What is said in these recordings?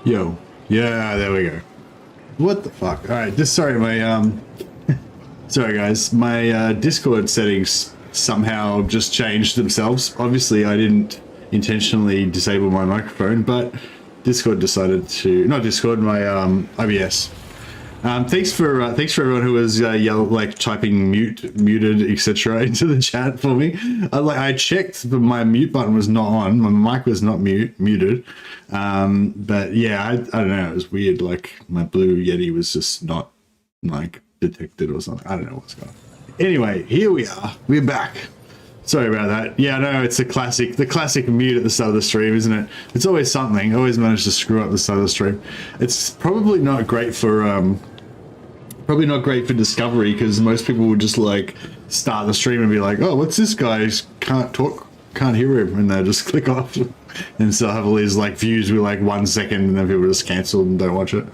Yo. Yeah, there we go. What the fuck? Alright, just sorry, my, sorry guys, my Discord settings somehow just changed themselves. Obviously, I didn't intentionally disable my microphone, but Discord decided to, not Discord, my OBS. Thanks for everyone who was typing muted, etc. into the chat for me. I checked, but my mute button was not on. My mic was not muted. But yeah, I don't know. It was weird. Like my Blue Yeti was just not like detected or something. I don't know what's going on. Anyway, here we are. We're back. Sorry about that. Yeah, no, it's the classic mute at the start of the stream, isn't it? It's always something. I always manage to screw up the start of the stream. It's probably not great for discovery, because most people would just like start the stream and be like, oh, what's this guy? Can't talk, can't hear him, and they'll just click off. And so I have all these like views with like 1 second, and then people just cancel and don't watch it.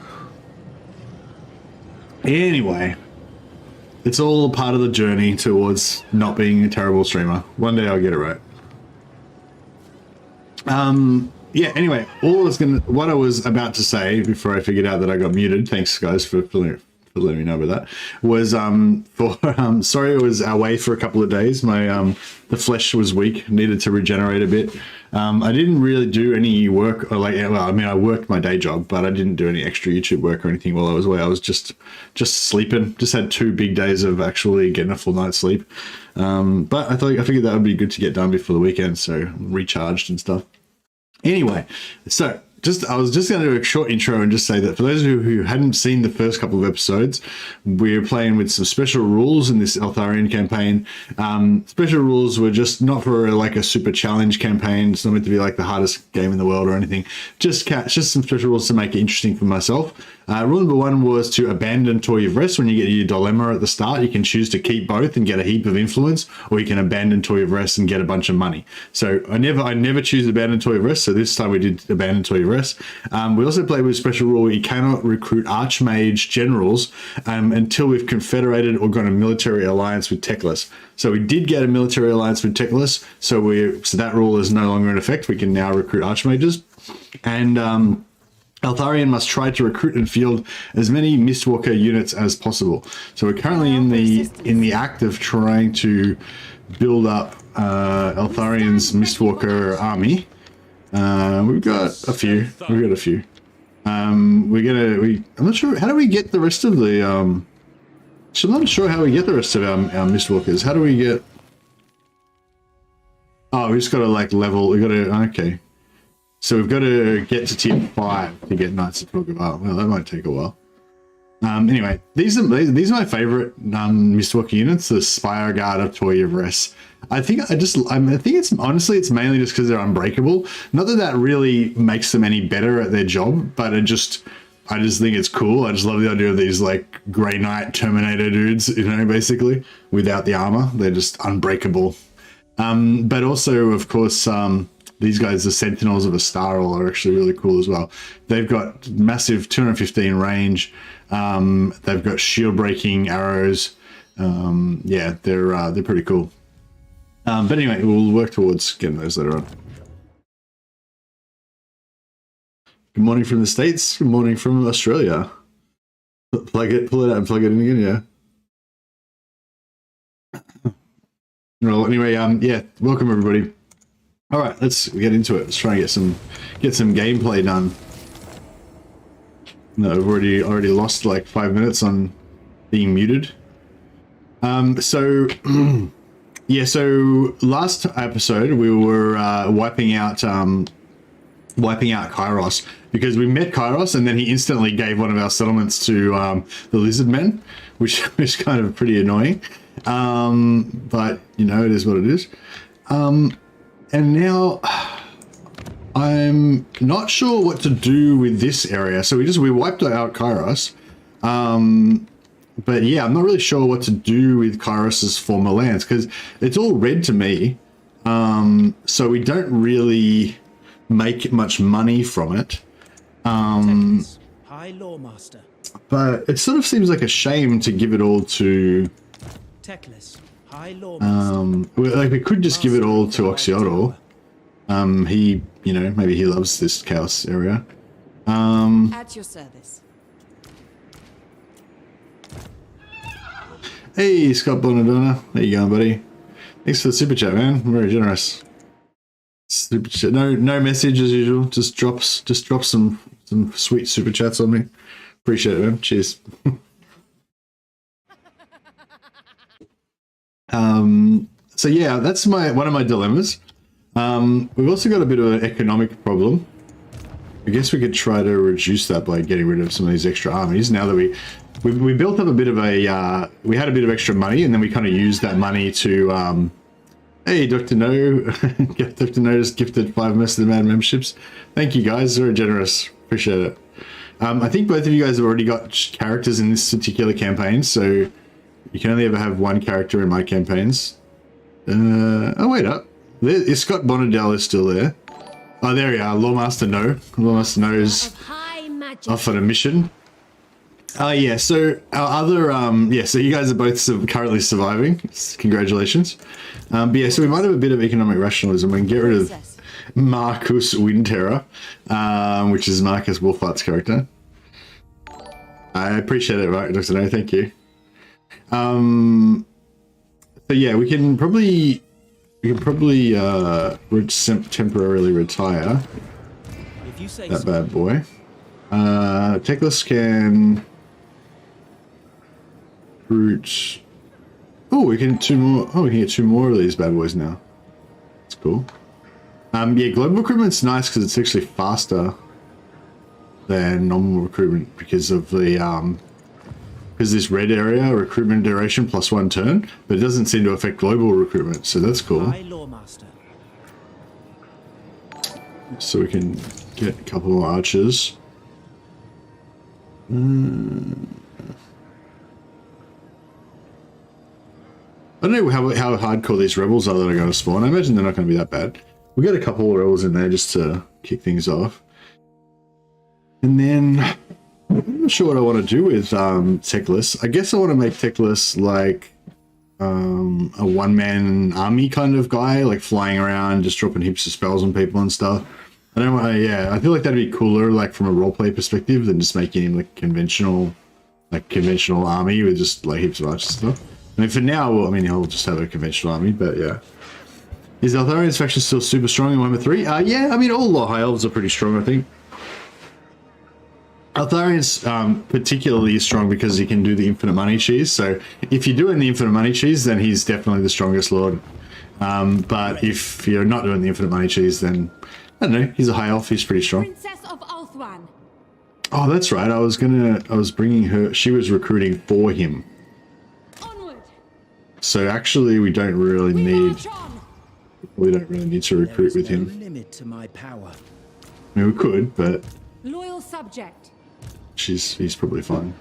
Anyway, it's all a part of the journey towards not being a terrible streamer. One day I'll get it right. Yeah, anyway, what I was about to say before I figured out that I got muted, thanks guys for letting me know about that, was sorry I was away for a couple of days. My the flesh was weak, needed to regenerate a bit. I didn't really do any work, or I worked my day job, but I didn't do any extra YouTube work or anything while I was away. I was just sleeping. Just had 2 big days of actually getting a full night's sleep. But I figured that would be good to get done before the weekend, so recharged and stuff. Anyway, so I was just going to do a short intro and just say that for those of you who hadn't seen the first couple of episodes, we're playing with some special rules in this Eltharion campaign. Special rules were just not for like a super challenge campaign. It's not meant to be like the hardest game in the world or anything. Just some special rules to make it interesting for myself. Rule number 1 was to abandon Tor Yvresse. When you get your dilemma at the start, you can choose to keep both and get a heap of influence, or you can abandon Tor Yvresse and get a bunch of money. So I never choose abandon Tor Yvresse, so this time we did abandon Tor Yvresse. We also played with a special rule where you cannot recruit Archmage generals until we've confederated or got a military alliance with Teclis. So we did get a military alliance with Teclis, so that rule is no longer in effect. We can now recruit Archmages. And Eltharion must try to recruit and field as many Mystwalker units as possible. So we're currently in the act of trying to build up Eltharion's Mystwalker army. We've got a few. I'm not sure. How do we get the rest of the? I'm not sure how we get the rest of our Mystwalkers. How do we get? Oh, we just got to like level. We got to okay. So we've got to get to tier 5 to get Knights of Torgaval. Well, that might take a while. Anyway, these are my favorite Mystwalker units, the Spire Guard of Tor Yvresse. I think it's honestly, it's mainly just because they're unbreakable. Not that really makes them any better at their job, but I just think it's cool. I just love the idea of these like Grey Knight Terminator dudes, basically without the armor. They're just unbreakable. But also, of course, these guys, the Sentinels of Astarol, are actually really cool as well. They've got massive 215 range. They've got shield breaking arrows. Yeah, they're pretty cool. But anyway, we'll work towards getting those later on. Good morning from the States. Good morning from Australia. Pull it out and plug it in again, yeah. Well, anyway, yeah, welcome everybody. All right, let's get into it. Let's try and get some gameplay done. No, I've already lost like 5 minutes on being muted. So yeah, so last episode we were wiping out Kairos, because we met Kairos and then he instantly gave one of our settlements to the lizard men, which is kind of pretty annoying. But it is what it is. And now I'm not sure what to do with this area. So we wiped out Kairos. But yeah, I'm not really sure what to do with Kairos's former lands, because it's all red to me. So we don't really make much money from it. Teclis, High Loremaster. But it sort of seems like a shame to give it all to Teclis, High Loremaster. Like we could just give it all to Oxiodor. He, maybe he loves this chaos area. At your service. Hey, Scott Bonadonna. How you going, buddy? Thanks for the super chat, man. Very generous. Super chat. No message as usual. Just drop some sweet super chats on me. Appreciate it, man. Cheers. So yeah, that's one of my dilemmas. We've also got a bit of an economic problem. I guess we could try to reduce that by getting rid of some of these extra armies. Now that we built up a bit of we had a bit of extra money, and then we kind of used that money to, hey, Dr. No, Dr. No just gifted 5 Mess of the Mad memberships. Thank you guys, very generous, appreciate it. I think both of you guys have already got characters in this particular campaign, so you can only ever have one character in my campaigns. Oh wait up, Scott Bonadell is still there. Oh, there we are, Loremaster No. Loremaster No is off on a mission. Oh yeah, so our other, so you guys are both currently surviving. Congratulations. But yeah, so we might have a bit of economic rationalism. We can get rid of Marcus Windterror, which is Marcus Wolfart's character. I appreciate it, right, Dr. No, thank you. So yeah, we can probably temporarily retire If you say that so. bad boy. Teclis can root. Oh, we can two more. Oh, we can get 2 more of these bad boys now. That's cool. Yeah, global recruitment's nice because it's actually faster than normal recruitment because of the because this red area recruitment duration +1 turn, but it doesn't seem to affect global recruitment, so that's cool. High Loremaster. So we can get a couple more archers. I don't know how hardcore these rebels are that are going to spawn. I imagine they're not going to be that bad. We'll get a couple of rebels in there just to kick things off. And then I'm not sure what I want to do with Teclis. I guess I want to make Teclis like a one-man army kind of guy, like flying around, just dropping heaps of spells on people and stuff. I don't want to, yeah, I feel like that'd be cooler, like from a roleplay perspective, than just making him like conventional army with just like heaps of archers and stuff. I mean, for now, well, I mean, he'll just have a conventional army, but yeah. Is Eltharion's faction still super strong in Warhammer 3? Yeah, I mean, all the high elves are pretty strong, I think. Eltharion's particularly strong because he can do the infinite money cheese. So if you're doing the infinite money cheese, then he's definitely the strongest lord. But if you're not doing the infinite money cheese, then I don't know. He's a high elf. He's pretty strong. Princess of Ulthran. Oh, that's right. I was bringing her. She was recruiting for him. Onward. So actually, we don't really need. We don't really need to recruit with him. There is no limit to my power. I mean, we could, but Loyal subject. he's probably fine.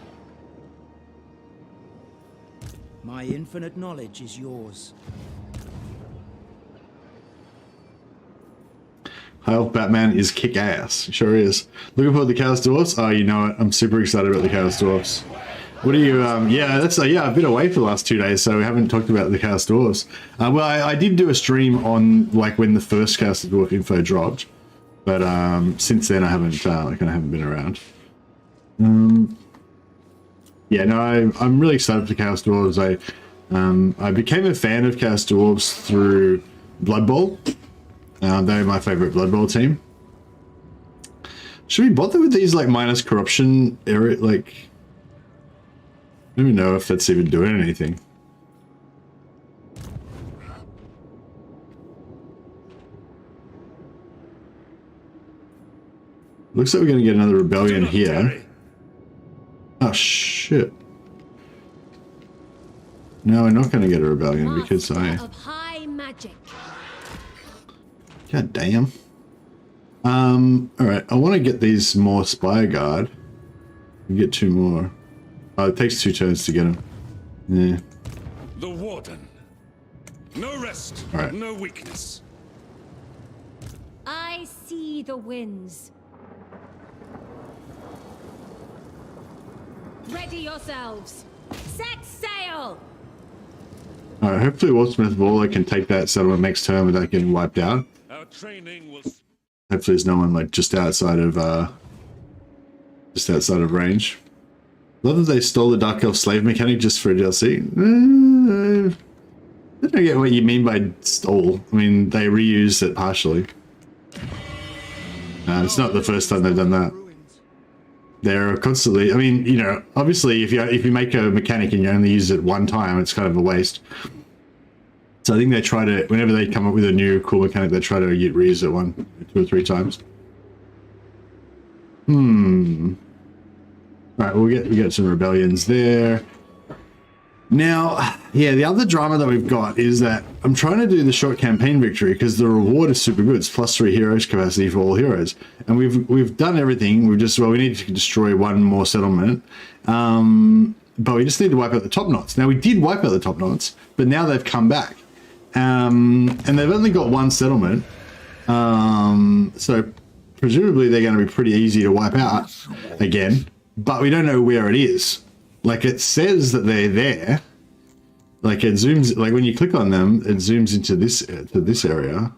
My infinite knowledge is yours. High Elf Batman is kick-ass. He sure is. Looking forward to the Chaos Dwarfs? Oh, you know it. I'm super excited about the Chaos Dwarfs. What are you, yeah, that's, I've been away for the last 2 days, so we haven't talked about the Chaos Dwarfs. Well, I did do a stream on, like, when the first Chaos Dwarf info dropped, but since then I haven't been around. Yeah, no, I'm really excited for the Chaos Dwarves. I became a fan of Chaos Dwarves through Blood Bowl. They're my favorite Blood Bowl team. Should we bother with these, like, minus corruption area, like... I don't even know if that's even doing anything. Looks like we're going to get another rebellion here. Oh, shit. No, we're not going to get a rebellion because of high magic. God damn. Alright, I want to get these more Spire Guard. Get 2 more. Oh, it takes 2 turns to get them. Yeah. The Warden. No rest, Right. no weakness. I see the winds. Ready yourselves. Set sail. Alright, hopefully Waldsmith Waller can take that settlement next turn without getting wiped out. Our training will... Hopefully there's no one like just outside of just outside of range. Love that they stole the Dark Elf slave mechanic just for a DLC. I don't get what you mean by stole. I mean, they reused it partially. It's not the first time they've done that. They're constantly, I mean, you know, obviously if you make a mechanic and you only use it one time, it's kind of a waste. So I think they try to, whenever they come up with a new cool mechanic, they try to reuse it 2 or 3 times. Alright, we get some rebellions there. Now, yeah, the other drama that we've got is that I'm trying to do the short campaign victory because the reward is super good. It's +3 heroes capacity for all heroes. And we've done everything. We need to destroy one more settlement. But we just need to wipe out the top knots. Now, we did wipe out the top knots, but now they've come back. And they've only got one settlement. So presumably they're going to be pretty easy to wipe out again. But we don't know where it is. Like, it says that they're there. Like, it zooms, like when you click on them, it zooms into this area.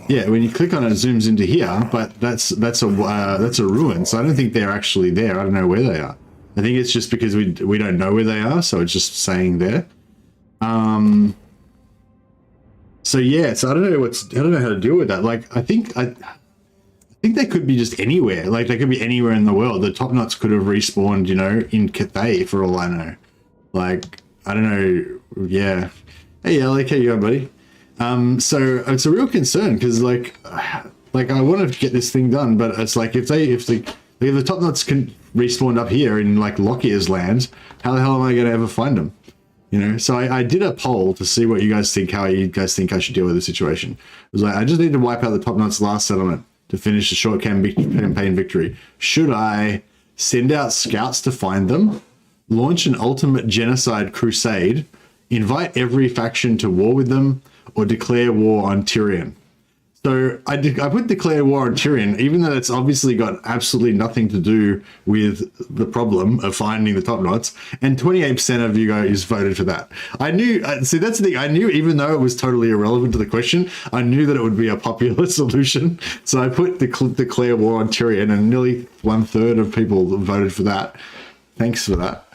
Yeah, when you click on it, it zooms into here, but that's a ruin. So I don't think they're actually there. I don't know where they are. I think it's just because we don't know where they are, so it's just saying there. So yeah, so I don't know how to deal with that. Like, I think they could be just anywhere. Like, they could be anywhere in the world. The top knots could have respawned, you know, in Cathay for all I know. Like, I don't know. Yeah. Hey, Alec, how you going, buddy? So it's a real concern because, like I want to get this thing done, but it's like if the top knots can respawn up here in like Lockier's lands, how the hell am I going to ever find them? You know, so I did a poll to see what you guys think, how you guys think I should deal with the situation. It was like, I just need to wipe out the top knots last settlement to finish the short campaign victory. Should I send out scouts to find them, launch an ultimate genocide crusade, invite every faction to war with them, or declare war on Tyrion? So I put declare war on Tyrion, even though it's obviously got absolutely nothing to do with the problem of finding the top knots, and 28% of you guys voted for that. I knew, see, that's the thing, I knew, even though it was totally irrelevant to the question, I knew that it would be a popular solution. So I put declare war on Tyrion, and nearly 1/3 of people voted for that. Thanks for that.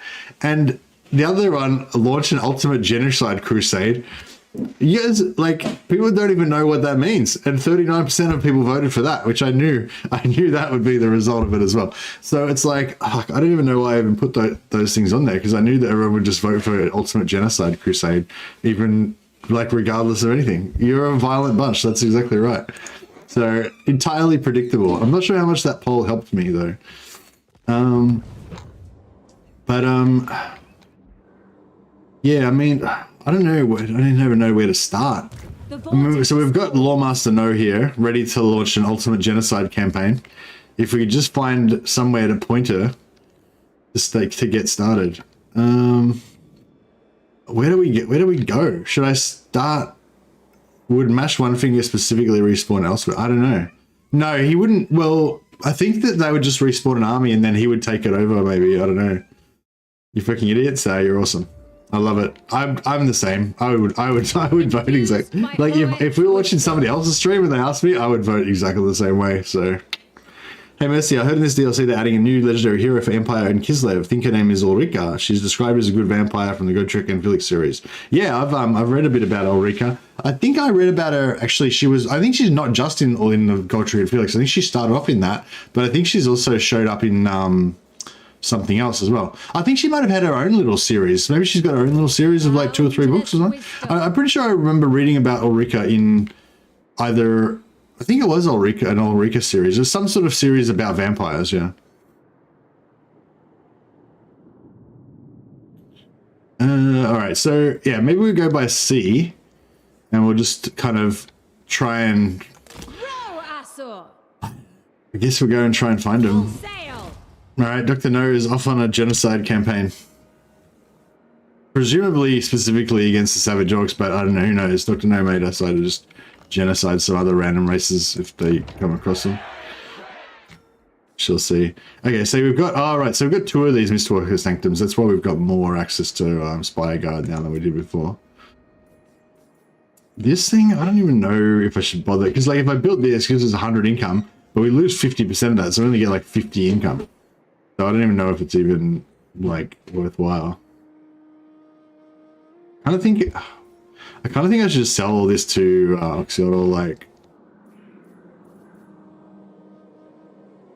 And the other one, launch an ultimate genocide crusade. Yes, like, people don't even know what that means, and 39% of people voted for that, which I knew that would be the result of it as well. So it's like, I don't even know why I even put those things on there, because I knew that everyone would just vote for ultimate genocide crusade, even like regardless of anything. You're a violent bunch. That's exactly right. So entirely predictable. I'm not sure how much that poll helped me though. Yeah, I mean, I don't know. I don't even know where to start. So we've got Loremaster No here, ready to launch an ultimate genocide campaign. If we could just find somewhere to point her to get started. Where do we go? Should I start? Would Mash One Finger specifically respawn elsewhere? I don't know. No, he wouldn't. Well, I think that they would just respawn an army and then he would take it over. Maybe, I don't know. You fucking idiots! You're awesome. I love it. I'm the same. I would vote exactly like if we were watching somebody else's stream and they asked me, I would vote exactly the same way. So, hey Mercy, I heard in this DLC they're adding a new legendary hero for Empire and Kislev. I think her name is Ulrika. She's described as a good vampire from the Godric and Felix series. Yeah, I've read a bit about Ulrika. I think I read about her. Actually, I think she's not just in the Godric and Felix. I think she started off in that, but I think she's also showed up in something else as well. I think she might have had her own little series. Maybe she's got her own little series of like 2 or 3 books or something. I'm pretty sure I remember reading about Ulrika in either, I think it was Ulrika, an Ulrika series. There's some sort of series about vampires, yeah. All right, so yeah, maybe we go by C, and we'll just kind of try and. I guess we'll go and try and find him. All right, Dr. No is off on a genocide campaign. Presumably, specifically against the Savage Orcs, but I don't know, who knows? Dr. No may decide to just genocide some other random races if they come across them. She'll see. Okay, so we've got, so we've got 2 of these Mystwalker Sanctums. That's why we've got more access to Spire Guard now than we did before. this thing, I don't even know if I should bother. Because like if I build this, gives us 100 income, but we lose 50% of that, so we only get like 50 income. So I don't even know if it's even like worthwhile. I kind of think I should just sell all this to Oxyotl, like.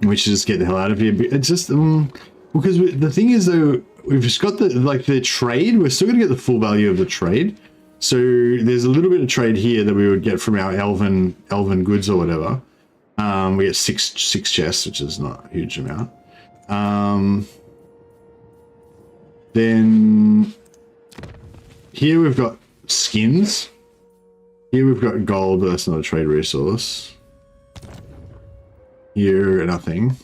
We should just get the hell out of here. It's just because the thing is though, we've just got the trade. We're still gonna get the full value of the trade. So there's a little bit of trade here that we would get from our elven goods or whatever. We get six chests, which is not a huge amount. Then here we've got skins. Here we've got gold, but that's not a trade resource. Here, nothing.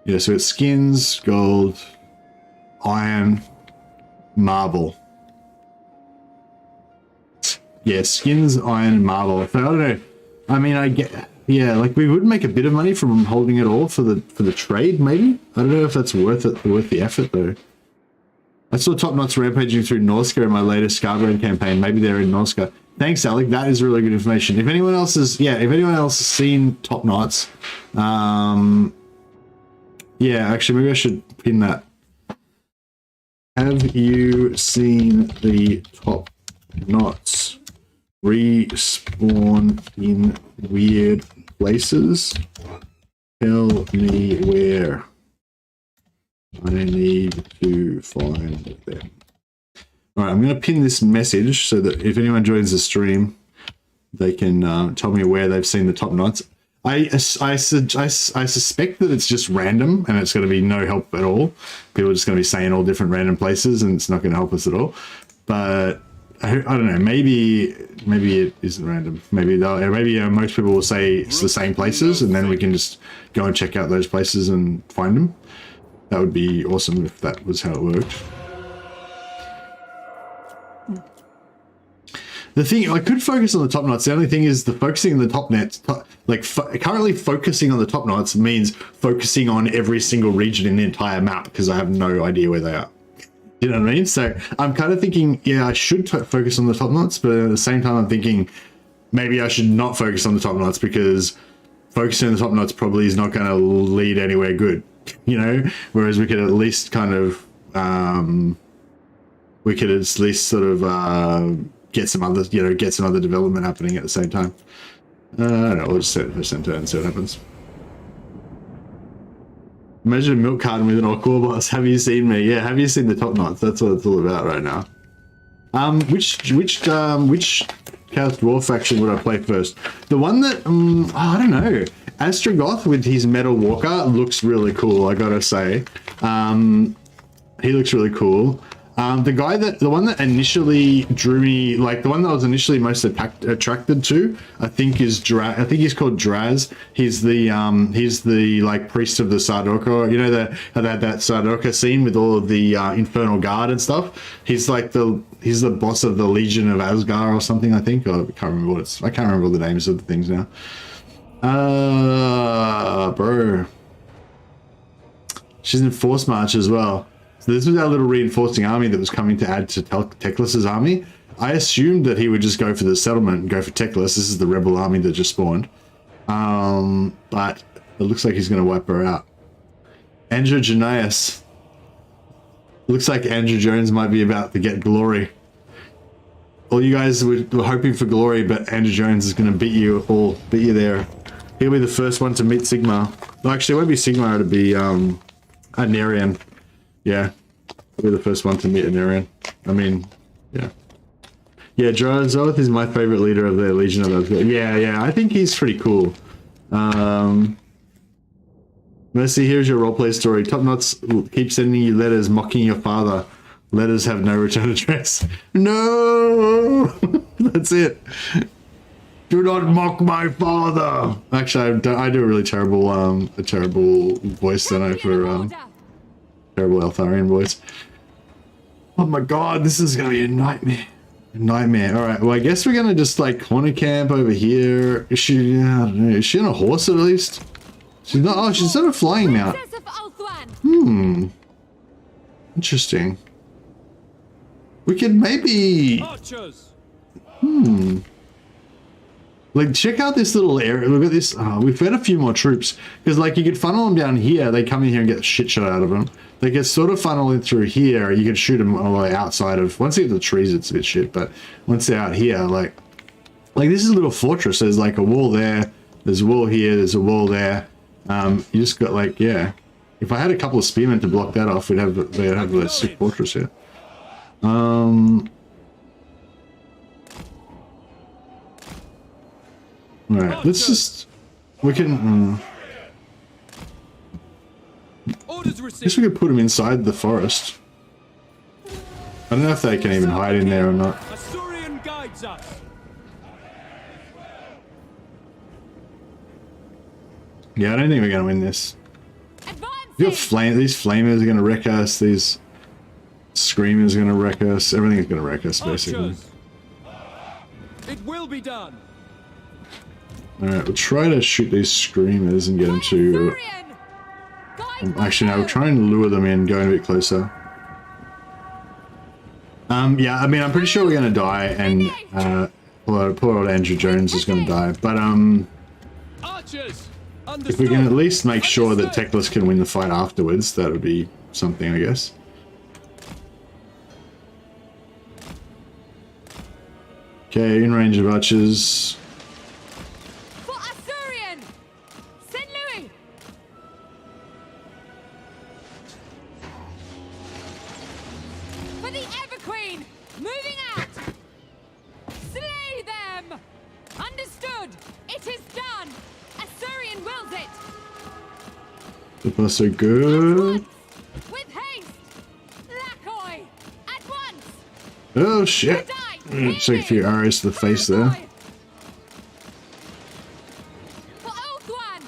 Yeah, so it's skins, gold, iron, marble. Yeah, skins, iron, and marble. So I don't know. I mean, I get, yeah, like we would make a bit of money from holding it all for the trade, maybe. I don't know if that's worth the effort though. I saw Top Knots rampaging through Norska in my latest Scarborough campaign. Maybe they're in Norska. Thanks, Alec. That is really good information. If anyone else has, if anyone else has seen Top Knots, yeah, actually, maybe I should pin that. Have you seen the Top Knots respawn in weird places? Tell me where. I need to find them. All right, I'm going to pin this message so that if anyone joins the stream, they can tell me where they've seen the Top Knots. I suspect that it's just random and it's going to be no help at all. People are just going to be saying all different random places and it's not going to help us at all. But I don't know. Maybe it isn't random. Maybe most people will say it's the same places, and then we can just go and check out those places and find them. That would be awesome if that was how it worked. The thing, I could focus on the Top Knots. The only thing is the focusing on the Top Knots, currently focusing on the Top Knots means focusing on every single region in the entire map because I have no idea where they are. You know what I mean? So I'm kind of thinking, yeah, I should focus on the Top Knots, but at the same time I'm thinking maybe I should not focus on the Top Knots because focusing on the Top Knots probably is not going to lead anywhere good, you know? Whereas we could at least kind of, get some other development happening at the same time. I don't know, we'll just set it for center and see what happens. Imagine a milk carton with an Orc boss. Have you seen me? Yeah, have you seen the Top Knots? That's what it's all about right now. Which Chaos Dwarf faction would I play first? The one that, I don't know. Astrogoth with his Metal Walker looks really cool, I gotta say. He looks really cool. The one that initially drew me, like the one that I was initially most attracted to, I think is I think he's called Draz. He's the like priest of the Sardaukar. You know how they had that Sardaukar scene with all of the Infernal Guard and stuff. He's like he's the boss of the Legion of Asgard or something. I think. I can't remember I can't remember all the names of the things now. Bro, she's in Force March as well. So this was our little reinforcing army that was coming to add to Teclis's army. I assumed that he would just go for the settlement and go for Teclis. This is the rebel army that just spawned. But it looks like he's going to wipe her out. Andrew Janias. Looks like Andrew Jones might be about to get glory. All you guys were hoping for glory, but Andrew Jones is going to beat you there. He'll be the first one to meet Sigmar. Well, actually, it won't be Sigmar, it'll be Nerian. Yeah, we're the first one to meet Eltharion. I mean, yeah. Yeah, Zoth is my favorite leader of the Legion of those guys. Yeah, I think he's pretty cool. Mercy, here's your roleplay story. Top Knots keep sending you letters mocking your father. Letters have no return address. No! That's it. Do not mock my father! Actually, I do a really terrible voice, don't I, for... terrible Eltharion voice. Oh my god, this is gonna be a nightmare. Alright, well I guess we're gonna just like corner camp over here. Is she, I don't know, is she on a horse at least? She's not, oh, she's on a flying mount. Interesting. We could maybe... Like, check out this little area. Look at this. Oh, we've had a few more troops. Because, like, you could funnel them down here. They come in here and get the shit shot out of them. They get sort of funneled in through here. You can shoot them all the way outside of... Once they get to the trees, it's a bit shit. But once they're out here, like this is a little fortress. There's, like, a wall there. There's a wall here. There's a wall there. You just got, like, yeah. If I had a couple of spearmen to block that off, they'd have a sick fortress here. Alright, let's just... We can... I guess we could put them inside the forest. I don't know if they can even hide in there or not. Yeah, I don't think we're going to win this. These flamers are going to wreck us. These screamers are going to wreck us. Everything's going to wreck us, basically. It will be done. Alright, we'll try to shoot these screamers and get them to... actually, no, we'll try and lure them in, going a bit closer. Yeah, I mean, I'm pretty sure we're going to die, and poor old Andrew Jones is going to die. But, if we can at least make sure that Teclis can win the fight afterwards, that would be something, I guess. Okay, in range of archers. For Arthurian! St. Louis! For the Everqueen! Moving out! Slay them! Understood! It is done! Arthurian wills it! So far so good. With haste! Lacoy! At once! Oh shit! Take a few arrows to the face there. For Ulthuan!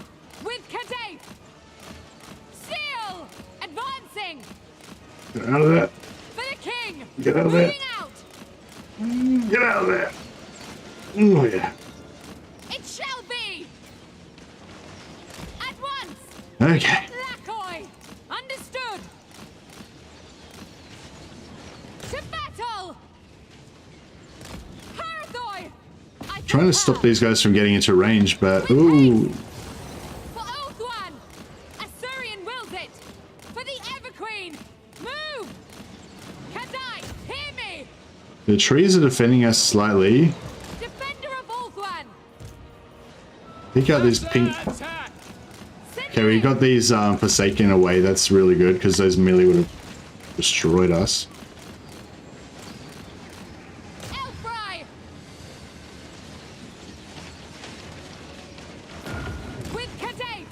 With Kadate! Seal! Advancing! Get out of there! For the king! Get out of there! Moving out! Get out of there! Oh yeah. It shall be! At once! Okay. Lacoy! Understood! To battle! Harathoi! Trying to stop these guys from getting into range, but ooh. For Ulthuan! Arthurian wills it! For the Everqueen! Move! Kadai, hear me! The trees are defending us slightly. Defender of Ulthuan! Pick out these pink. Okay, we got these Forsaken away. That's really good because those melee would have destroyed us. Elfry! With Kadai!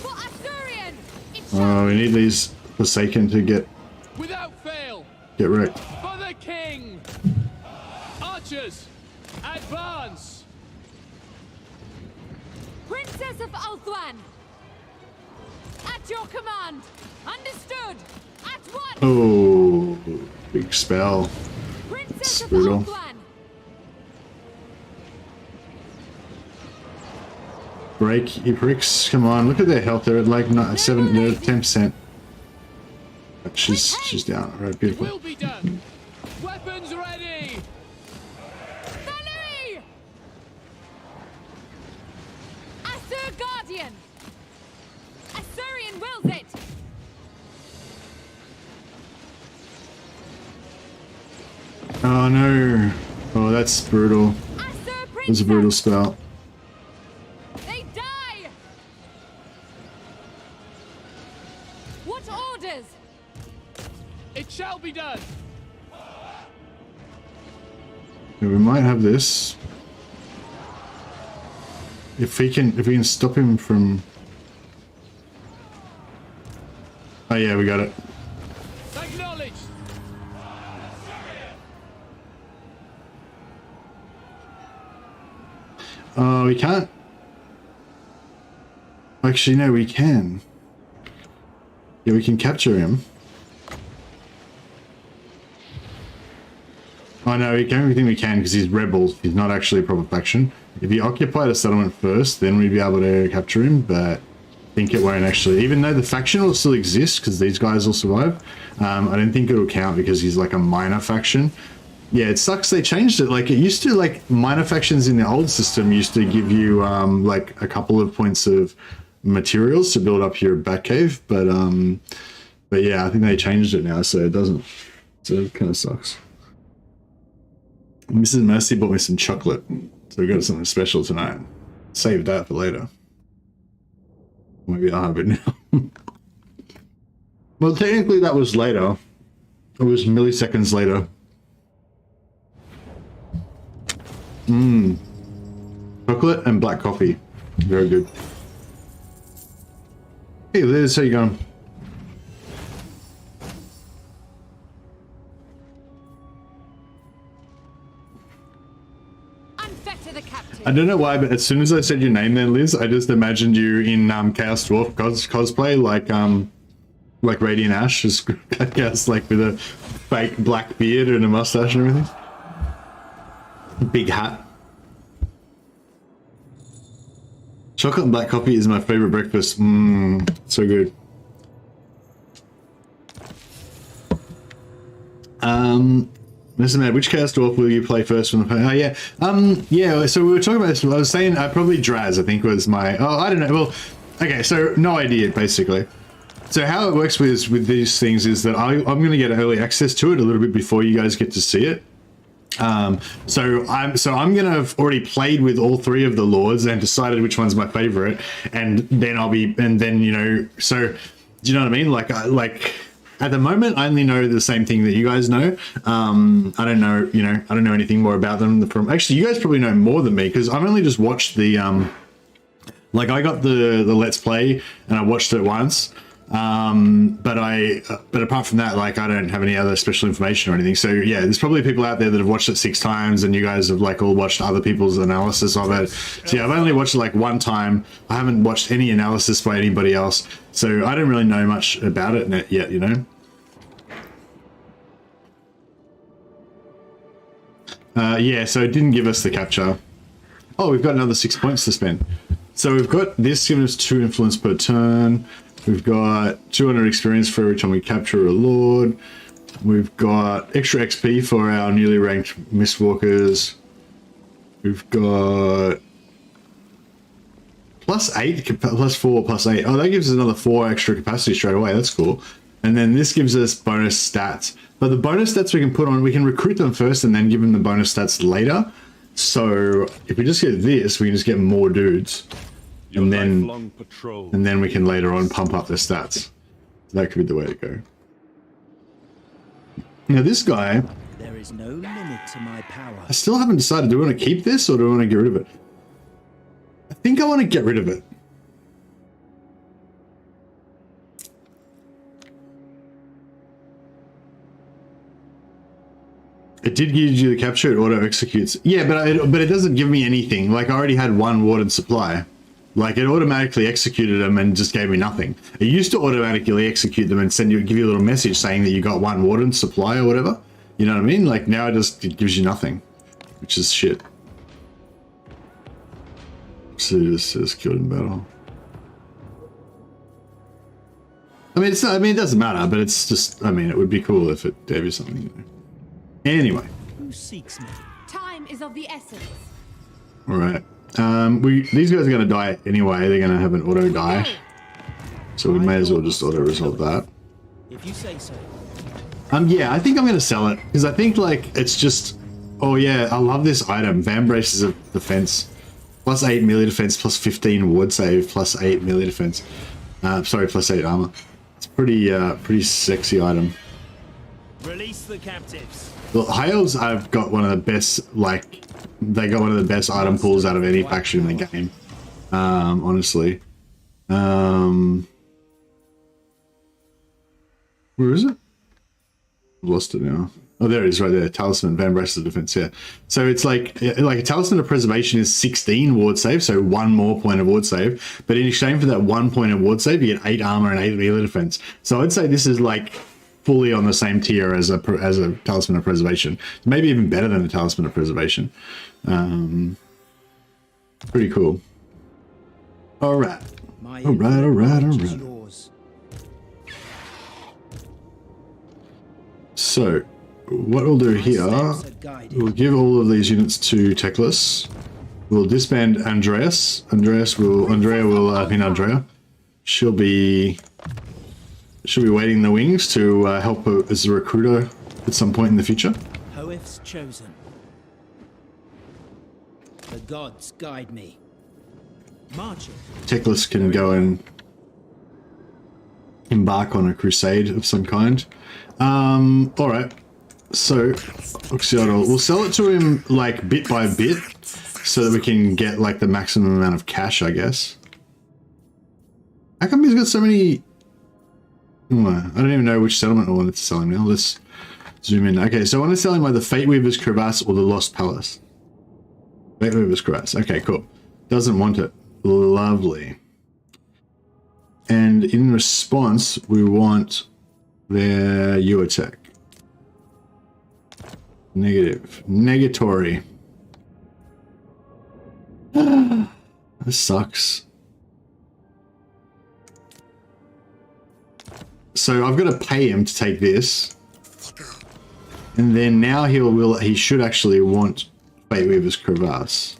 For Arthurian! It shall Oh, we need these Forsaken to get Without fail. wrecked. For the king. Archers, advance. Princess of Ulthuan! At your command! Understood! At once! Oh, big spell. Princess It's of brutal. Ulthuan! Break, you pricks. Come on, look at their health. They're at like 7, they're at 10%. She's down. Alright, It beautiful. will be done. Weapons ready. Valerie! Arthur Guardian! Arthurian wills it! Oh no. Oh, that's brutal. Arthur That's a brutal Princess! spell. They die! What orders? It shall be done. Yeah, we might have this. If we can stop him from... Oh yeah, we got it. Acknowledged. Oh, we can't. Actually, no, we can. Yeah, we can capture him. Oh no, we don't think we can because he's rebels. He's not actually a proper faction. If he occupied a settlement first, then we'd be able to capture him, but I think it won't actually. Even though the faction will still exist because these guys will survive, I don't think it'll count because he's like a minor faction. Yeah, it sucks they changed it. Like, it used to, like, minor factions in the old system used to give you, like, a couple of points of materials to build up your Batcave, but yeah, I think they changed it now, so it doesn't. So it kind of sucks. Mrs. Mercy bought me some chocolate, so we got something special tonight. Save that for later. Maybe I'll have it now. Well, technically that was later. It was milliseconds later. Chocolate and black coffee. Very good. Hey Liz, how you going? Unfetter the captain. I don't know why, but as soon as I said your name then, Liz, I just imagined you in Chaos Dwarf cosplay, like Radiant Ash, just Chaos, like with a fake black beard and a mustache and everything. Big hat. Chocolate and black coffee is my favorite breakfast. So good. Mr. Mad, which Chaos Dwarf will you play first from the oh yeah. Yeah, so we were talking about this. I was saying probably Draz, I think was my I don't know. Well, okay, so no idea basically. So how it works with these things is that I'm gonna get early access to it a little bit before you guys get to see it. So I'm gonna have already played with all three of the lords and decided which one's my favorite, and then you know, so do you know what I mean? Like at the moment I only know the same thing that you guys know. I don't know, you know, I don't know anything more about them from actually you guys probably know more than me because I've only just watched the like I got the Let's Play and I watched it once. But apart from that, like I don't have any other special information or anything. So yeah, there's probably people out there that have watched it 6 times and you guys have like all watched other people's analysis of it. So yeah, I've only watched it like 1 time. I haven't watched any analysis by anybody else. So I don't really know much about it yet, you know? Yeah, so it didn't give us the capture. Oh, we've got another 6 points to spend. So we've got this giving us 2 influence per turn. We've got 200 experience for every time we capture a lord. We've got extra XP for our newly ranked Mystwalkers. We've got +8, +4, +8. Oh, that gives us another 4 extra capacity straight away. That's cool. And then this gives us bonus stats. But the bonus stats we can put on, we can recruit them first and then give them the bonus stats later. So if we just get this, we can just get more dudes. And then we can later on pump up their stats. That could be the way to go. Now this guy, There is no limit to my power. I still haven't decided, do I want to keep this or do I want to get rid of it? I think I want to get rid of it. It did give you the capture, it auto executes. Yeah, but it doesn't give me anything. Like I already had 1 warden supply. Like it automatically executed them and just gave me nothing. It used to automatically execute them and give you a little message saying that you got 1 warden supply or whatever. You know what I mean? Like now it gives you nothing, which is shit. So it says killed in battle. I mean, it doesn't matter, but it's just, I mean, it would be cool if it gave you something. You know. Anyway. Who seeks me? Time is of the essence. All right. These guys are going to die anyway. They're going to have an auto die. So we may as well just auto resolve that. If you say so. Yeah, I think I'm going to sell it because I think like it's just, oh yeah, I love this item. Van Braces of Defense. +8 melee defense, +15 ward save, +8 melee defense. Sorry, +8 armor. It's pretty sexy item. Release the captives. Well, High Elves, I've got one of the best, like, they got one of the best item pools out of any faction in the game. Honestly. Where is it? Lost it now. Oh, there it is right there. Talisman, Van Braces of Defense, yeah. So it's like a Talisman of Preservation is 16 ward save, so 1 more point of ward save. But in exchange for that 1 point of ward save, you get 8 armor and 8 melee defense. So I'd say this is like fully on the same tier as a Talisman of Preservation. Maybe even better than a Talisman of Preservation. Pretty cool. All right. All right. So what we'll do here, Steps had guided. we'll give all of these units to Teclis. We'll disband Andreas. Andrea will pin Andrea. She'll be waiting in the wings to help as a recruiter at some point in the future. Hoef's chosen. The gods guide me. Marching. Teclis can go and embark on a crusade of some kind. All right. So, Oxiodol, we'll sell it to him like bit by bit, so that we can get like the maximum amount of cash, I guess. How come he's got so many? Oh, I don't even know which settlement I wanted to sell him now. Let's zoom in. Okay, so I want to sell him either Fate Weaver's Crevasse or the Lost Palace. Fate Weaver's Crevasse. Okay, cool. Doesn't want it. Lovely. And in response, we want their U attack. Negative. Negatory. This sucks. So I've got to pay him to take this. And then now he should actually want Fate Weaver's Crevasse.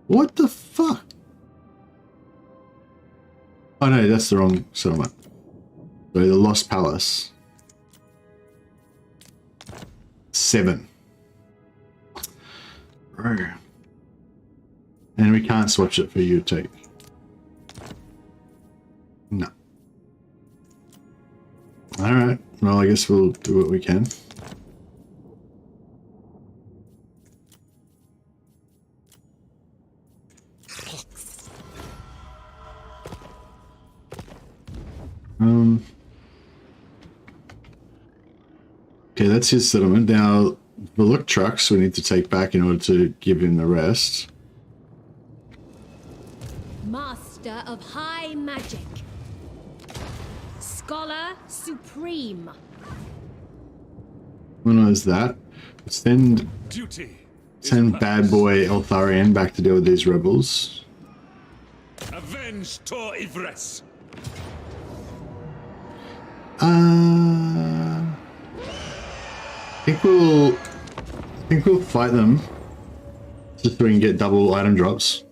What the fuck? Oh no, that's the wrong settlement. So the Lost Palace. 7. Bro. And we can't switch it for you to take. No. Alright, well I guess we'll do what we can. Okay, that's his settlement. Now, the look trucks we need to take back in order to give him the rest. Master of high magic. Scholar supreme. When was that? Send Duty. bad boy Eltharion back to deal with these rebels. Avenge Tor Yvresse. I think we'll fight them just so we can get double item drops.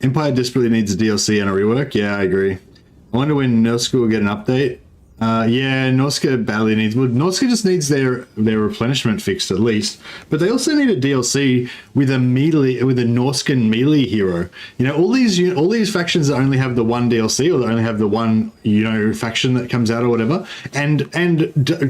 Empire desperately needs a DLC and a rework. Yeah, I agree. I wonder when Norska will get an update. Yeah, Norska badly needs. Well, Norska just needs their replenishment fixed at least. But they also need a DLC with a Norskan melee hero. You know, all these factions that only have the one DLC or that only have the one faction that comes out or whatever. And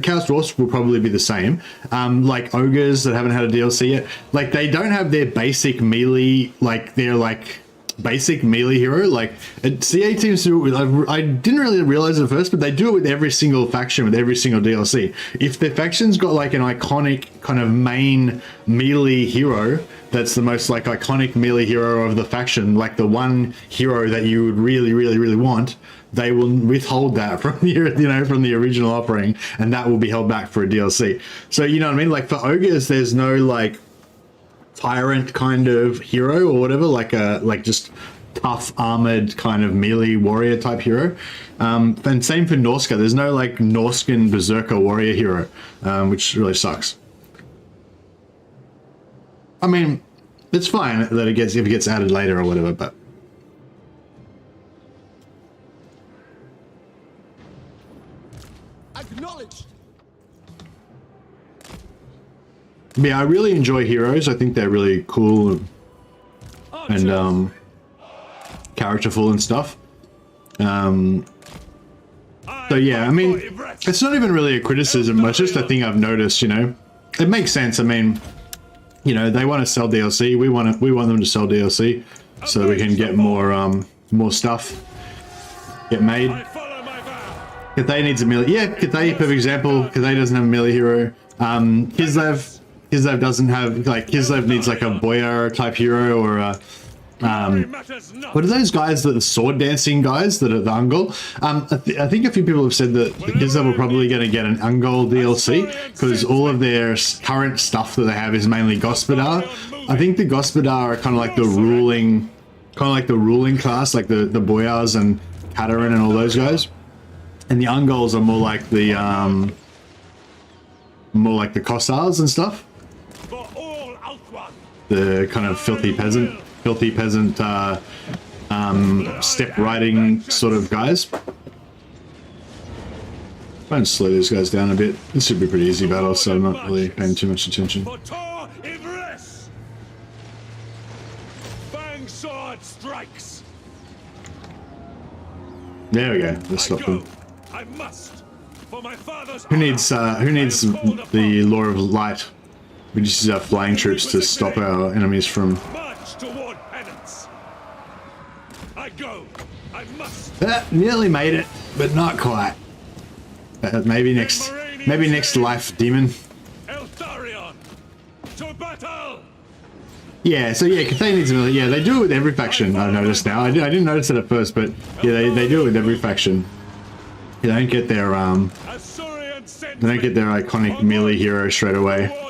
Chaos Dwarfs will probably be the same. Like ogres that haven't had a DLC yet. Like they don't have their basic melee. Like they're like. Basic melee hero, like CA teams do it with, I didn't really realize it at first, but they do it with every single faction, with every single DLC. If the faction's got like an iconic kind of main melee hero, that's the most like iconic melee hero of the faction, like the one hero that you would really want, they will withhold that from the from the original offering, and that will be held back for a DLC. So you know what I mean? Like for ogres, there's no like tyrant kind of hero or whatever, like just tough armored kind of melee warrior type hero. And same for Norska, there's no like Norskan berserker warrior hero, which really sucks. I mean, it's fine that if it gets added later or whatever, but Acknowledged. yeah, I really enjoy heroes. I think they're really cool and characterful and stuff. So yeah, I mean, it's not even really a criticism. It's just a thing I've noticed. It makes sense. I mean, they want to sell DLC. We want them to sell DLC so that we can get more stuff get made. Cathay needs a melee. Yeah, Cathay, perfect example. Cathay doesn't have a melee hero. Kislev doesn't have, like, Kislev needs like a Boyar type hero or a, what are those guys, that the sword dancing guys that are the Ungol? I think a few people have said that the Kislev are probably going to get an Ungol DLC because all of their current stuff that they have is mainly Gospodar. I think the Gospodar are kind of like the ruling class, like the Boyars and Katarin and all those guys. And the Ungol's are more like the Kossars and stuff. For all Outward. The kind of filthy peasant step riding sort of guys. Try and slow these guys down a bit. This should be a pretty easy battle, so I'm not really paying too much attention. For Tor Yvresse. Fang sword strikes. There we go. Let's stop them. I must. For my father's Who needs the Law of Light? We just use our flying troops to stop our enemies from. march toward penance. I go. I must. Nearly made it, but not quite. Maybe next life, demon. Eltharion. To battle. Yeah, so yeah, Cathay needs another. Yeah, they do it with every faction. I've noticed now. I didn't notice it at first, but yeah, they do it with every faction. They don't get their iconic melee hero straight away.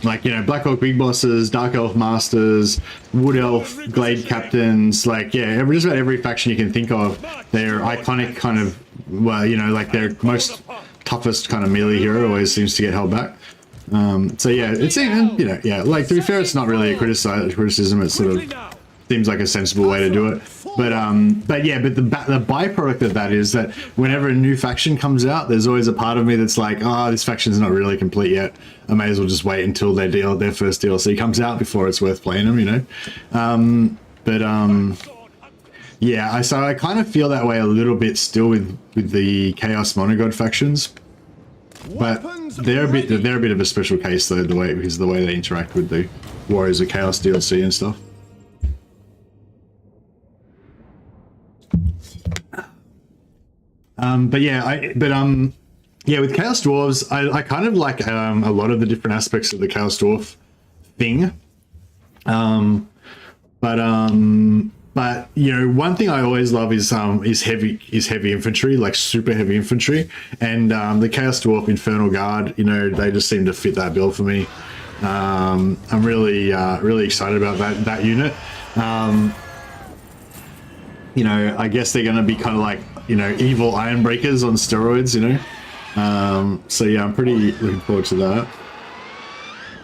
Like, you know, Black Orc Big Bosses, Dark Elf Masters, Wood Elf, Glade Captains, like, yeah, just about every faction you can think of, their iconic kind of, well, you know, like their most toughest kind of melee hero always seems to get held back. So yeah, it's, you know, yeah, like, to be fair, it's not really a criticism, it's sort of seems like a sensible way to do it. But yeah, but the byproduct of that is that whenever a new faction comes out, there's always a part of me that's like, oh, this faction's not really complete yet. I may as well just wait until their first DLC comes out before it's worth playing them, you know. Yeah, so I kind of feel that way a little bit still with the Chaos Monogod factions, but they're a bit of a special case though, because of the way they interact with the Warriors of Chaos DLC and stuff. Yeah, with Chaos Dwarves, I kind of like a lot of the different aspects of the Chaos Dwarf thing. But you know, one thing I always love is heavy infantry, like super heavy infantry, and the Chaos Dwarf Infernal Guard. You know, they just seem to fit that bill for me. I'm really excited about that unit. You know, I guess they're going to be kind of like, you know, evil Ironbreakers on steroids, you know. So yeah, I'm pretty looking forward to that.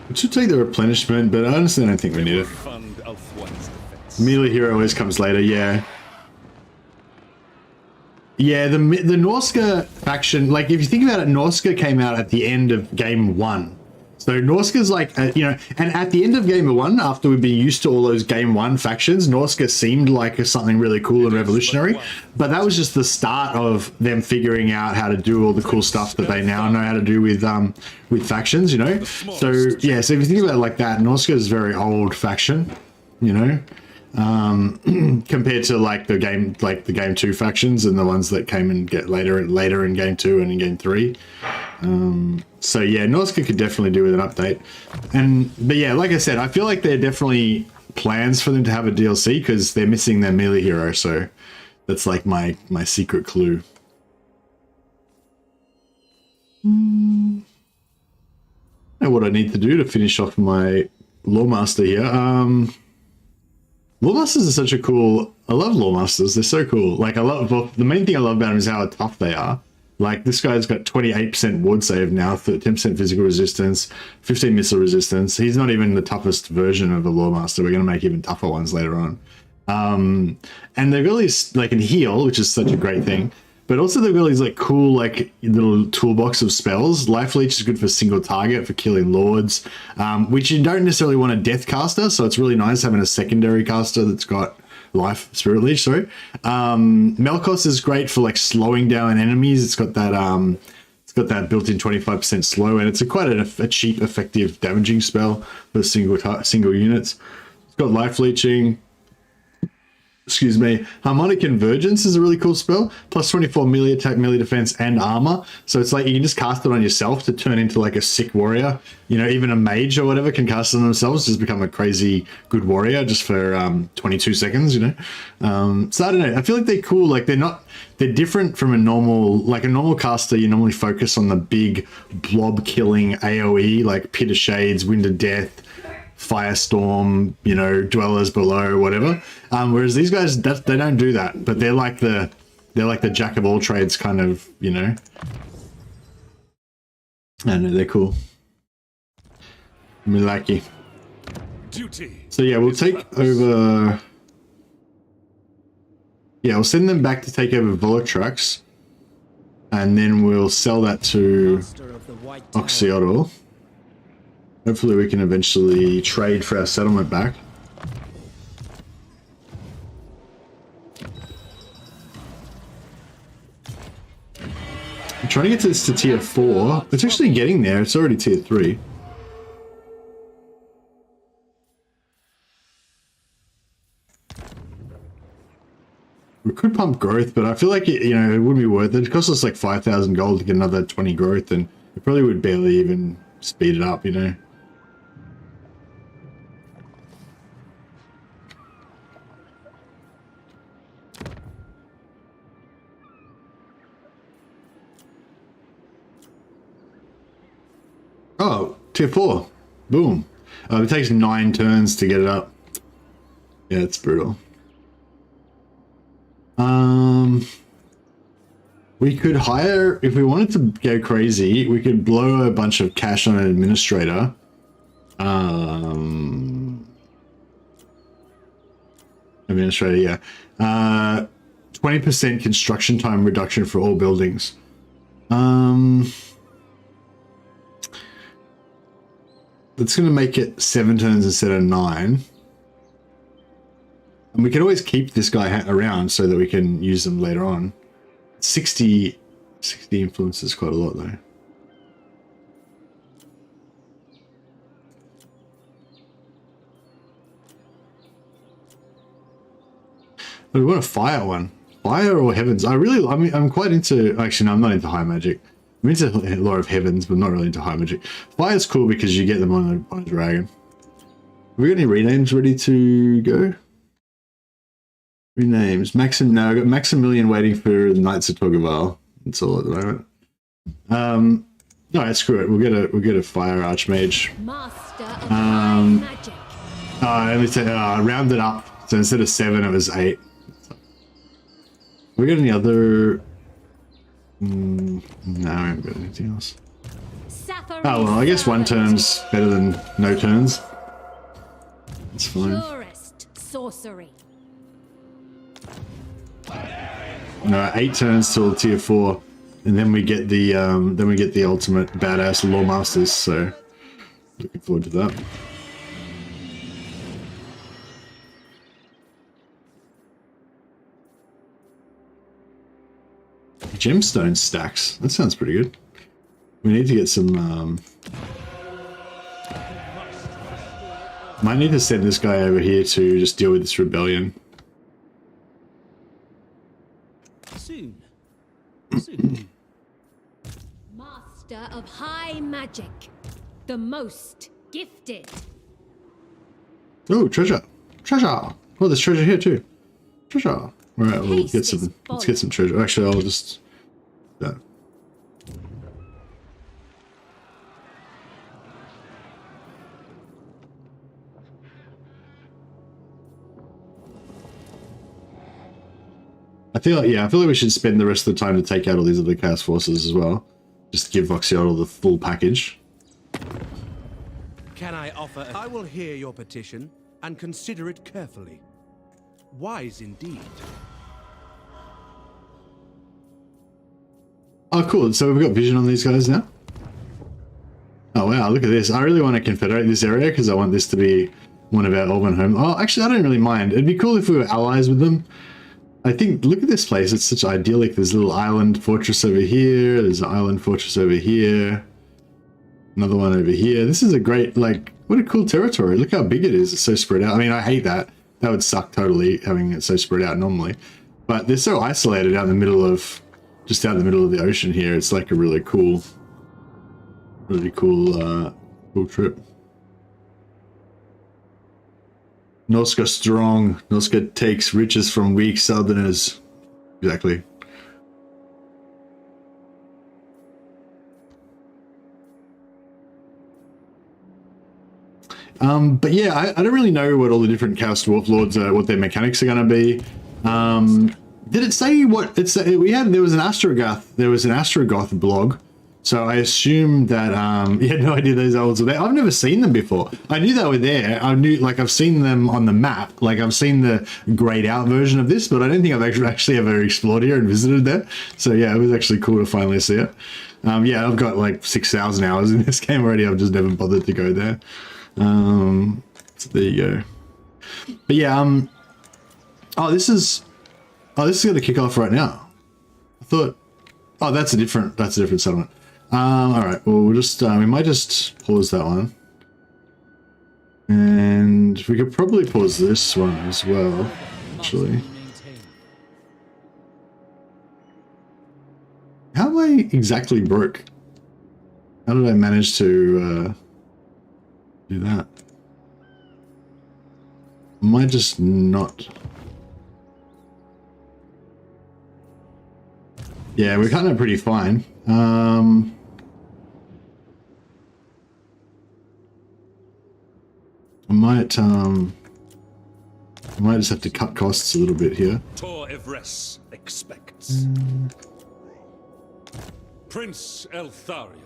We should take the replenishment, but I honestly don't think we need it. Melee hero always comes later, yeah. Yeah, the Norska faction, like if you think about it, Norska came out at the end of game 1. So Norska's like, you know, and at the end of game 1, after we've been used to all those game 1 factions, Norska seemed like something really cool and revolutionary. But that was just the start of them figuring out how to do all the cool stuff that they now know how to do with factions, you know. So yeah, so if you think about it like that, Norska is a very old faction, you know, compared to like the game 2 factions and the ones that came and get later in game 2 and in game 3. So yeah, Norska could definitely do with an update. But yeah, like I said, I feel like there are definitely plans for them to have a DLC because they're missing their melee hero. So that's like my secret clue. I know what I need to do to finish off my Loremaster here. Loremasters are such a cool. I love Loremasters. They're so cool. Like the main thing I love about them is how tough they are. Like this guy's got 28% ward save now, 10% physical resistance, 15 missile resistance. He's not even the toughest version of the Loremaster. We're going to make even tougher ones later on. And they've got these, they can heal, which is such a great thing. But also they've got these like cool like little toolbox of spells. Life Leech is good for single target for killing lords, which you don't necessarily want a death caster. So it's really nice having a secondary caster that's got Spirit Leech, sorry. Melkos is great for like slowing down enemies. It's got that built-in 25% slow, and it's quite a cheap, effective damaging spell for single units. It's got life leeching. Excuse me. Harmonic Convergence is a really cool spell. Plus 24 melee attack, melee defense, and armor. So it's like you can just cast it on yourself to turn into like a sick warrior. You know, even a mage or whatever can cast it on themselves, just become a crazy good warrior just for 22 seconds, you know. So I don't know. I feel like they're cool. Like they're different from a normal caster. You normally focus on the big blob killing AoE, like Pit of Shades, Wind of Death, Firestorm, you know, Dwellers Below, whatever. Whereas these guys, they don't do that, but they're like the They're like the jack of all trades kind of, you know. I don't know, they're cool. Milaki. Duty. So yeah, we'll take over. Yeah, we'll send them back to take over Volotrax, and then we'll sell that to Master of the White Tower. Oxiodal. Hopefully we can eventually trade for our settlement back. I'm trying to get this to tier 4. It's actually getting there. It's already tier 3. We could pump growth, but I feel like, you know, it wouldn't be worth it. It costs us like 5,000 gold to get another 20 growth, and it probably would barely even speed it up, you know. Oh, tier 4. Boom. It takes 9 turns to get it up. Yeah, it's brutal. We could hire, if we wanted to go crazy, we could blow a bunch of cash on an administrator. Administrator, yeah. 20% construction time reduction for all buildings. That's going to make it 7 turns instead of 9. And we can always keep this guy around so that we can use them later on. 60 influence is quite a lot though. But we want a fire one. Fire or heavens? I'm quite into, actually no, I'm not into high magic. I'm into a lot of heavens, but not really into high magic. Fire's cool because you get them on a dragon. Have we got any renames ready to go? Renames. No, I got Maximilian waiting for the Knights of Toggerville. That's all at the moment. Alright, screw it. We'll get a fire archmage. Master of high magic. Let me say, round it up. So instead of 7, it was 8. We got any other? No, I haven't got anything else. Oh well, I guess 1 turn's better than no turns. It's fine. Purest sorcery. No, 8 turns till tier 4, and then we get the ultimate badass Loremasters. So looking forward to that. Gemstone stacks. That sounds pretty good. We need to get some. Might need to send this guy over here to just deal with this rebellion. Soon. Master of high magic. The most gifted. Oh, treasure! Treasure! Oh, there's treasure here too. Treasure. All right, we'll get some. Let's get some treasure. Actually, I'll just. Yeah. I feel like we should spend the rest of the time to take out all these other chaos forces as well. Just give Voxiodal the full package. Can I offer? I will hear your petition and consider it carefully. Wise indeed. Oh, cool. So we've got vision on these guys now. Oh wow, look at this. I really want to confederate this area because I want this to be one of our Elven homes. Oh, actually, I don't really mind. It'd be cool if we were allies with them. I think, look at this place. It's such idyllic. There's a little island fortress over here. There's an island fortress over here. Another one over here. This is a great, like, what a cool territory. Look how big it is. It's so spread out. I mean, I hate that. That would suck totally, having it so spread out normally. But they're so isolated out in the middle of, just out in the middle of the ocean here. It's like a really cool cool trip. Noska strong. Noska takes riches from weak southerners. Exactly. But yeah, I don't really know what all the different Chaos Dwarf Lords are, what their mechanics are going to be. Did it say what it's? We had there was an Astrogoth blog, so I assumed that you had no idea those elves were there. I've never seen them before. I knew they were there. I knew, like, I've seen them on the map. Like, I've seen the grayed out version of this, but I don't think I've actually ever explored here and visited there. So yeah, it was actually cool to finally see it. Yeah, I've got like 6,000 hours in this game already. I've just never bothered to go there. So there you go. But yeah, oh, this is going to kick off right now. I thought, oh, that's a different settlement. All right, well, we'll just we might just pause that one, and we could probably pause this one as well. Actually, how am I exactly broke? How did I manage to do that? Am I just not? Yeah, we're kind of pretty fine. I might just have to cut costs a little bit here. Tor Yvresse expects. Prince Eltharion.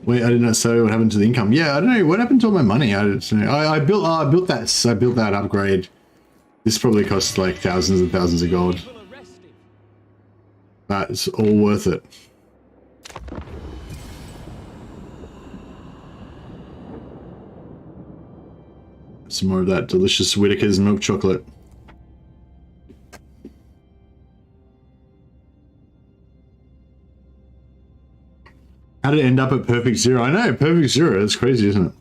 Wait, I didn't say what happened to the income. Yeah, I don't know what happened to all my money. I built that upgrade. This probably cost like thousands and thousands of gold. But it's all worth it. Some more of that delicious Whitaker's milk chocolate. How did it end up at perfect zero? I know, perfect zero. That's crazy, isn't it?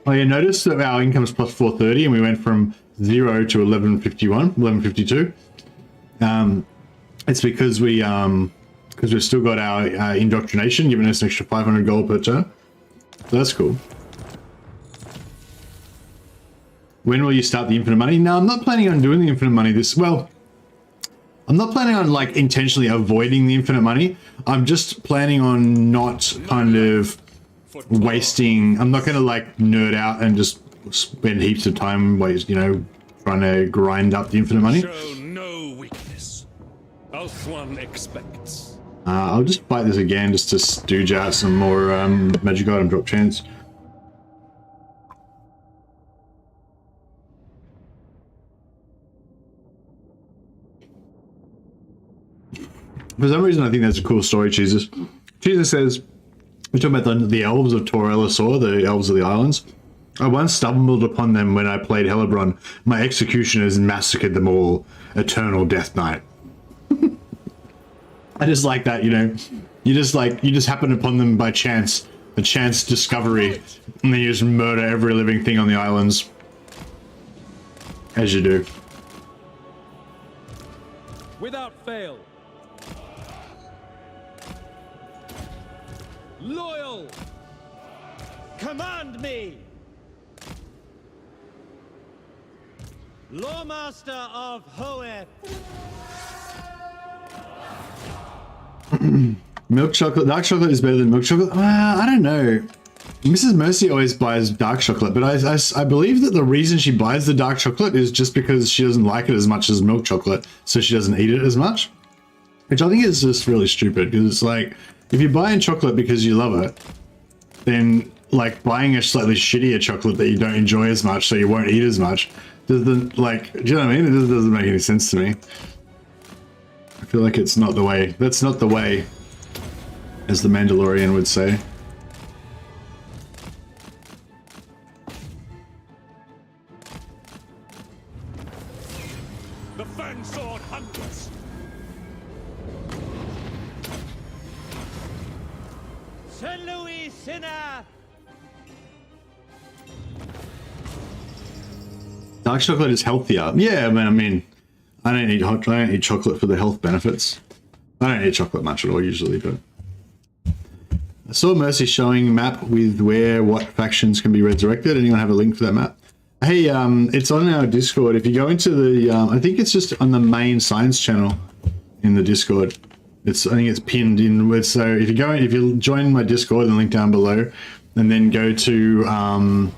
Oh, you notice that our income's plus 430 and we went from 0 to 1152. It's because we've still got our indoctrination giving us an extra 500 gold per turn. So that's cool. When will you start the infinite money? No, I'm not planning on doing the infinite money I'm not planning on like intentionally avoiding the infinite money. I'm just planning on not kind of wasting. I'm not going to like nerd out and just spend heaps of time trying to grind up the infinite money. Show no weakness. Eltharion expects. I'll just fight this again just to stooge out some more magic item drop chance. For some reason, I think that's a cool story, Jesus. Jesus says, we're talking about the elves of Tor Yvresse, the elves of the islands. I once stumbled upon them when I played Helebron. My executioners massacred them all. Eternal Death Knight. I just like that, you just happen upon them by chance, a chance discovery, and then you just murder every living thing on the islands. As you do. Without fail. Loyal. Command me. Loremaster of Hoeth. Milk chocolate, dark chocolate is better than milk chocolate. I don't know. Mrs. Mercy always buys dark chocolate, but I believe that the reason she buys the dark chocolate is just because she doesn't like it as much as milk chocolate, so she doesn't eat it as much. Which I think is just really stupid, because it's like, if you're buying chocolate because you love it, then like buying a slightly shittier chocolate that you don't enjoy as much, so you won't eat as much, doesn't, like, do you know what I mean? It doesn't make any sense to me. I feel like it's not the way. That's not the way, as the Mandalorian would say. The Fang Sword Hunters. Sir Louis Sinner. Dark chocolate is healthier. Yeah, I mean, I don't eat chocolate for the health benefits. I don't eat chocolate much at all usually, but I saw Mercy showing map with what factions can be resurrected. Anyone have a link for that map? Hey, it's on our Discord. If you go into the, I think it's just on the main science channel in the Discord. I think it's pinned in with, so if you join my Discord, the link down below, and then go to,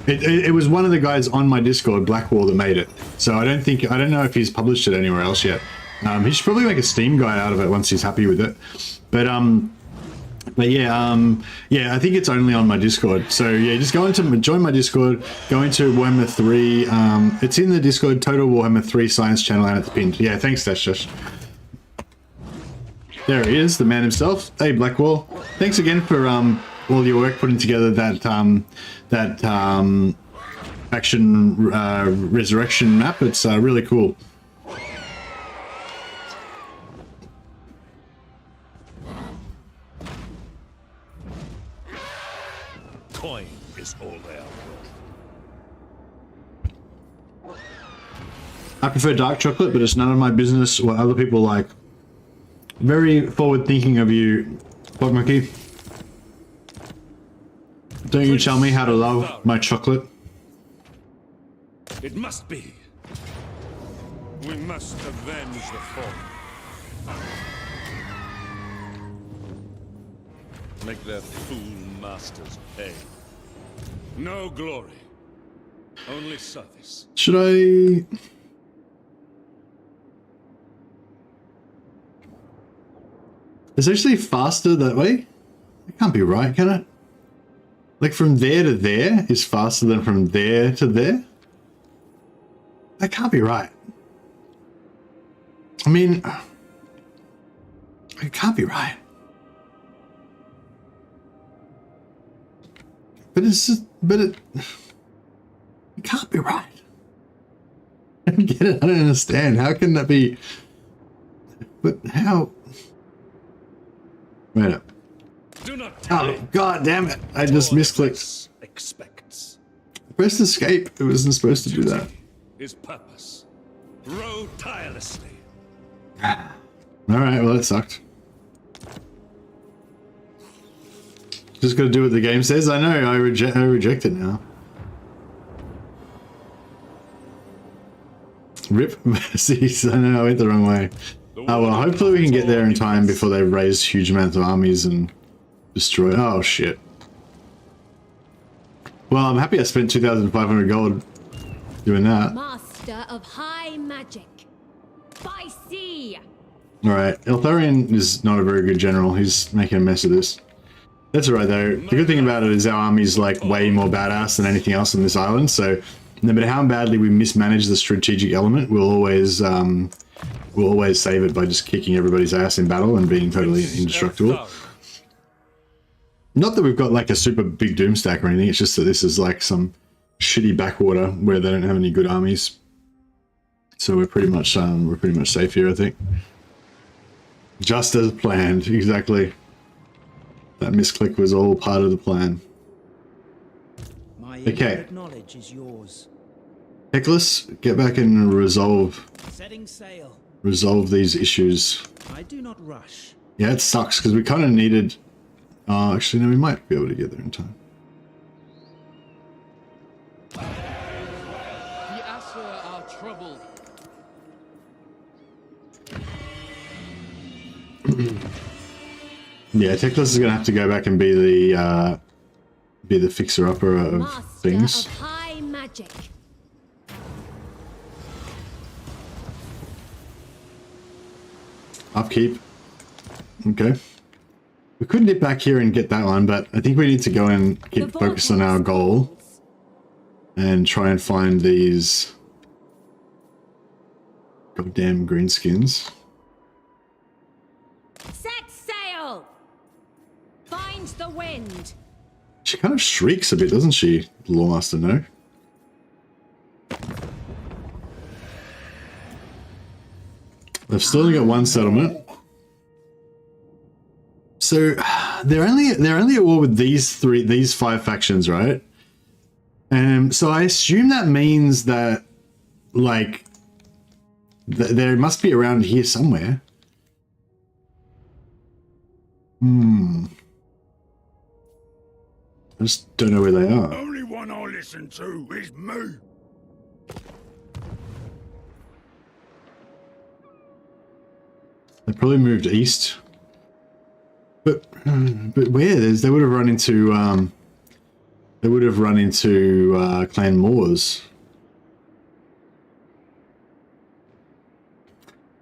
it was one of the guys on my Discord, Blackwall, that made it. So I don't know if he's published it anywhere else yet. He should probably make a Steam guide out of it once he's happy with it. But yeah, I think it's only on my Discord. So yeah, just join my Discord, go into Warhammer 3. It's in the Discord, Total Warhammer 3 Science channel, and it's pinned. Yeah, thanks, Dash. There he is, the man himself. Hey, Blackwall. Thanks again for all your work putting together that faction resurrection map. It's really cool. Coin is all they are. I prefer dark chocolate, but it's none of my business what other people like. Very forward thinking of you, Bogmonkey. Don't you tell me how to love my chocolate. It must be. We must avenge the fallen. Make their fool masters pay. No glory. Only service. Should I... It's actually faster that way? It can't be right, can it? Like from there to there is faster than from there to there? That can't be right. I mean... It can't be right. But it's just... But it can't be right. I don't get it. I don't understand. How can that be... But how... Wait up. Do not Oh, god damn it. I just misclicked. Expects. Press escape. It wasn't supposed to do that. His purpose. Row tirelessly. Alright, well that sucked. Just gotta do what the game says. I know, I reject it now. Rip Mercies. I know, I went the wrong way. Oh well, hopefully we can get there in time before they raise huge amounts of armies and destroy. Oh shit. Well, I'm happy I spent 2,500 gold doing that. Master of high magic. By sea. Alright, Eltharion is not a very good general. He's making a mess of this. That's alright though. The good thing about it is our army's like way more badass than anything else on this island, so no matter how badly we mismanage the strategic element, we'll always save it by just kicking everybody's ass in battle and being totally indestructible. Not that we've got like a super big doom stack or anything, it's just that this is like some shitty backwater where they don't have any good armies. So we're pretty much safe here, I think. Just as planned, exactly. That misclick was all part of the plan. My Okay. knowledge is yours. Teclis, get back and resolve Setting sail. these issues. I do not rush. Yeah, it sucks because we kind of needed... actually, no, we might be able to get there in time. The Asur are troubled. Yeah, Teclis is going to have to go back and be the fixer-upper of Master things. of high magic. Upkeep. Okay. We could nip back here and get that one, but I think we need to go and keep focused on our goal and try and find these goddamn greenskins. Set sail. Find the wind. She kind of shrieks a bit, doesn't she, Loremaster? No? They've still only got one settlement. So they're only at war with these five factions, right? So I assume that means that like there must be around here somewhere. I just don't know where they are. Only one I listen to is me. They probably moved east. But where? They would have run into Clan Moors.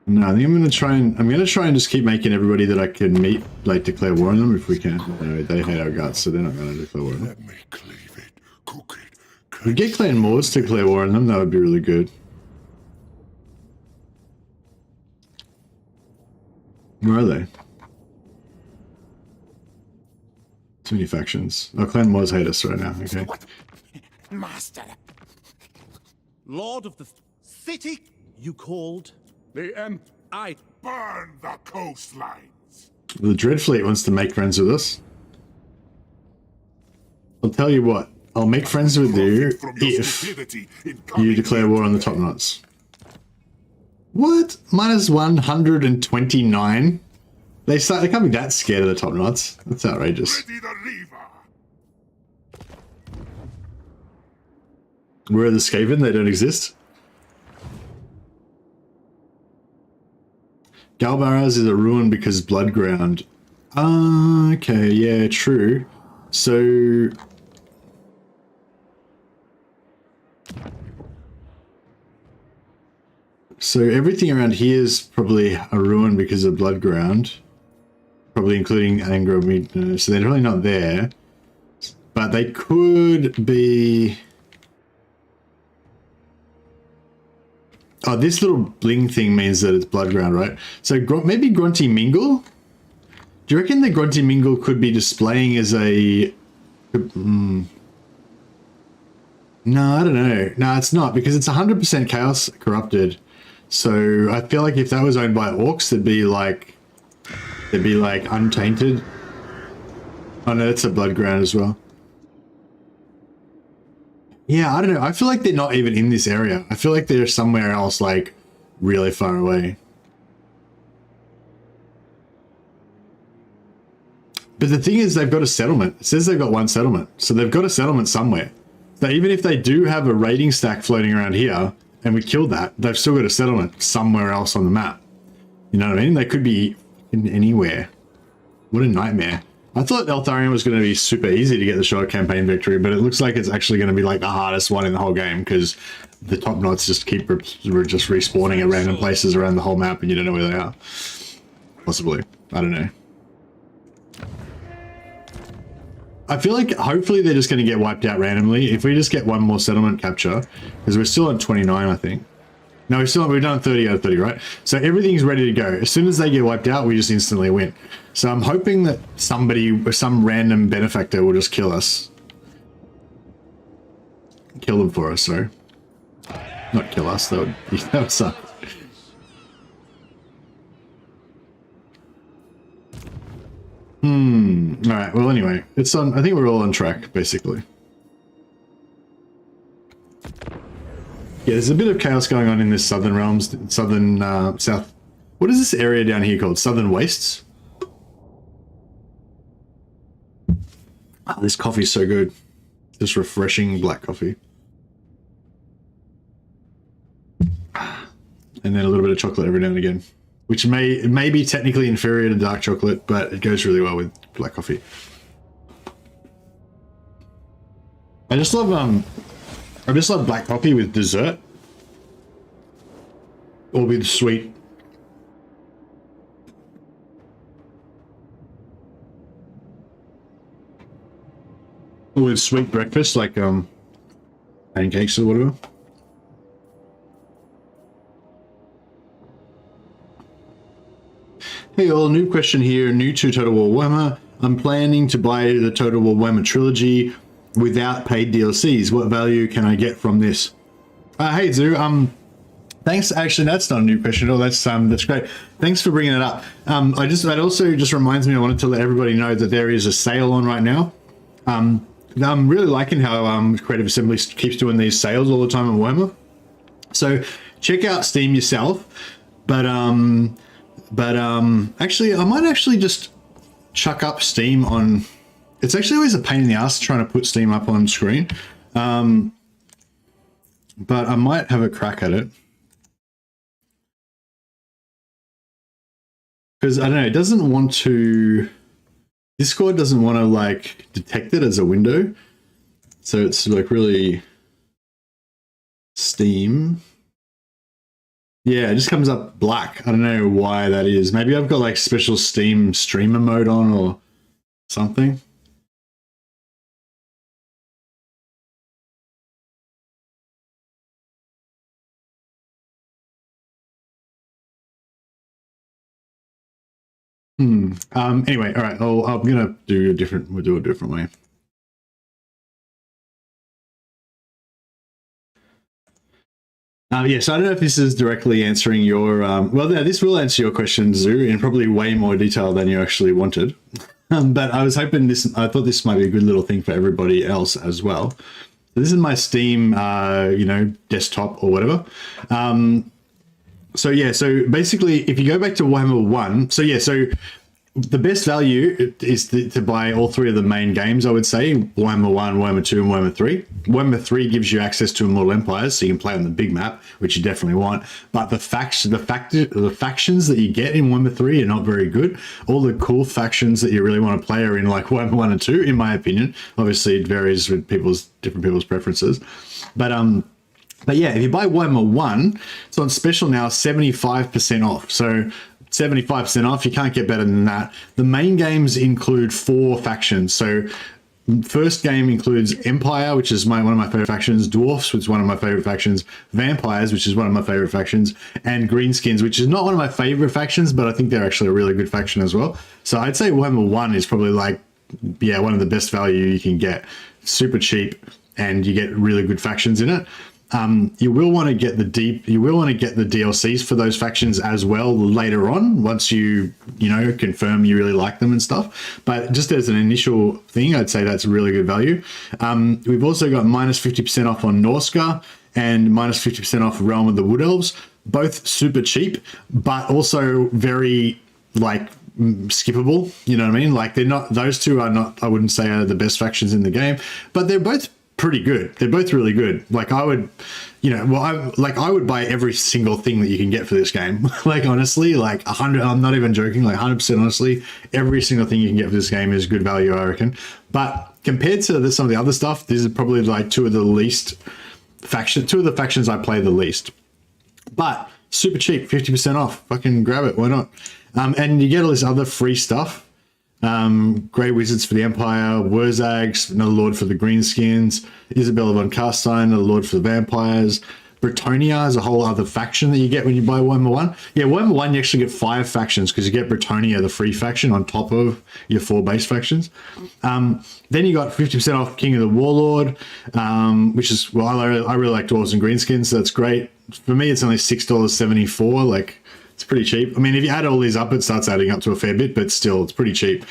No, I think I'm gonna try and just keep making everybody that I can meet like declare war on them if we can. Anyway, they hate our guts, so they're not gonna declare war on them. Let me cleave it, cook it. If we get Clan Moors to declare war on them, that would be really good. Where are they? Too many factions. Oh, Clan Moors hate us right now. Okay. Master. Lord of the city you called? The I burn the coastlines. The Dreadfleet wants to make friends with us. I'll tell you what. I'll make friends with you if you declare war on the Top Knots. What? Minus 129? They can't be that scared of the Top Knots. That's outrageous. Ready the lever. Where are the Skaven? They don't exist. Galbaraz is a ruin because Bloodground. Okay, yeah, true. So... So everything around here is probably a ruin because of Bloodground. Probably including Angro, so they're probably not there. But they could be... Oh, this little bling thing means that it's Bloodground, right? So maybe Grunty Mingle? Do you reckon the Grunty Mingle could be displaying as a... No, I don't know. No, it's not, because it's 100% Chaos Corrupted. So I feel like if that was owned by Orcs, they'd be like Untainted. Oh no, that's a Bloodground as well. Yeah, I don't know. I feel like they're not even in this area. I feel like they're somewhere else, like, really far away. But the thing is, they've got a settlement. It says they've got one settlement. So they've got a settlement somewhere. So even if they do have a raiding stack floating around here, and we killed that, they've still got a settlement somewhere else on the map. You know what I mean? They could be in anywhere. What a nightmare. I thought Eltharion was going to be super easy to get the short campaign victory, but it looks like it's actually going to be like the hardest one in the whole game because the Top Knots just keep just respawning at random places around the whole map and you don't know where they are. Possibly. I don't know. I feel like hopefully they're just going to get wiped out randomly. If we just get one more settlement capture, because we're still at 29, I think. No, we've done 30 out of 30, right? So everything's ready to go. As soon as they get wiped out, we just instantly win. So I'm hoping that some random benefactor will just kill us. Kill them for us, sorry. Not kill us, that would suck. Alright, well anyway, it's on. I think we're all on track, basically. Yeah, there's a bit of chaos going on in this southern realms, southern, south. What is this area down here called? Southern Wastes? Oh, this coffee's so good. Just refreshing black coffee. And then a little bit of chocolate every now and again. Which may be technically inferior to dark chocolate, but it goes really well with black coffee. I just love black coffee with dessert. Or with sweet. Or with sweet breakfast, like pancakes or whatever. Hey all, new question here, new to Total War Warhammer. I'm planning to buy the Total War Warhammer trilogy without paid DLCs. What value can I get from this? Hey Zoo, thanks. Actually, that's not a new question at all. That's great. Thanks for bringing it up. That also just reminds me, I wanted to let everybody know that there is a sale on right now. I'm really liking how Creative Assembly keeps doing these sales all the time on Warhammer. So check out Steam yourself. But actually, I might actually just chuck up Steam on it's actually always a pain in the ass trying to put Steam up on screen. But I might have a crack at it. Because, I don't know, it doesn't want to... Discord doesn't want to, like, detect it as a window. So it's, like, really... Steam... Yeah, it just comes up black. I don't know why that is. Maybe I've got like special Steam streamer mode on or something. Anyway, all right. I'm gonna do a different. We'll do it a different way. Yeah, so I don't know if this is directly answering your... well, yeah, this will answer your question, Zoo, in probably way more detail than you actually wanted. But I was hoping this... I thought this might be a good little thing for everybody else as well. So this is my Steam, you know, desktop or whatever. So, yeah, so basically, if you go back to Warhammer 1... So, yeah, so... The best value is to buy all three of the main games, I would say. Warhammer 1, Warhammer 2, and Warhammer 3. Warhammer 3 gives you access to Immortal Empires, so you can play on the big map, which you definitely want. But the factions that you get in Warhammer 3 are not very good. All the cool factions that you really want to play are in like Warhammer 1 and 2, in my opinion. Obviously, it varies with different people's preferences. But yeah, if you buy Warhammer 1, it's on special now, 75% off. So 75% off, you can't get better than that. The main games include 4 factions. So first game includes Empire, which is one of my favorite factions, Dwarfs, which is one of my favorite factions, Vampires, which is one of my favorite factions, and Greenskins, which is not one of my favorite factions, but I think they're actually a really good faction as well. So I'd say Warhammer 1 is probably like, yeah, one of the best value you can get. Super cheap, and you get really good factions in it. You will want to get the DLCs for those factions as well later on, once you confirm you really like them and stuff. But just as an initial thing, I'd say that's really good value. We've also got minus 50% off on Norsca and minus 50% off Realm of the Wood Elves. Both super cheap, but also very like skippable. You know what I mean? Like those two are not, I wouldn't say are the best factions in the game, but they're both pretty good. They're both really good. Like I would, I would buy every single thing that you can get for this game. Like honestly, like 100, I'm not even joking, like 100% honestly, every single thing you can get for this game is good value, I reckon. But compared to some of the other stuff, this is probably like two of the factions I play the least. But super cheap, 50% off. Fucking grab it, why not? And you get all this other free stuff. Grey Wizards for the Empire, Wurzags, another Lord for the Greenskins, Isabella von Carstein, another Lord for the Vampires. Bretonia is a whole other faction that you get when you buy Warhammer 1. Yeah, Warhammer 1 you actually get 5 factions because you get Bretonia, the free faction, on top of your 4 base factions. Then you got 50% off King of the Warlord, which is, well, I really like Dwarves and Greenskins, so that's great. For me, it's only $6.74, like... It's pretty cheap. I mean, if you add all these up, it starts adding up to a fair bit, but still, it's pretty cheap.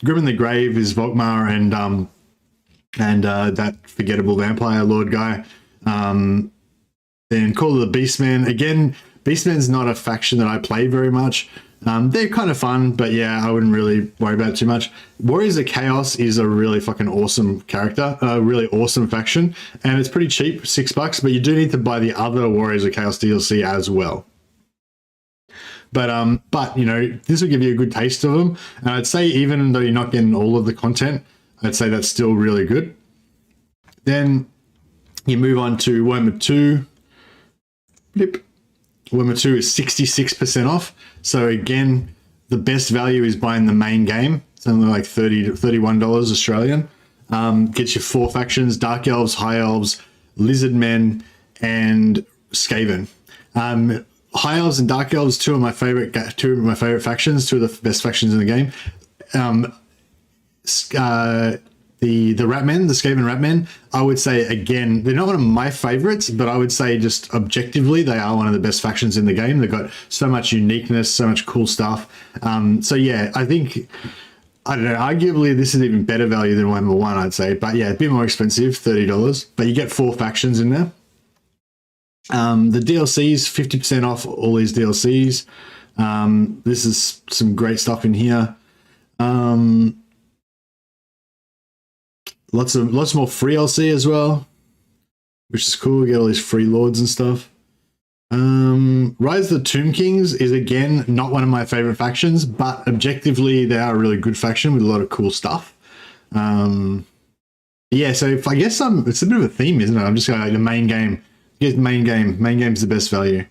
Grim in the Grave is Volkmar and that forgettable Vampire Lord guy. Then Call of the Beastmen. Again, Beastmen's not a faction that I play very much. They're kind of fun, but yeah, I wouldn't really worry about it too much. Warriors of Chaos is a really fucking awesome character, a really awesome faction, and it's pretty cheap, $6, but you do need to buy the other Warriors of Chaos DLC as well. But you know, this will give you a good taste of them. And I'd say even though you're not getting all of the content, I'd say that's still really good. Then you move on to Warhammer 2. Blip. Warhammer 2 is 66% off. So again, the best value is buying the main game. It's only like $30 to $31 Australian. Gets you 4 factions: Dark Elves, High Elves, Lizard Men, and Skaven. High Elves and Dark Elves, two of my favorite factions, two of the best factions in the game. The Ratmen, the Skaven Ratmen, I would say, again, they're not one of my favorites, but I would say just objectively, they are one of the best factions in the game. They've got so much uniqueness, so much cool stuff. So yeah, I think, I don't know, arguably this is even better value than Warhammer 1, I'd say. But yeah, a bit more expensive, $30, but you get 4 factions in there. The DLCs, 50% off all these DLCs. This is some great stuff in here. lots more free LC as well, which is cool. Get all these free lords and stuff. Rise of the Tomb Kings is again not one of my favorite factions, but objectively they are a really good faction with a lot of cool stuff. Yeah, so if I guess it's a bit of a theme, isn't it? I'm just going like the main game. Get main game. Main game's the best value.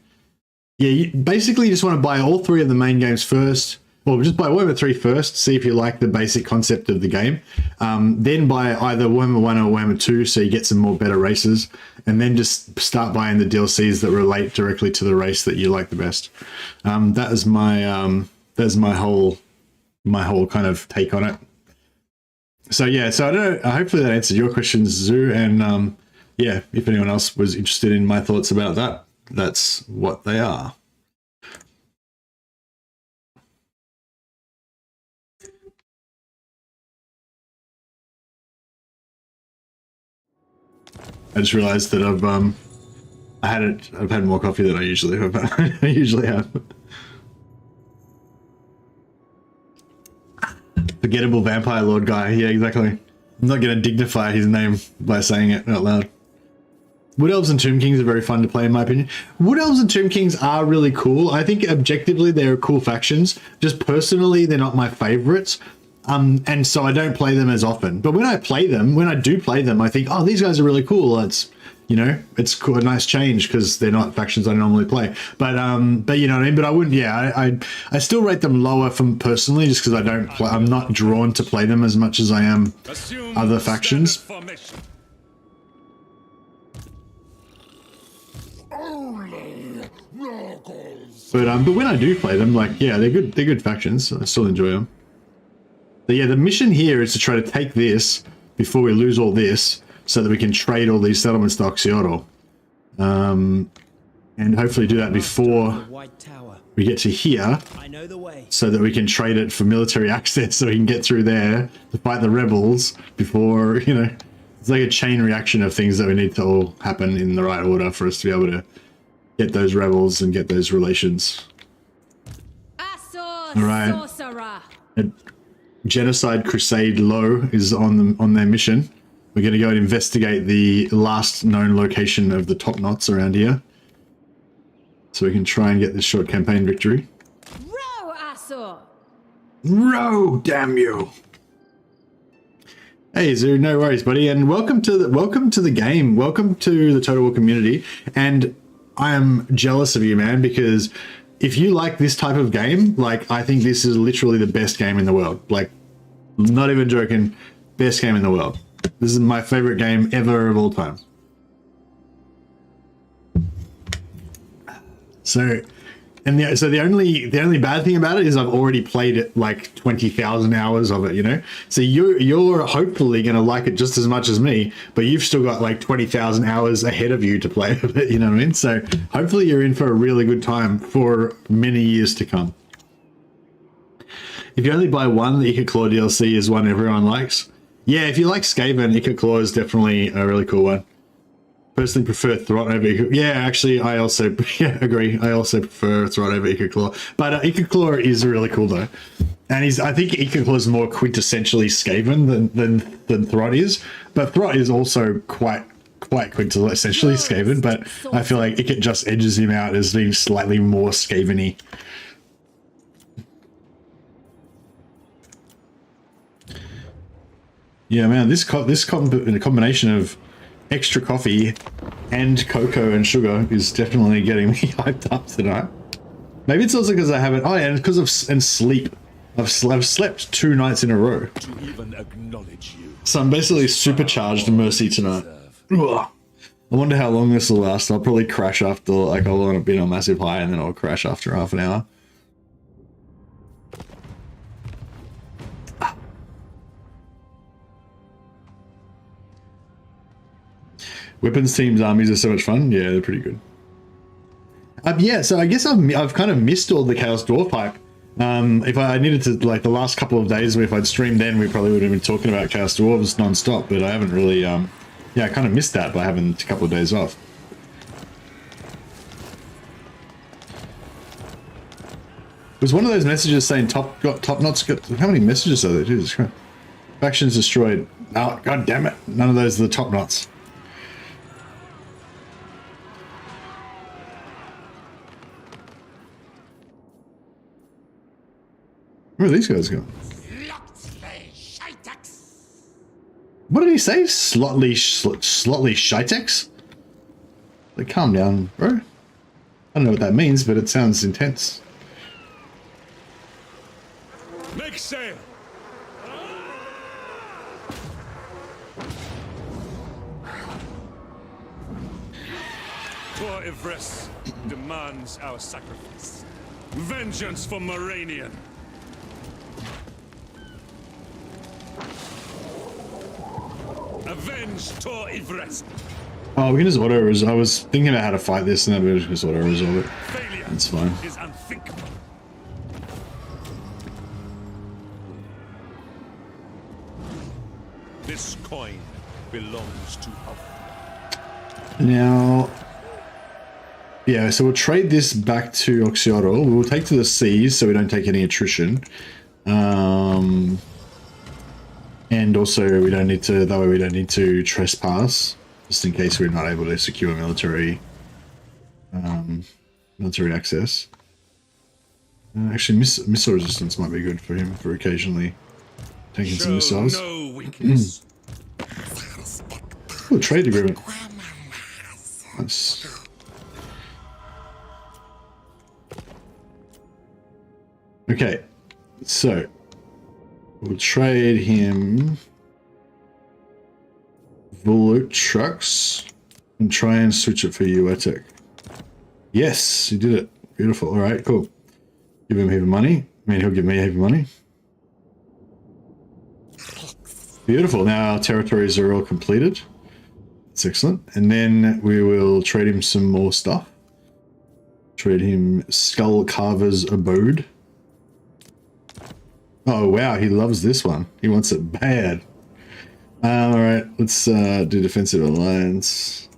Yeah, you basically just want to buy all 3 of the main games first. Well, just buy Warhammer 3 first, see if you like the basic concept of the game. Then buy either Warhammer 1 or Warhammer 2 so you get some more better races. And then just start buying the DLCs that relate directly to the race that you like the best. That's my whole kind of take on it. So yeah, so I don't know, hopefully that answered your questions, Zoo. And yeah, if anyone else was interested in my thoughts about that, that's what they are. I just realized that I've had more coffee than I usually have. I usually have. Forgettable vampire lord guy. Yeah, exactly. I'm not going to dignify his name by saying it out loud. Wood Elves and Tomb Kings are very fun to play, in my opinion. Wood Elves and Tomb Kings are really cool. I think objectively they're cool factions. Just personally, they're not my favorites. And so I don't play them as often. But when I do play them, I think, oh, these guys are really cool. It's, you know, it's cool, a nice change because they're not factions I normally play. But you know what I mean? But I wouldn't, yeah, I still rate them lower from personally just because I'm not drawn to play them as much as I am other factions. But when I do play them, like, yeah, they're good factions. I still enjoy them. But yeah, the mission here is to try to take this before we lose all this so that we can trade all these settlements to Oxioro. And hopefully do that before we get to here so that we can trade it for military access so we can get through there to fight the rebels before, you know, it's like a chain reaction of things that we need to all happen in the right order for us to be able to get those rebels and get those relations. All right. Genocide Crusade Low is on their mission. We're going to go and investigate the last known location of the top knots around here, so we can try and get this short campaign victory. Row, Asor! Row, damn you! Hey, Zoo, no worries, buddy, and welcome to the game. Welcome to the Total War community, and I am jealous of you, man, because if you like this type of game, like, I think this is literally the best game in the world. Like, not even joking, best game in the world. This is my favorite game ever of all time. So, the only bad thing about it is I've already played it like 20,000 hours of it, you know? So you're hopefully going to like it just as much as me, but you've still got like 20,000 hours ahead of you to play with it, you know what I mean? So hopefully you're in for a really good time for many years to come. If you only buy one, the Ica Claw DLC is one everyone likes. Yeah, if you like Skaven, Ica Claw is definitely a really cool one. Personally prefer Throt over Ica. Yeah, actually, I also agree. I also prefer Throt over Ica Claw. But Ica Claw is really cool though, and I think Ica Claw is more quintessentially Skaven than Throt is. But Throt is also quite quintessentially Skaven. But I feel like Ica just edges him out as being slightly more Skaven-y. Yeah, man, this combination of extra coffee and cocoa and sugar is definitely getting me hyped up tonight. Maybe it's also because I haven't. Oh, yeah, and because of sleep. I've slept 2 nights in a row. To even acknowledge you. So I'm basically supercharged Mercy tonight. Ugh. I wonder how long this will last. I'll probably crash after, like, I'll want to be on a massive high and then I'll crash after half an hour. Weapons teams armies are so much fun. Yeah, they're pretty good. Yeah, so I guess I've kind of missed all the Chaos Dwarf hype. If I needed to, like, the last couple of days, if I'd streamed then, we probably would have been talking about Chaos Dwarves non-stop, but I haven't really, yeah, I kind of missed that by having a couple of days off. Was one of those messages saying top knots got, how many messages are there? Jesus Christ. Factions destroyed. Oh, god damn it. None of those are the top knots. Where are these guys going? What did he say? Slotly shitex? Like, calm down, bro. I don't know what that means, but it sounds intense. Make sail! Tor Yvresse demands our sacrifice. Vengeance for Moranian! Avenge Tor Yvresse! Oh, we can just auto-resolve. I was thinking about how to fight this, and then we just auto-resolve it. Failure That's fine. is unthinkable. This coin belongs to us. Now, yeah, so we'll trade this back to Oxiodal. We'll take to the seas so we don't take any attrition. And also we don't need to, that way we don't need to trespass, just in case we're not able to secure military military access. Actually, missile resistance might be good for him for occasionally taking some missiles. No weakness. Oh, trade agreement. Nice. Okay, so we'll trade him Volute trucks and try and switch it for Uetic. Yes, he did it. Beautiful. All right, cool. Give him a heap of money. I mean, he'll give me a heap of money. Beautiful. Now our territories are all completed. That's excellent. And then we will trade him some more stuff. Trade him Skull Carver's Abode. Oh, wow. He loves this one. He wants it bad. All right. Let's do Defensive Alliance.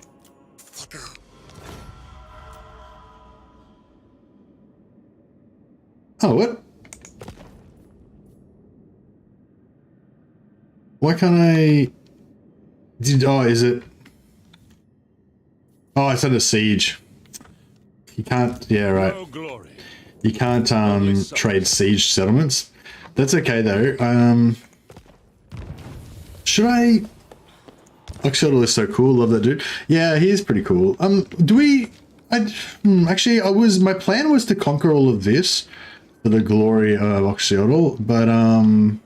Oh, what? Why can't I... Oh, is it... Oh, it's under siege. You can't... Yeah, right. You can't trade siege settlements. That's okay, though. Should I... Oxyodal is so cool. Love that dude. Yeah, he is pretty cool. Do we... actually, my plan was to conquer all of this for the glory of Oxyodal, but... and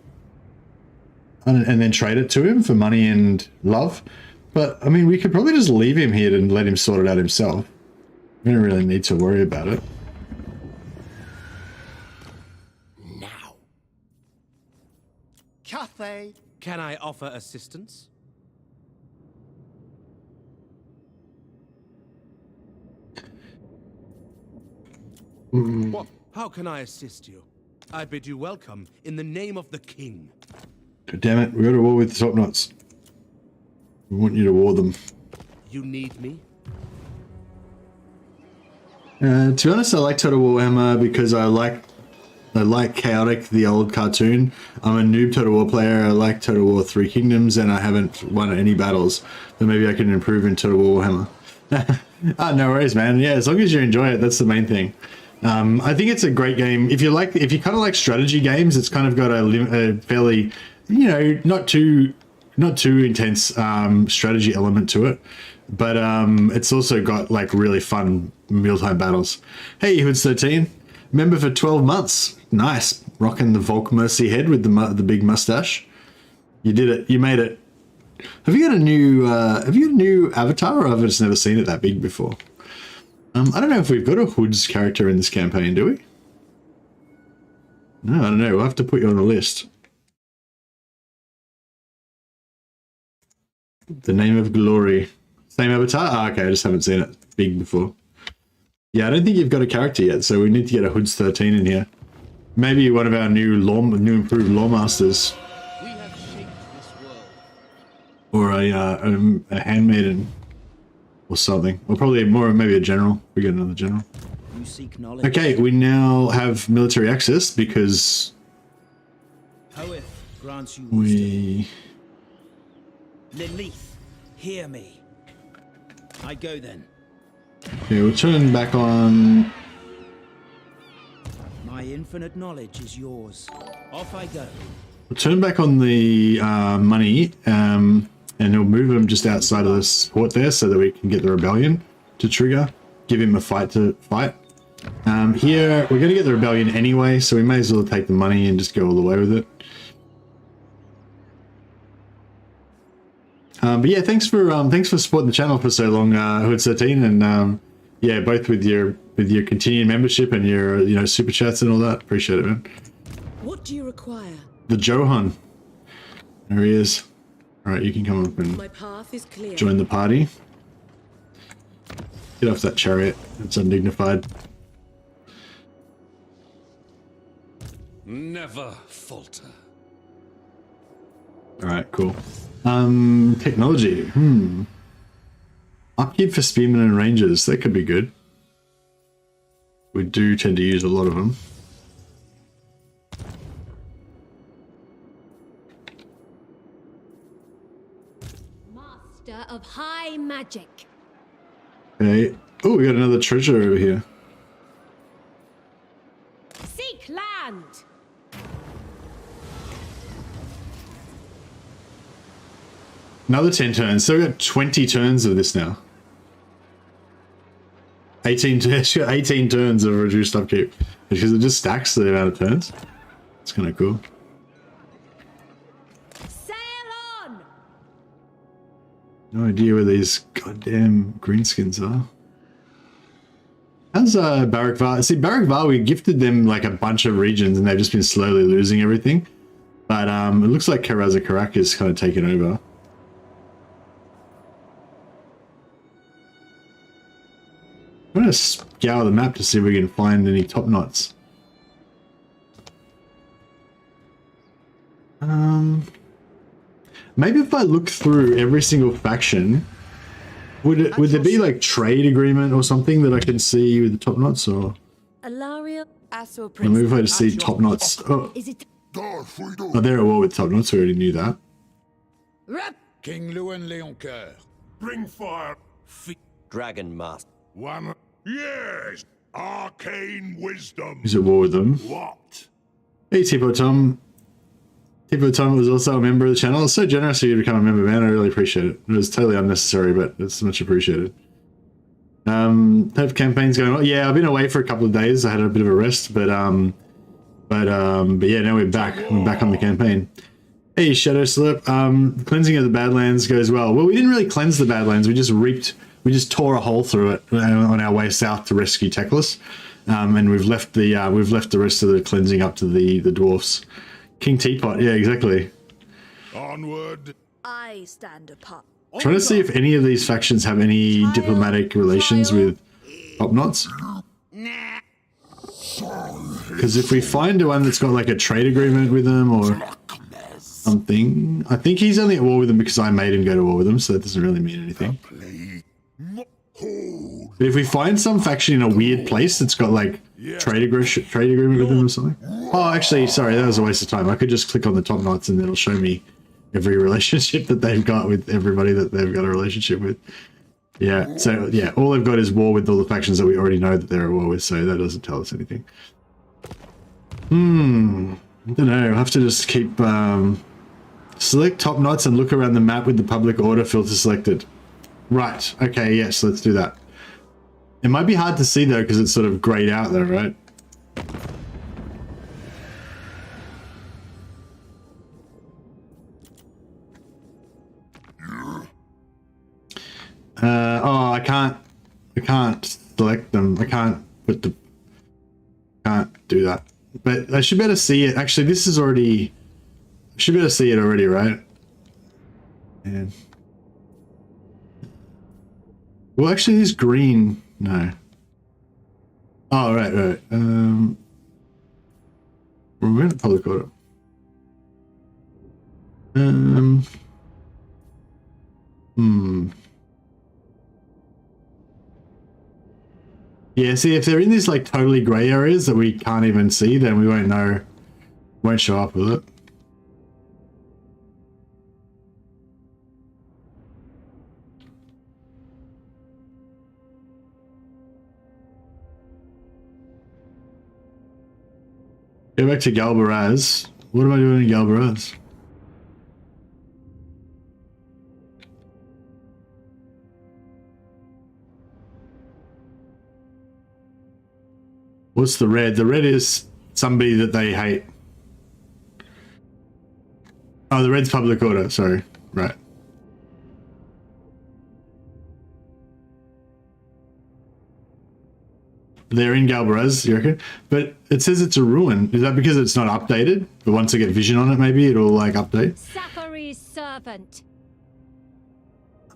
then trade it to him for money and love. But, I mean, we could probably just leave him here and let him sort it out himself. We don't really need to worry about it. Now. Cathay. Can I offer assistance? How can I assist you? I bid you welcome in the name of the king. God damn it, we go to war with the top knots. We want you to war them. You need me? To be honest, I like Total Warhammer because I like Chaotic, the old cartoon. I'm a noob Total War player. I like Total War 3 Kingdoms, and I haven't won any battles. But maybe I can improve in Total War Warhammer. Ah, no worries, man. Yeah, as long as you enjoy it, that's the main thing. I think it's a great game. If you kind of like strategy games, it's kind of got a fairly, you know, not too intense strategy element to it, but it's also got like really fun mealtime battles. Hey, Hoods 13, member for 12 months. Nice, rocking the Volk Mercy head with the big mustache. You did it. You made it. Have you got a new avatar, or I've just never seen it that big before? I don't know if we've got a Hoods character in this campaign, do we? No, I don't know. We'll have to put you on the list. The Name of Glory. Same avatar? Oh, okay, I just haven't seen it big before. Yeah, I don't think you've got a character yet, so we need to get a Hoods 13 in here. Maybe one of our new improved Loremasters. We have shaped this world. Or a handmaiden. Or something. Or probably maybe a general. We get another general. You seek knowledge. Okay, we now have military access because Hoeth grants you we Lilith, hear me. I go then. Okay, we'll turn back on. My infinite knowledge is yours. Off I go. We'll turn back on the money, and we'll move him just outside of this port there so that we can get the rebellion to trigger. Give him a fight to fight. Here, we're going to get the rebellion anyway, so we may as well take the money and just go all the way with it. But yeah, thanks for supporting the channel for so long, Hood13, and yeah, both with your continued membership and your super chats and all that. Appreciate it, man. What do you require? The Johan. There he is. All right, you can come up and My path is clear. join the party. Get off that chariot. It's undignified. Never falter. All right, cool. Technology. Upkeep for spearmen and rangers. That could be good. We do tend to use a lot of them. Master of high magic. Okay. Oh, we got another treasure over here. Seek land. Another 10 turns. So we got 20 turns of this now. 18 turns of reduced upkeep. Because it just stacks the amount of turns. It's kind of cool. Sail on. No idea where these goddamn greenskins are. How's Barak Var? See, Barak Var, we gifted them like a bunch of regions and they've just been slowly losing everything. But it looks like Karaza Karak is kind of taking over. I'm going to scour the map to see if we can find any top knots. Maybe if I look through every single faction, would there be like trade agreement or something that I can see with the top knots, or Eltharion. maybe if I just see top knots. Oh, Is it? oh, they're at war with top knots. We already knew that. King Lewin Leoncoeur. Bring fire. Dragon Master. One. Yes. Arcane wisdom. He's at war with them. What? Hey, Tipo Tom. Tipo Tom was also a member of the channel. It's so generous of you to become a member, man. I really appreciate it. It was totally unnecessary, but it's much appreciated. Have campaigns going on. Yeah, I've been away for a couple of days. I had a bit of a rest, but yeah, now we're back. We're back on the campaign. Hey, Shadow Slip. Cleansing of the Badlands goes well. Well, we didn't really cleanse the Badlands. We just tore a hole through it on our way south to rescue Teclis, and we've left the rest of the cleansing up to the dwarfs. King Teapot, yeah, exactly. Onward. I stand apart. Trying to see if any of these factions have any diplomatic relations with top knots. Because if we find one that's got like a trade agreement with them or something, I think he's only at war with them because I made him go to war with them, so that doesn't really mean anything. But if we find some faction in a weird place that's got like trade agreement with them or something. Oh, actually, sorry, that was a waste of time. I could just click on the top knots and it'll show me every relationship that they've got with everybody that they've got a relationship with. Yeah, so yeah, all they've got is war with all the factions that we already know that they're at war with, so that doesn't tell us anything. I don't know, I'll have to just keep select top knots and look around the map with the public order filter selected. Right, okay, yes, let's do that. It might be hard to see though because it's sort of grayed out there, right? Oh, I can't select them. I can't do that. But I should be able to see it. Actually, this is already, I should be able to see it already, right? And well, actually, this green, no. Oh, right. We're in public order. Yeah, see, if they're in these like totally grey areas that we can't even see, then we won't know, won't show up with it. Go back to Galbaraz. What am I doing in Galbaraz? What's the red? The red is somebody that they hate. Oh, the red's public order. Sorry. Right. They're in Galbaraz, you reckon? But it says it's a ruin. Is that because it's not updated? But once I get vision on it, maybe it'll like update. Safary's servant.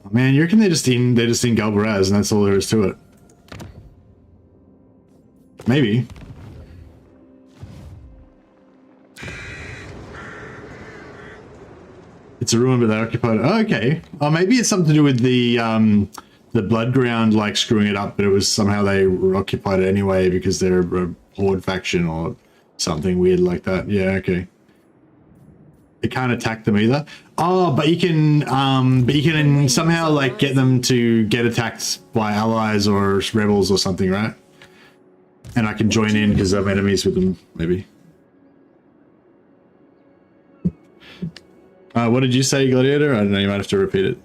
Oh, man, you reckon they're just in Galbaraz and that's all there is to it? Maybe. It's a ruin, but they occupied it. Oh, okay. Oh, maybe it's something to do with the blood ground like screwing it up, but it was somehow they occupied it anyway because they're a horde faction or something weird like that. Yeah, okay. It can't attack them either. Oh, but you can somehow like get them to get attacked by allies or rebels or something, right? And I can join in because I'm enemies with them, maybe. What did you say, Gladiator? I don't know, you might have to repeat it.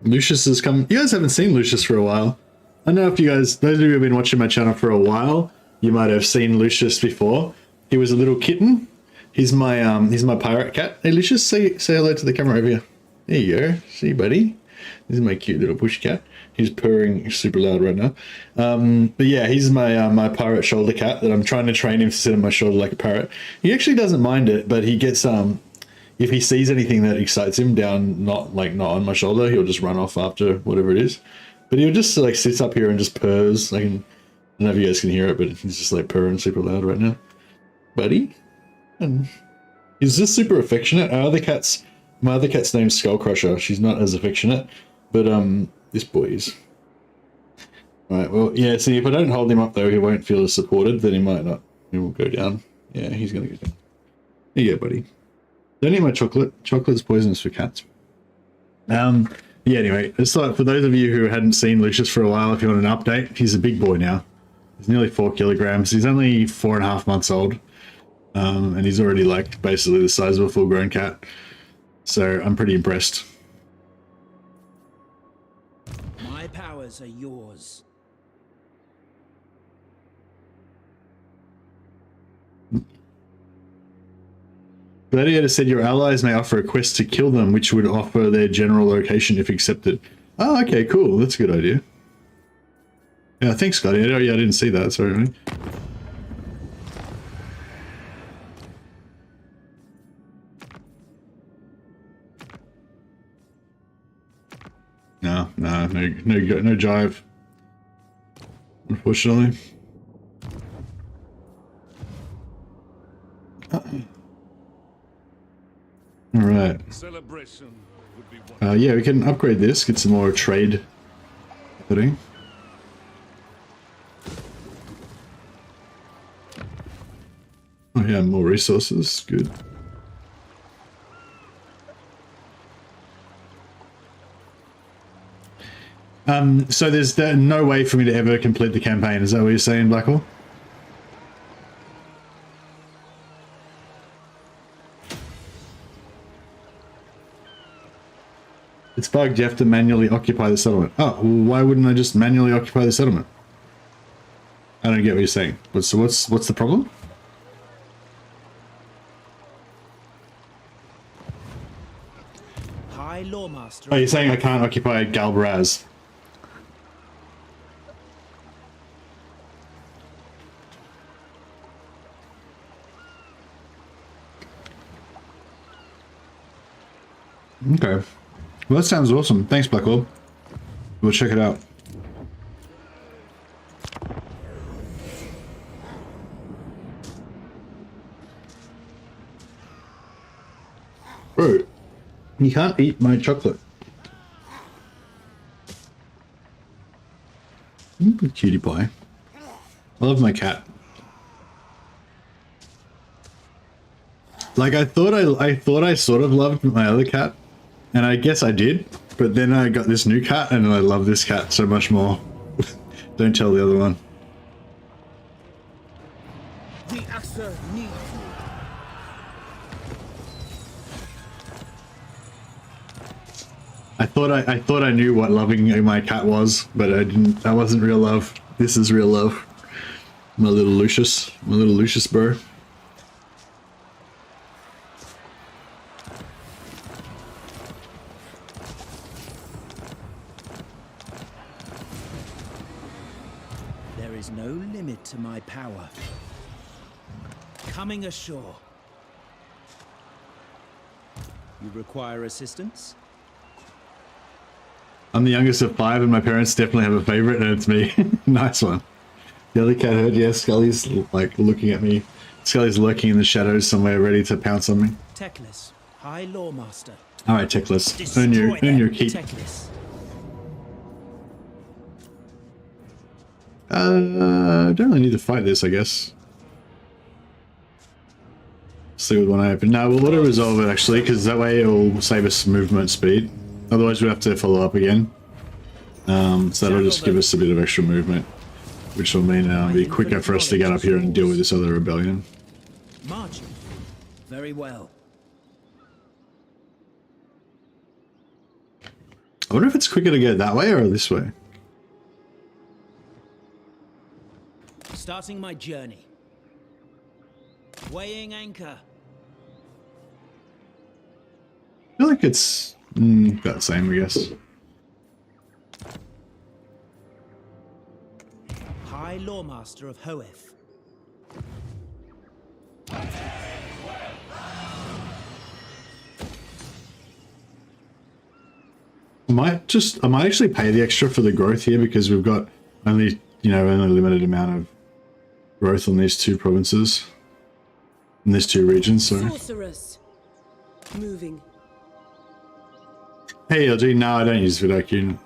Lucius has come. You guys haven't seen Lucius for a while. I don't know if you guys, those of you who have been watching my channel for a while, you might have seen Lucius before. He was a little kitten. He's my pirate cat. Hey Lucius, say hello to the camera over here. There you go. See, buddy. This is my cute little bush cat. He's purring super loud right now. But yeah, he's my my pirate shoulder cat that I'm trying to train him to sit on my shoulder like a parrot. He actually doesn't mind it, but he gets if he sees anything that excites him down not on my shoulder, he'll just run off after whatever it is. But he'll just like sits up here and just purrs. I don't know if you guys can hear it, but he's just like purring super loud right now. Buddy. And he's just super affectionate. My other cat's name's Skullcrusher. She's not as affectionate, but this boy is. Alright, well, yeah, see, if I don't hold him up though, he won't feel as supported, then he might not. He will go down. Yeah, he's gonna go down. There you go, buddy. Don't eat my chocolate. Chocolate's poisonous for cats. Yeah, anyway, it's like for those of you who hadn't seen Lucius for a while, if you want an update, he's a big boy now. He's nearly 4 kilograms. He's only 4.5 months old. And he's already like basically the size of a full-grown cat. So I'm pretty impressed. My powers are yours. Gladiator said your allies may offer a quest to kill them, which would offer their general location if accepted. Oh, okay, cool. That's a good idea. Yeah, thanks, Gladiator. Yeah, I didn't see that. Sorry, mate. No jive. Unfortunately. All right. Celebration would be yeah, we can upgrade this. Get some more trade happening. Oh yeah, more resources. Good. So there's no way for me to ever complete the campaign. Is that what you're saying, Blackhole? It's bugged. You have to manually occupy the settlement. Oh, well, why wouldn't I just manually occupy the settlement? I don't get what you're saying. What's the problem? High Loremaster. Oh, you're saying I can't occupy Galbaraz. Okay. Well, that sounds awesome. Thanks, Blackwell. We'll check it out. Bro, you can't eat my chocolate. Cutie pie. I love my cat. Like I thought I sort of loved my other cat. And I guess I did, but then I got this new cat and I love this cat so much more. Don't tell the other one. The Acer needs you. I thought I knew what loving my cat was, but I didn't. That wasn't real love. This is real love. My little Lucius bro. There is no limit to my power. Coming ashore. You require assistance? I'm the youngest of 5 and my parents definitely have a favorite and it's me. Nice one. The other cat heard, yeah, Scully's like looking at me. Scully's lurking in the shadows somewhere ready to pounce on me. Teclis, High Loremaster. Alright, Teclis. Earn your keep. Teclis. Don't really need to fight this, I guess. See with one eye open. No, we'll auto-resolve it actually, because that way it'll save us movement speed. Otherwise we'll have to follow up again. So that'll just give us a bit of extra movement, which will mean it'll be quicker for us to get up here and deal with this other rebellion. Marching. Very well. I wonder if it's quicker to go that way or this way. Starting my journey. Weighing anchor. I feel like it's about the same, I guess. High Loremaster of Hoeth. I might actually pay the extra for the growth here because we've got only, only a limited amount of growth on these 2 provinces. In these 2 regions, so. Sorceress. Moving. Hey LG, no, I don't use VidIQ.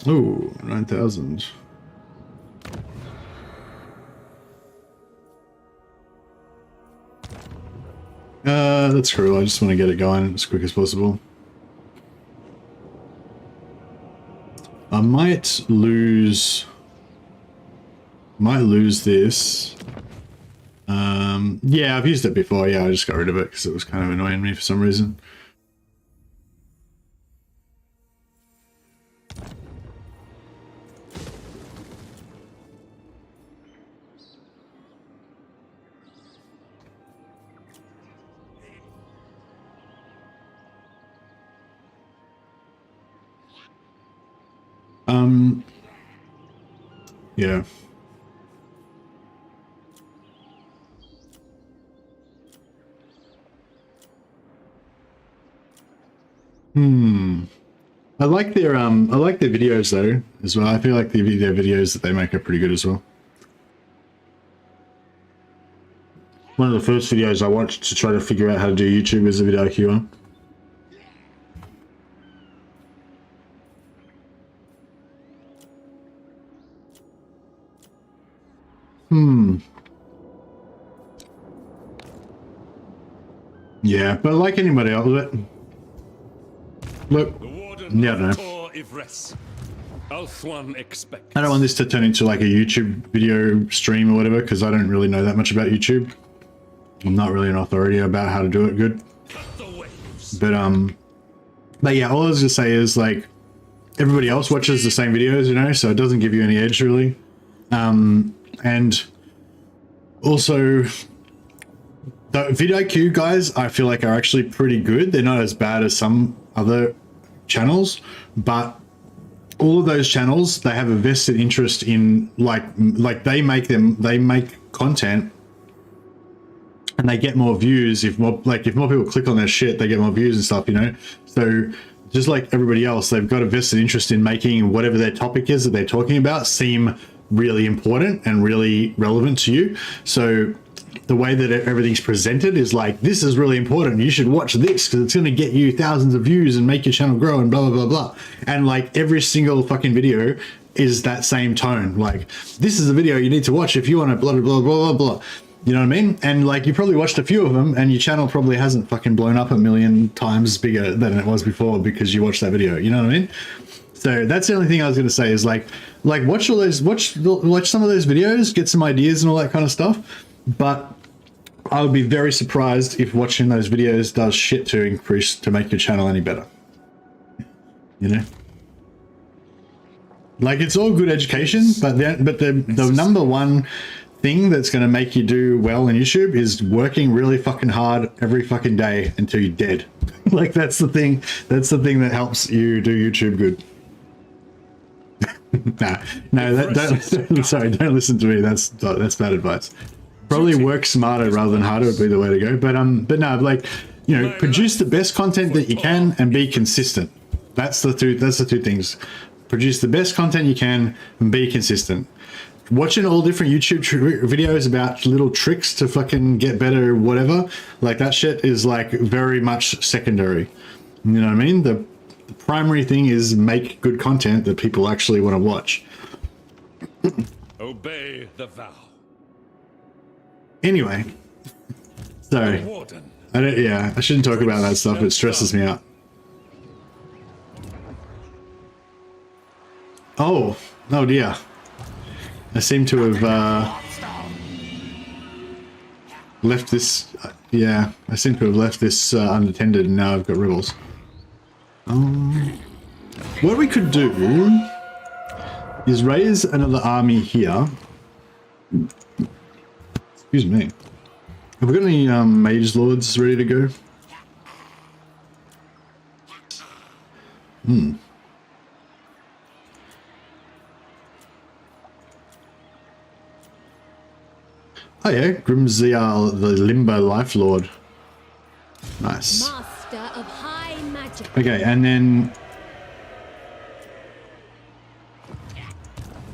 Ooh, 9,000. That's cool. I just want to get it going as quick as possible. I might lose this. Yeah, I've used it before. Yeah, I just got rid of it because it was kind of annoying me for some reason. Yeah. I like their videos though as well. I feel like their videos that they make are pretty good as well. One of the first videos I watched to try to figure out how to do YouTube is a VidIQ one. Yeah, but like anybody else, look, yeah, I don't know. Tor Yvresse. I don't want this to turn into like a YouTube video stream or whatever, because I don't really know that much about YouTube. I'm not really an authority about how to do it good. But yeah, all I was gonna say is like everybody else watches the same videos, so it doesn't give you any edge really. And also the vidIQ guys, I feel like are actually pretty good. They're not as bad as some other channels, but all of those channels, they have a vested interest in like they make content and they get more views if more people click on their shit, they get more views and stuff, so just like everybody else, they've got a vested interest in making whatever their topic is that they're talking about seem really important and really relevant to you. So the way that everything's presented is like, this is really important, you should watch this because it's going to get you thousands of views and make your channel grow and blah blah blah blah. And like every single fucking video is that same tone, like this is the video you need to watch if you want to blah blah blah blah blah. You know what I mean? And like you probably watched a few of them and your channel probably hasn't fucking blown up a million times bigger than it was before because you watched that video. You know what I mean? So that's the only thing I was going to say is like watch all those, watch some of those videos, get some ideas and all that kind of stuff. But I would be very surprised if watching those videos does shit to make your channel any better. You know? Like it's all good education, but the number one thing that's going to make you do well in YouTube is working really fucking hard every fucking day until you're dead. Like that's the thing that helps you do YouTube good. Sorry, don't listen to me. That's bad advice. Probably work smarter rather than harder would be the way to go. But no, like, you know, produce the best content that you can and be consistent. That's the two things. Produce the best content you can and be consistent. Watching all different YouTube videos about little tricks to fucking get better, whatever, like that shit is like very much secondary. You know what I mean? The primary thing is make good content that people actually want to watch. Obey the vow. Anyway, so I shouldn't talk about that stuff. It stresses me out. Oh dear. I seem to have left this. Yeah, I seem to have left this unattended, and now I've got rebels. What we could do is raise another army here. Excuse me. Have we got any mage lords ready to go? Oh yeah, Grimzial, the Limbo Life Lord. Nice. Master of high magic. Okay, and then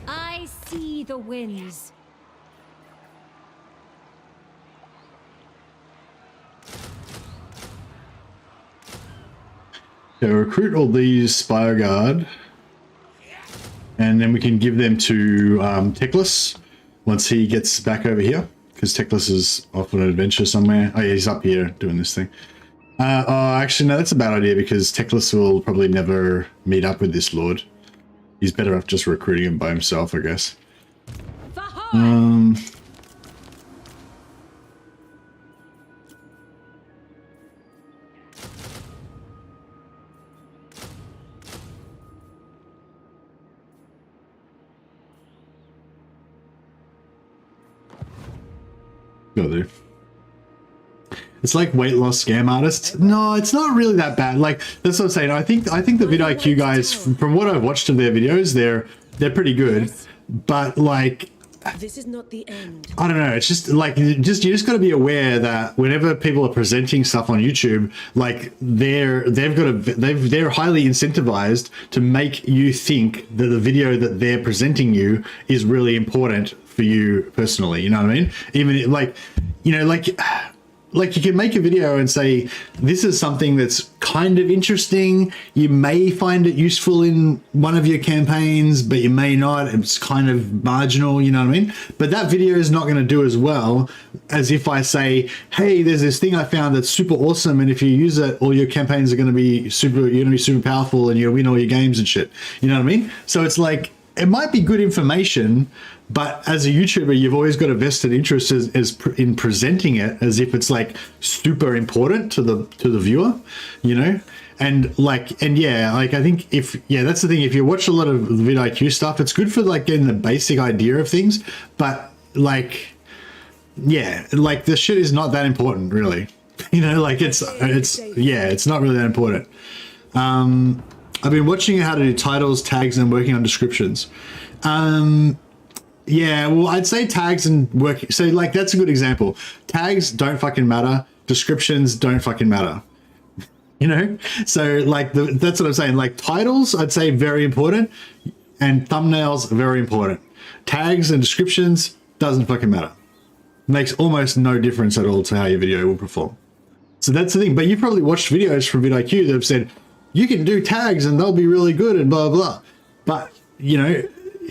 I see the winds. so recruit all these Spire Guard, and then we can give them to Teclis once he gets back over here, because Teclis is off on an adventure somewhere. Oh yeah, he's up here doing this thing. Actually, no, that's a bad idea because Teclis will probably never meet up with this lord. He's better off just recruiting him by himself, I guess. Go there. It's like weight loss scam artists. No, it's not really that bad. Like that's what I'm saying. I think the vidIQ guys, from what I've watched of their videos, they're pretty good. But like, this is not the end. I don't know. It's just like you just got to be aware that whenever people are presenting stuff on YouTube, like they're highly incentivized to make you think that the video that they're presenting you is really important for you personally. You know what I mean? Even like, you know, like you can make a video and say, this is something that's kind of interesting. You may find it useful in one of your campaigns, but you may not. It's kind of marginal, you know what I mean? But that video is not going to do as well as if I say, hey, there's this thing I found that's super awesome. And if you use it, all your campaigns are going to be super powerful and you'll win all your games and shit. You know what I mean? So it's like, it might be good information, but as a YouTuber, you've always got a vested interest in presenting it as if it's like super important to the viewer, you know? And I think that's the thing. If you watch a lot of vidIQ stuff, it's good for like getting the basic idea of things, but like, yeah, like the shit is not that important really. You know, like it's not really that important. I've been watching how to do titles, tags, and working on descriptions. Yeah, well, I'd say tags and work. So like, that's a good example. Tags don't fucking matter. Descriptions don't fucking matter. You know? So like, that's what I'm saying. Like titles, I'd say very important, and thumbnails, very important. Tags and descriptions doesn't fucking matter. Makes almost no difference at all to how your video will perform. So that's the thing. But you've probably watched videos from vidIQ that have said, you can do tags and they'll be really good and blah, blah. But, you know,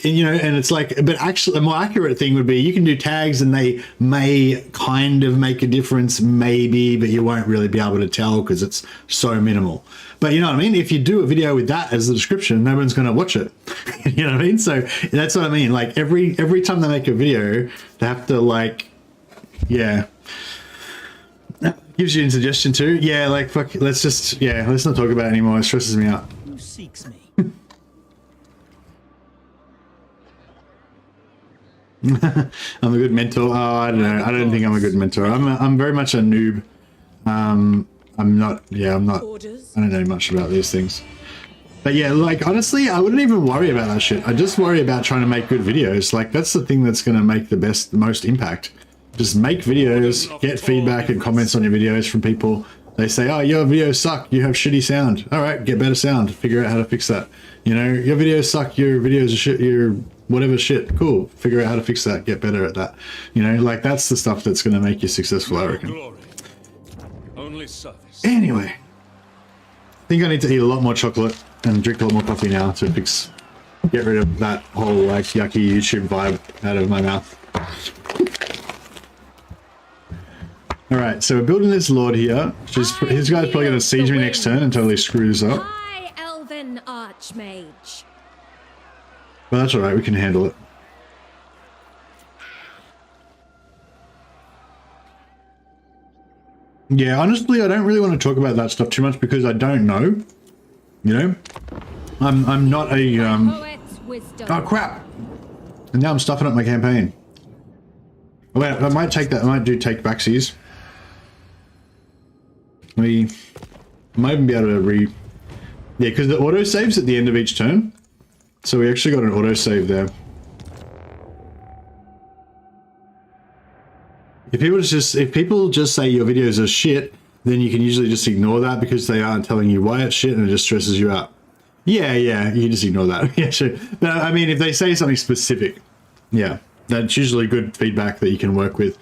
and, you know, and it's like, but actually a more accurate thing would be you can do tags and they may kind of make a difference, maybe, but you won't really be able to tell because it's so minimal. But you know what I mean? If you do a video with that as the description, no one's going to watch it. You know what I mean? So that's what I mean. Like every time they make a video, they have to like, yeah. Gives you a suggestion too. Yeah, like fuck, let's not talk about it anymore. It stresses me out. Who seeks me? I'm a good mentor. Oh, I don't know. I don't think I'm a good mentor. I'm very much a noob. I'm not. Yeah, I'm not. I don't know much about these things. But yeah, like honestly, I wouldn't even worry about that shit. I just worry about trying to make good videos. Like that's the thing that's going to make the most impact. Just make videos, get feedback and comments on your videos from people. They say, oh, your videos suck, you have shitty sound. All right, get better sound, figure out how to fix that. You know, your videos suck, your videos are shit, your whatever shit, cool. Figure out how to fix that, get better at that. You know, like that's the stuff that's going to make you successful, I reckon. Only service. Anyway, I think I need to eat a lot more chocolate and drink a lot more coffee now to get rid of that whole like yucky YouTube vibe out of my mouth. All right, so we're building this lord here. His guy's probably going to siege me next turn and totally screw this up. High Elven Archmage. But that's all right, we can handle it. Yeah, honestly, I don't really want to talk about that stuff too much because I don't know. You know, I'm not a Oh crap! And now I'm stuffing up my campaign. Wait, I might take that. I might do take backsies. We might even be able to yeah, because the auto saves at the end of each turn, so we actually got an auto save there. If people just say your videos are shit, then you can usually just ignore that because they aren't telling you why it's shit and it just stresses you out. Yeah, you can just ignore that. Yeah, sure. But I mean, if they say something specific, yeah, that's usually good feedback that you can work with.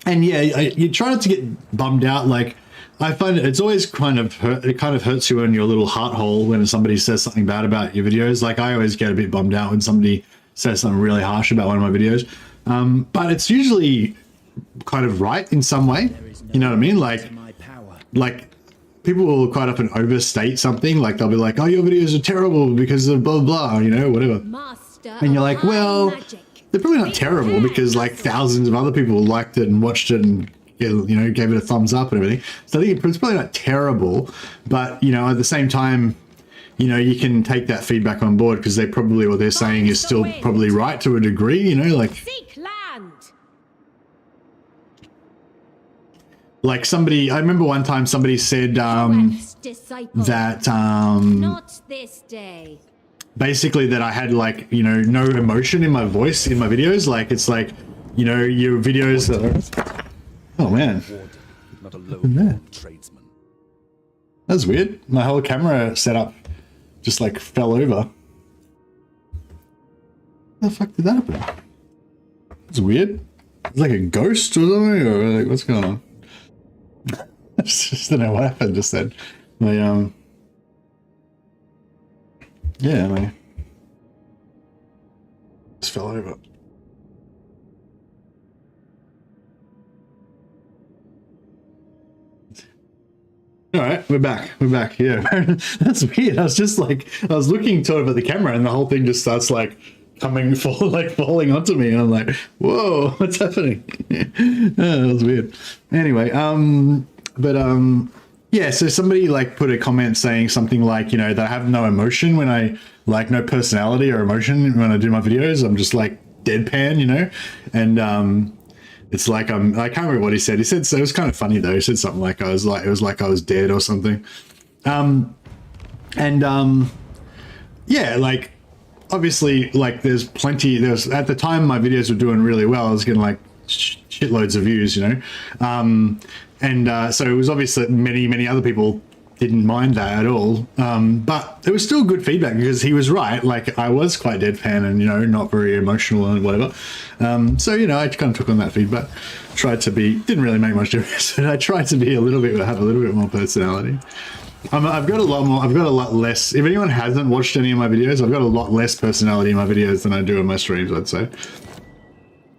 And yeah, you try not to get bummed out. Like I find it's always kind of hurts you in your little heart hole when somebody says something bad about your videos. Like I always get a bit bummed out when somebody says something really harsh about one of my videos. But it's usually kind of right in some way. You know what I mean? Like people will quite often overstate something. Like they'll be like, "Oh, your videos are terrible because of blah blah," you know, whatever. And you're like, well, they're probably not terrible because like thousands of other people liked it and watched it and, you know, gave it a thumbs up and everything. So I think it's probably not terrible, but, you know, at the same time, you know, you can take that feedback on board because they probably, what they're saying is still probably right to a degree, you know, like somebody, I remember one time somebody said that not this day. Basically that I had like, you know, no emotion in my voice in my videos. Like it's like, you know, your videos are, oh man, not a low tradesman. That's weird. My whole camera setup just like fell over. How the fuck did that happen? It's weird. It's like a ghost or something, or like what's going on? I just don't know what happened just then. My yeah, my just fell over. All right, we're back. We're back. Yeah, that's weird. I was just like, I was looking sort of at the camera, and the whole thing just starts like falling onto me, and I'm like, whoa, what's happening? That was weird. Anyway, yeah, so somebody like put a comment saying something like, you know, that I have no emotion when I, like no personality or emotion when I do my videos. I'm just like deadpan, you know? And it's like, I can't remember what he said. He said, so it was kind of funny though. He said something like, it was like I was dead or something. Yeah, like obviously like there's at the time my videos were doing really well. I was getting like shitloads of views, you know? So it was obvious that many other people didn't mind that at all. But it was still good feedback because he was right. Like I was quite deadpan and, you know, not very emotional and whatever. So, you know, I kind of took on that feedback, didn't really make much difference, but I tried to be have a little bit more personality. I've got a lot more. I've got a lot less. If anyone hasn't watched any of my videos, I've got a lot less personality in my videos than I do in my streams. I'd say,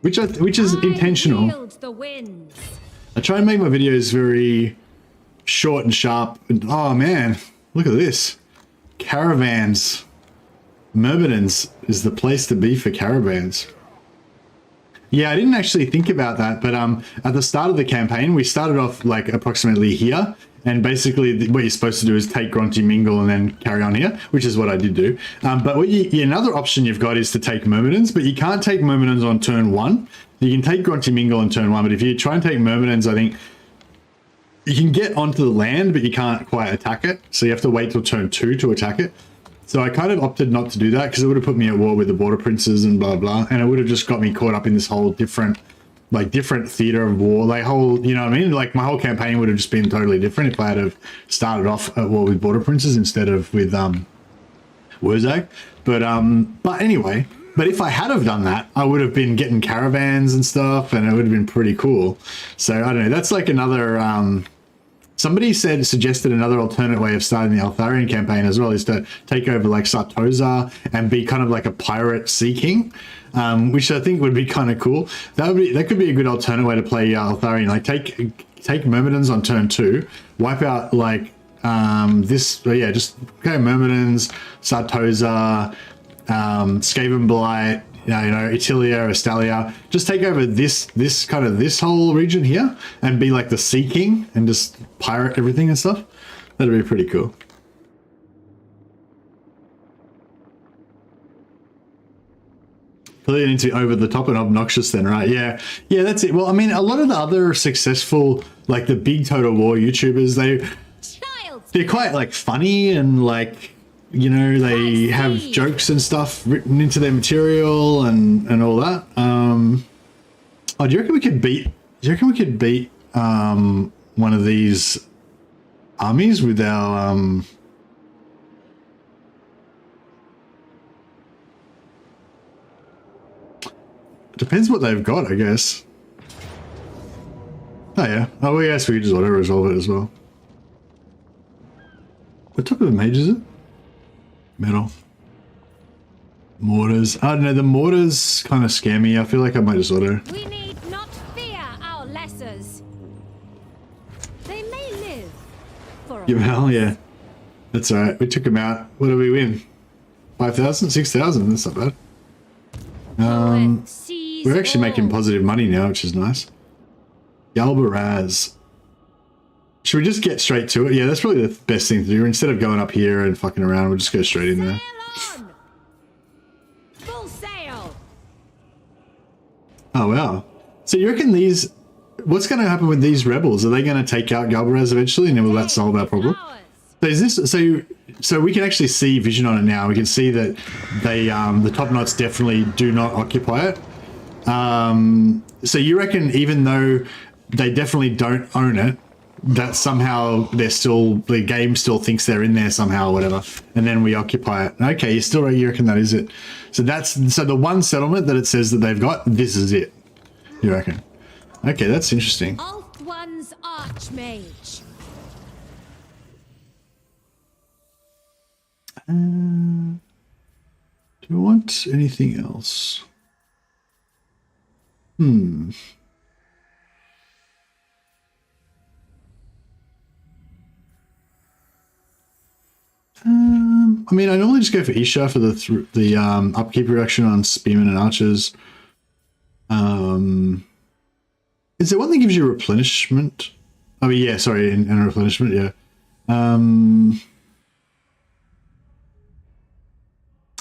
which is intentional. Yield the winds. I try and make my videos very short and sharp. And, oh man, look at this! Caravans. Myrmidons is the place to be for caravans. Yeah, I didn't actually think about that, but at the start of the campaign, we started off like approximately here. And basically what you're supposed to do is take Grunty Mingle and then carry on here, which is what I did do. But another option you've got is to take Myrmidons, but you can't take Myrmidons on turn 1. You can take Grunty Mingle on turn 1, but if you try and take Myrmidons, I think you can get onto the land, but you can't quite attack it. So you have to wait till turn 2 to attack it. So I kind of opted not to do that because it would have put me at war with the Border Princes and blah, blah. And it would have just got me caught up in this whole different theater of war, like whole, you know what I mean? Like my whole campaign would have just been totally different if I had have started off at war with Border Princes instead of with Wurzag. But anyway, but if I had have done that, I would have been getting caravans and stuff, and it would have been pretty cool. So I don't know. That's like another. Somebody suggested another alternate way of starting the Eltharion campaign as well is to take over like Sartosa and be kind of like a pirate sea king. Which I think would be kind of cool. That could be a good alternate way to play Eltharion. Like take Myrmidons on turn 2, wipe out like just okay, Myrmidons, Sartosa, Skaven Blight, you know, Itilia, Estalia. Just take over this whole region here and be like the Sea King and just pirate everything and stuff. That'd be pretty cool. Clearly need to be over the top and obnoxious then, right? Yeah, that's it. Well, I mean, a lot of the other successful, like the big Total War YouTubers, they're quite like funny and like, you know, they have jokes and stuff written into their material and all that. Oh, do you reckon we could beat one of these armies with our depends what they've got, I guess. Oh yeah. Oh, well, yes, we could just auto-resolve it as well. What type of mage is it? Metal. Mortars. I don't know, the mortars kind of scare me. I feel like I might just auto. We need not fear our lessers. They may live for a while. Yeah. That's alright. We took them out. What did we win? 5,000? 6,000? That's not bad. We're actually making positive money now, which is nice. Galbaraz. Should we just get straight to it? Yeah, that's probably the best thing to do. Instead of going up here and fucking around, we'll just go straight in there. Full sail. Oh, wow. So you reckon these... What's going to happen with these rebels? Are they going to take out Galbaraz eventually, and then will that solve our problem? So is this... So we can actually see vision on it now. We can see that they the top knots definitely do not occupy it. So you reckon even though they definitely don't own it, that somehow the game still thinks they're in there somehow or whatever, and then we occupy it. Okay, you reckon that is it. So the one settlement that it says that they've got, this is it, you reckon? Okay, that's interesting. One's Archmage. Do you want anything else? I mean, I normally just go for Isha for the upkeep reduction on spearmen and archers. Is there one that gives you replenishment? Oh yeah, sorry, and replenishment, yeah.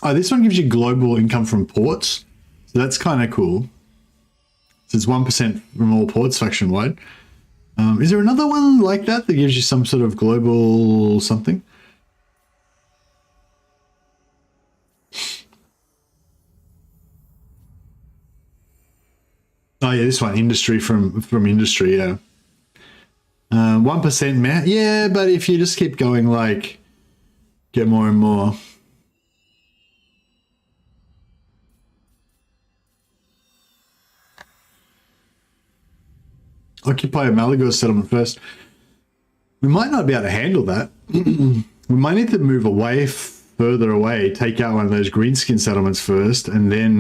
Oh, this one gives you global income from ports, so that's kind of cool. So it's 1% from all ports faction wide. Is there another one like that that gives you some sort of global something? Oh yeah, this one, industry from industry, yeah. 1% meh, yeah, but if you just keep going, like, get more and more. Occupy a Malagor settlement first. We might not be able to handle that. We might need to move away, further away, take out one of those greenskin settlements first, and then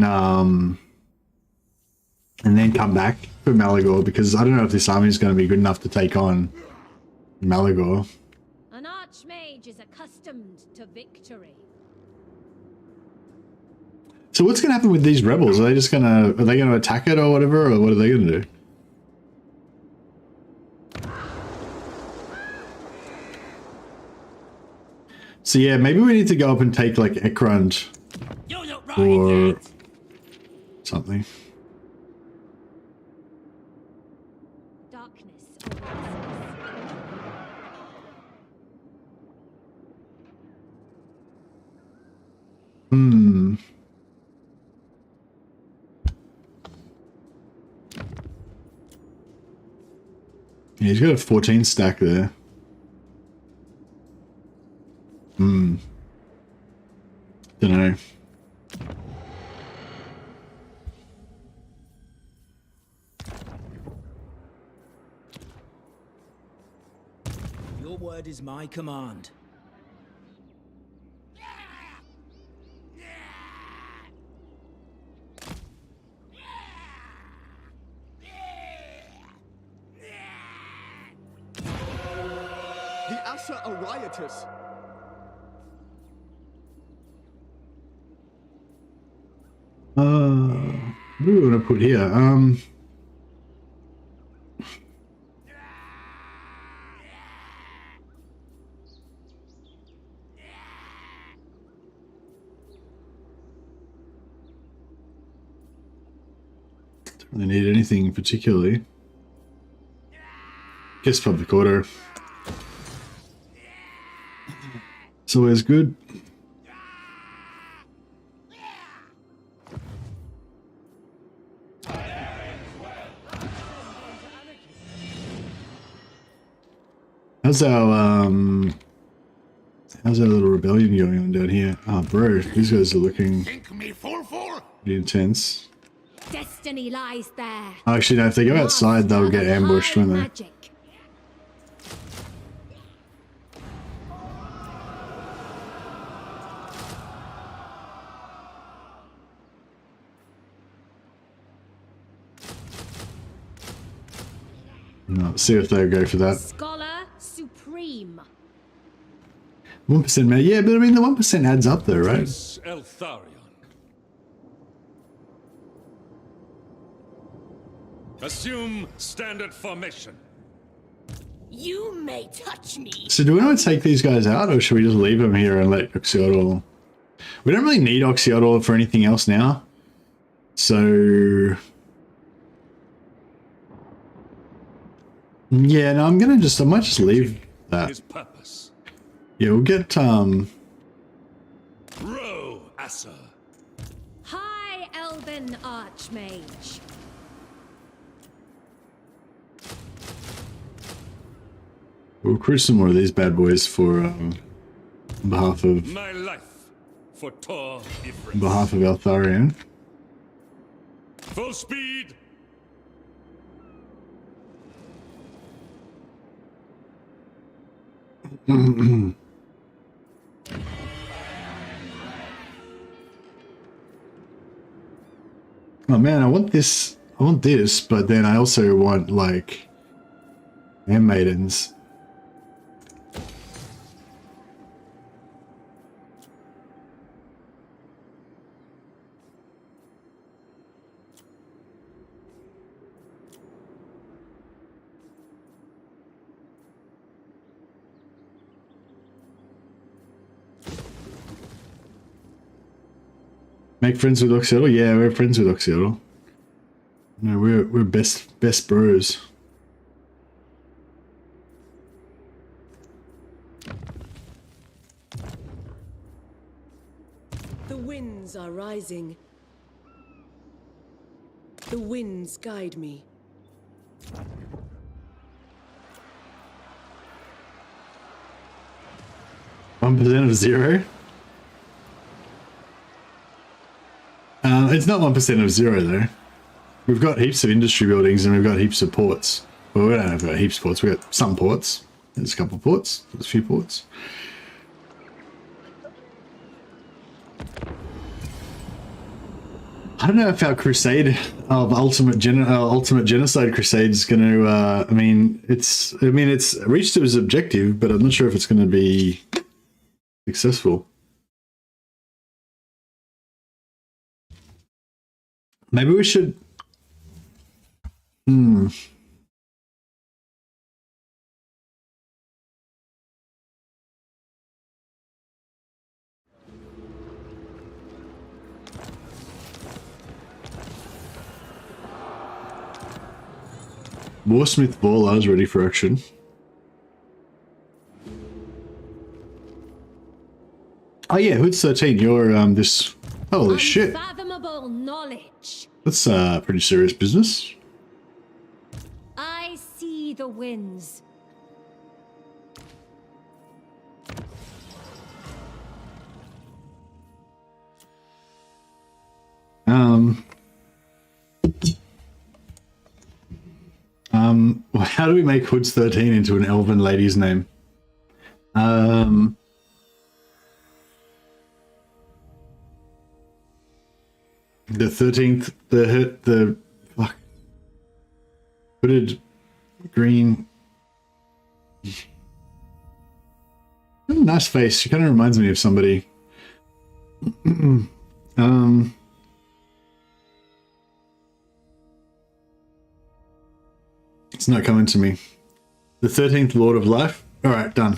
come back for Malagor, because I don't know if this army is going to be good enough to take on Malagor. An archmage is accustomed to victory. So what's going to happen with these rebels? Are they just going to, are they going to attack it or whatever, or what are they going to do? So yeah, maybe we need to go up and take like Ekrund or something. Darkness. Hmm. Yeah, he's got a 14 stack there. Hmm. Don't know. Your word is my command. The Asher are riotous. What do we want to put here? Don't really need anything particularly. Guess public order. It's always good. How's our little rebellion going on down here? Oh, bro, these guys are looking pretty intense. Destiny lies there. Actually, no, if they go outside, they'll get ambushed, won't they? Magic. No, see if they'll go for that. Scholar supreme. 1% man. Yeah, but I mean, the 1% adds up though, right? Prince Eltharion. Assume standard formation. You may touch me. So do we want to take these guys out, or should we just leave them here and let Oxiodal? We don't really need Oxiodal for anything else now. So... yeah, no, I might just leave that. His purpose. Yeah, we'll get, Ro Asa. High Elven Archmage. we'll recruit some more of these bad boys for, on behalf of My life for Tor Yvresse. Eltharion. Full speed. Oh man, I want this, but then I also want, like, handmaidens. Make friends with Oxiodal? Yeah, we're friends with Oxiodal. No, we're best bros. The winds are rising. The winds guide me. %1 of 0? It's not 1% of 0 though. We've got heaps of industry buildings and we've got heaps of ports. Well, we don't have got heaps of ports, we've got some ports. There's a couple of ports. There's a few ports. I don't know if our crusade of ultimate genocide crusade is going to. I mean, it's reached its objective, but I'm not sure if it's going to be successful. Maybe we should. Warsmith Ball, I was ready for action. Oh yeah, Hood's 13, you're this... Holy shit. Unfathomable knowledge. That's pretty serious business. I see the winds. How do we make Hood's 13 into an elven lady's name? The 13th, the fuck, hooded green. Nice face. She kind of reminds me of somebody. It's not coming to me. The 13th Lord of Life. All right, done.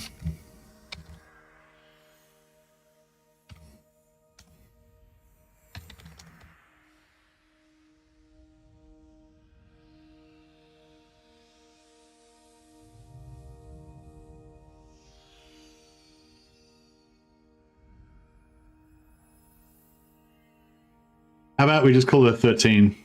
How about we just call her 13?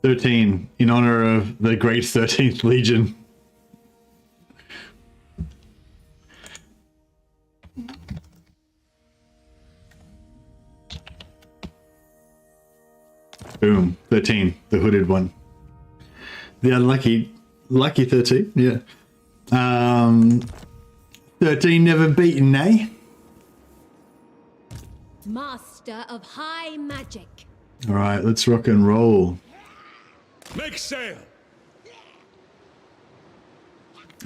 In honor of the great 13th Legion. Boom, 13, the hooded one. The lucky 13, yeah. 13 never beaten, eh? Master of high magic. All right, let's rock and roll. Make sail.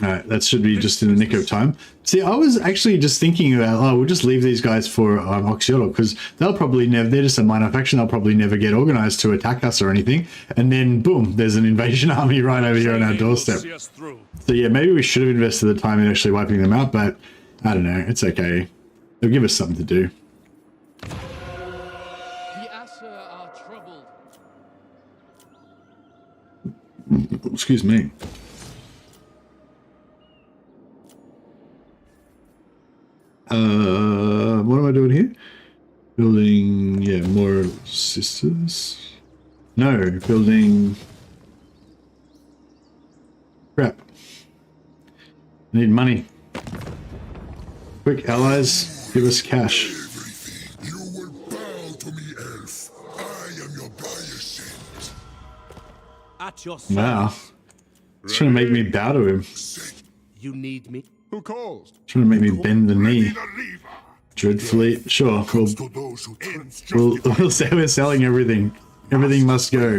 All right, that should be just in the nick of time. See, I was actually just thinking about, oh, we'll just leave these guys for Oxiolo, because they'll probably never, they're just a minor faction, they'll probably never get organized to attack us or anything. And then, boom, there's an invasion army right over here on our doorstep. So yeah, maybe we should have invested the time in actually wiping them out, but I don't know, it's okay. They'll give us something to do. The Asher are troubled. Excuse me. What am I doing here? Building, yeah, more sisters. No, building. Crap. I need money. Quick, allies, give us cash. You will bow to me, elf. I am your biasent. At your service. Wow. He's trying to make me bow to him. You need me? Who calls? Trying to make me bend the knee. Dread fleet. Sure. We'll say we're selling everything. Everything must go.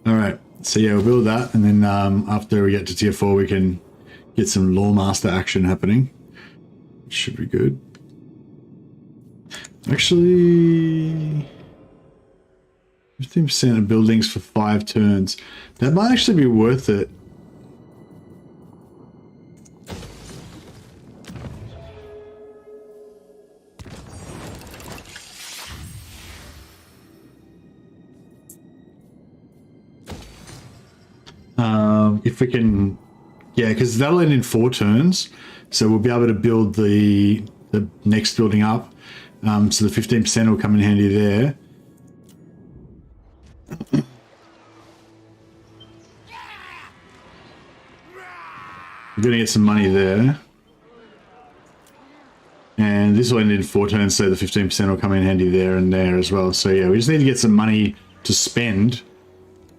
Alright. So yeah, we'll build that, and then after we get to tier 4 we can get some Loremaster action happening. Should be good. Actually, 15% of buildings for 5 turns. That might actually be worth it. If we can, yeah, because that'll end in 4 turns, so we'll be able to build the next building up. So the 15% will come in handy there. We're gonna get some money there. And this will end in 4 turns, so the 15% will come in handy there and there as well. So yeah, we just need to get some money to spend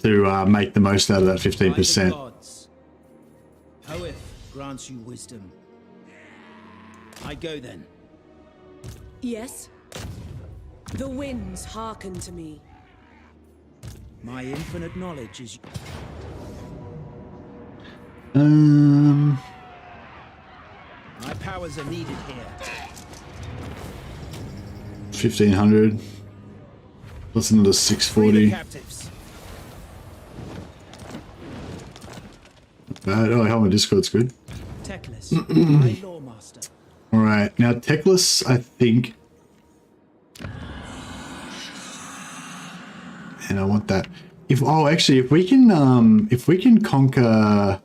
to make the most out of that 15%. Hoeth grants you wisdom. I go then. Yes? The winds hearken to me. My infinite knowledge is... Um... My powers are needed here. 1500. That's another 640. Captives. Bad. Oh, hell, my Discord's good. Teclis, my Loremaster. Alright, now Teclis, I think... And I want that. Actually, if we can conquer...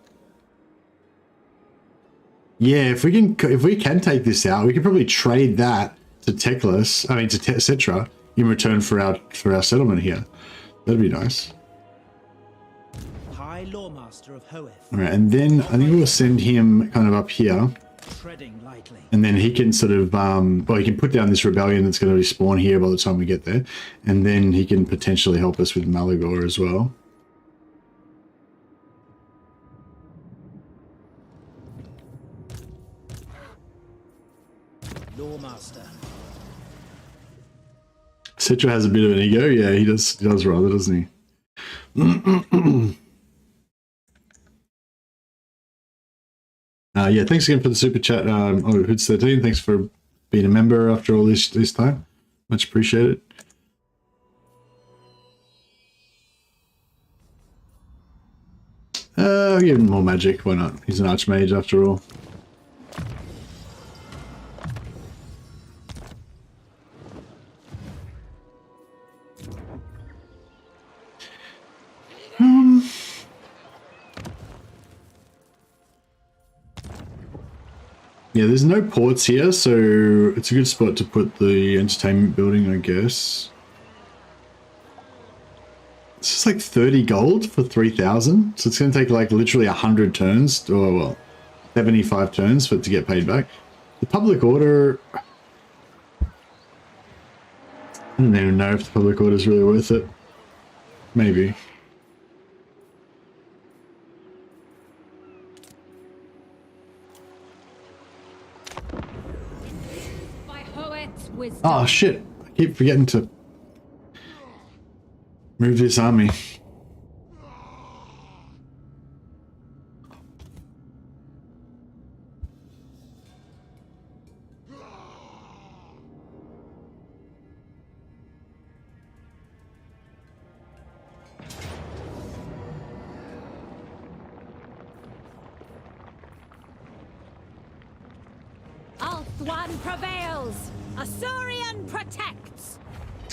Yeah, if we can take this out, we could probably trade that to Teclis, I mean to Cetra, in return for our settlement here. That'd be nice. High Loremaster of Hoeth. Alright, and then I think we'll send him kind of up here. Treading lightly. And then he can sort of, well, he can put down this rebellion that's going to respawn here by the time we get there. And then he can potentially help us with Malagor as well. Loremaster. Cetra has a bit of an ego. Yeah, he does rather, doesn't he? Yeah, thanks again for the super chat. Hoods13, thanks for being a member after all this time. Much appreciated. I'll give him more magic. Why not? He's an Archmage after all. Yeah, there's no ports here, so it's a good spot to put the entertainment building, I guess. It's just like 30 gold for 3,000, so it's going to take like literally 100 turns, or well, 75 turns for it to get paid back. The public order... I don't even know if the public order is really worth it. Maybe. Oh shit, I keep forgetting to move this army. Althwan prevails! Asuryan protects!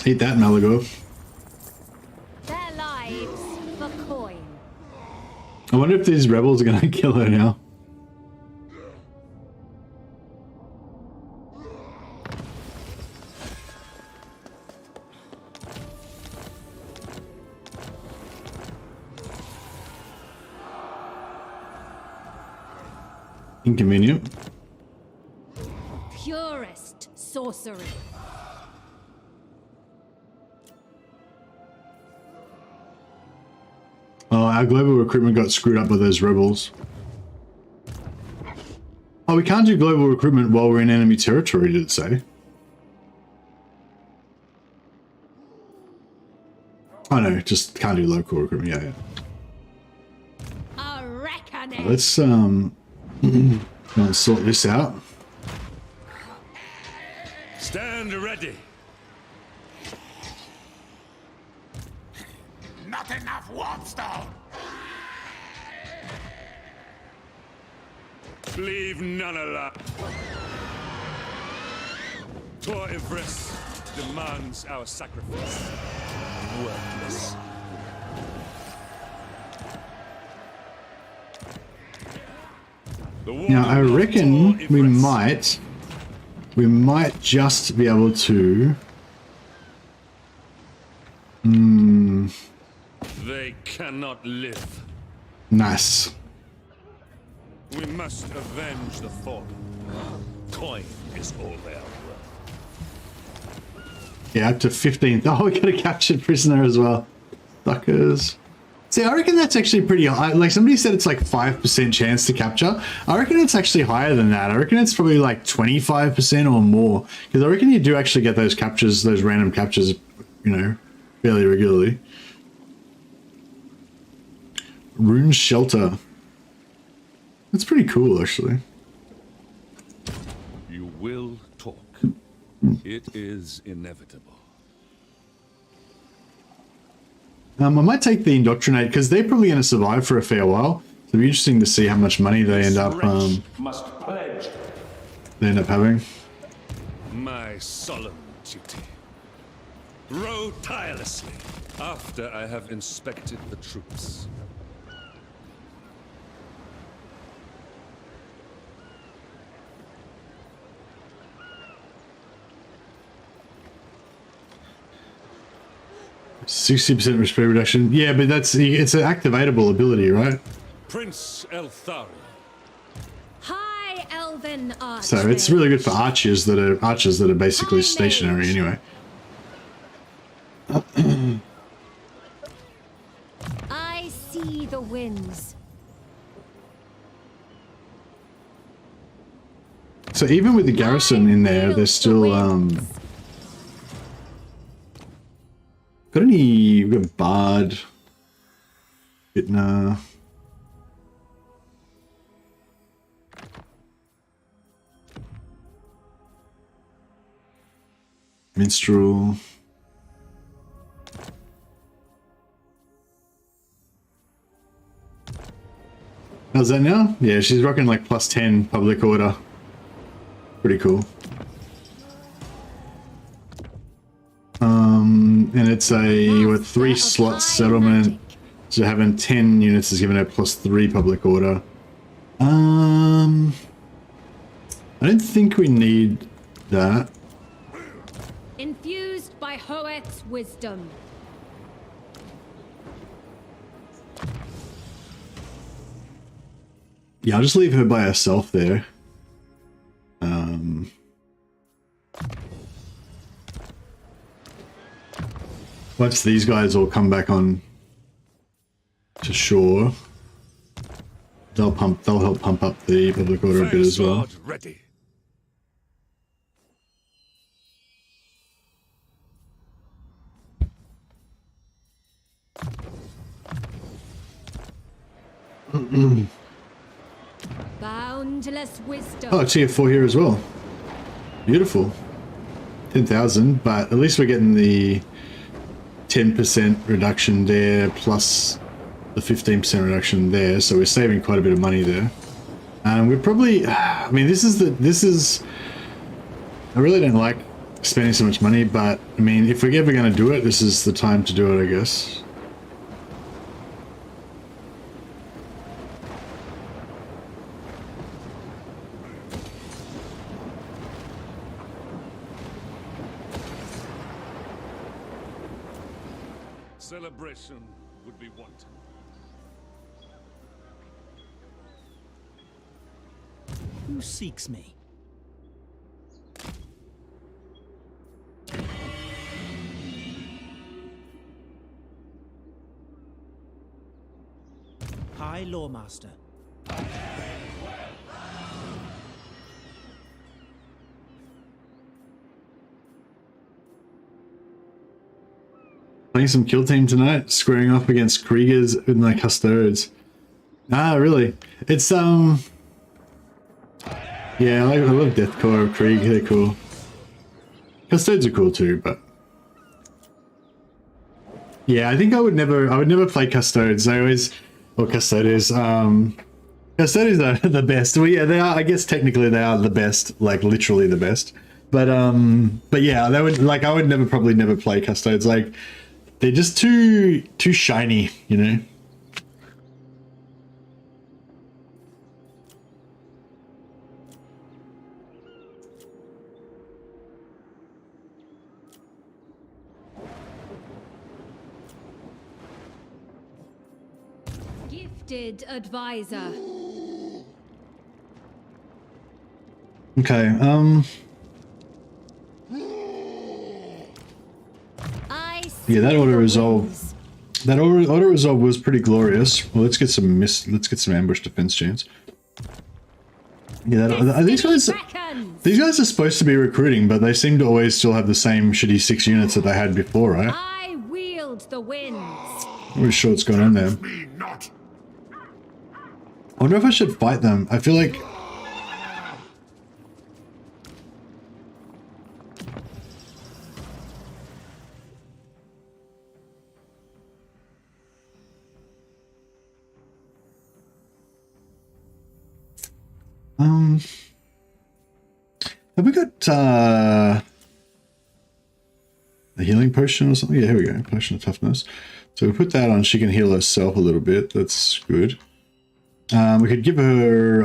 Eat that, Malagor. Their lives for coin. I wonder if these rebels are going to kill her now. Inconvenient. Purest sorcery. Oh, our global recruitment got screwed up by those rebels. Oh, we can't do global recruitment while we're in enemy territory, did it say? Oh no, just can't do local recruitment, yeah. A reckoning. Let's sort this out. Stand ready. Not enough warpstone! Leave none alive. Tor Yvresse demands our sacrifice. Worthless. Now I reckon we might just be able to. They cannot live. Nice. We must avenge the fallen. Coin is all they are worth. Yeah, up to 15. Oh, we got a captured prisoner as well. Suckers. See, I reckon that's actually pretty high. Like, somebody said it's like 5% chance to capture. I reckon it's actually higher than that. I reckon it's probably like 25% or more. Because I reckon you do actually get those captures, those random captures, you know, fairly regularly. Rune Shelter. That's pretty cool, actually. You will talk. It is inevitable. I might take the Indoctrinate because they're probably going to survive for a fair while. It'll be interesting to see how much money they end up having. My solemn duty. Row tirelessly after I have inspected the troops. %60% risk reduction. Yeah, but it's an activatable ability, right? Prince Eltharion. High Elven Archmage. So it's really good for archers that are basically stationary anyway. I see the winds. So even with the garrison in there, they're still got any? We've got Bard, Bitna. Minstrel. How's that now? Yeah, she's rocking like +10 public order. Pretty cool. And it's a what, 3 slot settlement. So having 10 units is giving her +3 public order. I don't think we need that. Infused by Hoeth's wisdom. Yeah, I'll just leave her by herself there. Once these guys all come back on to shore, they'll help pump up the public order a bit as well. Ready. Boundless wisdom. Oh, tier 4 here as well. Beautiful. 10,000, but at least we're getting the 10% reduction there plus the 15% reduction there, so we're saving quite a bit of money there. We're probably, I mean, this is, I really don't like spending so much money, but I mean, if we're ever going to do it, this is the time to do it, I guess. Celebration would be wanted. Who seeks me? High Loremaster. Playing some kill team tonight, squaring off against Kriegers with my custodes. Ah, really? It's yeah, I love Deathcore, Krieg, they're cool. Custodes are cool too, but yeah, I think I would never play Custodes. I always, or Custodes, Custodes are the best. Well, yeah, they are. I guess technically they are the best, like literally the best. But yeah, they would like I would probably never play Custodes. Like they're just too shiny, you know. Gifted advisor. Okay, yeah, that auto resolve. That auto resolve was pretty glorious. Well, let's get some ambush defense chance. Yeah, these guys are supposed to be recruiting, but they seem to always still have the same shitty 6 units that they had before, right? I wield the winds. I'm not sure what's going on there. I wonder if I should fight them. I feel like... Have we got a healing potion or something? Yeah, here we go. Potion of toughness. So we put that on. She can heal herself a little bit. That's good. We could give her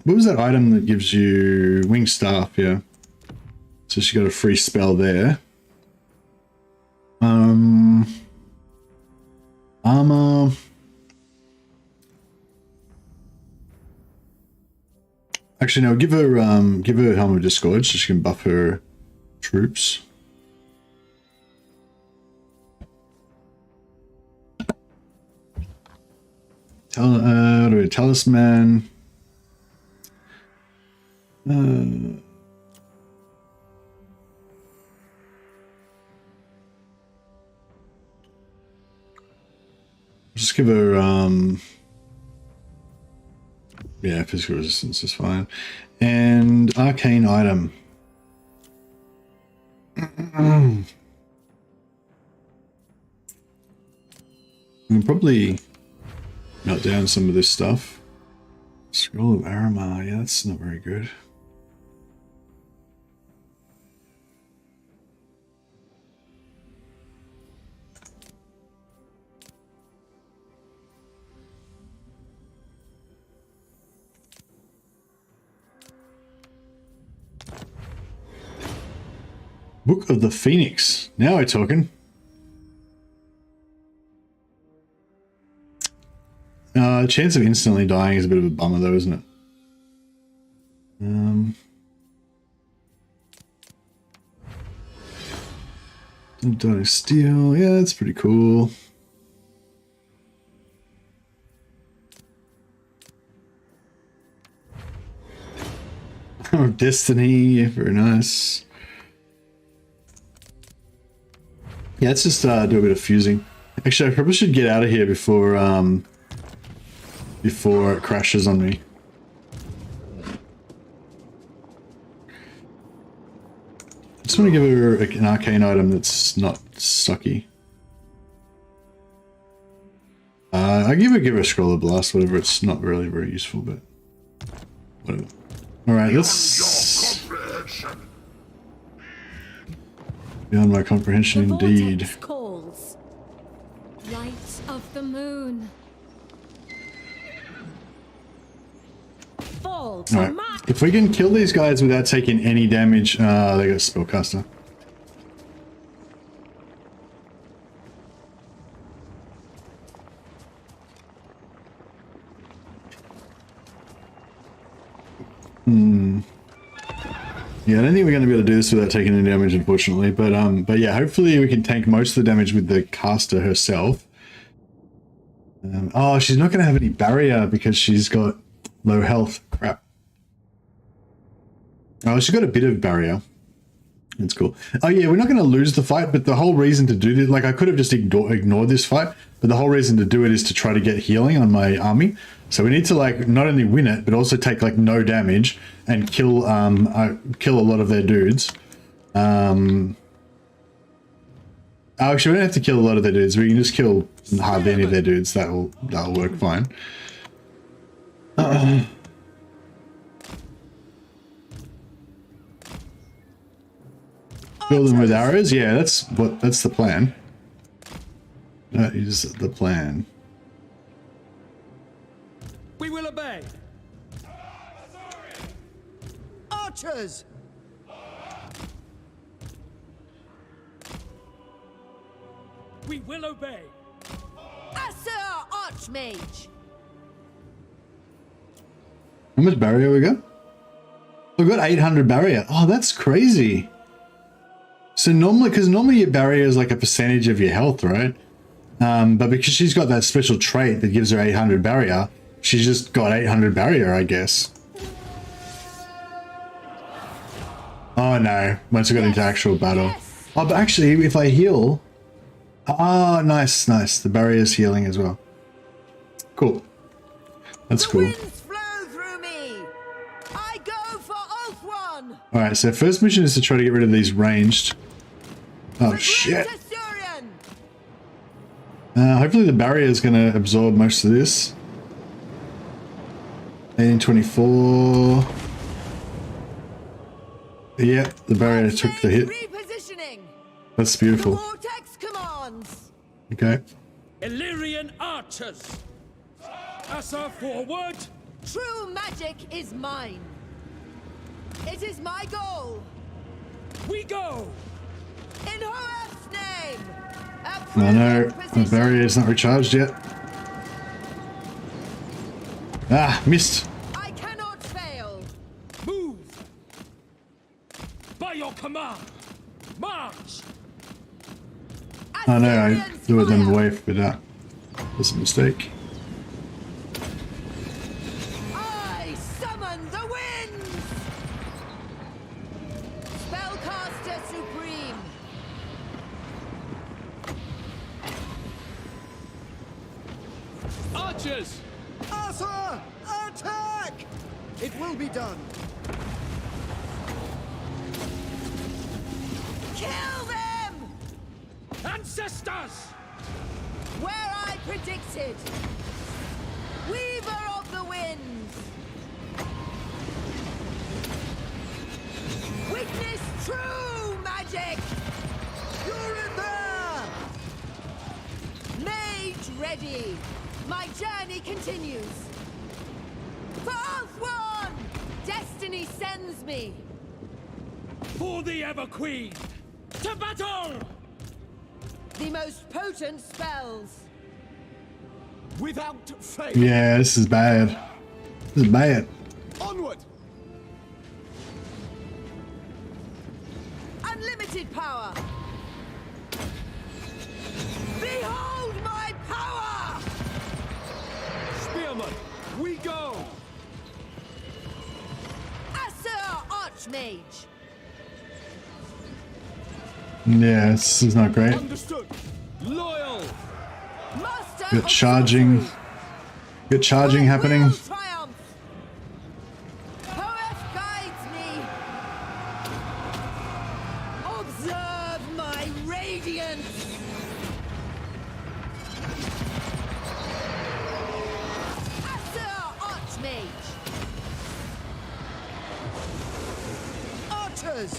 what was that item that gives you wing staff? Yeah. So she got a free spell there. Armor. Actually, no. Give her Helm of Discord so she can buff her troops. Talisman. Just give her yeah, physical resistance is fine. And arcane item. We can probably melt down some of this stuff. Scroll of Aramar, yeah, that's not very good. Book of the Phoenix. Now we're talking. Chance of instantly dying is a bit of a bummer though, isn't it? Dying Steel. Yeah, that's pretty cool. Destiny. Very nice. Yeah, let's just do a bit of fusing. Actually, I probably should get out of here before it crashes on me. I just want to give her an arcane item that's not sucky. I give her a Scroll of Blast, whatever. It's not really very useful, but whatever. All right, let's. Beyond my comprehension, indeed. Calls. Light of the moon. Fall to Alright, if we can kill these guys without taking any damage, they got a spellcaster. Yeah, I don't think we're going to be able to do this without taking any damage, unfortunately. But yeah, hopefully we can tank most of the damage with the caster herself. Oh, she's not going to have any barrier because she's got low health. Crap. Oh, she's got a bit of barrier. That's cool. Oh yeah, we're not going to lose the fight, but the whole reason to do this, like I could have just ignored this fight, but the whole reason to do it is to try to get healing on my army. So we need to like not only win it, but also take like no damage and kill kill a lot of their dudes. Actually, we don't have to kill a lot of their dudes. We can just kill hardly any of their dudes. That'll work fine. Kill them with arrows? Yeah, that's the plan. That is the plan. We will obey. Archers! We will obey. Sir Archmage! How much barrier we got? I've got 800 barrier. Oh, that's crazy. So normally your barrier is like a percentage of your health, right? But because she's got that special trait that gives her 800 barrier, she's just got 800 barrier, I guess. Oh no, once we got into actual battle. Oh, but actually, if I heal... Oh, nice, nice. The barrier's healing as well. Cool. That's cool. Alright, so first mission is to try to get rid of these ranged. Oh shit. Hopefully the barrier is going to absorb most of this. 1824. Yep, the barrier took the hit. That's beautiful. Okay. Eltharion archers. Asa forward. True magic is mine. It is my goal. We go. In Hoef's name. I know, the barrier is not recharged yet. Ah, missed. I cannot fail. Move. By your command. March. I know, I threw them away for that. That's a mistake. I summon the winds. Spellcaster supreme. Archers. Asa! Attack! It will be done. Kill them! Ancestors. Where I predicted. Weaver of the winds. Witness true magic. You're in there! Mage ready. My journey continues. For Ulthuan! Destiny sends me. For the Ever Queen. To battle. The most potent spells. Without fail. Yeah, this is bad. This is bad. Onward! Unlimited power. Behold my power! Spearman. We go. Asur Archmage. Yeah, this is not great. Understood. Loyal. Master Good of charging. sorcery. Good charging My happening. will triumph. Hoef guides me. Observe my radiance. Asur Archmage. Archers!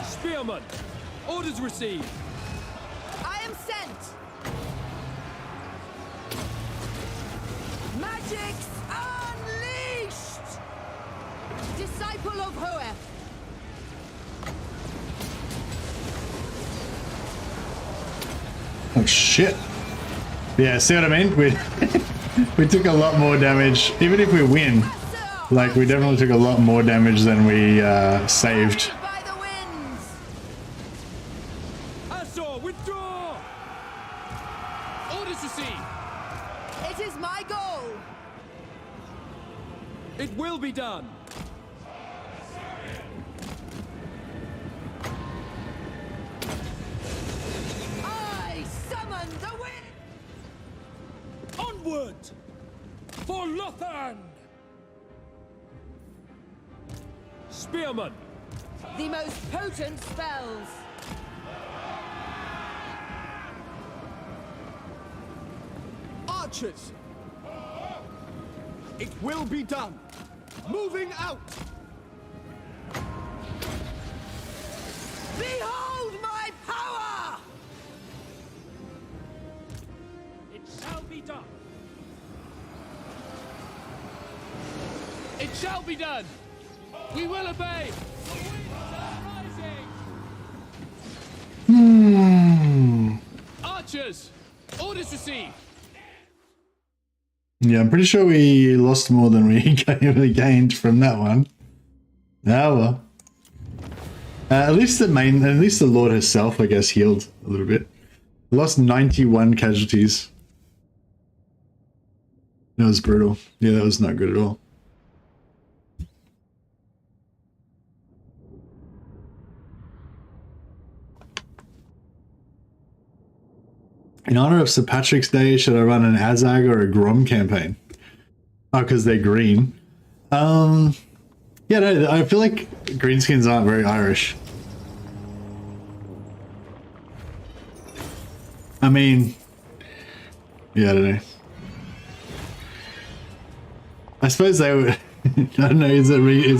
Spearman. Orders received. I am sent. Magics unleashed. Disciple of Hoef. Oh shit. Yeah, see what I mean? We we took a lot more damage. Even if we win, like we definitely took a lot more damage than we saved. By the winds. Asor, withdraw. Orders received. It is my goal. It will be done. I summon the wind. Onward. For Lothan. Spearman. The most potent spells. Archers! It will be done. Moving out! Behold my power! It shall be done. It shall be done. We will obey. The winds are rising. Archers, orders received. Yeah, I'm pretty sure we lost more than we gained from that one. Oh well. At least the Lord herself, I guess, healed a little bit. Lost 91 casualties. That was brutal. Yeah, that was not good at all. In honor of St. Patrick's Day, should I run an Azag or a Grom campaign? Oh, because they're green. Yeah, no, I feel like greenskins aren't very Irish. I mean, yeah, I don't know. I suppose they would. I don't know. Is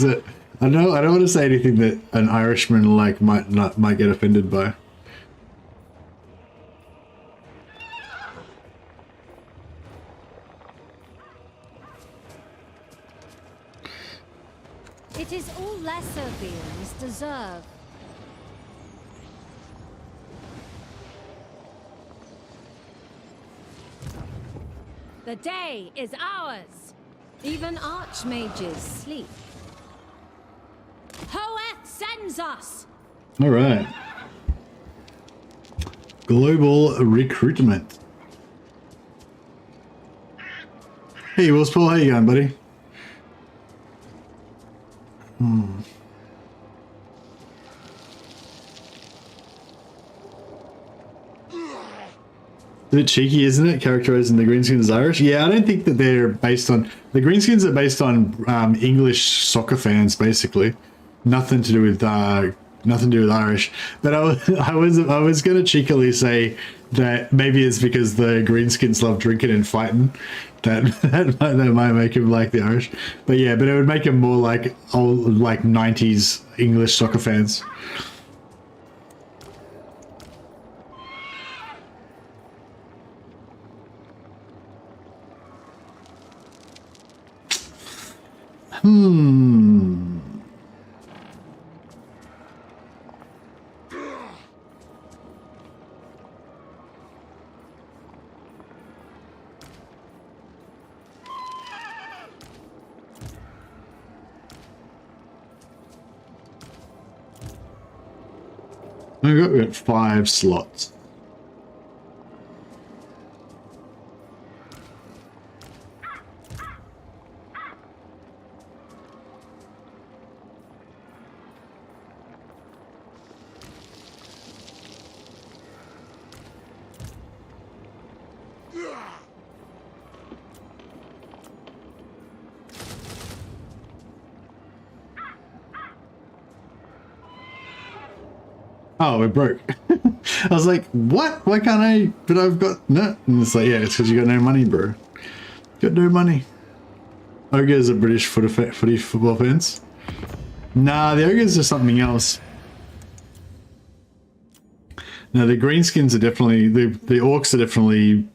it? I don't want to say anything that an Irishman like might get offended by. It is all lesser beings deserve. The day is ours. Even archmages sleep. Hoeth sends us. All right. Global recruitment. Hey, Willspool, how you going, buddy? A bit cheeky, isn't it? Characterizing the greenskins as Irish. Yeah, I don't think that they're based on the greenskins are based on English soccer fans, basically. Nothing to do with Irish. But I was gonna cheekily say that maybe it's because the greenskins love drinking and fighting. That might make him like the Irish. But yeah, but it would make him more like old, like 90s English soccer fans. We got 5 slots. Oh, we're broke. I was like, what? Why can't I? But I've got no. And it's like, yeah, it's because you got no money, bro. Got no money. Ogres are British footy football fans. Nah, the ogres are something else. No, the greenskins are definitely the orcs are definitely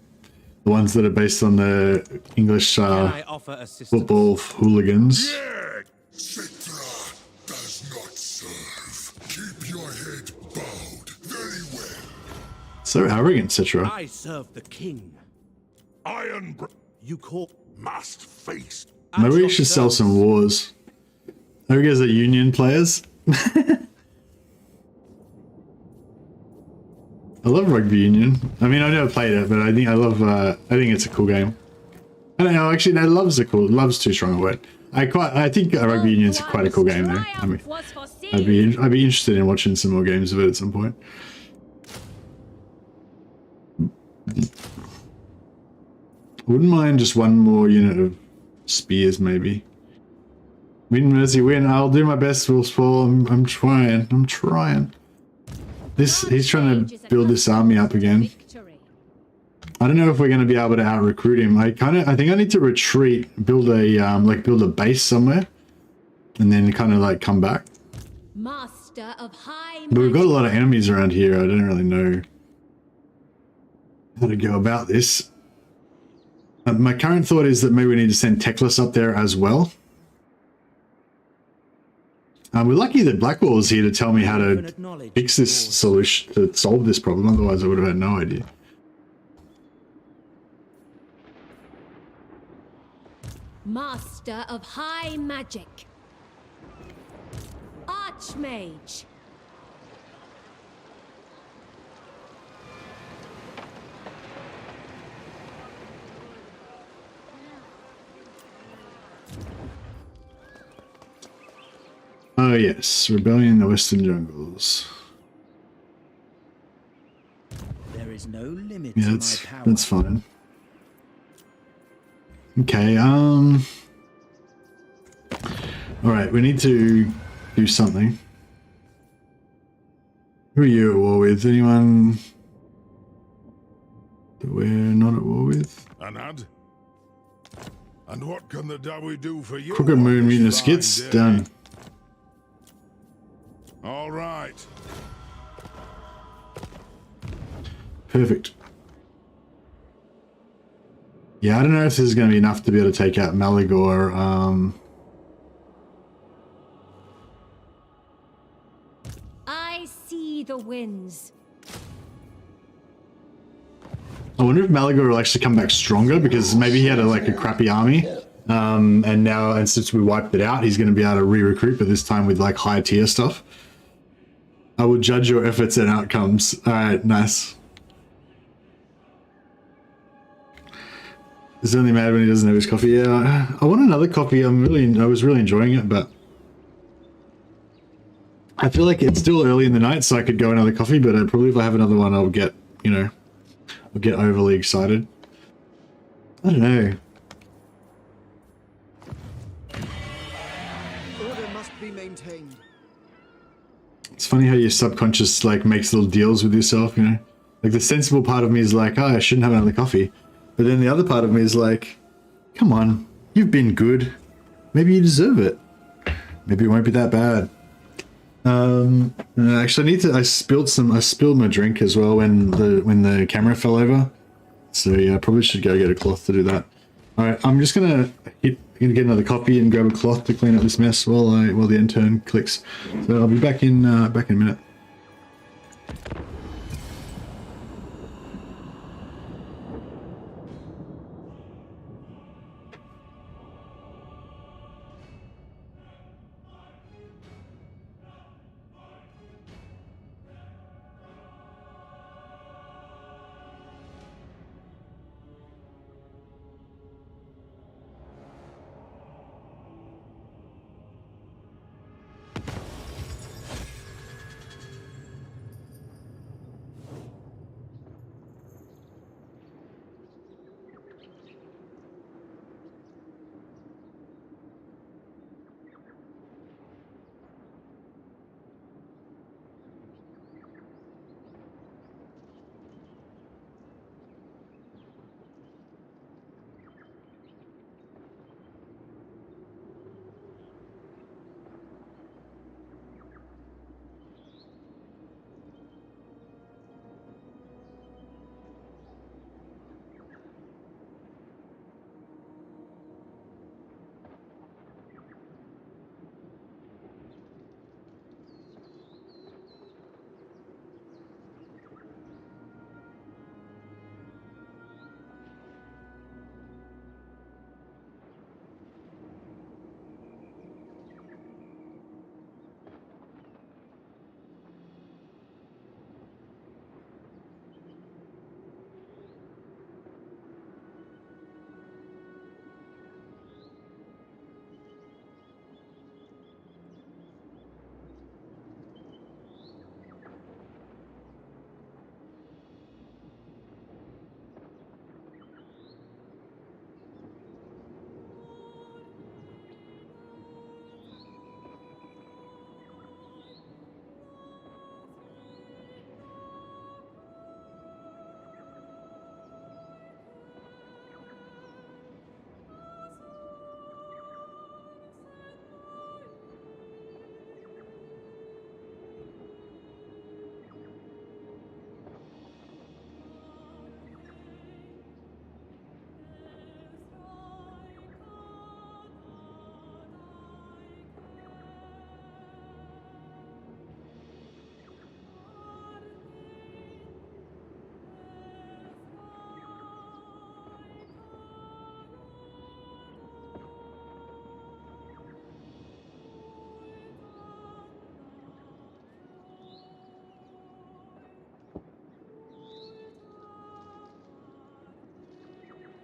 the ones that are based on the English football hooligans. Yeah, Citra does not serve. Keep your head bowed. Very well. So arrogant, Citra. I serve the king. Iron You call must face. Maybe we should sell some wars. Ogres are union players. I love Rugby Union. I mean, I never played it, but I think it's a cool game. I don't know, actually, no, love's too strong a word. I think Rugby Union's quite a cool game though. I mean, I'd be interested in watching some more games of it at some point. Wouldn't mind just one more unit of spears, maybe. Win, Mercy, win. I'll do my best, Willspool. I'm trying. He's trying to build this army up again. I don't know if we're going to be able to out-recruit him. I think I need to retreat, build a base somewhere, and then kind of like come back. Master of high But we've got a lot of enemies around here. I don't really know how to go about this. My current thought is that maybe we need to send Teclis up there as well. We're lucky that Blackwall is here to tell me how to fix this solution, to solve this problem. Otherwise, I would have had no idea. Master of high magic. Archmage. Oh yes, rebellion in the western jungles. There is no limit Yeah, to my that's power. fine. Okay, alright, we need to do something. Who are you at war with? Anyone that we're not at war with? Anad? And what can the Dawi do for you? Crooked on Moon this Mutant fine Skits, day? done. All right. Perfect. Yeah, I don't know if this is going to be enough to be able to take out Malagor. I see the winds. I wonder if Malagor will actually come back stronger, because maybe he had a crappy army. And since we wiped it out, he's going to be able to re-recruit, but this time with like higher tier stuff. I will judge your efforts and outcomes. Alright, nice. He's only mad when he doesn't have his coffee. Yeah, I want another coffee. I was really enjoying it, but I feel like it's still early in the night, so I could go another coffee, but probably if I have another one, I'll get, I'll get overly excited. I don't know. Order must be maintained. It's funny how your subconscious makes little deals with yourself, Like the sensible part of me is like, oh, I shouldn't have another coffee. But then the other part of me is like, come on, you've been good. Maybe you deserve it. Maybe it won't be that bad. Actually, I spilled my drink as well when the camera fell over. So yeah, I probably should go get a cloth to do that. All right, I'm just gonna get another coffee and grab a cloth to clean up this mess while the intern clicks. So I'll be back in a minute.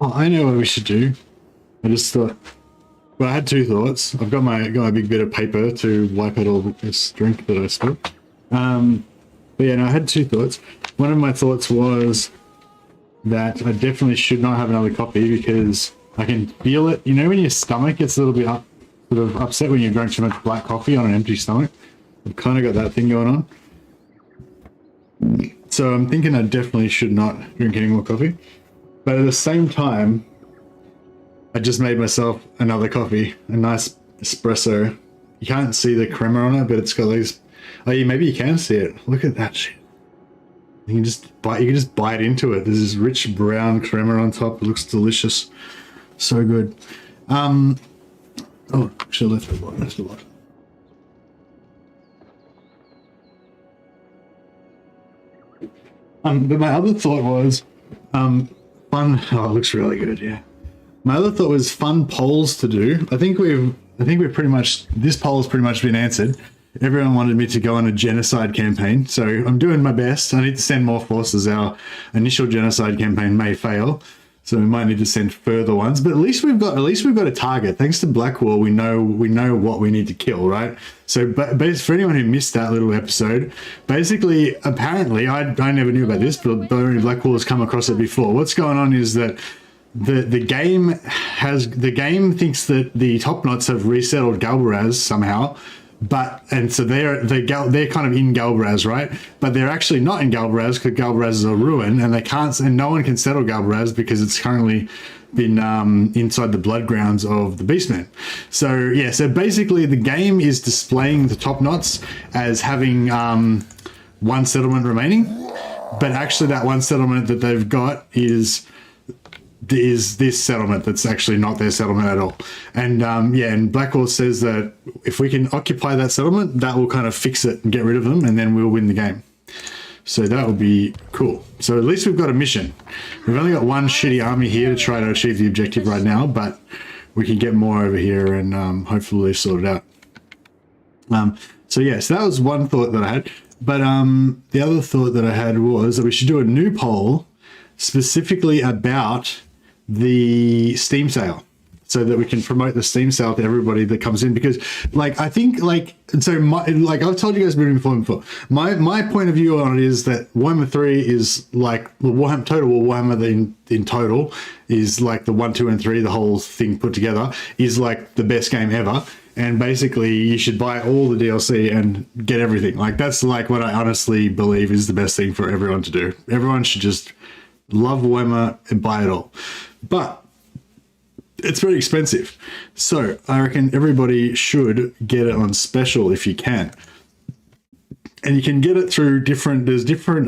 Oh, I know what we should do. I just thought. Well, I had two thoughts. I've got my big bit of paper to wipe out all this drink that I spilled. But yeah, no, I had two thoughts. One of my thoughts was that I definitely should not have another coffee because I can feel it. You know when your stomach gets a little bit sort of upset when you drink too much black coffee on an empty stomach? I've kind of got that thing going on. So I'm thinking I definitely should not drink any more coffee. But at the same time, I just made myself another coffee, a nice espresso. You can't see the crema on it, but it's got these. Oh, yeah, maybe you can see it. Look at that shit. You can just bite into it. There's this rich brown crema on top. It looks delicious. So good. Oh, actually, left a lot. But my other thought was, fun. Oh, it looks really good. Yeah. My other thought was fun polls to do. I think we've pretty much, this poll has pretty much been answered. Everyone wanted me to go on a genocide campaign, so I'm doing my best. I need to send more forces. Our initial genocide campaign may fail, so we might need to send further ones. But at least we've got a target. Thanks to Blackwall, we know what we need to kill, right? So, but for anyone who missed that little episode, basically, apparently, I never knew about this, but Blackwall has come across it before. What's going on is that the game thinks that the Top Knots have resettled Galbaraz somehow. And so they're kind of in Galbaraz, right? But they're actually not in Galbaraz because Galbaraz is a ruin, and no one can settle Galbaraz because it's currently been inside the blood grounds of the Beastmen. So yeah, so basically the game is displaying the Top Knots as having one settlement remaining, but actually that one settlement that they've got is this settlement that's actually not their settlement at all. And and Blackwall says that if we can occupy that settlement, that will kind of fix it and get rid of them, and then we'll win the game. So that would be cool. So at least we've got a mission. We've only got one shitty army here to try to achieve the objective right now, but we can get more over here and hopefully sort it out. So yeah, so that was one thought that I had. But the other thought that I had was that we should do a new poll specifically about the Steam sale, so that we can promote the Steam sale to everybody that comes in. Because I think I've told you guys before, my point of view on it is that Warhammer 3 is like the Warhammer in total is like the 1, 2, and 3, the whole thing put together is like the best game ever. And basically you should buy all the DLC and get everything. Like that's like what I honestly believe is the best thing for everyone to do. Everyone should just love Warhammer and buy it all. But it's very expensive. So I reckon everybody should get it on special if you can. And you can get it through there's different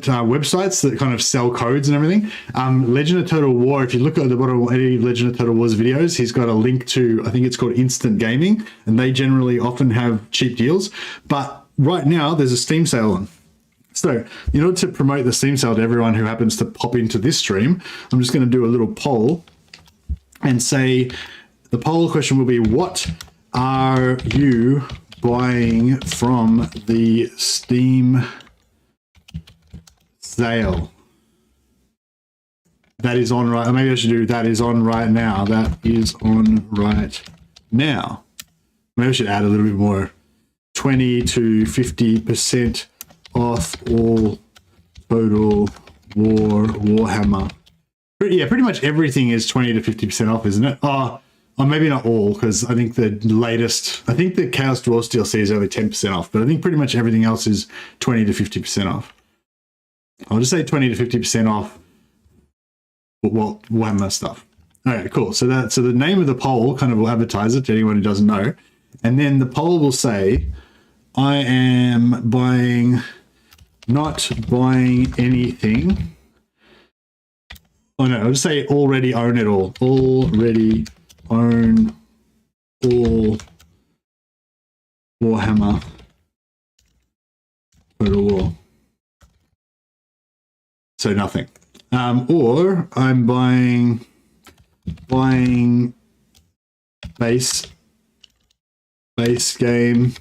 websites that kind of sell codes and everything. Legend of Total War, if you look at the bottom of any Legend of Total War's videos, he's got a link to, I think it's called Instant Gaming, and they generally often have cheap deals. But right now there's a Steam sale on. So in order to promote the Steam sale to everyone who happens to pop into this stream, I'm just going to do a little poll and say the poll question will be, what are you buying from the Steam sale? That is on right. Maybe I should do that is on right now. That is on right now. Maybe I should add a little bit more. 20 to 50% off all Total War Warhammer. Yeah, pretty much everything is 20 to 50% off, isn't it? Oh, maybe not all, because I think the Chaos Dwarfs DLC is only 10% off, but I think pretty much everything else is 20 to 50% off. I'll just say 20 to 50% off Warhammer stuff. All right, cool. So the name of the poll kind of will advertise it to anyone who doesn't know, and then the poll will say, I am not buying anything. Oh no, I'll just say already own it all. Already own all Warhammer Total War. So nothing. Or I'm buying base game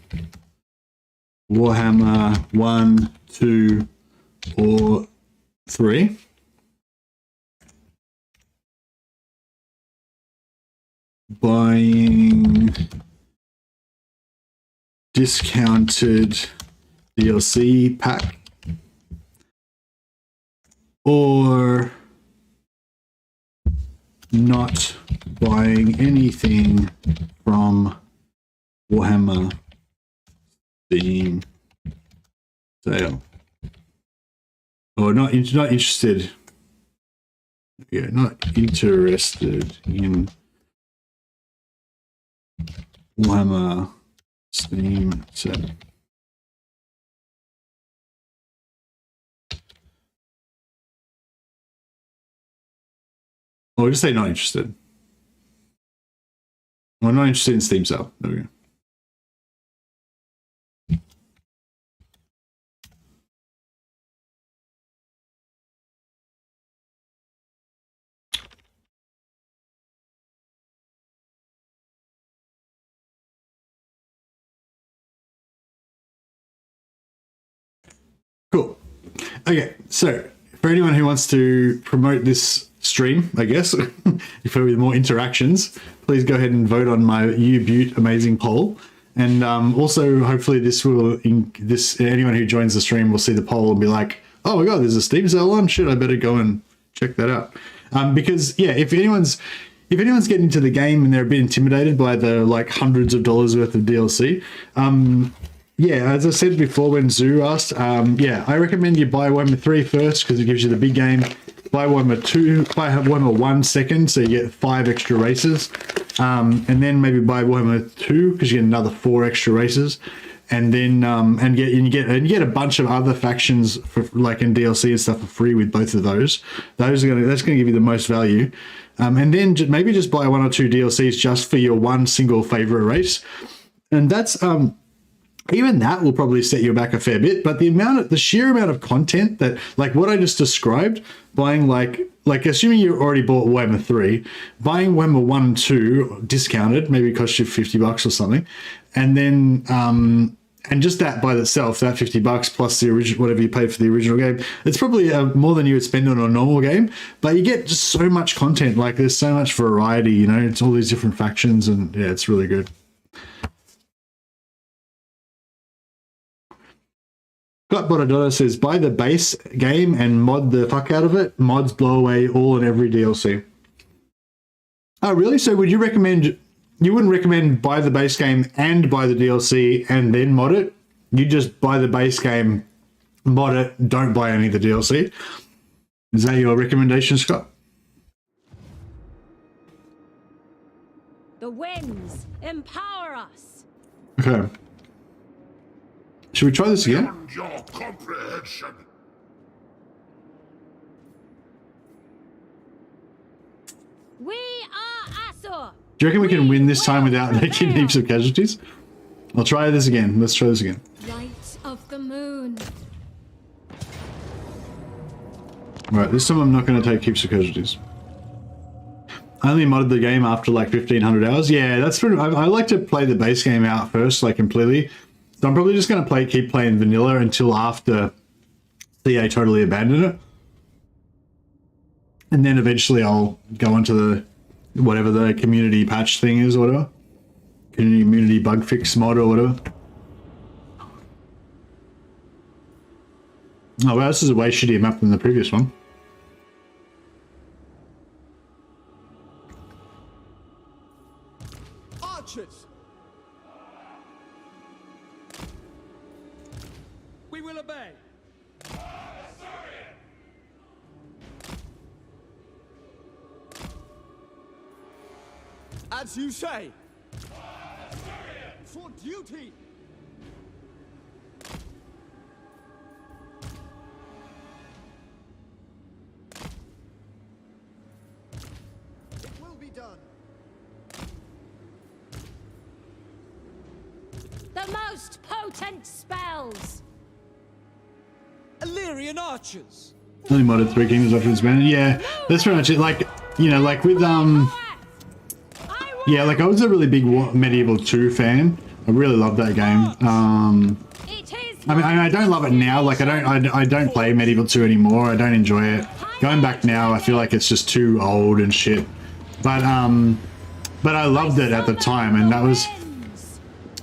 Warhammer 1, 2, or 3. buying discounted DLC pack or not buying anything from Warhammer Steam sale, or not interested. Yeah, not interested in Warhammer Steam sale. Or just say not interested. Or not interested in Steam sale. There we go. Cool. Okay, so for anyone who wants to promote this stream, I guess, if there more interactions, please go ahead and vote on my You Butte amazing poll. And also, hopefully, this will anyone who joins the stream will see the poll and be like, "Oh my god, there's a Steam sale on! Shit, I better go and check that out." Because yeah, if anyone's getting into the game and they're a bit intimidated by the like hundreds of dollars worth of DLC, yeah, as I said before when Zoo asked, yeah, I recommend you buy Warhammer 3 first because it gives you the big game. Buy Warhammer 2, buy Warhammer 1 second, so you get 5 extra races. And then maybe buy Warhammer 2 because you get another 4 extra races. And then you get a bunch of other factions for like in DLC and stuff for free with both of those. That's gonna give you the most value. And then maybe just buy 1 or 2 DLCs just for your one single favorite race. And that's even that will probably set you back a fair bit, but the sheer amount of content that, like what I just described, buying like assuming you already bought Warhammer 3, buying Warhammer 1 and 2 discounted, maybe it costs you $50 or something, and then and just that by itself, that $50 plus the original, whatever you paid for the original game, it's probably more than you would spend on a normal game. But you get just so much content, like there's so much variety, you know, it's all these different factions, and yeah, it's really good. Scott Borodoro says, buy the base game and mod the fuck out of it. Mods blow away all and every DLC. Oh, really? So would you wouldn't recommend buy the base game and buy the DLC and then mod it? You just buy the base game, mod it, don't buy any of the DLC? Is that your recommendation, Scott? The winds empower us. Okay. Should we try this again? Beyond your comprehension. We are Asur. Do you reckon we can win this time without making heaps of casualties? I'll try this again. Let's try this again. Light of the moon. Right, this time I'm not going to take heaps of casualties. I only modded the game after like 1500 hours. Yeah, that's pretty. I like to play the base game out first, like completely. So I'm probably just going to keep playing vanilla until after CA totally abandon it. And then eventually I'll go into the whatever the community patch thing is or whatever. Community bug fix mod or whatever. Oh wow, this is a way shittier map than the previous one. Archers! We will obey. As you say. For duty. It will be done. The most potent spells. Eltharion archers. Only modded 3 kingdoms after it's banned. Yeah, that's pretty much it. Like, you know, like with yeah, like I was a really big Medieval 2 fan. I really loved that game. I mean, I don't love it now. Like I don't play Medieval 2 anymore. I don't enjoy it. Going back now, I feel like it's just too old and shit. But but I loved it at the time, and that was,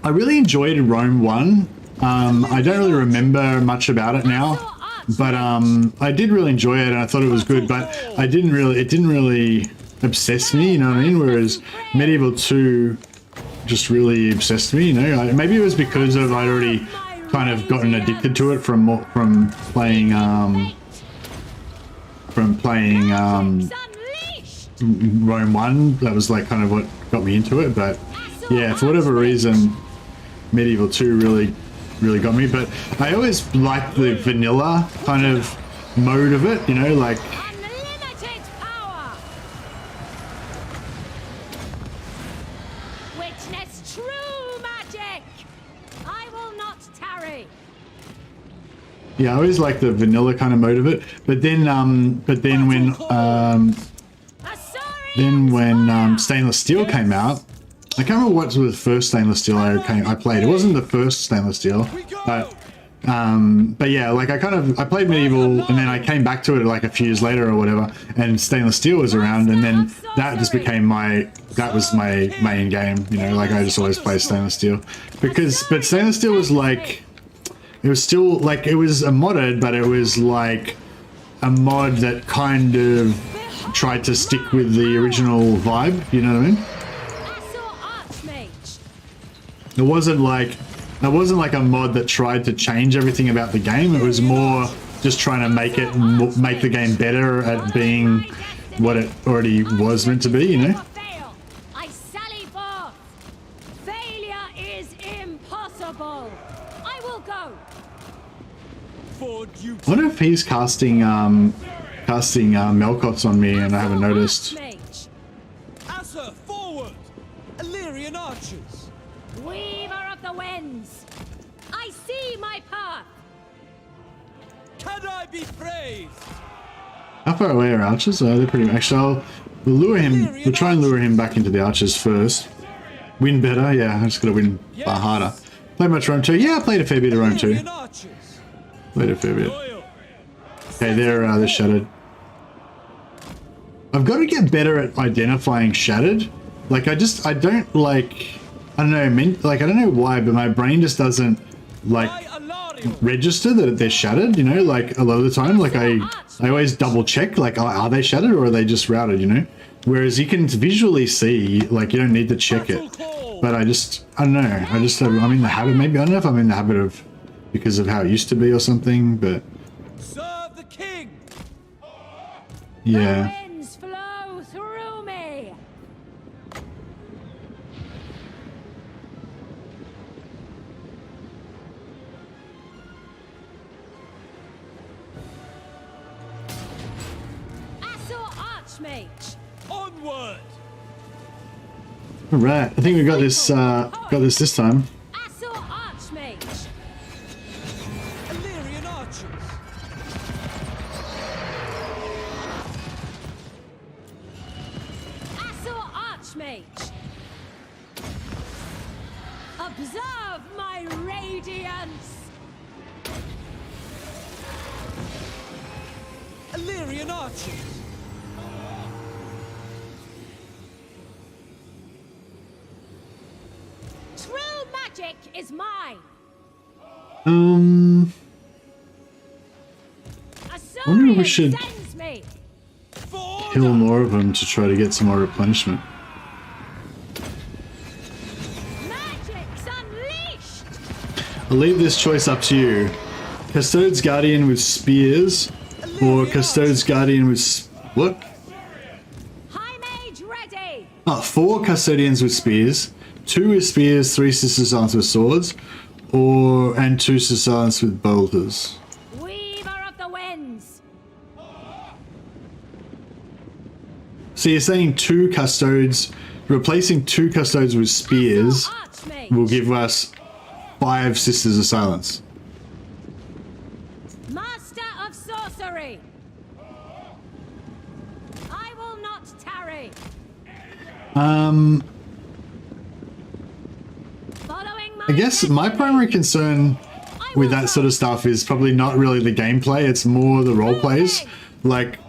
I really enjoyed Rome 1. I don't really remember much about it now, but I did really enjoy it, and I thought it was good, but it didn't really obsess me, you know what I mean? Whereas Medieval 2 just really obsessed me, you know? Maybe it was because I'd already kind of gotten addicted to it from playing Rome 1. That was like kind of what got me into it, but yeah, for whatever reason, Medieval 2 really got me. But I always liked the vanilla kind of mode of it, you know, like Unlimited power. Witness true magic. I will not tarry. yeah, I always liked the vanilla kind of mode of it. But then when Stainless Steel came out, I can't remember what was the first Stainless Steel I played. It wasn't the first Stainless Steel, but yeah, like I played Medieval, and then I came back to it like a few years later or whatever, and Stainless Steel was around, and then that just became my main game, you know, like I just always play Stainless Steel, but Stainless Steel was like, it was still like, it was a modded, but it was like a mod that kind of tried to stick with the original vibe, you know what I mean? It wasn't like a mod that tried to change everything about the game. It was more just trying to make the game better at being what it already was meant to be, you know? I sally forth. Failure is impossible. I will go. For duty. I wonder if he's casting Melkots on me and I haven't noticed. Assa, forward! Eltharion archers! Weaver of the winds. I see my path. Can I be praised? How far away are archers? They're pretty. Actually, we'll try and lure him back into the archers first. Win better, yeah. I just gotta win far harder. Play much Rome 2? Yeah, I played a fair bit of Rome 2. Played a fair bit. Okay, they're shattered. I've got to get better at identifying shattered. Like I don't like. I don't know. Like I don't know why, but my brain just doesn't like register that they're shattered. You know, like a lot of the time, like I always double check. Like, are they shattered or are they just routed? You know, whereas you can visually see. Like you don't need to check it. But I don't know. I'm in the habit. Maybe I don't know if I'm in the habit of because of how it used to be or something. But Serve the king! yeah. The winds flow through me. Archmage. Onward! All right. I think we got this. Got this time. Archmage. Eltharion archers! Archmage. Observe my radiance. Eltharion archers! True magic is mine. I wonder if we should Sends me. kill more of them to try to get some more replenishment. Magic's unleashed. I'll leave this choice up to you. Custode's Guardian with spears, or Custode's Guardian with what? High mage ready. Oh, 4 custodians with spears, 2 with spears, 3 sisters arms with swords, and 2 sisters arms with bolters. Weaver of the winds. So you're saying 2 custodes, replacing 2 custodes with spears will give us 5 sisters of silence. Master of sorcery. I will not tarry. I guess my primary concern with that sort of stuff is probably not really the gameplay, it's more the role plays. Like,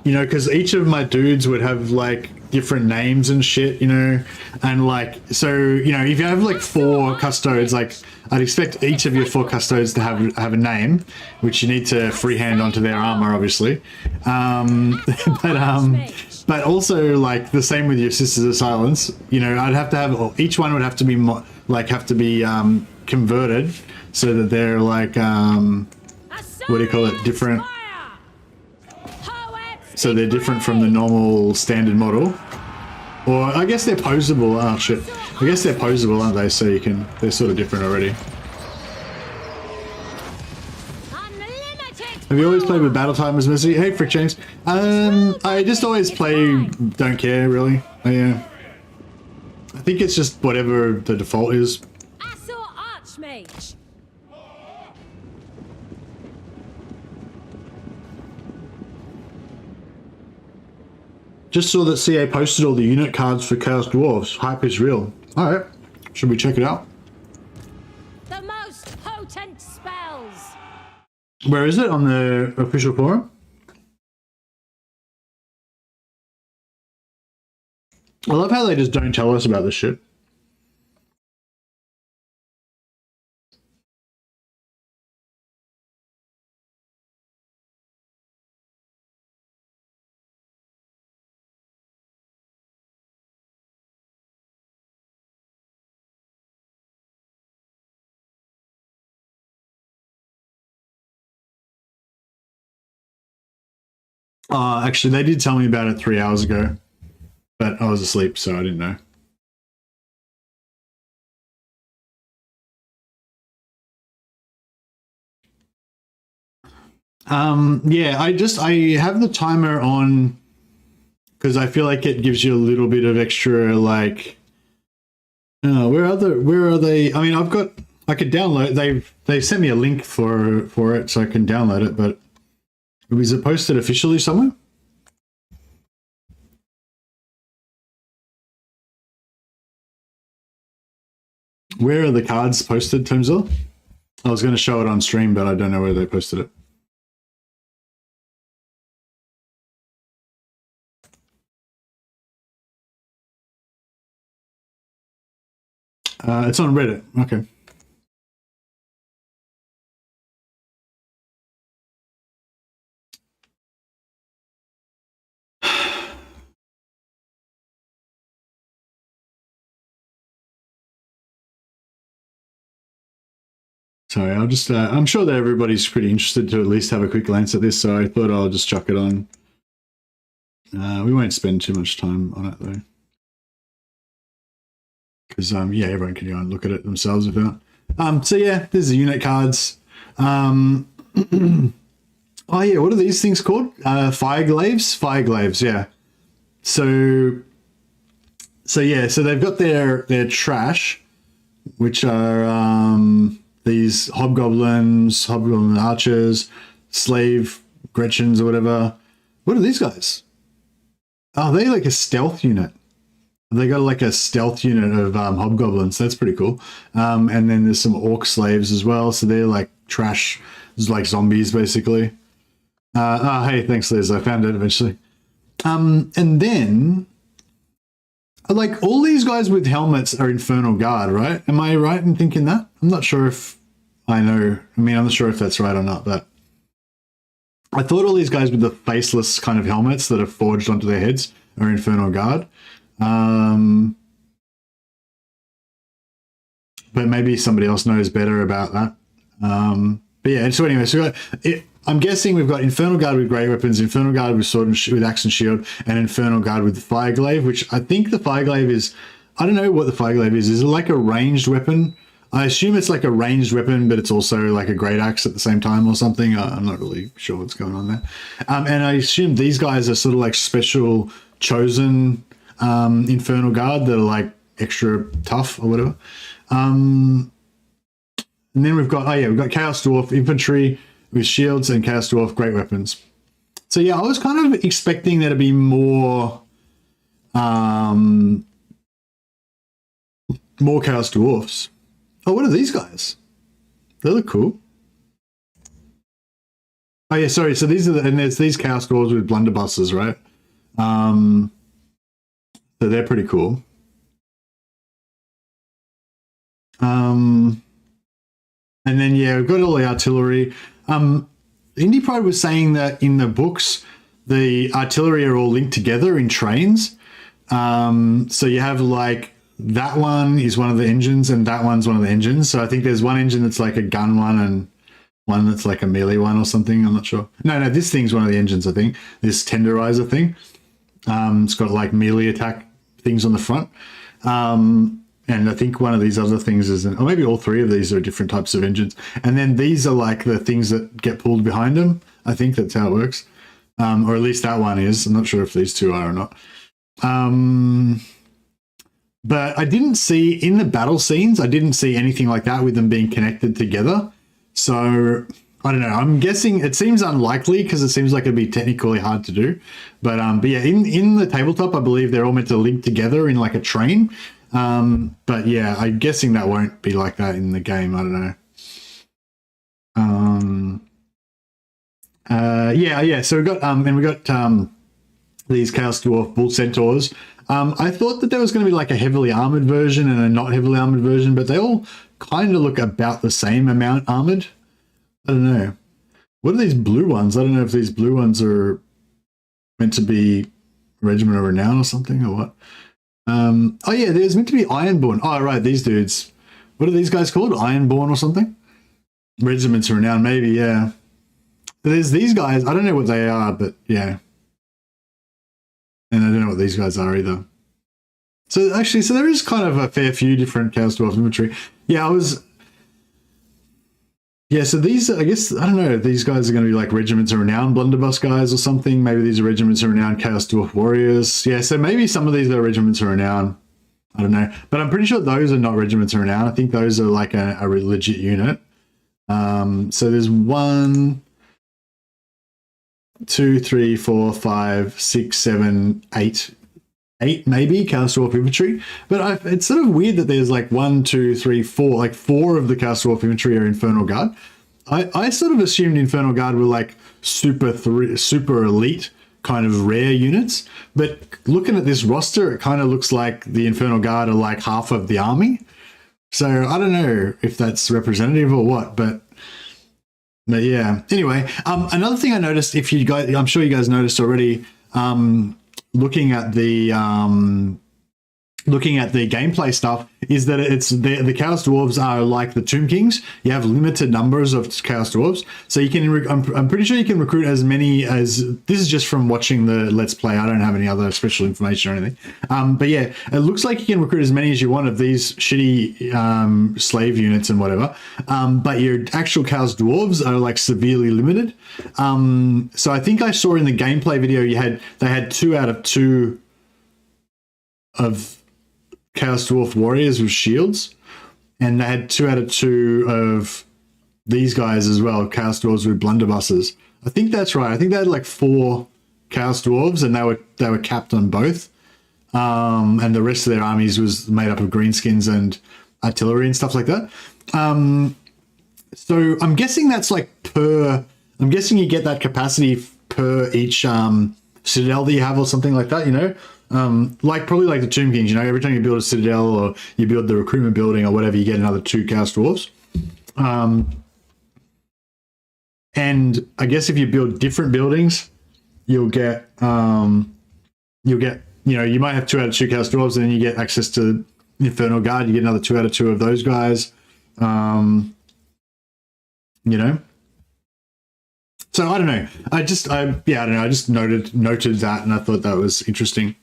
you know, because each of my dudes would have like different names and shit, you know, and like, so, you know, if you have like 4 custodes, like I'd expect each of your 4 custodes to have a name, which you need to freehand onto their armor, obviously. But also like the same with your Sisters of Silence, you know, I'd have to have, each one would have to be converted so that they're like, what do you call it, different. So they're different from the normal standard model. Or I guess they're posable. Oh shit. I guess they're posable, aren't they? So you can, they're sort of different already. Have you always played with Battle Time as Missy? Hey, Frick James. I just always play, don't care really. I think it's just whatever the default is. Archmage. Just saw that CA posted all the unit cards for Chaos Dwarfs. Hype is real. Alright. Should we check it out? The most potent spells. Where is it? On the official forum? I love how they just don't tell us about this shit. Actually, they did tell me about it 3 hours ago, but I was asleep, so I didn't know. Yeah, I have the timer on because I feel like it gives you a little bit of extra, like, where are they? I mean, I could download, they sent me a link for it so I can download it, but was it posted officially somewhere? Where are the cards posted, Tomzilla? I was going to show it on stream, but I don't know where they posted it. It's on Reddit. Okay. Sorry, I'll just, I'm sure that everybody's pretty interested to at least have a quick glance at this, so I thought I'll just chuck it on. We won't spend too much time on it though. Because, yeah, everyone can go and look at it themselves if they want. So yeah, there's the unit cards. Oh yeah, what are these things called? Fireglaves? Fireglaves, yeah. So yeah, so they've got their trash, which are these hobgoblins, hobgoblin archers, slave Gretchens or whatever. What are these guys? Oh, they like a stealth unit. They got like a stealth unit of hobgoblins. That's pretty cool. And then there's some orc slaves as well. So they're like trash, like zombies basically. Hey, thanks Liz. I found it eventually. And then like all these guys with helmets are Infernal Guard, right? Am I right in thinking that? I'm not sure if I know. I mean, I'm not sure if that's right or not, but I thought all these guys with the faceless kind of helmets that are forged onto their heads are Infernal Guard. But maybe somebody else knows better about that. But yeah, so anyway, so I'm guessing we've got Infernal Guard with great weapons, Infernal Guard with sword and with axe and shield, and Infernal Guard with the Fireglaive, which I think the Fireglaive is, I don't know what the Fireglaive is. Is it like a ranged weapon? I assume it's like a ranged weapon, but it's also like a great axe at the same time or something. I'm not really sure what's going on there. And I assume these guys are sort of like special chosen Infernal Guard that are like extra tough or whatever. And then we've got, we've got Chaos Dwarf infantry with shields and Chaos Dwarf great weapons. So yeah, I was kind of expecting there to be more Chaos Dwarfs. Oh, what are these guys? They look cool. Oh yeah, sorry. So these are and there's these Chaos Dwarves with blunderbusses, right? So they're pretty cool. And then yeah, we've got all the artillery. Indie Pride was saying that in the books, the artillery are all linked together in trains. So you have like that one is one of the engines, and that one's one of the engines. So I think there's one engine that's like a gun one, and one that's like a melee one or something. I'm not sure. No, this thing's one of the engines. I think this tenderizer thing. It's got like melee attack things on the front. And I think one of these other things is, or maybe all three of these are different types of engines. And then these are like the things that get pulled behind them. I think that's how it works. Or at least that one is. I'm not sure if these two are or not. But I didn't see, in the battle scenes, I didn't see anything like that with them being connected together. So, I don't know. I'm guessing it seems unlikely because it seems like it'd be technically hard to do. But yeah, in the tabletop, I believe they're all meant to link together in like a train. But yeah, I'm guessing that won't be like that in the game. I don't know. Yeah. So we got these Chaos Dwarf Bull Centaurs. I thought that there was going to be like a heavily armored version and a not heavily armored version, but they all kind of look about the same amount armored. I don't know. What are these blue ones? I don't know if these blue ones are meant to be Regiment of Renown or something or what. Oh yeah, there's meant to be Ironborn. Oh right, these dudes. What are these guys called? Ironborn or something? Regiments of Renown, maybe, yeah. But there's these guys. I don't know what they are, but yeah. And I don't know what these guys are either. So actually, so there is kind of a fair few different Chaos Dwarf infantry. Yeah, so these, I guess, I don't know if these guys are going to be like Regiments of Renown blunderbuss guys or something. Maybe these are Regiments of Renown Chaos Dwarf Warriors. Yeah, so maybe some of these are Regiments of Renown. I don't know. But I'm pretty sure those are not Regiments of Renown. I think those are like a legit unit. So there's 1, 2, 3, 4, 5, 6, 7, 8 maybe Chaos Dwarf infantry, but it's sort of weird that there's like 1, 2, 3, 4, like 4 of the Chaos Dwarf infantry are Infernal Guard. I sort of assumed Infernal Guard were like super elite kind of rare units, but looking at this roster, it kind of looks like the Infernal Guard are like half of the army. So I don't know if that's representative or what, but yeah. Anyway, another thing I noticed, if you guys, I'm sure you guys noticed already, looking at the gameplay stuff, is that it's the Chaos Dwarves are like the Tomb Kings. You have limited numbers of Chaos Dwarves, so you can. I'm pretty sure you can recruit as many as. This is just from watching the Let's Play. I don't have any other special information or anything. But yeah, it looks like you can recruit as many as you want of these shitty slave units and whatever. But your actual Chaos Dwarves are like severely limited. So I think I saw in the gameplay video they had 2 out of 2 of Chaos Dwarf Warriors with shields, and they had 2 out of 2 of these guys as well, Chaos Dwarves with blunderbusses. I think that's right. I think they had like 4 Chaos Dwarves, and they were capped on both. And the rest of their armies was made up of greenskins and artillery and stuff like that. So I'm guessing that's like I'm guessing you get that capacity per each citadel that you have or something like that, you know? Like probably like the Tomb Kings, you know, every time you build a citadel or you build the recruitment building or whatever, you get another 2 Chaos Dwarves. And I guess if you build different buildings, you'll get, you know, you might have 2 out of 2 Chaos Dwarves, and then you get access to Infernal Guard. You get another 2 out of 2 of those guys. You know. So I don't know. I don't know. I just noted that, and I thought that was interesting.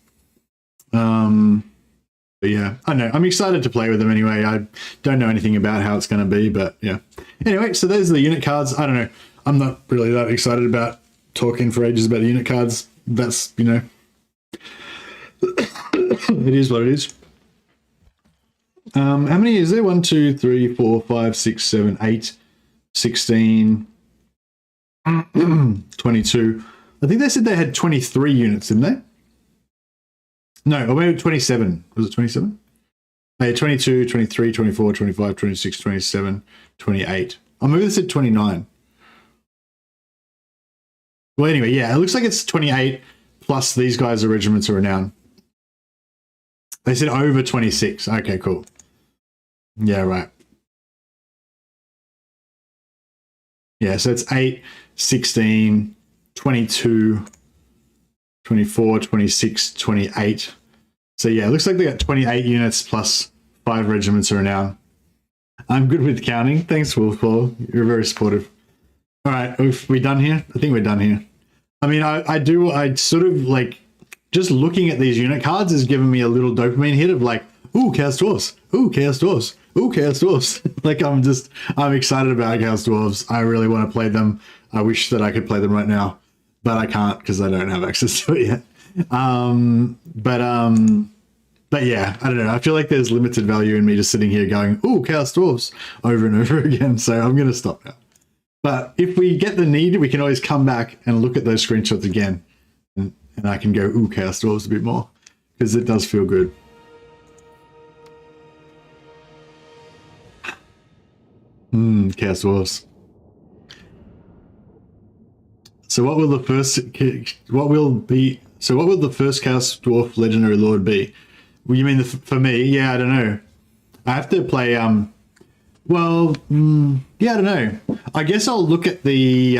But yeah, I don't know. I'm excited to play with them anyway. I don't know anything about how it's going to be, but yeah. Anyway, so those are the unit cards. I don't know. I'm not really that excited about talking for ages about the unit cards. That's, you know, it is what it is. How many is there? 1, 2, 3, 4, 5, 6, 7, 8, 16, 22. I think they said they had 23 units, didn't they? No, or maybe 27. Was it 27? Oh, yeah, 22, 23, 24, 25, 26, 27, 28. Oh, maybe they said 29. Well, anyway, yeah, it looks like it's 28 plus these guys are regiments of renown. They said over 26. Okay, cool. Yeah, right. Yeah, so it's 8, 16, 22, 24, 26, 28. So yeah, it looks like they got 28 units plus 5 regiments of renown. I'm good with counting. Thanks, Wolfball. You're very supportive. All right, are we done here? I think we're done here. I mean, I sort of like, just looking at these unit cards is giving me a little dopamine hit of like, ooh, Chaos Dwarfs. Ooh, Chaos Dwarfs. Ooh, Chaos Dwarfs. Like, I'm excited about Chaos Dwarfs. I really want to play them. I wish that I could play them right now, but I can't because I don't have access to it yet. But yeah, I don't know. I feel like there's limited value in me just sitting here going, ooh, Chaos Dwarfs over and over again. So I'm going to stop now. But if we get the need, we can always come back and look at those screenshots again. And I can go, ooh, Chaos Dwarfs a bit more because it does feel good. Chaos Dwarfs. So what will the first Chaos Dwarf Legendary Lord be? Well, you mean for me? Yeah, I don't know. I have to play yeah, I don't know. I guess I'll look at the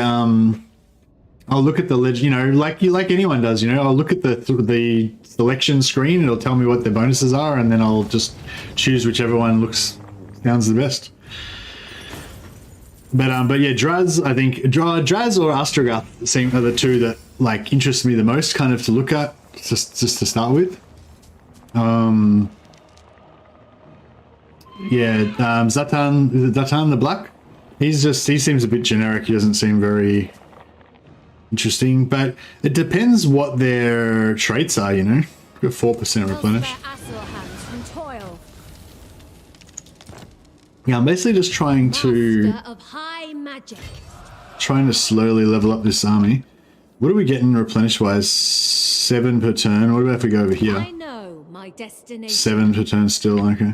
legend, you know, like anyone does, you know. I'll look at the selection screen, it'll tell me what the bonuses are, and then I'll just choose whichever one sounds the best. But yeah, Draz, I think Draz or Astragoth are the two that like interest me the most, kind of to look at, just to start with. Yeah, Zatan the Black. He seems a bit generic. He doesn't seem very interesting, but it depends what their traits are, you know. Got 4% replenish. Yeah, I'm basically just trying to slowly level up this army. What are we getting replenish wise? 7 per turn. What about if we go over here? I know my destination. 7 per turn still, okay.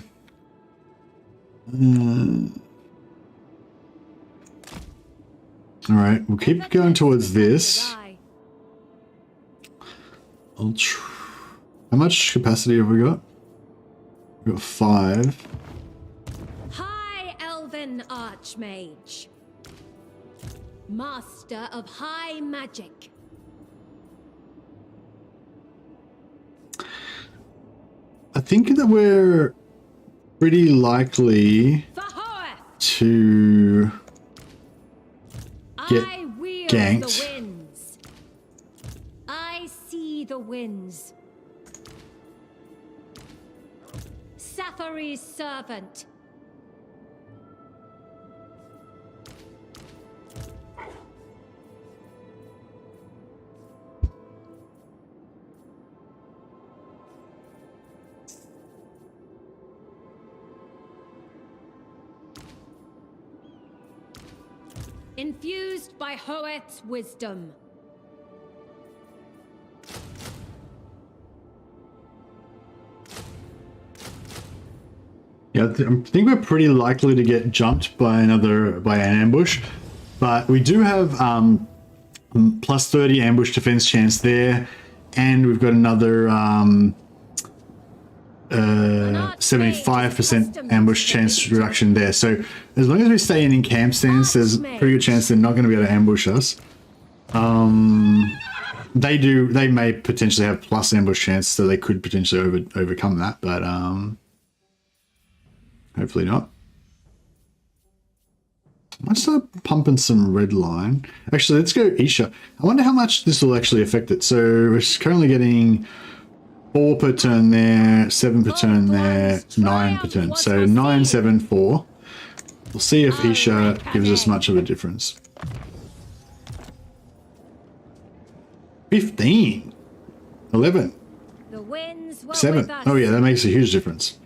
Alright, we'll keep going towards this. How much capacity have we got? We've got 5. High Elven Archmage. Master of High Magic. I think that we're pretty likely to get ganked. The winds. I see the winds. Sathari's servant. Infused by Hoeth's wisdom. Yeah, I think we're pretty likely to get jumped by an ambush, but we do have plus 30 ambush defense chance there, and we've got another 75% ambush chance reduction there. So as long as we stay in camp stance, there's a pretty good chance they're not going to be able to ambush us. They may potentially have plus ambush chance, so they could potentially overcome that, but hopefully not. I might start pumping some red line. Actually, let's go Isha. I wonder how much this will actually affect it. So we're currently getting 4 per turn there, 7 per turn there, 9 per turn. So 9, 7, 4. We'll see if Isha gives us much of a difference. 15. 11. 7. Oh yeah, that makes a huge difference.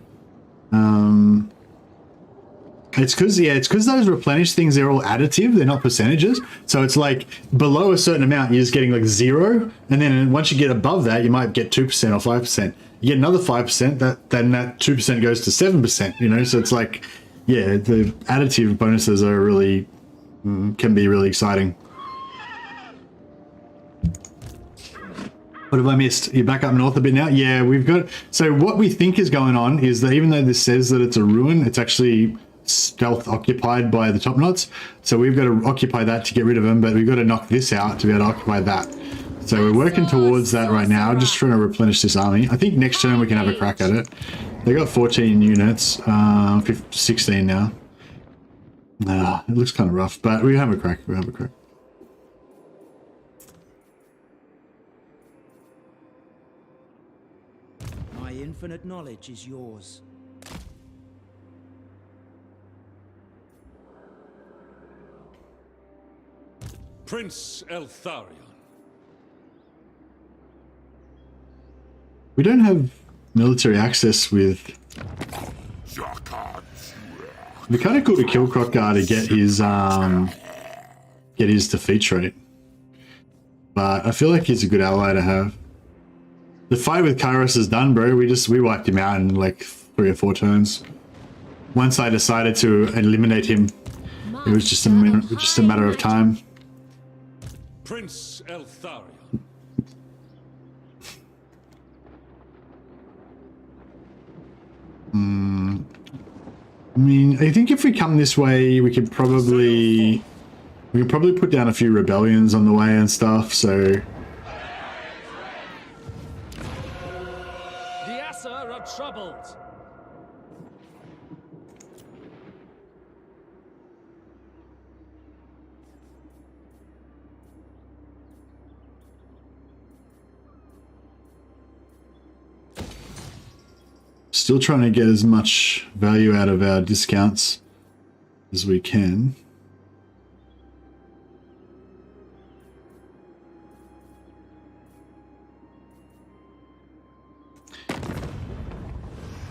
It's because those replenish things, they're all additive, they're not percentages. So it's like below a certain amount, you're just getting like 0. And then once you get above that, you might get 2% or 5%. You get another 5%, then that 2% goes to 7%, you know? So it's like, yeah, the additive bonuses are really, can be really exciting. What have I missed? You're back up north a bit now? Yeah, we've got... So what we think is going on is that even though this says that it's a ruin, it's actually stealth occupied by the top knots. So we've got to occupy that to get rid of them, but we've got to knock this out to be able to occupy that. So we're working towards that right now, just trying to replenish this army. I think next turn we can have a crack at it. They got 14 units, 16 now. It looks kind of rough, but we have a crack. We have a crack. My infinite knowledge is yours. Prince Eltharion. We don't have military access with... It'd be kind of cool to kill Crockgar to get his defeat trait. But I feel like he's a good ally to have. The fight with Kairos is done, bro. We wiped him out in like 3 or 4 turns. Once I decided to eliminate him, it was just a matter of time. Prince Eltharion. I mean, I think if we come this way, we could probably put down a few rebellions on the way and stuff. So The Assa are troubled. still trying to get as much value out of our discounts as we can.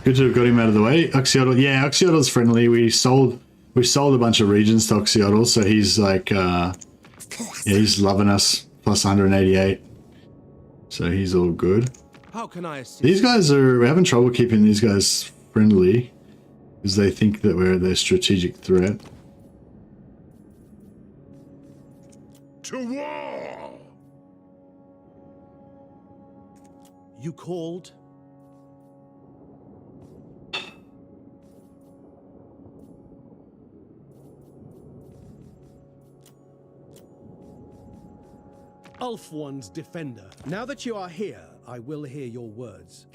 Good to have got him out of the way. Oxyotl, yeah, Oxyotl's friendly. We sold a bunch of regions to Oxyotl, so he's like, yeah, he's loving us. Plus 188, so he's all good. How can I assist? These guys we're having trouble keeping these guys friendly because they think that we're their strategic threat. To war! You called? Ulf-One's defender. Now that you are here, I will hear your words.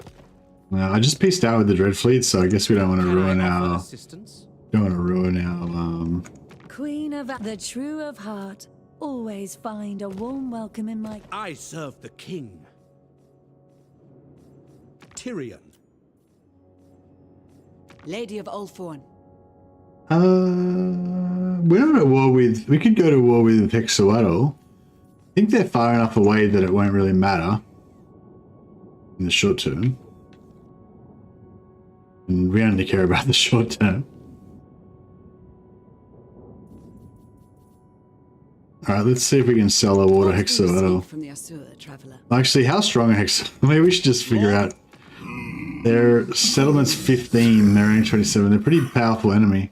I just pieced out with the Dread Fleet, so I guess we don't want to ruin our... assistance? Don't want to ruin our... Queen of the true of heart, always find a warm welcome in my... I serve the king. Tyrion. Lady of Ulthuan. We're not at war with... We could go to war with Hexawatl. I think they're far enough away that it won't really matter in the short term. And we only care about the short term. Alright, let's see if we can sell a water Hexawatl. From the Asura traveler. Actually, how strong a Hexawatl? Maybe we should just figure out. Their settlement's 15, their range 27. They're a pretty powerful enemy.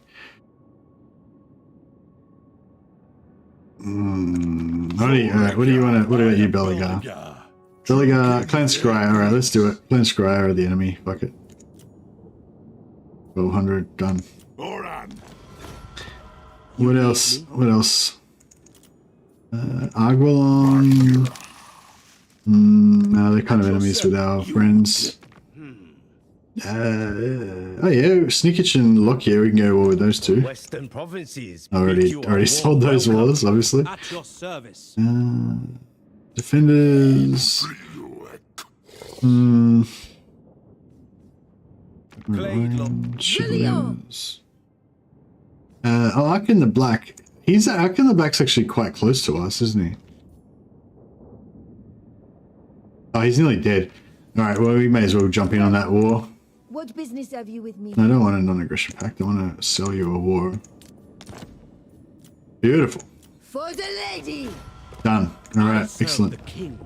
What do you want to... What about you, Beligar? Beligar, Clan Scryer. Alright, let's do it. Clan Scryer are the enemy. Fuck it. 1200, done. What else? What else? Aguilon. No, they're kind of enemies with our friends. Oh yeah, Sneakitch and Lockyer, we can go to war with those two. Western provinces. Already sold those wars, obviously. At your service. Defenders. Ark in the Black. Ark in the Black's actually quite close to us, isn't he? Oh, he's nearly dead. Alright, well, we may as well jump in on that war. What business have you with me? I don't want a non-aggression pact. I want to sell you a war. Beautiful. For the lady. Done. All right. Excellent. The king.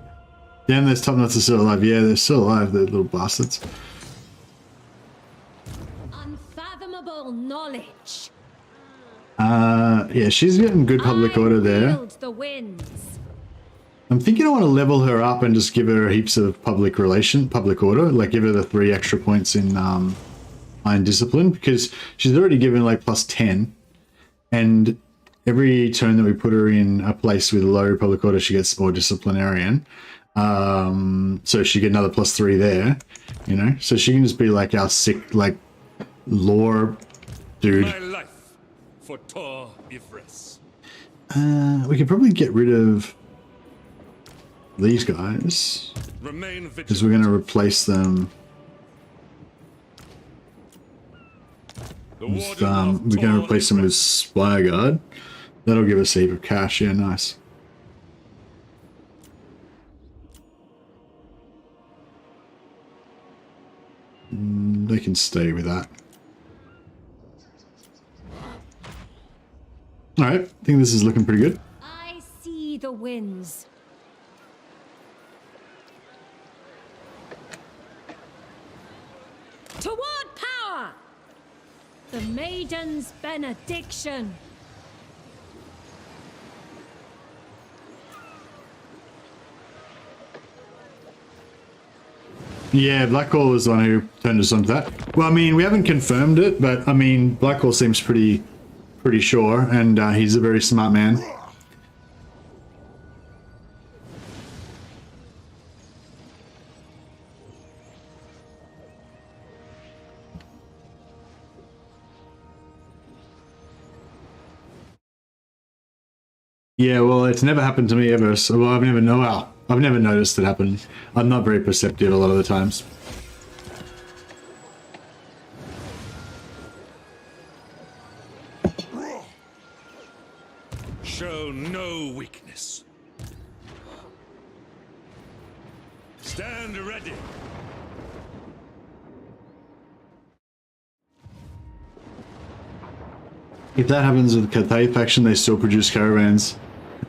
Damn, those top knots are still alive. Yeah, they're still alive. They're little bastards. Unfathomable knowledge. Yeah, she's getting good public order there. The winds. I'm thinking I want to level her up and just give her heaps of public order, like give her the 3 extra points in Iron Discipline, because she's already given like +10, and every turn that we put her in a place with low public order, she gets more disciplinarian. So she get another +3 there, you know. So she can just be like our sick, like lore dude. My life for Tor Yvresse. We could probably get rid of these guys Remain because we're going to replace them. With, we're going to replace them with Spireguard. That'll give us a heap of cash. Yeah, nice. They can stay with that. All right, I think this is looking pretty good. I see the winds. Toward power! The maiden's benediction. Yeah, Blackwall was the one who turned us onto that. Well, I mean, we haven't confirmed it, but I mean, Blackwall seems pretty sure, and he's a very smart man. Yeah, well, it's never happened to me ever, so well, I've never noticed it happen. I'm not very perceptive a lot of the times. Show no weakness. Stand ready. If that happens with the Cathay faction, they still produce caravans.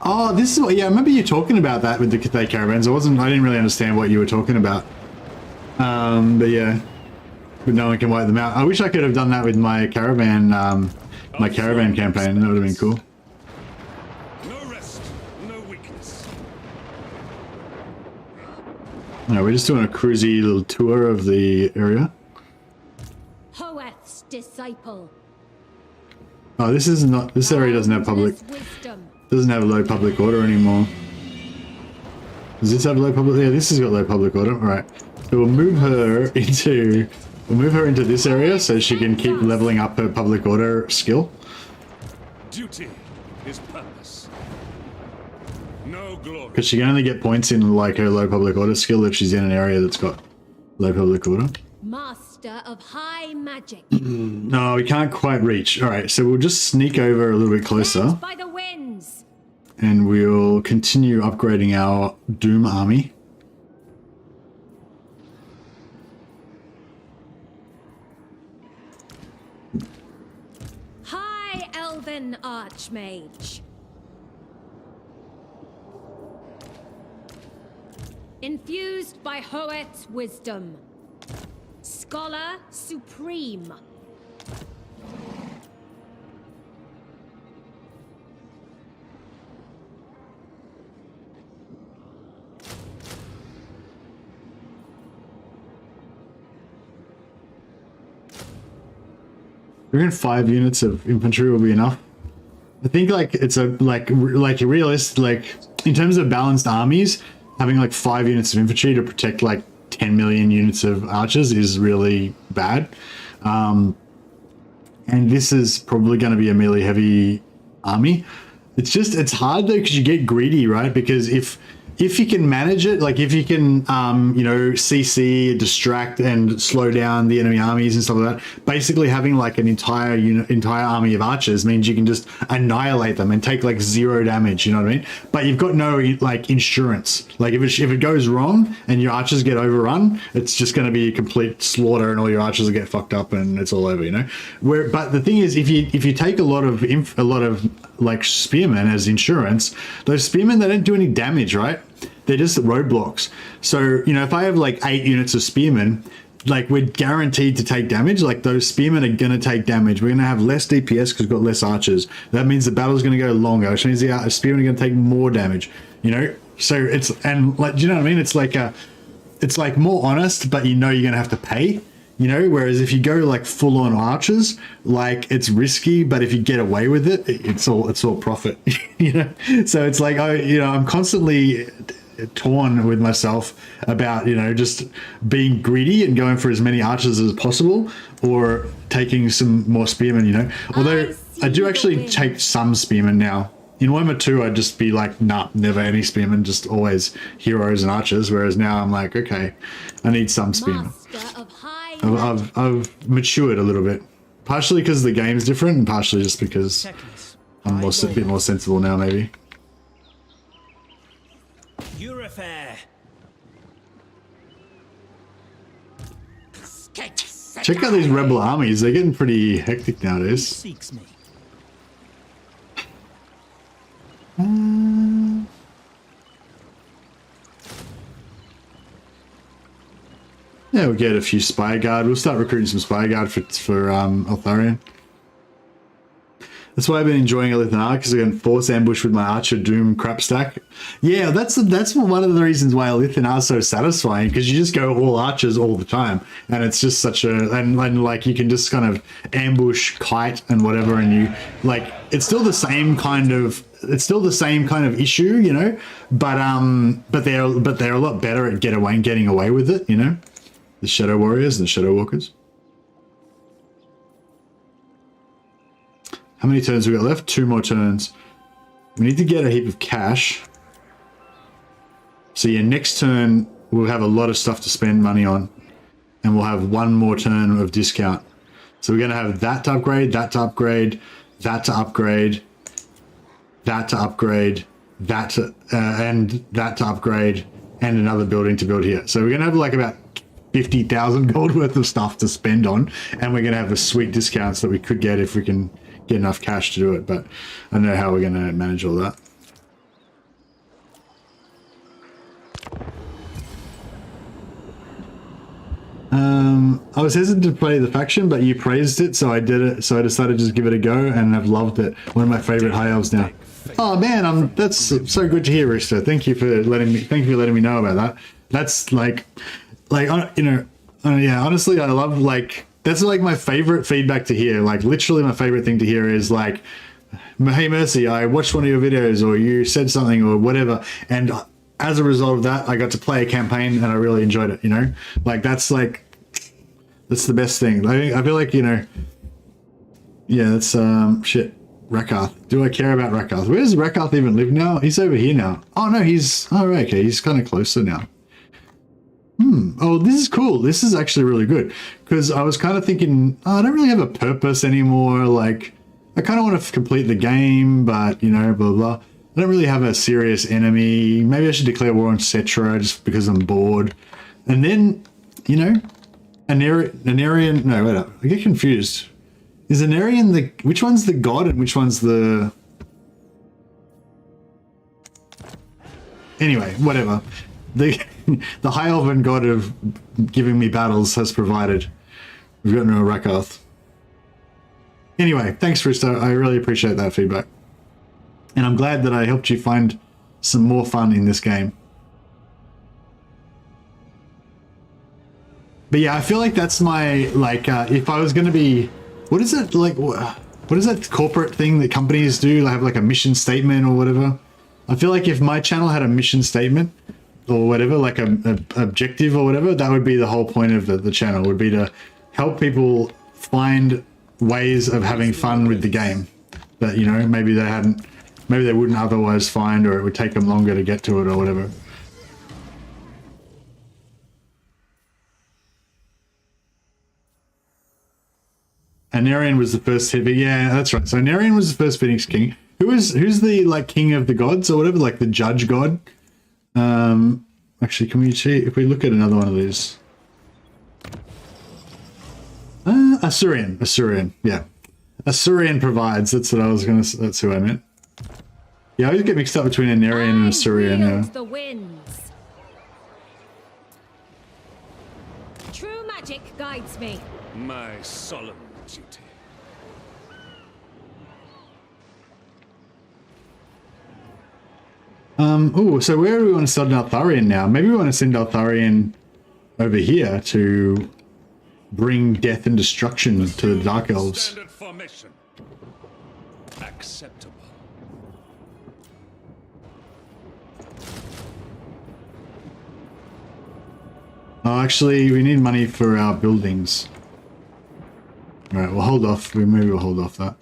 Oh, this is what, yeah, I remember you talking about that with the Cathay caravans. I didn't really understand what you were talking about. But yeah, but no one can wipe them out. I wish I could have done that with my caravan, caravan campaign. That would have been cool. No rest, no weakness. No, we're just doing a cruisy little tour of the area. Hoeth's disciple. Oh, this is not, this area doesn't have public, doesn't have low public order anymore. Does this have low public? Yeah, this has got low public order. All right, so we'll move her into this area so she can keep leveling up her public order skill. Duty is purpose. No glory. Because she can only get points in like her low public order skill if she's in an area that's got low public order. Master of high magic. No, we can't quite reach. All right, so we'll just sneak over a little bit closer. By the winds. And we'll continue upgrading our Doom army. High Elven Archmage. Infused by Hoeth's wisdom. Scholar Supreme. I reckon 5 units of infantry will be enough. I think like it's a like realist, like in terms of balanced armies, having like 5 units of infantry to protect like 10 million units of archers is really bad. And this is probably going to be a melee heavy army. It's hard though because you get greedy, right? Because if you can manage it, like if you can, you know, CC, distract and slow down the enemy armies and stuff like that, basically having like an entire army of archers means you can just annihilate them and take like 0 damage, you know what I mean? But you've got no like insurance. Like if it goes wrong and your archers get overrun, it's just going to be a complete slaughter and all your archers will get fucked up and it's all over, you know? But the thing is, if you take a lot of like spearmen as insurance, those spearmen, they don't do any damage, right? They're just roadblocks. So, you know, if I have like 8 units of spearmen, like we're guaranteed to take damage. Like those spearmen are gonna take damage. We're gonna have less DPS because we've got less archers. That means the battle's gonna go longer, which means the spearmen are gonna take more damage. You know, so it's, and like, do you know what I mean? It's like more honest, but you know you're gonna have to pay. You know, whereas if you go like full on archers, like it's risky, but if you get away with it, it's all profit. You know, so it's like, I'm constantly torn with myself about, just being greedy and going for as many archers as possible, or taking some more spearmen. Although I do actually take some spearmen now. In Warhammer 2, I'd just be like, nah, never any spearmen, just always heroes and archers. Whereas now I'm like, okay, I need some spearmen. I've matured a little bit, partially because the game's different, and partially just because I'm a bit more sensible now, maybe. Yvresse. Check out these rebel armies; they're getting pretty hectic nowadays. Seeks me. Yeah, we'll get a few spy guard. We'll start recruiting some spy guard for Eltharion. That's why I've been enjoying Eltharion Arc, because I can force ambush with my Archer Doom crap stack. Yeah, that's one of the reasons why Eltharion Arc is so satisfying, because you just go all archers all the time, and it's just such a and like you can just kind of ambush, kite, and whatever, and you like it's still the same kind of issue, but they're a lot better at getting away with it, the Shadow Warriors and the Shadow Walkers. How many turns we got left? 2 more turns. We need to get a heap of cash. So yeah, next turn we'll have a lot of stuff to spend money on, and we'll have 1 more turn of discount. So we're going to have that to upgrade, that to upgrade, that to upgrade, that to upgrade, that to, and that to upgrade, and another building to build here. So we're going to have like about 50,000 gold worth of stuff to spend on, and we're going to have a sweet discounts that we could get if we can get enough cash to do it, but I don't know how we're going to manage all that. I was hesitant to play the faction, but you praised it, so I did it. So I decided to just give it a go, and I've loved it. One of my favorite high elves now. Oh man, that's so good to hear, Risto. Thank you for letting me know about that. That's like yeah. Honestly, I love that's like my favorite feedback to hear. Like literally, my favorite thing to hear is like, "Hey Mercy, I watched one of your videos, or you said something, or whatever," and as a result of that, I got to play a campaign and I really enjoyed it. Like that's the best thing. I feel like yeah, that's shit. Rakarth. Do I care about Rakarth? Where does Rakarth even live now? He's over here now. Oh no, right, okay, he's kind of closer now. Oh, this is cool. This is actually really good, because I was kind of thinking, I don't really have a purpose anymore. Like, I kind of want to complete the game, but blah blah. I don't really have a serious enemy. Maybe I should declare war on Cetra just because I'm bored. And then, Anarian. No, wait up. I get confused. Is Anarian which one's the god and which one's the... Anyway, whatever. The High Elven god of giving me battles has provided. We've got no Rakarth. Anyway, thanks, Risto. I really appreciate that feedback. And I'm glad that I helped you find some more fun in this game. But yeah, I feel like that's my, if I was going to be... What is it, what is that corporate thing that companies do? They have like a mission statement or whatever. I feel like if my channel had a mission statement or whatever, like a objective or whatever, that would be the whole point of the channel, would be to help people find ways of having fun with the game that, maybe they wouldn't otherwise find, or it would take them longer to get to it or whatever. Anarian was the first hit, but yeah, that's right. So Anarian was the first Phoenix King. Who's the king of the gods or whatever, like the judge god? Actually, can we see if we look at another one of these? Asurian, yeah. Asurian provides. That's what I was gonna. That's who I meant. Yeah, I always get mixed up between Anarian and Asurian. Yeah. The winds. True magic guides me. My solemn duty. Oh, so where do we want to send Eltharion now? Maybe we want to send Eltharion over here to bring death and destruction to the Dark Elves. Standard formation. Acceptable. Oh, actually, we need money for our buildings. Alright, we'll hold off. Maybe we'll hold off that.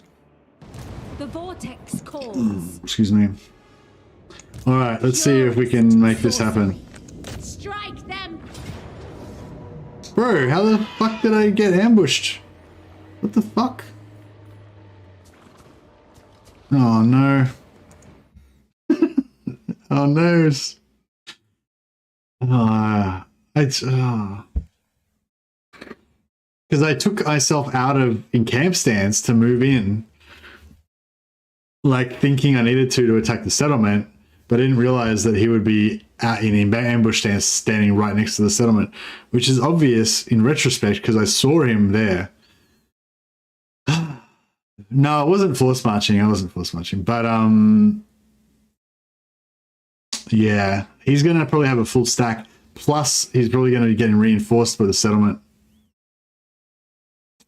The vortex calls. Excuse me. Alright, let's see if we can make this happen. Strike them. Bro, how the fuck did I get ambushed? What the fuck? Oh no. Oh no. Because I took myself out of camp stance to move in, like thinking I needed to attack the settlement, but I didn't realize that he would be out in ambush stance standing right next to the settlement, which is obvious in retrospect because I saw him there. No, it wasn't force marching. I wasn't force marching, but yeah, he's gonna probably have a full stack. Plus, he's probably going to be getting reinforced by the settlement.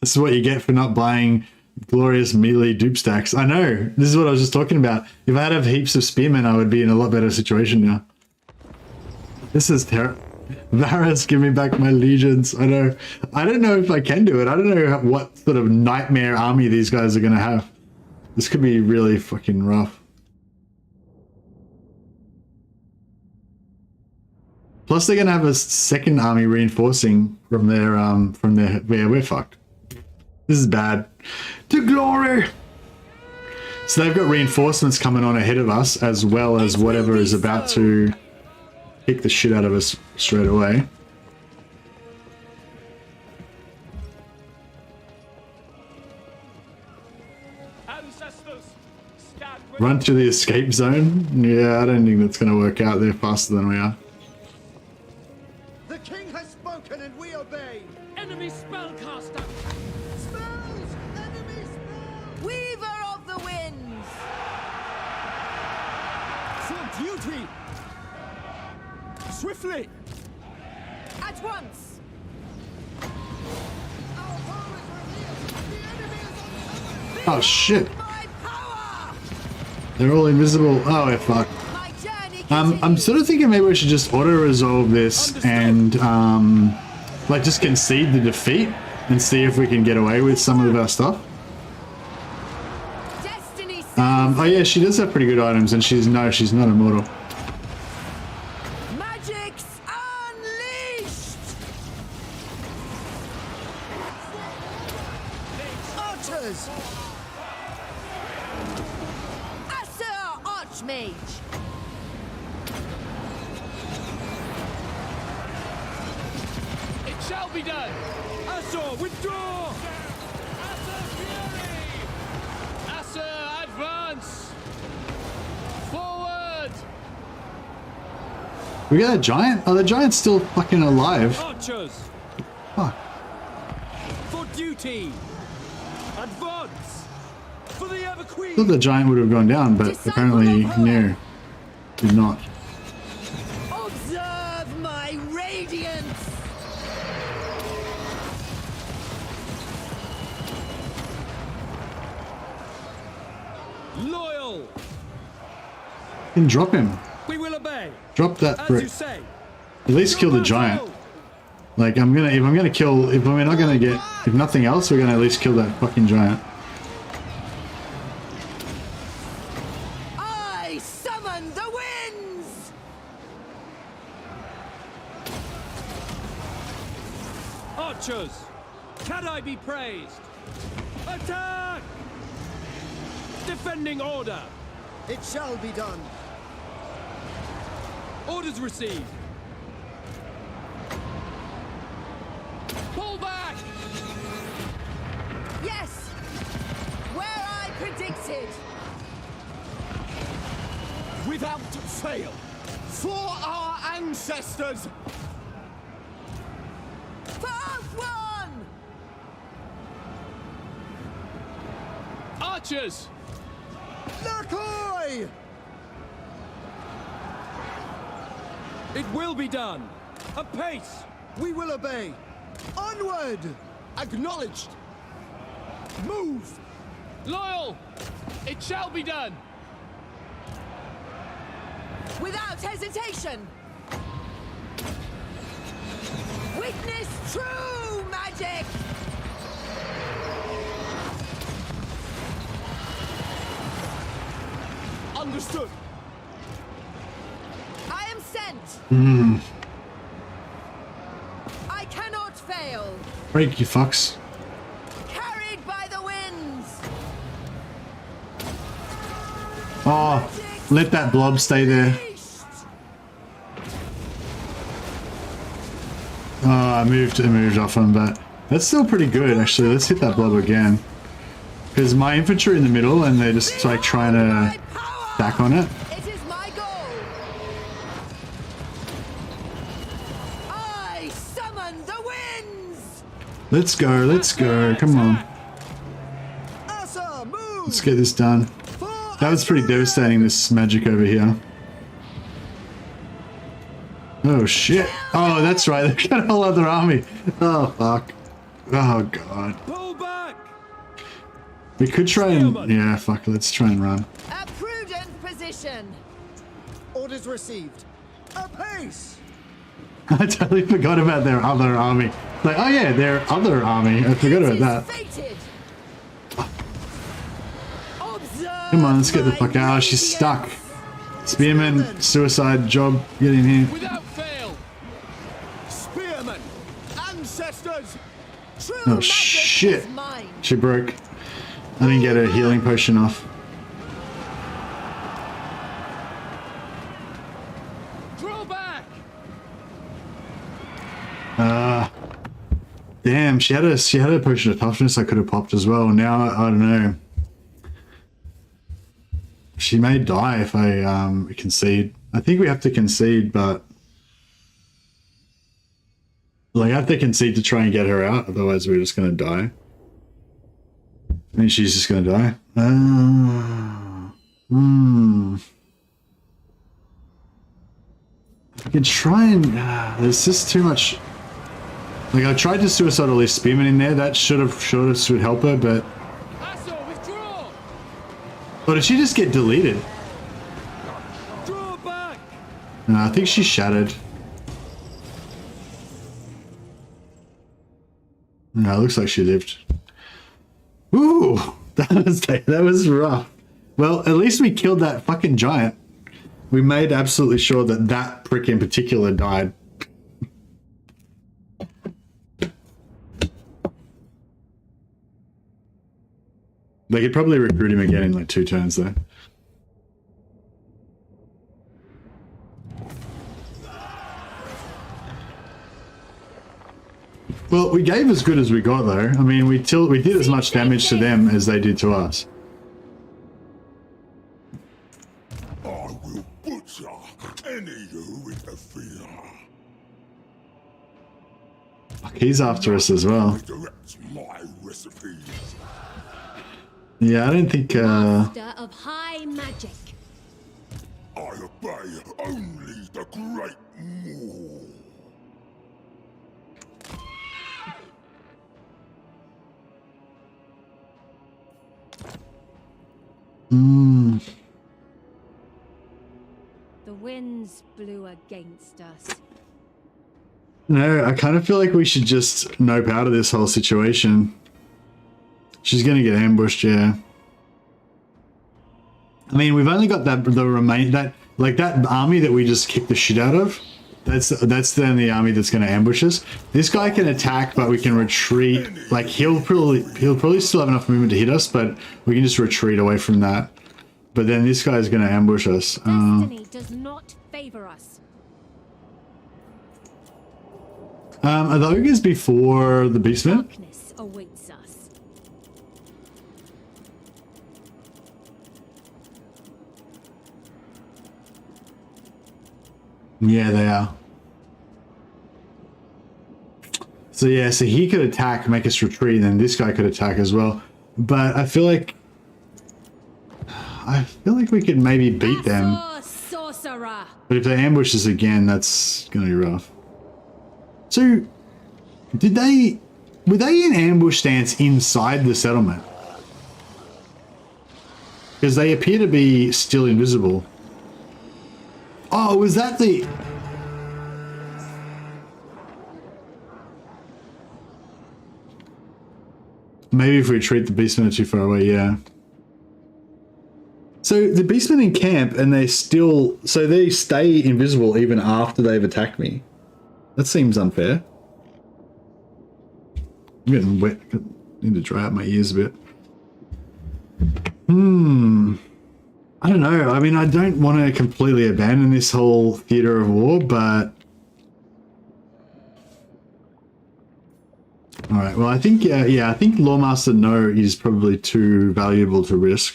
This is what you get for not buying glorious melee dupe stacks. I know. This is what I was just talking about. If I had heaps of spearmen, I would be in a lot better situation now. This is terrible. Varus, give me back my legions. I know. I don't know if I can do it. I don't know what sort of nightmare army these guys are going to have. This could be really fucking rough. Plus, they're gonna have a second army reinforcing from their yeah, we're fucked. This is bad. To glory. So they've got reinforcements coming on ahead of us, as well as whatever is about to kick the shit out of us straight away. Run to the escape zone? Yeah, I don't think that's gonna work out. They're faster than we are. And we obey. Enemy spellcaster. Spells! Enemy spells! Weaver of the winds. For duty. Swiftly. At once. Our power is revealed. The enemy is on Oh shit! My power. They're all invisible. Oh, we're fucked. My journey I'm sort of thinking maybe we should just auto-resolve this and like just concede the defeat and see if we can get away with some of our stuff. Destiny. Oh yeah, she does have pretty good items, and she's not immortal. Magic's unleashed. archers. Asser Archmage. It shall be done. Asor, withdraw. Asser Fury. Asser advance. Forward. We got a giant? Oh, the giant's still fucking alive. Archers. Fuck. For duty. Advance. For the Ever I Queen. thought the giant would have gone down, but apparently no, did not. Observe my radiance. Loyal. Can drop him. We will obey. Drop that As brick. you say. At least kill the giant. Like if we're not gonna get, if nothing else, we're gonna at least kill that fucking giant. I summon the winds. Archers. Can I be praised? Attack! Defending order. It shall be done. Orders received. Pull back. Yes. Where I predicted. Without fail. For our ancestors. For Oathworld. archers! Lakoi! It will be done! Apace! We will obey. Onward! Acknowledged! Move! Loyal! It shall be done! Without hesitation! Witness true magic! Understood! I am sent! I cannot fail! Break, you fucks. Carried by the winds! Oh, let that blob stay there. Oh, I moved off him, but that's still pretty good, actually. Let's hit that blob again. Because my infantry in the middle, and they're just like trying to stack on it. It is my goal! I summon the winds! Let's go, come on. Asa, move! Let's get this done. That was pretty devastating, this magic over here. Oh shit. Oh, that's right, they've got a whole other army. Oh fuck. Oh god. Pull back! We could try and... yeah, fuck, let's try and run. A prudent position! Orders received. Apace! I totally forgot about their other army. Like, oh yeah, their other army. I forgot about that. Fated. Come on, let's get the fuck out. She's stuck. Spearman, suicide job, get in here. Without fail! Spearmen! Ancestors! True Oh magic shit. is mine! She broke. I didn't get her healing potion off. Draw back! Damn, she had a potion of toughness I could have popped as well. Now I don't know. She may die if I concede. I think we have to concede, but like I have to concede to try and get her out, otherwise we're just gonna die. I mean, she's just gonna die. I can try and there's just too much. Like I tried to suicidal leave Spearman in there. That should help her, but. Asa, withdraw! Oh, did she just get deleted? Draw back! No, I think she's shattered. No, it looks like she lived. Ooh, that was rough. Well, at least we killed that fucking giant. We made absolutely sure that that prick in particular died. They could probably recruit him again in like 2 turns though. Well, we gave as good as we got though. I mean, we did as much damage to them as they did to us. I will butcher any who interfere. Fuck, he's after us as well. Direct my recipes. Yeah, I don't think Master of high magic. I obey only the great Maw. The winds blew against us. No, I kind of feel like we should just nope out of this whole situation. She's gonna get ambushed, yeah. I mean, we've only got that army that we just kicked the shit out of. That's then the army that's gonna ambush us. This guy can attack, but we can retreat. Like he'll probably still have enough movement to hit us, but we can just retreat away from that. But then this guy's gonna ambush us. Destiny does not favor us. Are the ogres before the beastmen? Darkness awaits us. Yeah, they are. So yeah, so he could attack, make us retreat, and then this guy could attack as well. But I feel like I feel like we could maybe beat them. Sorcerer. But if they ambush us again, that's gonna be rough. So, were they in ambush stance inside the settlement? Because they appear to be still invisible. Oh, was that the... Maybe if we retreat, the beastmen are too far away, yeah. So the beastmen in camp and they still... So they stay invisible even after they've attacked me. That seems unfair. I'm getting wet. I need to dry out my ears a bit. I don't know. I mean, I don't want to completely abandon this whole theater of war, but... Alright, well, I think, yeah, I think Loremaster No is probably too valuable to risk.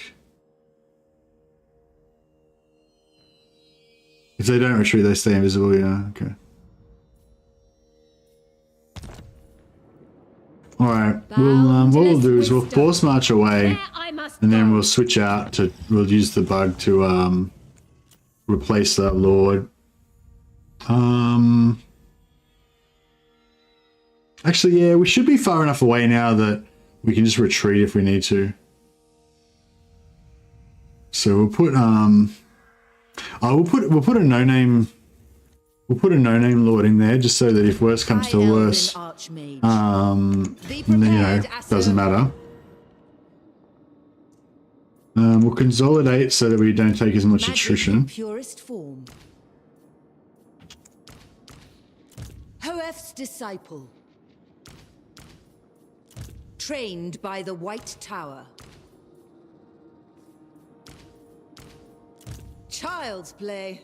If they don't retreat, they stay invisible, yeah, okay. Alright, what we'll do is we'll force march away, and then we'll switch out to, we'll use the bug to replace that lord. Actually, yeah, we should be far enough away now that we can just retreat if we need to. So we'll put we'll put a no-name lord in there just so that if worse comes to worse, you know, doesn't matter. We'll consolidate so that we don't take as much attrition. Purest form. Hoef's disciple. Trained by the White Tower. Child's play.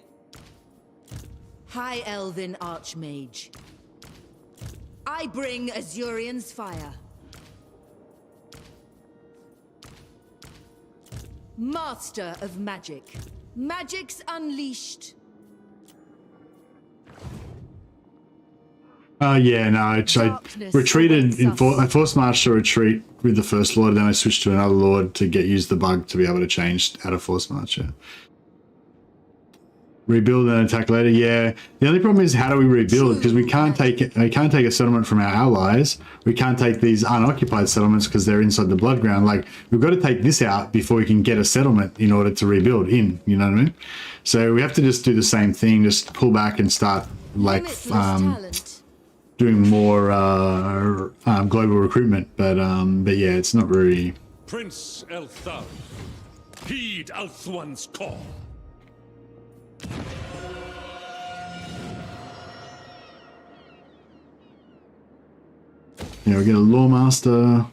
High Elven Archmage. I bring Azurion's fire. Master of Magic. Magic's unleashed. Yeah, no, I retreated I forced march to retreat with the first lord, then I switched to another lord to use the bug to be able to change out of force march, yeah. Rebuild and attack later, yeah. The only problem is how do we rebuild? Because we can't take a settlement from our allies. We can't take these unoccupied settlements because they're inside the blood ground. Like, we've got to take this out before we can get a settlement in order to rebuild in, you know what I mean? So we have to just do the same thing, just pull back and start like doing more global recruitment, but yeah, it's not very... Prince Eltharion, heed Althwan's call. Yeah, we get a Loremaster.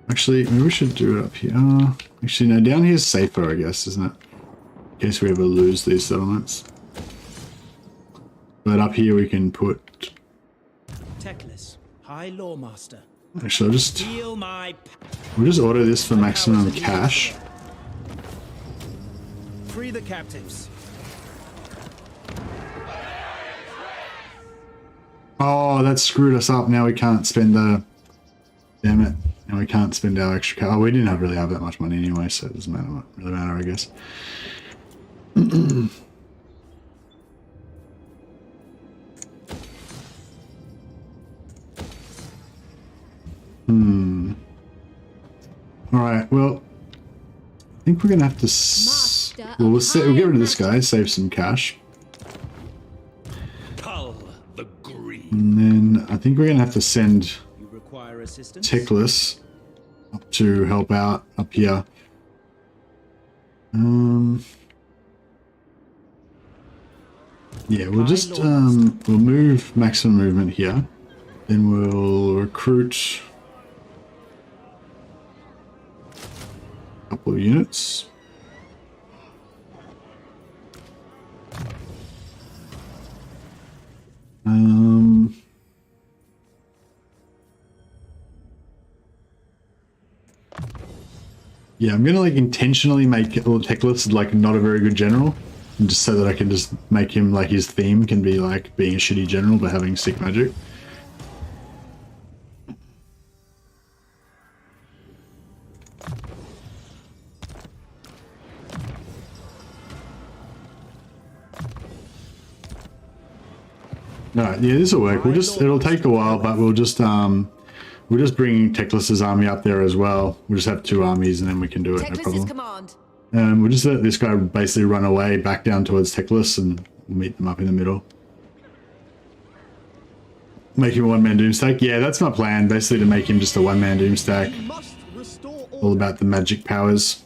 Actually, maybe we should do it up here. Actually, no, down here is safer, I guess, isn't it? In case we ever lose these settlements. But up here we can put... Teclis, High Loremaster. Actually, we'll just order this for maximum cash. Free the captives. Oh, that screwed us up. Now we can't spend the... Damn it. Now we can't spend our extra cash. Oh, we didn't really have that much money anyway, so it doesn't really matter, I guess. Alright, well, I think we're gonna have to... we'll get rid of this guy, save some cash. And then I think we're gonna have to send Teclis up to help out up here. Yeah, we'll just we'll move maximum movement here. Then we'll recruit a couple of units. Yeah, I'm gonna like intentionally make Teclis like not a very good general, and just so that I can just make him like his theme can be like being a shitty general but having sick magic. No, yeah, this will work. It'll take a while, but we'll just bring Teclis's army up there as well. We'll just have 2 armies and then we can do it, no problem. Command. We'll just let this guy basically run away back down towards Teclis and we'll meet them up in the middle. Make him a 1-man doomstack. Yeah, that's my plan, basically to make him just a 1-man doomstack. All about the magic powers.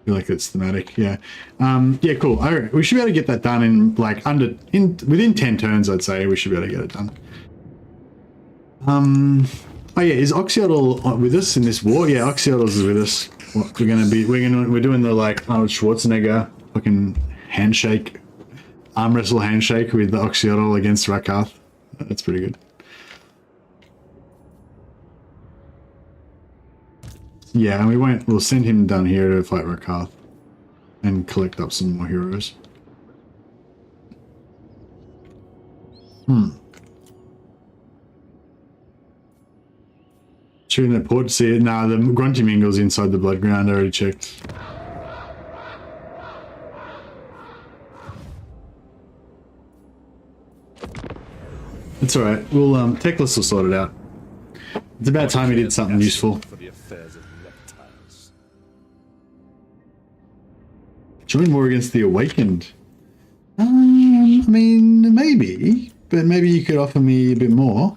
I feel like it's thematic, yeah. Yeah, cool. All right, we should be able to get that done in like within 10 turns, I'd say we should be able to get it done. Oh yeah, is Oxyotl with us in this war? Yeah, Oxyotl is with us. What, we're doing the like Arnold Schwarzenegger fucking handshake, arm wrestle handshake with the Oxyotl against Rakarth. That's pretty good. Yeah, and we'll send him down here to fight Rakarth and collect up some more heroes. Shooting that port to see it. Nah, the Grunty Mingle's inside the blood ground. I already checked. It's alright. We'll Teclis will sort it out. It's about time he did something useful. Join war against the Awakened. I mean, maybe, but maybe you could offer me a bit more.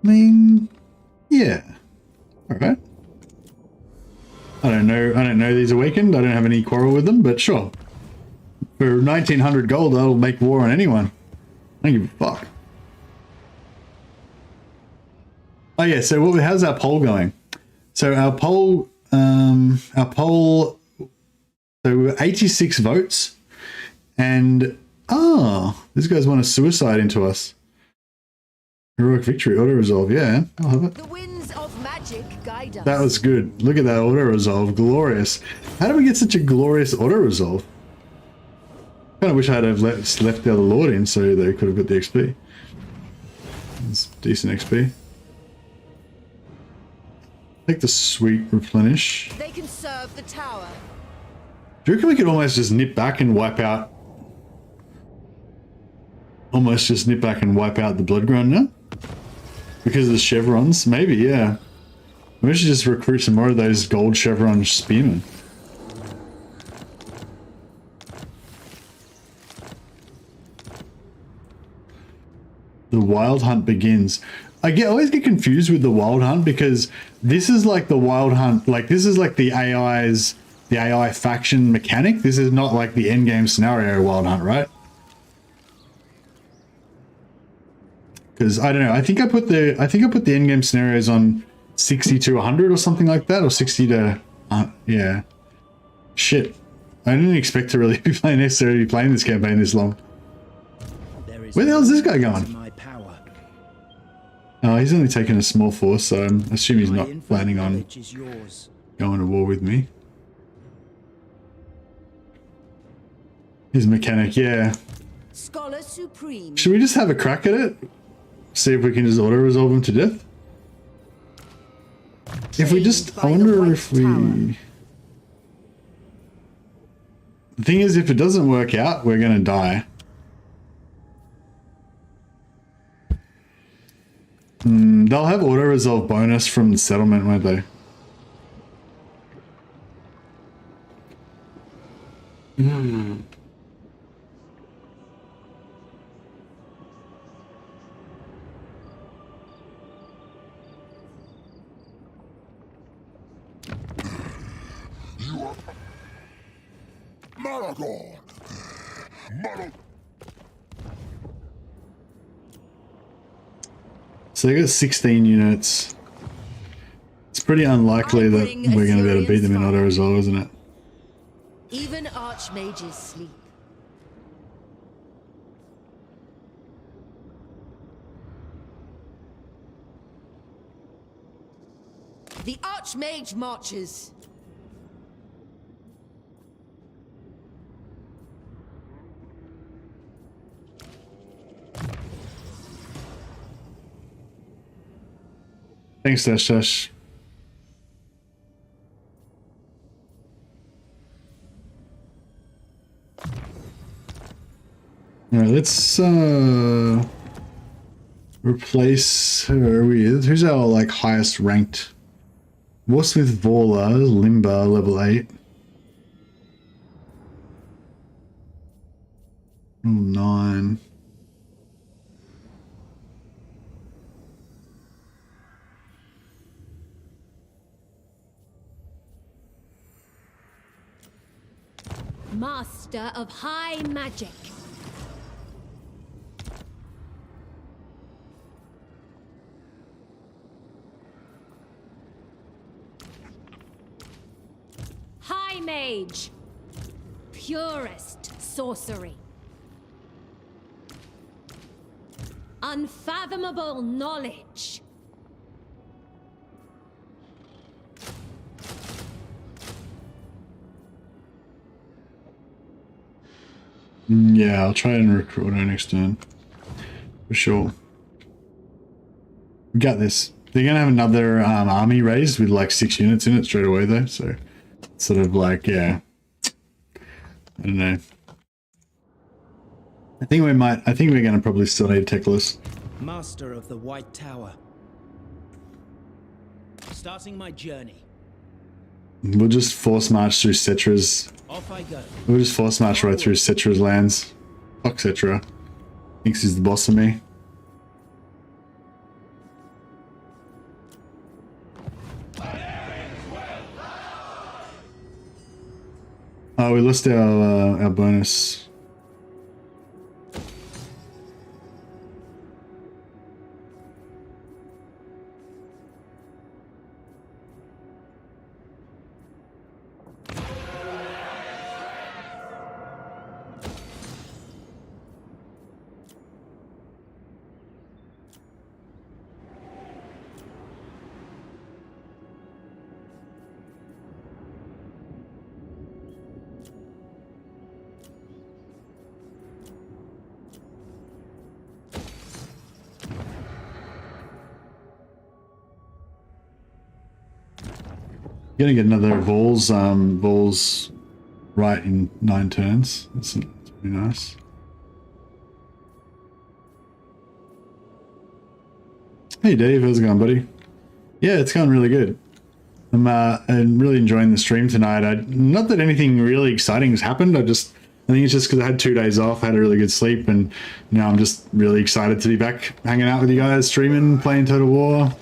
I mean, yeah. Alright. I don't know these Awakened. I don't have any quarrel with them, but sure. For 1900 gold, I'll make war on anyone. I don't give a fuck. Oh yeah, so how's our poll going? So our poll, so 86 votes, and these guys want to suicide into us. Heroic victory, auto resolve, yeah, I'll have it. The winds of magic guide us. That was good. Look at that auto resolve, glorious. How did we get such a glorious auto resolve? Kind of wish I'd have left the other Lord in so they could have got the XP. It's decent XP. Take the sweet replenish. They can serve the tower. Do you reckon we could almost just nip back and wipe out? Almost just nip back and wipe out the Bloodground now? Because of the chevrons? Maybe, yeah. We should just recruit some more of those gold chevron spearmen. The Wild Hunt begins. I always get confused with the Wild Hunt because this is like the Wild Hunt, like this is like the AI faction mechanic. This is not like the endgame scenario Wild Hunt, right? Because I don't know. I think I put the endgame scenarios on 60 to 100 or something like that, or 60 to yeah. Shit, I didn't expect to really be necessarily playing this campaign this long. Where the hell is this guy going? Oh, he's only taken a small force, so I assume he's not planning on going to war with me. His mechanic, yeah. Scholar Supreme. Should we just have a crack at it? See if we can just auto-resolve him to death? If we just... I wonder if we... The thing is, if it doesn't work out, we're going to die. They'll have auto-resolve bonus from the settlement, won't they? So they got 16 units. It's pretty unlikely that we're going to be able to beat them in auto-resolve, isn't it? Even Archmages sleep. The Archmage marches. Thanks, Dash Dash. let's replace her with, who's our like highest ranked? Warsmith Vola, Limber, level 8. Oh, 9. Master of High Magic. High Mage. Purest sorcery. Unfathomable knowledge. Yeah, I'll try and recruit her next turn. For sure. We got this. They're going to have another army raised with like 6 units in it straight away though. So it's sort of like, yeah. I don't know. I think we're going to probably still need Teclis. Master of the White Tower. Starting my journey. We'll just force march through Cetra's. Off I go. We'll just force march right through Cetra's lands. Fuck Cetra. Thinks he's the boss of me. Oh, we lost our bonus. Gonna get another balls right in 9 turns. That's pretty nice. Hey Dave, how's it going, buddy? Yeah, it's going really good. I'm really enjoying the stream tonight. Not that anything really exciting has happened. I think it's just because I had 2 days off. I had a really good sleep, and now I'm just really excited to be back hanging out with you guys, streaming, playing Total War.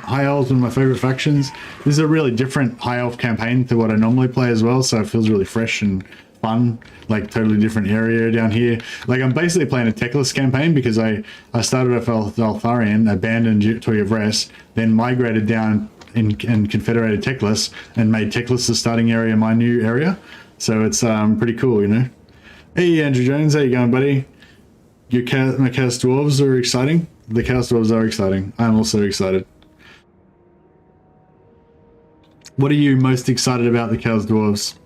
High Elves, one of my favorite factions. This is a really different High Elf campaign to what I normally play as well, so it feels really fresh and fun. Like totally different area down here. Like I'm basically playing a Teclis campaign because I started off Eltharion, abandoned Tor Yvresse, then migrated down and confederated Teclis and made Teclis the starting area my new area. So it's pretty cool, you know. Hey Andrew Jones, how you going, buddy? My Chaos Dwarves are exciting. The Chaos Dwarves are exciting. I'm also excited. What are you most excited about the Chaos Dwarves?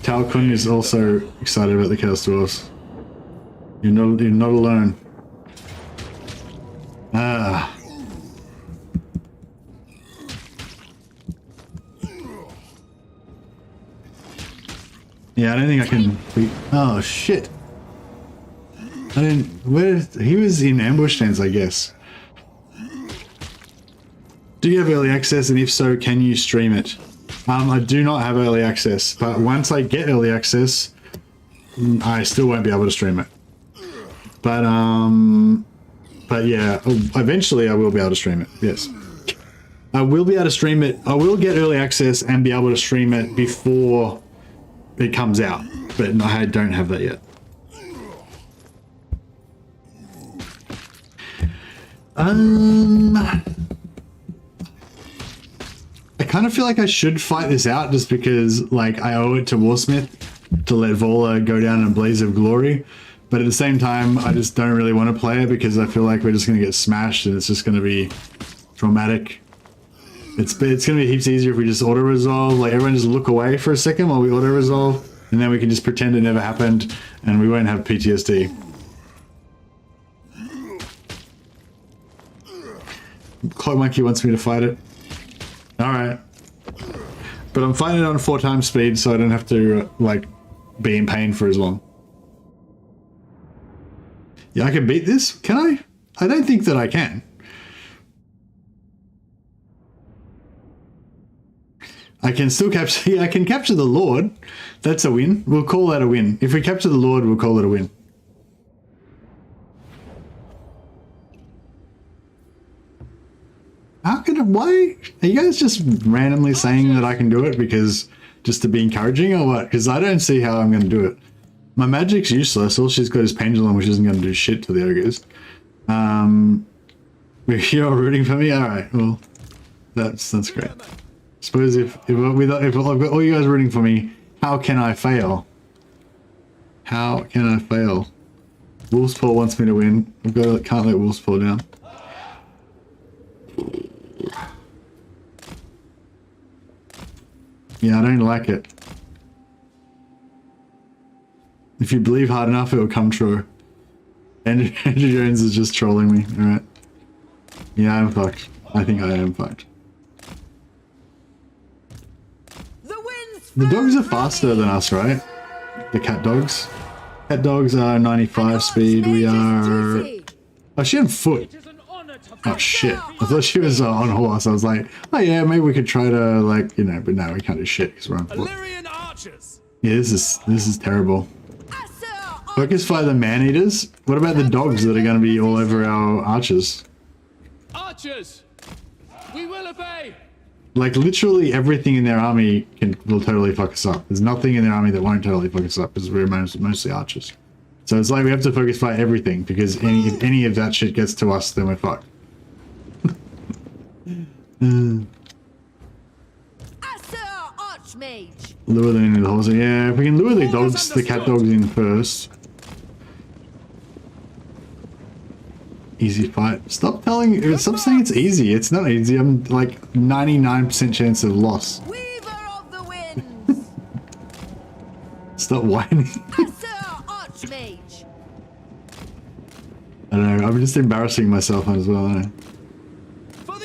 Talcun is also excited about the Chaos Dwarves. You're not alone. Ah. Yeah, I don't think I can beat. Oh shit! I didn't. Where he was in ambush stands, I guess. Do you have early access, and if so, can you stream it? I do not have early access, but once I get early access, I still won't be able to stream it. But yeah, eventually I will be able to stream it. Yes, I will be able to stream it. I will get early access and be able to stream it before it comes out, but I don't have that yet. I kind of feel like I should fight this out just because, like, I owe it to Warsmith to let Vola go down in a blaze of glory. But at the same time, I just don't really want to play it because I feel like we're just going to get smashed and it's just going to be traumatic. It's going to be heaps easier if we just auto-resolve. Like, everyone just look away for a second while we auto-resolve, and then we can just pretend it never happened and we won't have PTSD. Cloak Monkey wants me to fight it. Alright. But I'm fighting it on 4 times speed, so I don't have to like be in pain for as long. Yeah, I can beat this. Can I? I don't think that I can. I can still capture. Yeah, I can capture the Lord. That's a win. We'll call that a win. If we capture the Lord, we'll call it a win. How can I, why are you guys just randomly saying that I can do it because just to be encouraging or what? Because I don't see how I'm going to do it. My magic's useless. All she's got is pendulum, which isn't going to do shit to the ogres. You're rooting for me. All right. Well, that's great. Suppose if I've got all you guys rooting for me, how can I fail? How can I fail? Wolf's Paw wants me to win. Can't let Wolf's Paw down. Yeah, I don't like it. If you believe hard enough, it will come true. Andrew Jones is just trolling me. Alright. Yeah, I'm fucked. I think I am fucked. The dogs are faster than us, right? The cat dogs. Cat dogs are 95 speed. We are... Oh, she on foot. Oh shit. I thought she was on horse. I was like, oh yeah, maybe we could try to like, you know, but no, we can't do shit because we're on foot. Yeah, this is terrible. Focus fire the man-eaters? What about the dogs that are going to be all over our archers? Archers! We will obey! Like literally everything in their army will totally fuck us up. There's nothing in their army that won't totally fuck us up because we're mostly archers. So it's like we have to focus fire everything because if any of that shit gets to us, then we're fucked. Archmage. Lure them into the horse. Yeah, if we can lure the dogs, the cat dogs in first. Easy fight. Stop saying it's easy. It's not easy. I'm like 99% chance of loss. Weaver of the winds. Stop whining. Archmage. I don't know. I'm just embarrassing myself as well. I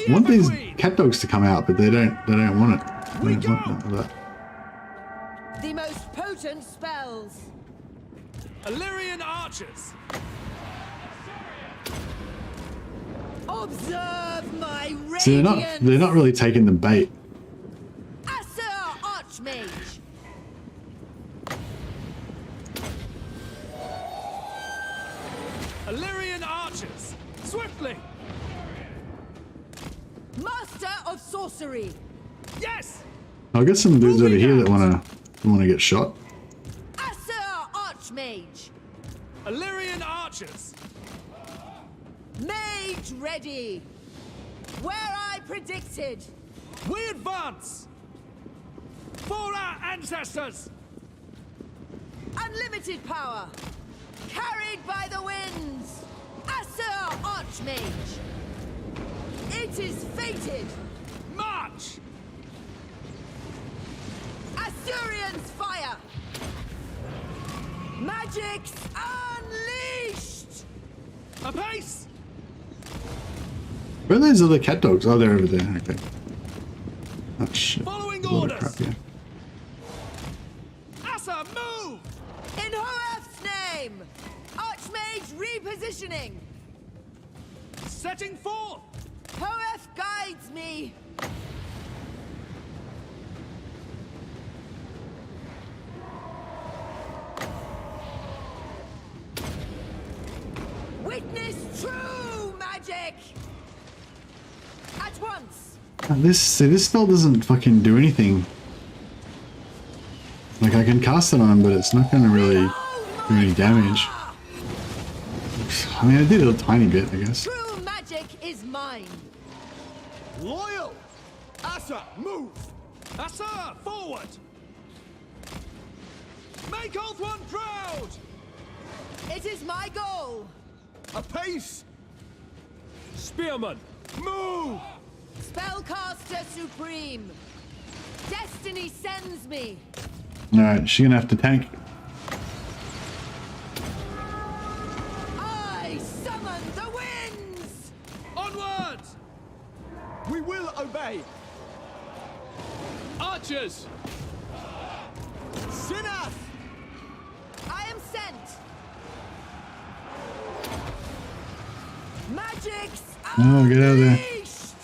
want these cat dogs to come out, but they don't want it. They don't want that. The most potent spells. Eltharion archers. Observe my radiance. See, they're not really taking the bait. Archmage. Eltharion archers. Swiftly. Master of sorcery. Yes. I've got some dudes over here that wanna get shot. Archmage. Eltharion archers. Mage ready. Where I predicted. We advance. For our ancestors. Unlimited power. Carried by the winds. Archmage. It is fated. March. Assyrian's fire. Magic's unleashed. Apace. Where are those other cat dogs? Oh, they're over there. Okay. Oh shit. Following orders. orders. Crap, yeah. Asa, move. In Hoef's name. Archmage repositioning. Setting forth. Hoef guides me. Witness true magic. At once. This spell doesn't fucking do anything. Like I can cast it on, but it's not going to really do any damage. I mean, I did a tiny bit, I guess. True magic is mine. Loyal. Asa, move. Asa, forward. Make Old One proud. It is my goal. Apace. Spearman, move. Spellcaster supreme. Destiny sends me. Alright, she's gonna have to tank. I summon the winds. Onward. We will obey. Archers! Sinath! I am sent. Magics Oh, get out of there. unleashed.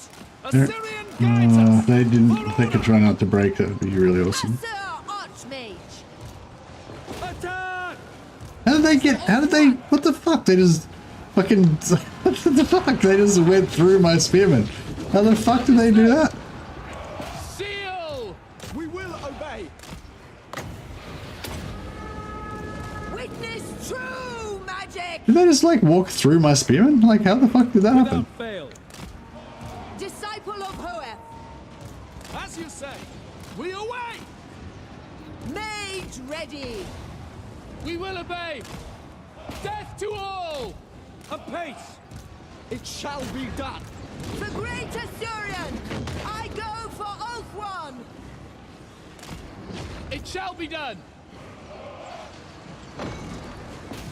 Assyrian Oh, guidance! if they didn't, if they could try not to break, that would be really awesome. Sir Archmage. Attack! How did they, what the fuck? They just fucking, what the fuck? They just went through my spearmen. How the fuck did they do that? Seal! We will obey. Witness true magic. Did they just like walk through my spearmen? Like how the fuck did that happen? Without fail. Disciple of Hoeth. As you say, we await! Mage ready. We will obey! Death to all! Apace! It shall be done. The great Assyrian. I go for Oath One. It shall be done!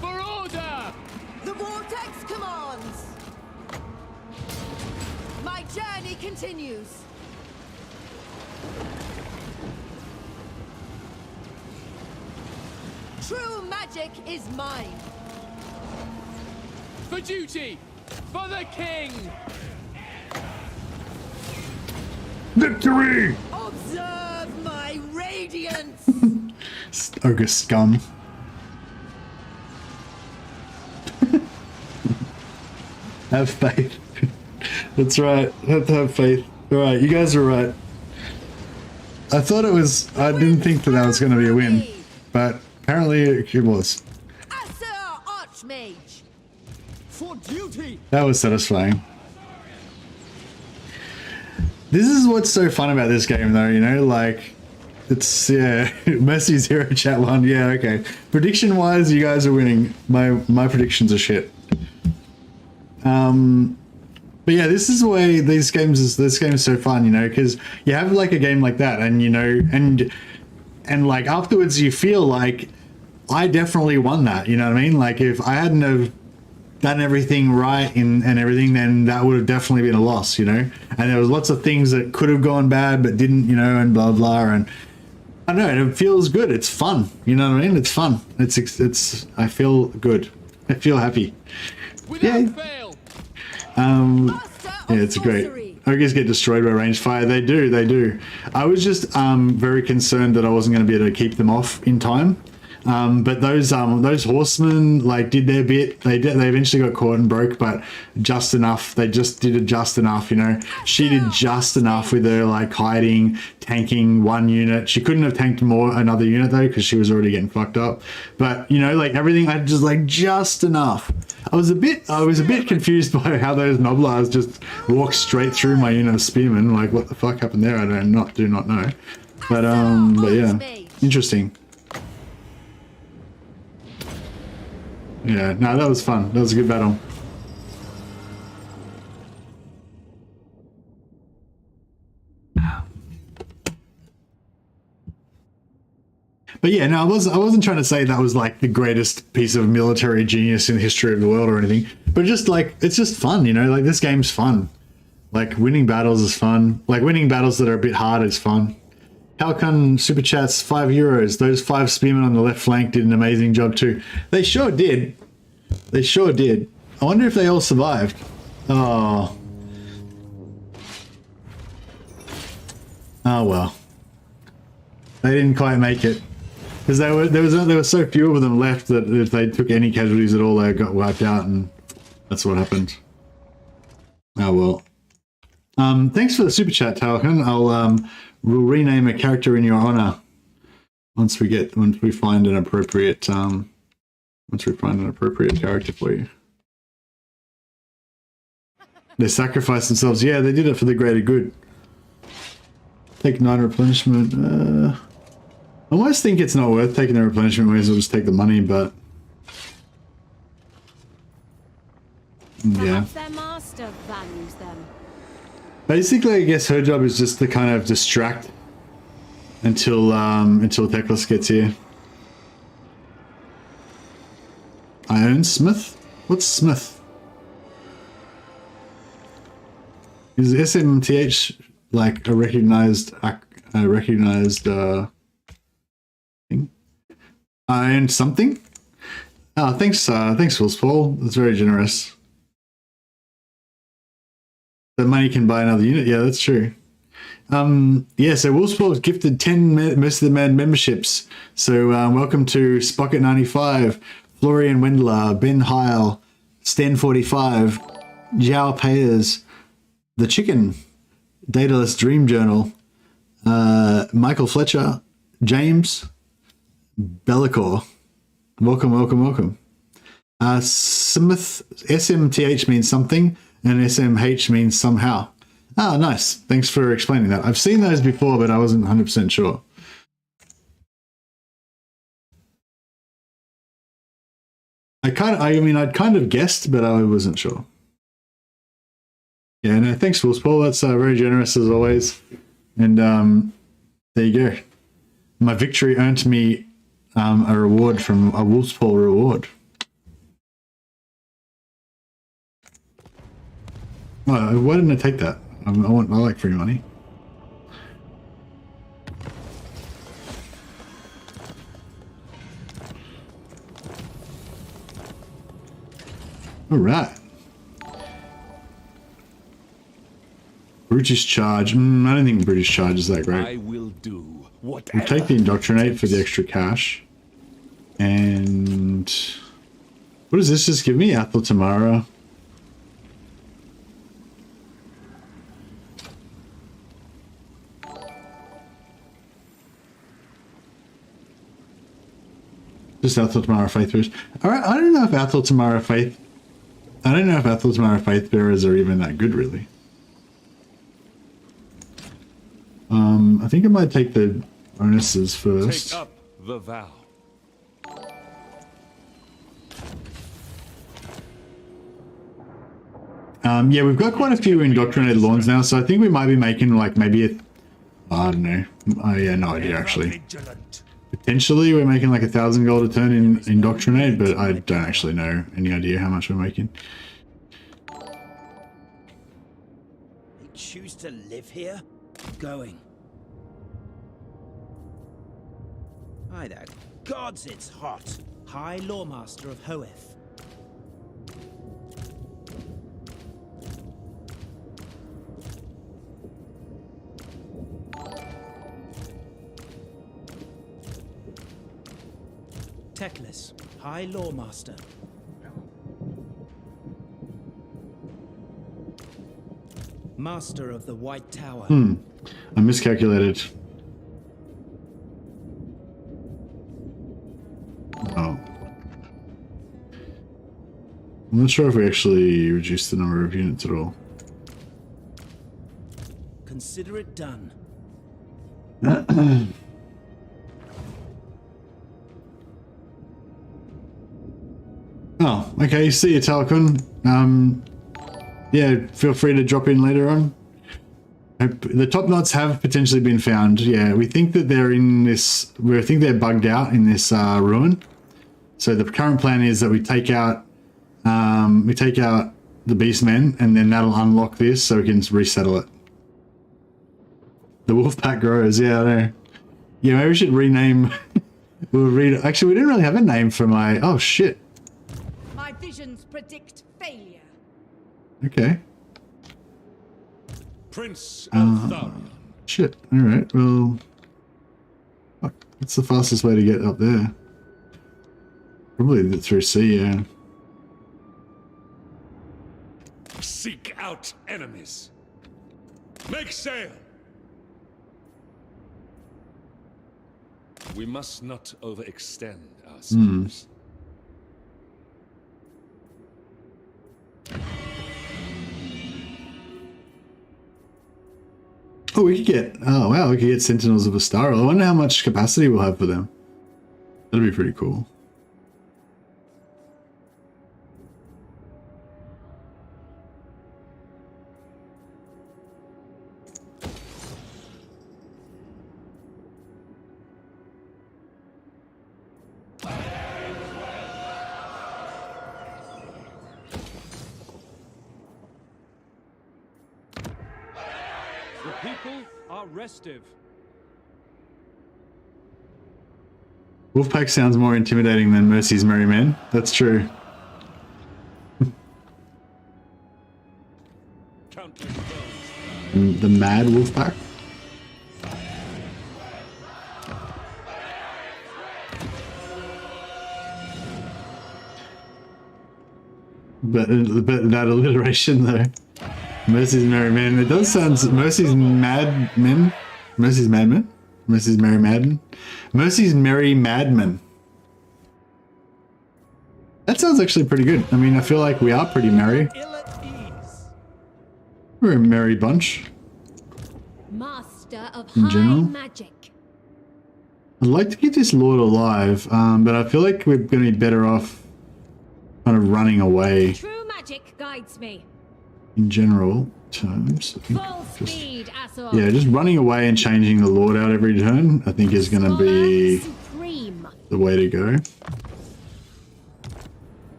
For order! The vortex commands. My journey continues. True magic is mine. For duty! For the king! Victory! Observe my radiance. Ogre scum. Have faith. That's right. Have to have faith. Alright, you guys are right. I thought it was, I didn't think that that was going to be a win, but apparently it was. Sir Archmage. For duty. That was satisfying. This is what's so fun about this game though, you know, like, it's, yeah, Mercy Zero Chat 1, yeah, okay. Prediction wise, you guys are winning. My predictions are shit. But yeah, this is the way this game is so fun, you know, because you have like a game like that and, you know, and like afterwards you feel like I definitely won that, you know what I mean? Like if I hadn't have done everything right and everything, then that would have definitely been a loss, you know? And there was lots of things that could have gone bad but didn't, you know, and blah, blah, and I don't know, it feels good. It's fun, you know what I mean? It's fun. It's I feel good. I feel happy. Without fail! Yeah, it's great. Ogres get destroyed by ranged fire. They do. I was just very concerned that I wasn't going to be able to keep them off in time. But those horsemen like did their bit. They eventually got caught and broke, but just enough. They just did it just enough, you know. She did just enough with her like hiding, tanking one unit. She couldn't have tanked another unit though because she was already getting fucked up. But you know, like everything, I just like just enough. I was a bit confused by how those Noblars just walked straight through my unit of spearmen. Like what the fuck happened there? I do not know. But yeah, interesting. Yeah, no, that was fun. That was a good battle. But yeah, no, I wasn't trying to say that was like the greatest piece of military genius in the history of the world or anything. But just like it's just fun, you know. Like this game's fun. Like winning battles is fun. Like winning battles that are a bit hard is fun. Halcon Super Chats, €5. Those 5 spearmen on the left flank did an amazing job too. They sure did. They sure did. I wonder if they all survived. Oh. Oh well. They didn't quite make it. Because there were so few of them left that if they took any casualties at all, they got wiped out, and that's what happened. Oh well. Thanks for the super chat, Talcon. We'll rename a character in your honor once we find an appropriate character for you. They sacrificed themselves. Yeah, they did it for the greater good. Take 9 replenishment. I almost think it's not worth taking the replenishment. We will just take the money, but yeah. Perhaps their master values them. Basically, I guess her job is just to kind of distract until Teclis gets here. Iron Smith? What's Smith? Is SMTH like a recognized I recognized thing. I earned something. Oh, thanks, Wills Paul. That's very generous. The money can buy another unit. Yeah, that's true. Yeah, so Wills Paul has gifted 10 Most of the Man memberships. So welcome to Spocket95, Florian Wendler, Ben Heil, Stan45, Zhao Payers, The Chicken, Daedalus Dream Journal, Michael Fletcher, James, Bellicor. Welcome, welcome, welcome. Smith, SMTH means something, and SMH means somehow. Ah, nice. Thanks for explaining that. I've seen those before, but I wasn't 100% sure. I'd kind of guessed, but I wasn't sure. Yeah, no, thanks, Wolves Paul. That's very generous as always. And there you go. My victory earned me a reward from a Wolves Paul reward. Oh, why didn't I take that? I like free money. All right. Brutish charge. I don't think British charge is that great. I will do whatever. We'll take the indoctrinate for the extra cash. And what does this just give me? Athel Tamara. Just Athel Tamara Faith Bearers. Alright, I don't know if Athel Tamara Faith Bearers are even that good, really. I think I might take the bonuses first. Take up the vow. Yeah, we've got quite a few indoctrinated lawns now, so I think we might be making like maybe a, I don't know. Oh yeah, no idea actually. Potentially we're making like 1,000 gold a turn in indoctrinate, but I don't actually know any idea how much we're making. They choose to live here? Going. By the gods, it's hot. High Loremaster of Hoeth. Teclis, High Loremaster. Master of the White Tower. I miscalculated. Oh. I'm not sure if we actually reduced the number of units at all. Consider it done. Oh, okay. See you, Talcon. Yeah, feel free to drop in later on. The top knots have potentially been found. Yeah, we think that they're in this. We think they're bugged out in this ruin. So the current plan is that we take out the beastmen, and then that'll unlock this, so we can resettle it. The wolf pack grows. Yeah, I know. Yeah, maybe we should rename. Actually, we didn't really have a name for my. Oh shit. My visions predict failure. Okay. Prince Eltharion. Shit. All right. Well, fuck. What's the fastest way to get up there? Probably through sea. Yeah. Seek out enemies. Make sail. We must not overextend ourselves. Oh, we could get. Oh wow, we could get Sentinels of Astara. I wonder how much capacity we'll have for them. That'd be pretty cool. The people are restive. Wolfpack sounds more intimidating than Mercy's Merry Men. That's true. The Mad Wolfpack. But that alliteration though. Mercy's Merry Men. It does sound Mercy's Mad Men. Mercy's Madmen. Mercy's Merry Madden. Mercy's Merry Madmen. That sounds actually pretty good. I mean, I feel like we are pretty merry. We're a merry bunch. Master of In high general. magic. I'd like to keep this Lord alive, but I feel like we're going to be better off kind of running away True magic guides me. in general terms. Full speed, Azor. Yeah, just running away and changing the Lord out every turn, I think is going to be Supreme. the way to go.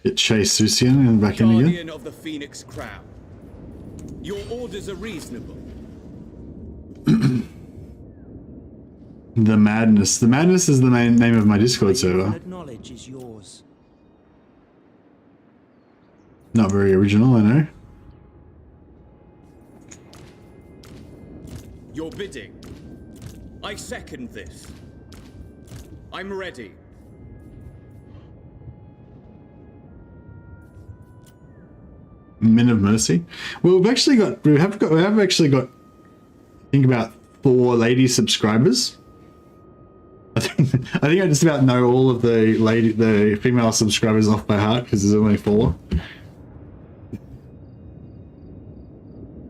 Get Chase Susian and back in again. Guardian of the Phoenix Crown. Your orders are reasonable. The Madness. The Madness is the name of my Discord server. Knowledge is yours. Not very original, I know. Your bidding. I second this. I'm ready. Men of Mercy. Well, we have actually got I think about 4 lady subscribers. I think I just about know all of the female subscribers off by heart because there's only 4.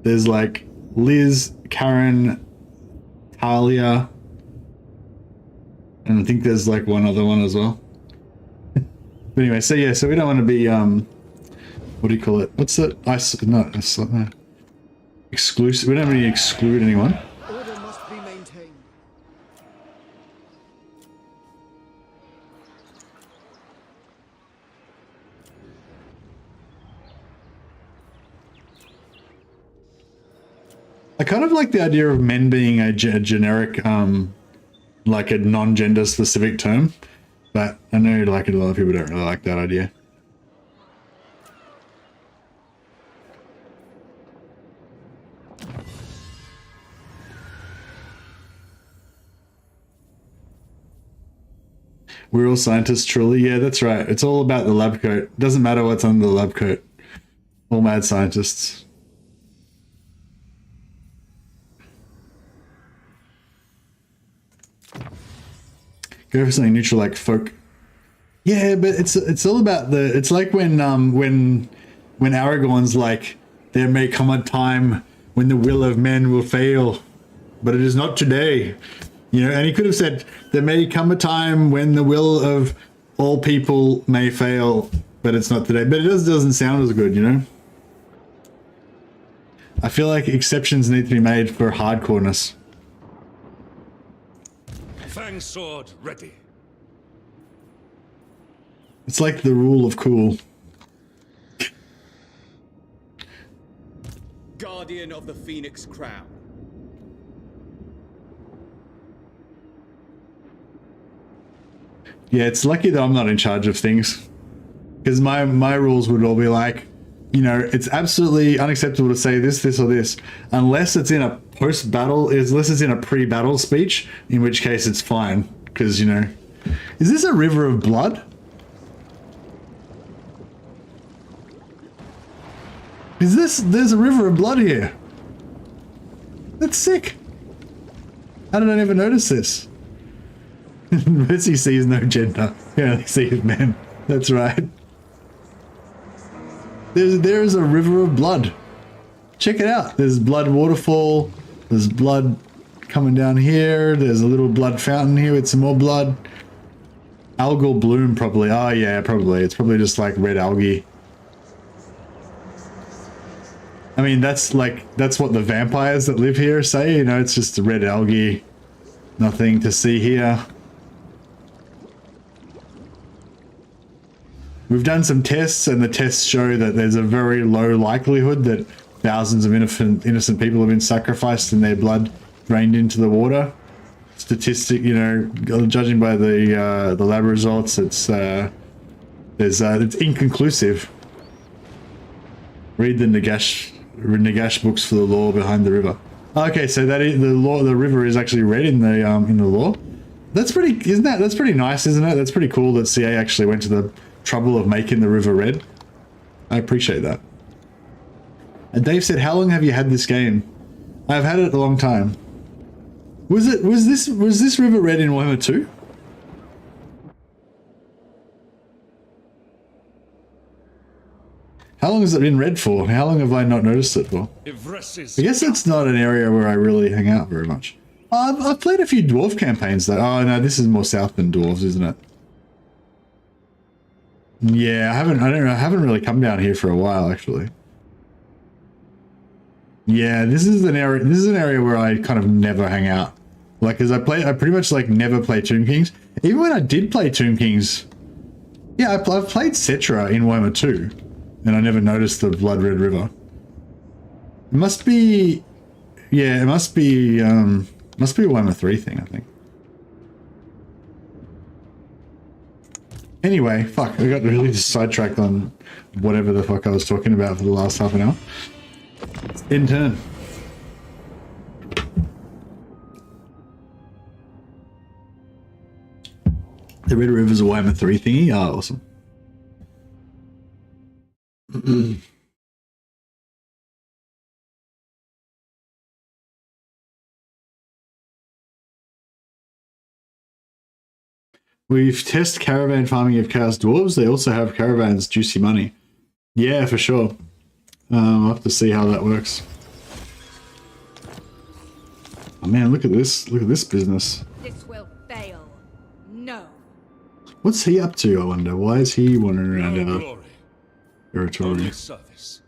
There's like Liz, Karen, Talia, and I think there's like one other one as well. But anyway, so yeah, so we don't want to be what do you call it? What's that? No. Exclusive. We don't really exclude anyone. Order must be maintained. I kind of like the idea of men being a generic, like a non-gender specific term, but I know like a lot of people don't really like that idea. We're all scientists, truly. Yeah, that's right. It's all about the lab coat. It doesn't matter what's under the lab coat. All mad scientists. Go for something neutral like folk. Yeah, but it's all about the. It's like when Aragorn's like, there may come a time when the will of men will fail, but it is not today. You know, and he could have said, there may come a time when the will of all people may fail, but it's not today. But it doesn't sound as good, you know? I feel like exceptions need to be made for hardcoreness. Fang sword ready. It's like the rule of cool. Guardian of the Phoenix Crown. Yeah, it's lucky that I'm not in charge of things. Because my rules would all be like, you know, it's absolutely unacceptable to say this, this, or this, unless it's in a post-battle, unless it's in a pre-battle speech, in which case it's fine. Because, you know, is this a river of blood? There's a river of blood here. That's sick. How did I never notice this? Mercy sees no gender. He only sees men. That's right. There's a river of blood. Check it out. There's blood waterfall. There's blood coming down here. There's a little blood fountain here with some more blood. Algal bloom probably. Oh yeah, probably. It's probably just like red algae. I mean, that's what the vampires that live here say. You know, it's just red algae. Nothing to see here. we've done some tests, and the tests show that there's a very low likelihood that thousands of innocent people have been sacrificed and their blood drained into the water. Statistic, you know, judging by the lab results, it's inconclusive. Read the Nagash books for the lore behind the river. Okay, so that is the river is actually red in the lore. That's pretty, that's pretty nice, isn't it? That's pretty cool that CA actually went to the trouble of making the river red. I appreciate that. And Dave said, "How long have you had this game?" I've had it a long time. Was this river red in Warhammer 2? How long has it been red for? How long have I not noticed it for? I guess it's not an area where I really hang out very much. I've played a few dwarf campaigns though. Oh no, this is more south than dwarves, isn't it? Yeah, I haven't really come down here for a while actually. Yeah, this is an area where I kind of never hang out. Like, as I pretty much like never play Tomb Kings. Even when I did play Tomb Kings, yeah, I've played Cetra in Warhammer 2, and I never noticed the Blood Red River. It must be, yeah, it must be a Warhammer 3 thing, I think. Anyway, fuck, I got really sidetracked on whatever the fuck I was talking about for the last half an hour. In turn. The Red River's a Warhammer 3 thingy? Oh, awesome. We've tested caravan farming of Chaos Dwarves. They also have caravans, juicy money. Yeah, for sure. I'll have to see how that works. Oh man, look at this. Look at this business. This will fail. No. What's he up to, I wonder? Why is he wandering around our territory? Only service.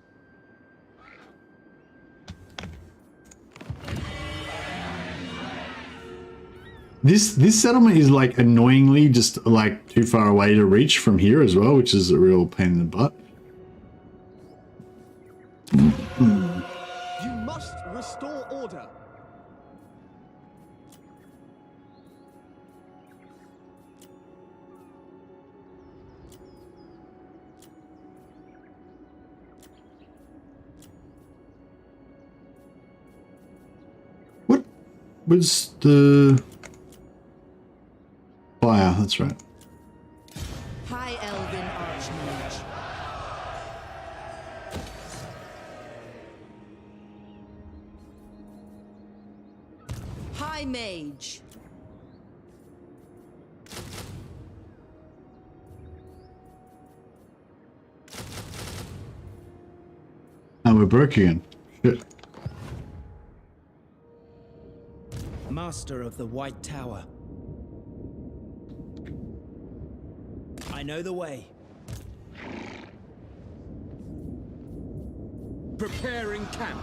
This settlement is like annoyingly just like too far away to reach from here as well, which is a real pain in the butt. You must restore order. What was the fire? That's right. High Elven Archmage. High Mage. Oh, we're broke again. Shit. Master of the White Tower. I know the way. Preparing camp.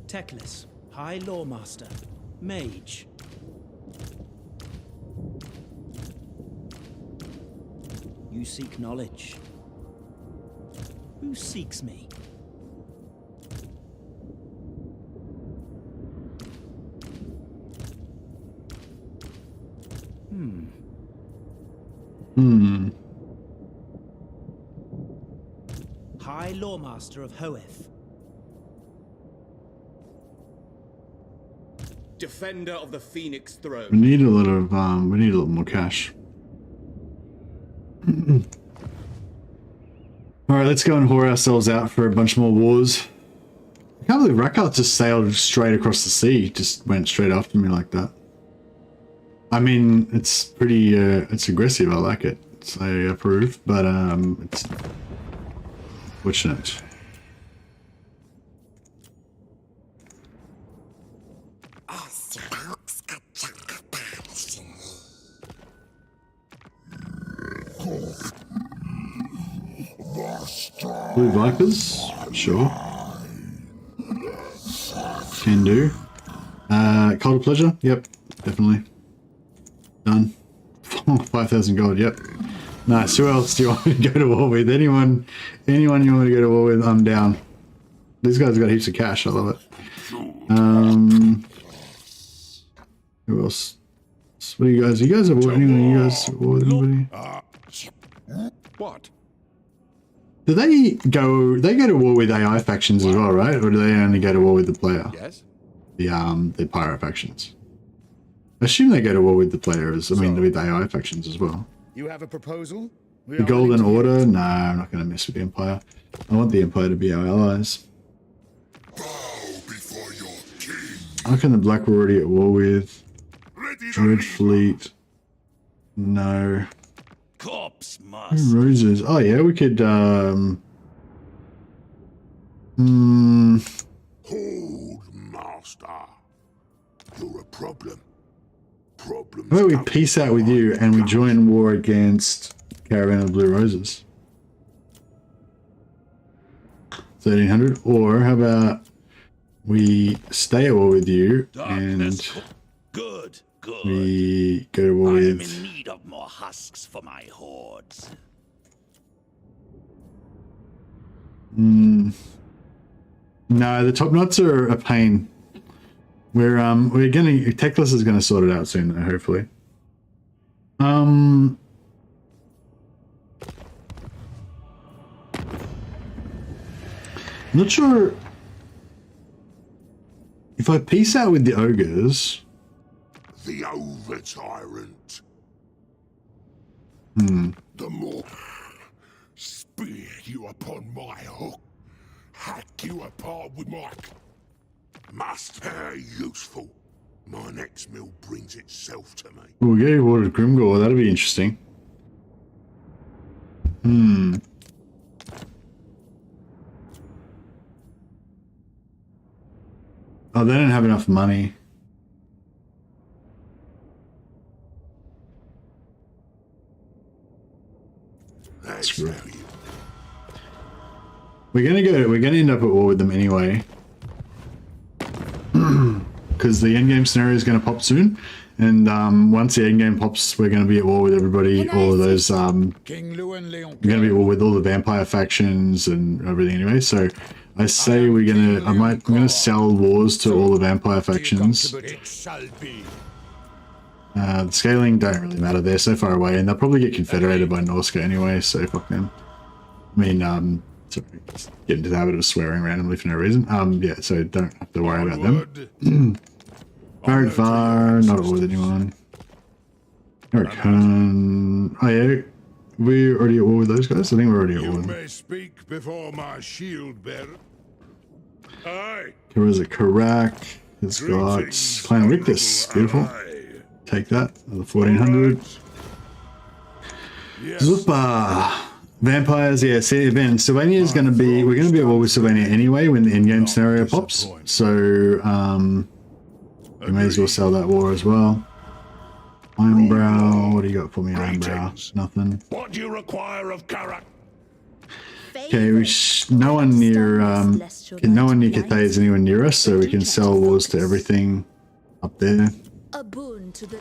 Teclis, High Loremaster, Mage. You seek knowledge. Who seeks me? High Loremaster of Hoeth. Defender of the Phoenix Throne. We need a little more cash. Alright, let's go and whore ourselves out for a bunch more wars. I can't believe Recuit just sailed straight across the sea, just went straight after me like that. I mean, it's pretty, it's aggressive, I like it. say approve, but it's fortunate. Blue Vipers, sure. Can do. Cult of Pleasure, yep, definitely. Done. 5,000 gold, yep. Nice. Who else do you want me to go to war with? Anyone you want me to go to war with, I'm down. These guys got heaps of cash, I love it. Who else? What do you guys? You guys at war? Anyone? You guys at war with anybody? What? Do they go to war with AI factions as well, right? Or do they only go to war with the player? Yes. The pirate factions. I assume they go to war with the players. I mean, with AI factions as well. You have a proposal? The Golden Order? No, I'm not going to mess with the Empire. I want the Empire to be our allies. How can the Black we're already at war with? Dread Fleet. No. Corpse must. Roses. Oh yeah, we could Hold, master. You're a problem. Problems. how about we peace out with you and we join war against Caravan of Blue Roses? 1300. Or how about we stay at war with you and Good. we go to war I am in with need of more husks for my hordes. no, the top knots are a pain. We're gonna Teclis is gonna sort it out soon though, hopefully. I'm not sure if I peace out with the ogres. The over tyrant. The more spear you upon my hook, hack you apart with my must very useful. My next meal brings itself to me. We'll get awarded Grimgore, that'll be interesting. Oh, they don't have enough money. That's right. how you We're gonna end up at war with them anyway. Because the endgame scenario is gonna pop soon. And once the endgame pops, we're gonna be at war with everybody, all of those King Lewin Leon. we're gonna be at war with all the vampire factions and everything anyway. So I say I'm gonna sell wars to all the vampire factions. It shall be. The scaling don't really matter, they're so far away, and they'll probably get confederated by Norska anyway, so fuck them. I mean, sorry, just get into the habit of swearing randomly for no reason. Yeah, so don't have to worry about them. Barrack Var, not at war with anyone. Hurricane. Oh yeah, we're already at war with those guys? I think we're already at war with them. may speak before my shield bearer. Aye. Karaza Karak has got Clan Rictus, beautiful. Take that, another 1400. Yes. Zupa. Vampires, yeah, see, Ben, Sylvania's gonna be, we're gonna be at war with Sylvania anyway when the in-game scenario pops, so, we may as well sell that war as well. Ironbrow, what do you got for me, Ironbrow? Nothing. What do you require of Karak? Okay, no one near Cathay is anywhere near us, so we can sell wars to everything up there. A boon to the...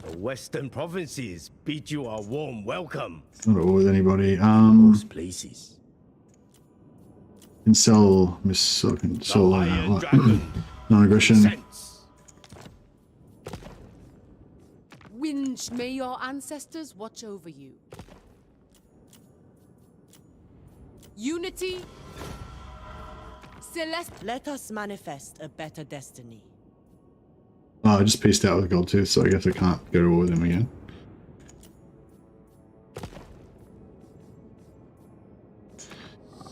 The Western provinces bid you a warm welcome. Not at war with anybody. Most places. Can sell non-aggression. Winch, may your ancestors watch over you. Unity. Celeste. Let us manifest a better destiny. Oh, I just pieced out with Goldtooth, so I guess I can't go to war with him again.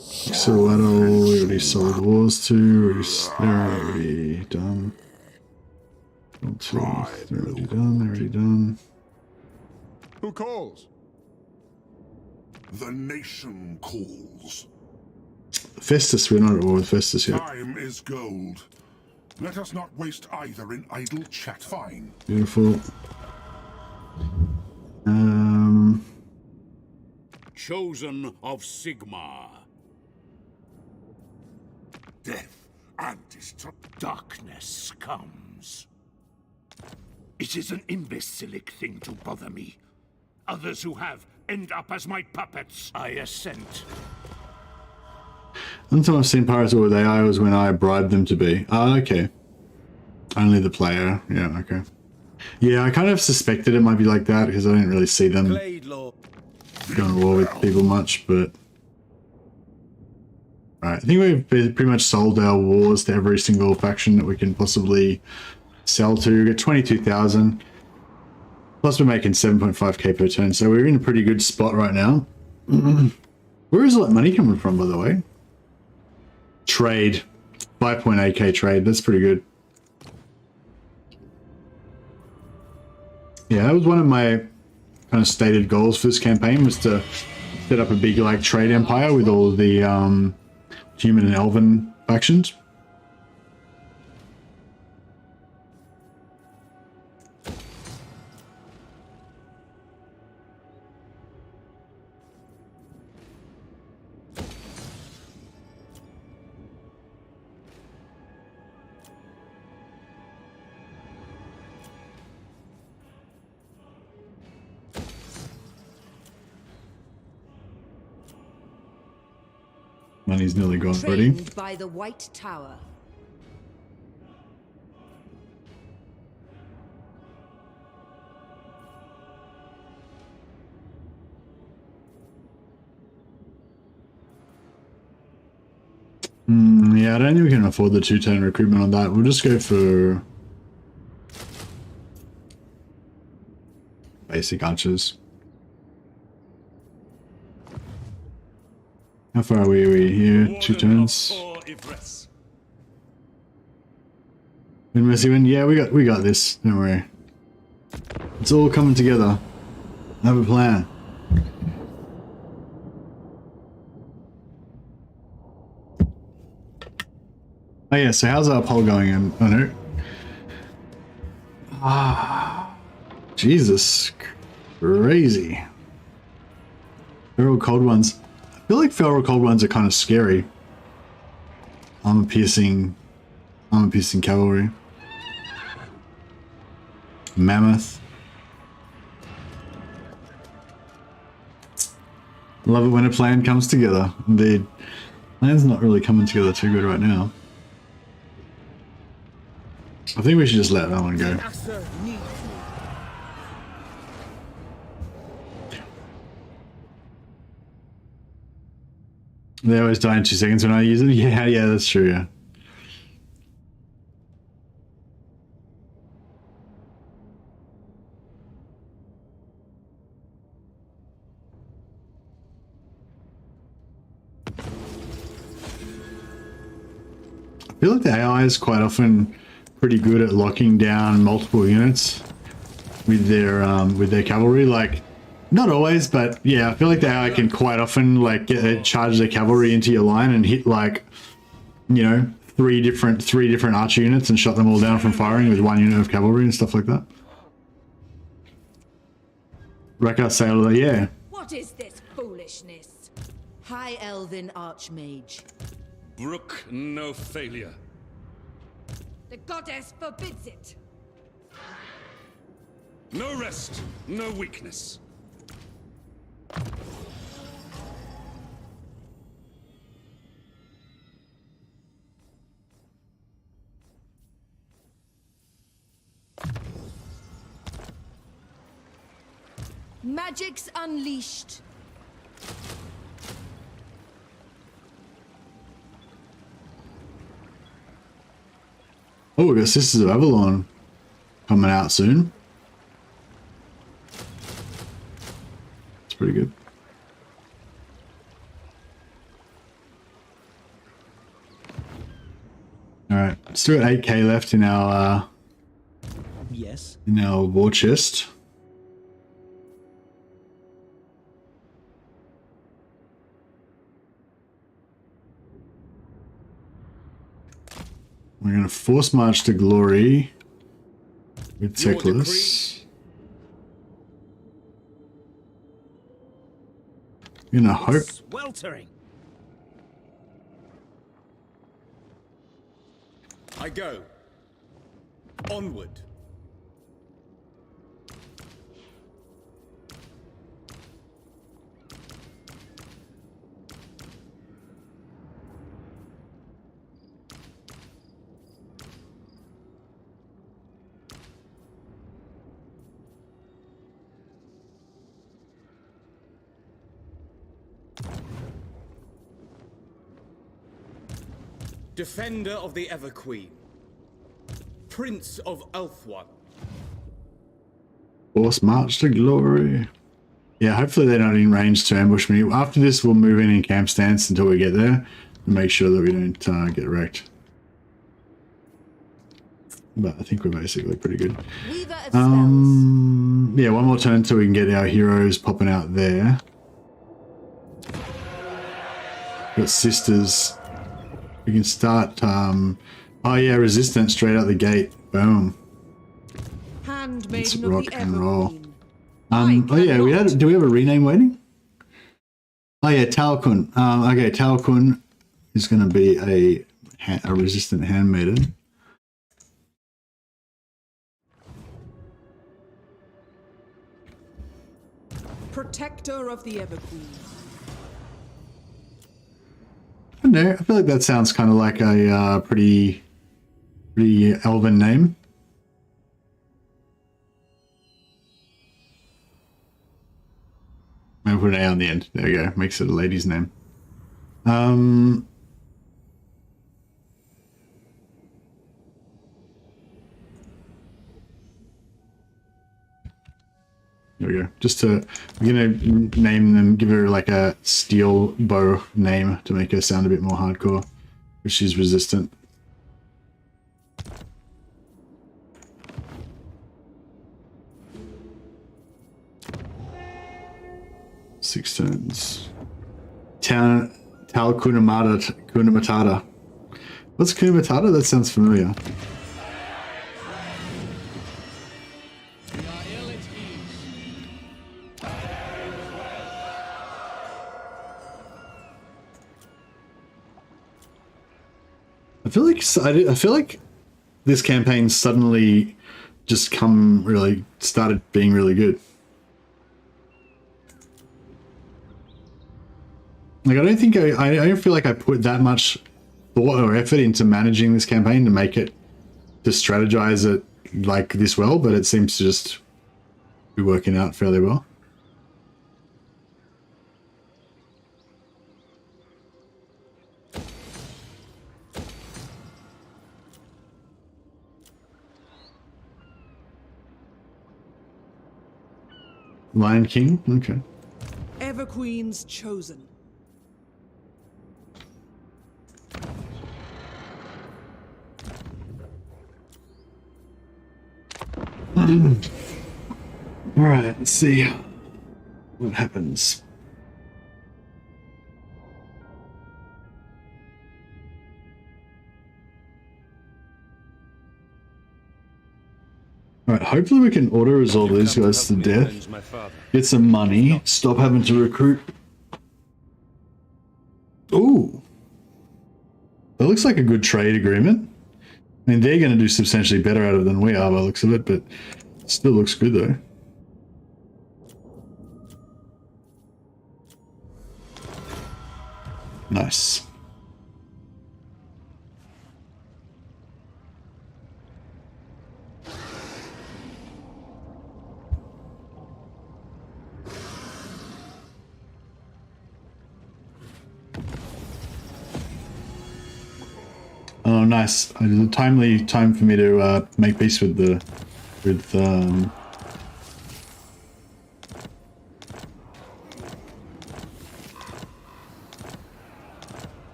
Silhouetto, we already sold wars to, they're already done. Already done, already done. Who calls? The nation calls. Festus, we're not at war with Festus yet. Time is gold. Let us not waste either in idle chat. Fine. Beautiful. Chosen of Sigmar. Death and destruction. Darkness comes. It is an imbecilic thing to bother me. Others who have end up as my puppets. I assent. One time I've seen pirates with AI was when I bribed them to be. Oh, okay. Only the player. Yeah, okay. Yeah, I kind of suspected it might be like that because I didn't really see them going to war with people much, but... Alright, I think we've pretty much sold our wars to every single faction that we can possibly sell to. We get 22,000. Plus we're making 7.5k per turn, so we're in a pretty good spot right now. Where is all that money coming from, by the way? Trade. 5.8k trade, that's pretty good. Yeah, that was one of my kind of stated goals for this campaign, was to set up a big like trade empire with all the human and elven factions. Money's nearly gone, buddy. Trained by the White Tower. Yeah, I don't think we can afford the 2-turn recruitment on that. We'll just go for basic archers. How far away are we here? 2 turns. Tor Yvresse. When Messi win? Yeah, we got this. Don't worry. It's all coming together. I have a plan. Oh yeah, so how's our poll going in? Oh no. Jesus. Crazy. They're all cold ones. I feel like feral cold ones are kind of scary. Armor piercing cavalry. Mammoth. Love it when a plan comes together. Indeed. Plan's not really coming together too good right now. I think we should just let that one go. They always die in 2 seconds when I use it. Yeah, that's true, yeah. I feel like the AI is quite often pretty good at locking down multiple units with their cavalry. Like, not always, but yeah, I feel like the AI can quite often like charge their cavalry into your line and hit like, you know, three different archer units and shut them all down from firing with 1 unit of cavalry and stuff like that. Recuit Sailor, yeah. What is this foolishness? High Elven Archmage. Brook no failure. The goddess forbids it. No rest, no weakness. Magic's unleashed. Oh, we got Sisters of Avalon coming out soon. It's pretty good. All right, still got 8k left in our in our war chest. We're going to force march to glory with Teclis. I'm going to hope. Sweltering. I go. Onward. Defender of the Everqueen. Prince of Eltharion. Force march to glory. Yeah, hopefully they're not in range to ambush me. After this, we'll move in camp stance until we get there and make sure that we don't get wrecked. But I think we're basically pretty good. Yeah, one more turn until we can get our heroes popping out there. Got sisters. We can start. Oh yeah, resistance straight out the gate. Boom. Let's rock and roll. Oh yeah, we had. Do we have a rename waiting? Oh yeah, Talcun. Okay, Talcun is going to be a resistant handmaiden. Protector of the Everqueen. I don't know. I feel like that sounds kind of like a pretty elven name. I'll put an A on the end. There we go. Makes it a lady's name. There we go. We're gonna name them, give her like a steel bow name to make her sound a bit more hardcore, because she's resistant. Six turns. Tal Kunamatata. What's Kunamatata? That sounds familiar. I feel like this campaign suddenly just started being really good. Like I don't feel like I put that much thought or effort into managing this campaign to strategize it like this well, but it seems to just be working out fairly well. Lion King? Okay. Everqueen's chosen. Alright, let's see what happens. Alright, hopefully we can auto-resolve these guys to death. Get some money. Stop having to recruit. Ooh. That looks like a good trade agreement. I mean, they're going to do substantially better out of it than we are by the looks of it, but it still looks good though. Nice. Oh, nice. A timely time for me to make peace with the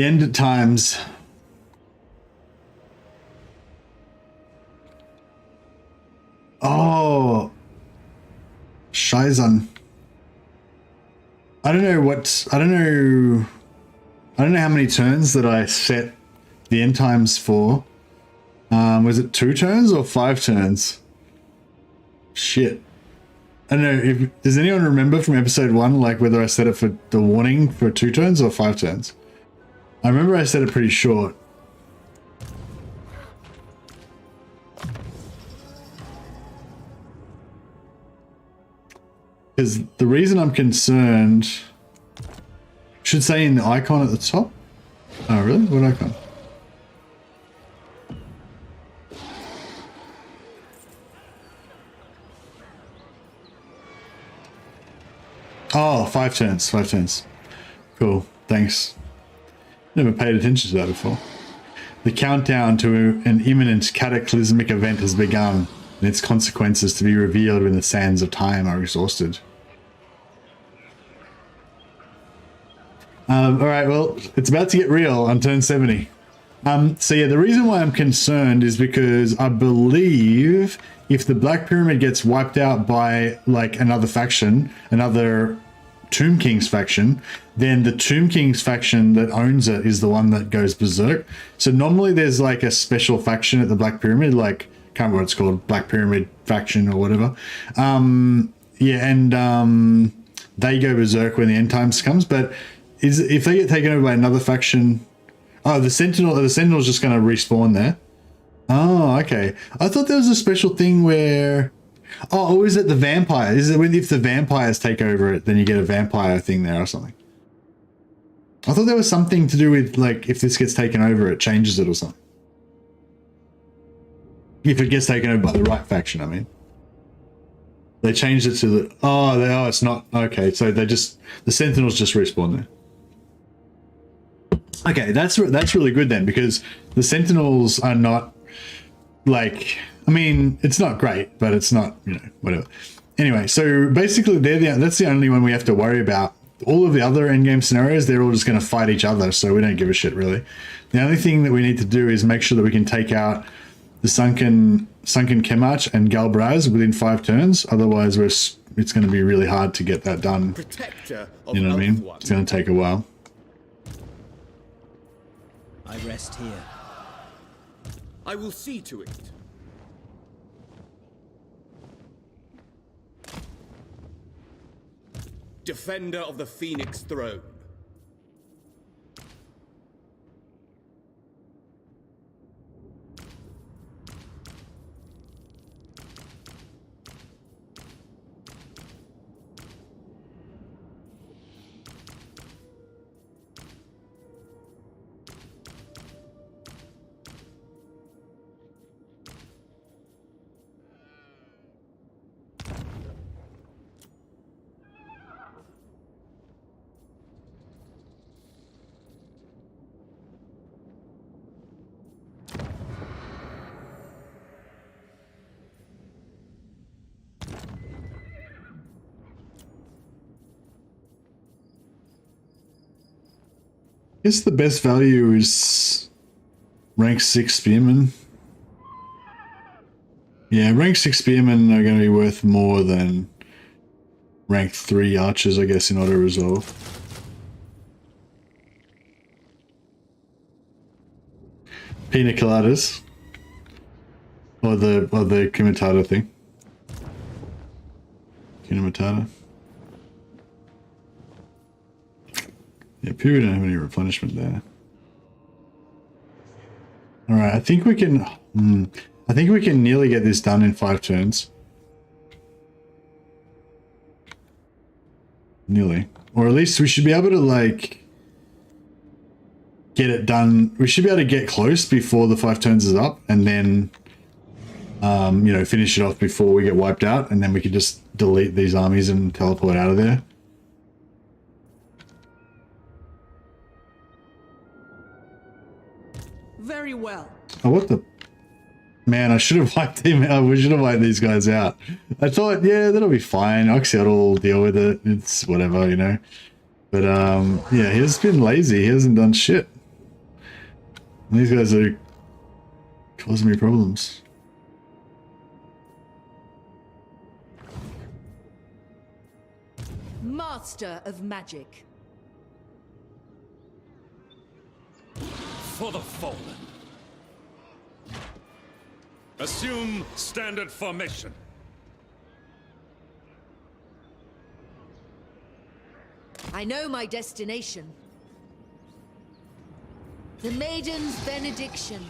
end times. Scheiße. I don't know how many turns that I set the end times for. Was it 2 turns or 5 turns? Shit. I don't know. Does anyone remember from episode 1, like whether I set it for the warning for 2 turns or 5 turns? I remember I set it pretty short. Because the reason I'm concerned should say in the icon at the top. Oh, really? What icon? Oh, 5 turns. 5 turns. Cool. Thanks. Never paid attention to that before. The countdown to an imminent cataclysmic event has begun, and its consequences to be revealed when the sands of time are exhausted. Alright, well, it's about to get real on turn 70. So yeah, the reason why I'm concerned is because I believe if the Black Pyramid gets wiped out by, like, another faction, another Tomb Kings faction, then the Tomb Kings faction that owns it is the one that goes berserk. So normally there's, like, a special faction at the Black Pyramid, like, can't remember what it's called, Black Pyramid faction or whatever. Yeah, and they go berserk when the end times comes, but if they get taken over by another faction... Oh, the Sentinel's just going to respawn there. Oh, okay. I thought there was a special thing where... Oh, or is it the vampire? Is it when if the vampires take over it, then you get a vampire thing there or something? I thought there was something to do with, like, if this gets taken over, it changes it or something. If it gets taken over by the right faction, I mean. They changed it to the... Oh, it's not... Okay, so they just... The Sentinels just respawn there. Okay, that's really good then, because the Sentinels are not, like... I mean, it's not great, but it's not, you know, whatever. Anyway, so basically that's the only one we have to worry about. All of the other endgame scenarios, they're all just going to fight each other, so we don't give a shit, really. The only thing that we need to do is make sure that we can take out the Sunken Kemarch and Galbraz within 5 turns. Otherwise, it's going to be really hard to get that done. You know what I mean? It's going to take a while. I rest here. I will see to it. Defender of the Phoenix Throne. I guess the best value is rank 6 Spearmen. Yeah, rank 6 Spearmen are going to be worth more than rank 3 Archers, I guess, in auto resolve. Pina coladas. Or the Kimitata thing. Kimitata. Yeah, we don't have any replenishment there. Alright, I think we can... I think we can nearly get this done in 5 turns. Nearly. Or at least we should be able to, like... get it done. We should be able to get close before the 5 turns is up. And then, you know, finish it off before we get wiped out. And then we can just delete these armies and teleport out of there. Very well. Oh, what the... Man, I should have wiped him out. We should have wiped these guys out. I thought, yeah, that'll be fine. Oxyot will deal with it. It's whatever, you know. But, yeah, he's been lazy. He hasn't done shit. And these guys are causing me problems. master of magic. For the fallen. Assume standard formation. I know my destination. The Maiden's Benediction.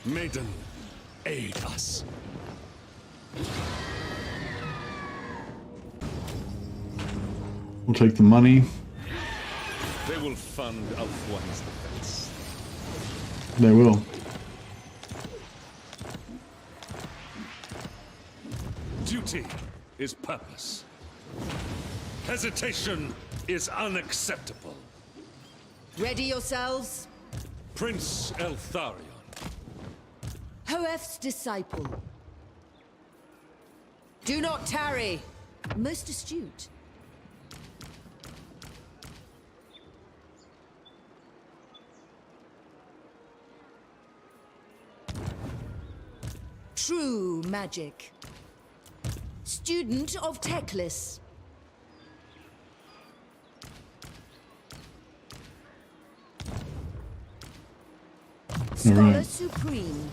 Maiden, aid us. We'll take the money. They will fund Eltharion defense. They will. Duty is purpose. Hesitation is unacceptable. Ready yourselves. Prince Eltharion. Hoef's disciple. Do not tarry. Most astute. True magic. Student of Teclis. Scholar Supreme.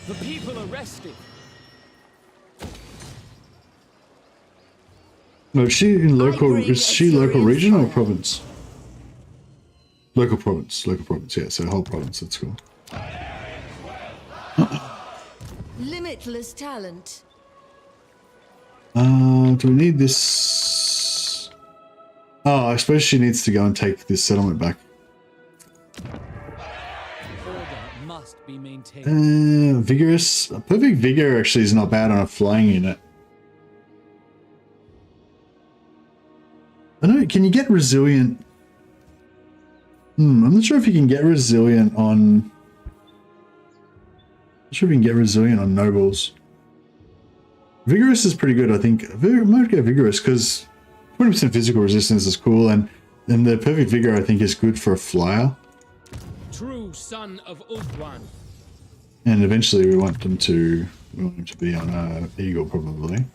The people are resting. No, is she in local? Is she local region or province? Local province. Local province. Yeah, so whole province. That's cool. Limitless talent. Do we need this? Oh, I suppose she needs to go and take this settlement back. Order must be maintained. Vigorous. Perfect vigor actually is not bad on a flying unit. I don't know, can you get resilient? I'm not sure if you can get resilient on... I'm not sure if you can get resilient on nobles. Vigorous is pretty good, I think. I might go vigorous because 20% physical resistance is cool, and the perfect vigor I think is good for a flyer. True son of Ulthuan. And eventually we want him to be on a eagle probably.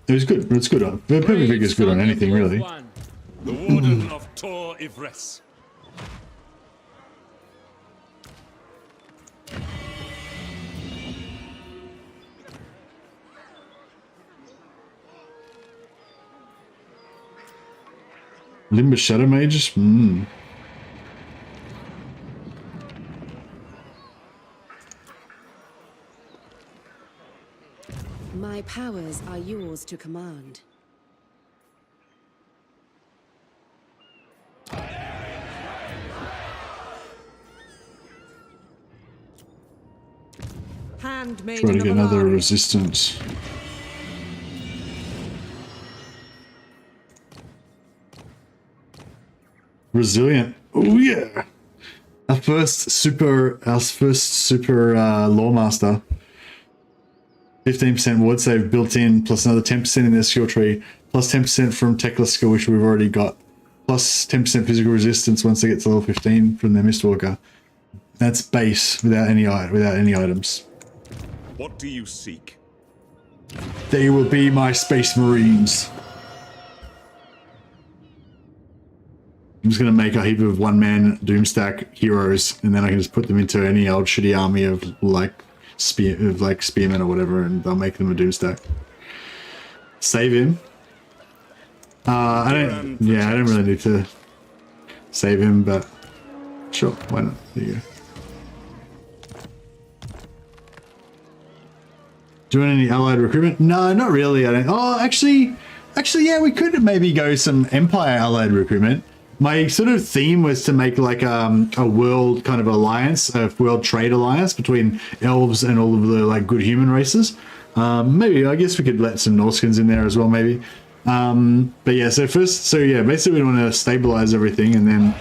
It was good. It's good on. The perfect vigor is good on anything really. The warden of Tor Yvresse. Limbus Shadow Mages? My powers are yours to command. Handmaiden Try to of get another Eltharion. resistance. Resilient. Oh yeah. Our first super Loremaster. 15% ward save built in, plus another 10% in their skill tree, plus 10% from Teclis skill, which we've already got, plus 10% physical resistance once they get to level 15 from their Mystwalker. That's base without any items. What do you seek? They will be my Space Marines. I'm just going to make a heap of one-man Doomstack heroes, and then I can just put them into any old shitty army of spearmen or whatever, and they'll make them a Doomstack. Save him. I don't really need to save him, but sure, why not? There you go. Doing any allied recruitment? No, not really. I don't. Oh, actually, yeah, we could maybe go some Empire allied recruitment. My sort of theme was to make like a world kind of alliance, a world trade alliance between elves and all of the like good human races. Maybe I guess we could let some Norskins in there as well. Maybe But yeah, basically we want to stabilize everything and then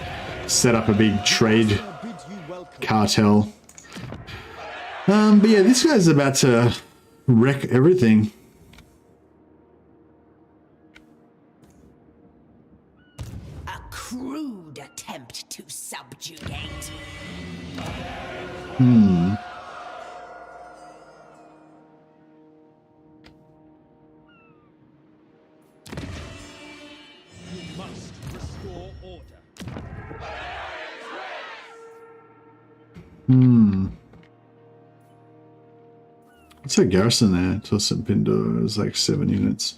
set up a big trade cartel. But yeah, this guy's about to wreck everything. A crude attempt to subjugate. You must restore order. What's that garrison there? Tosin Pindo is like 7 units.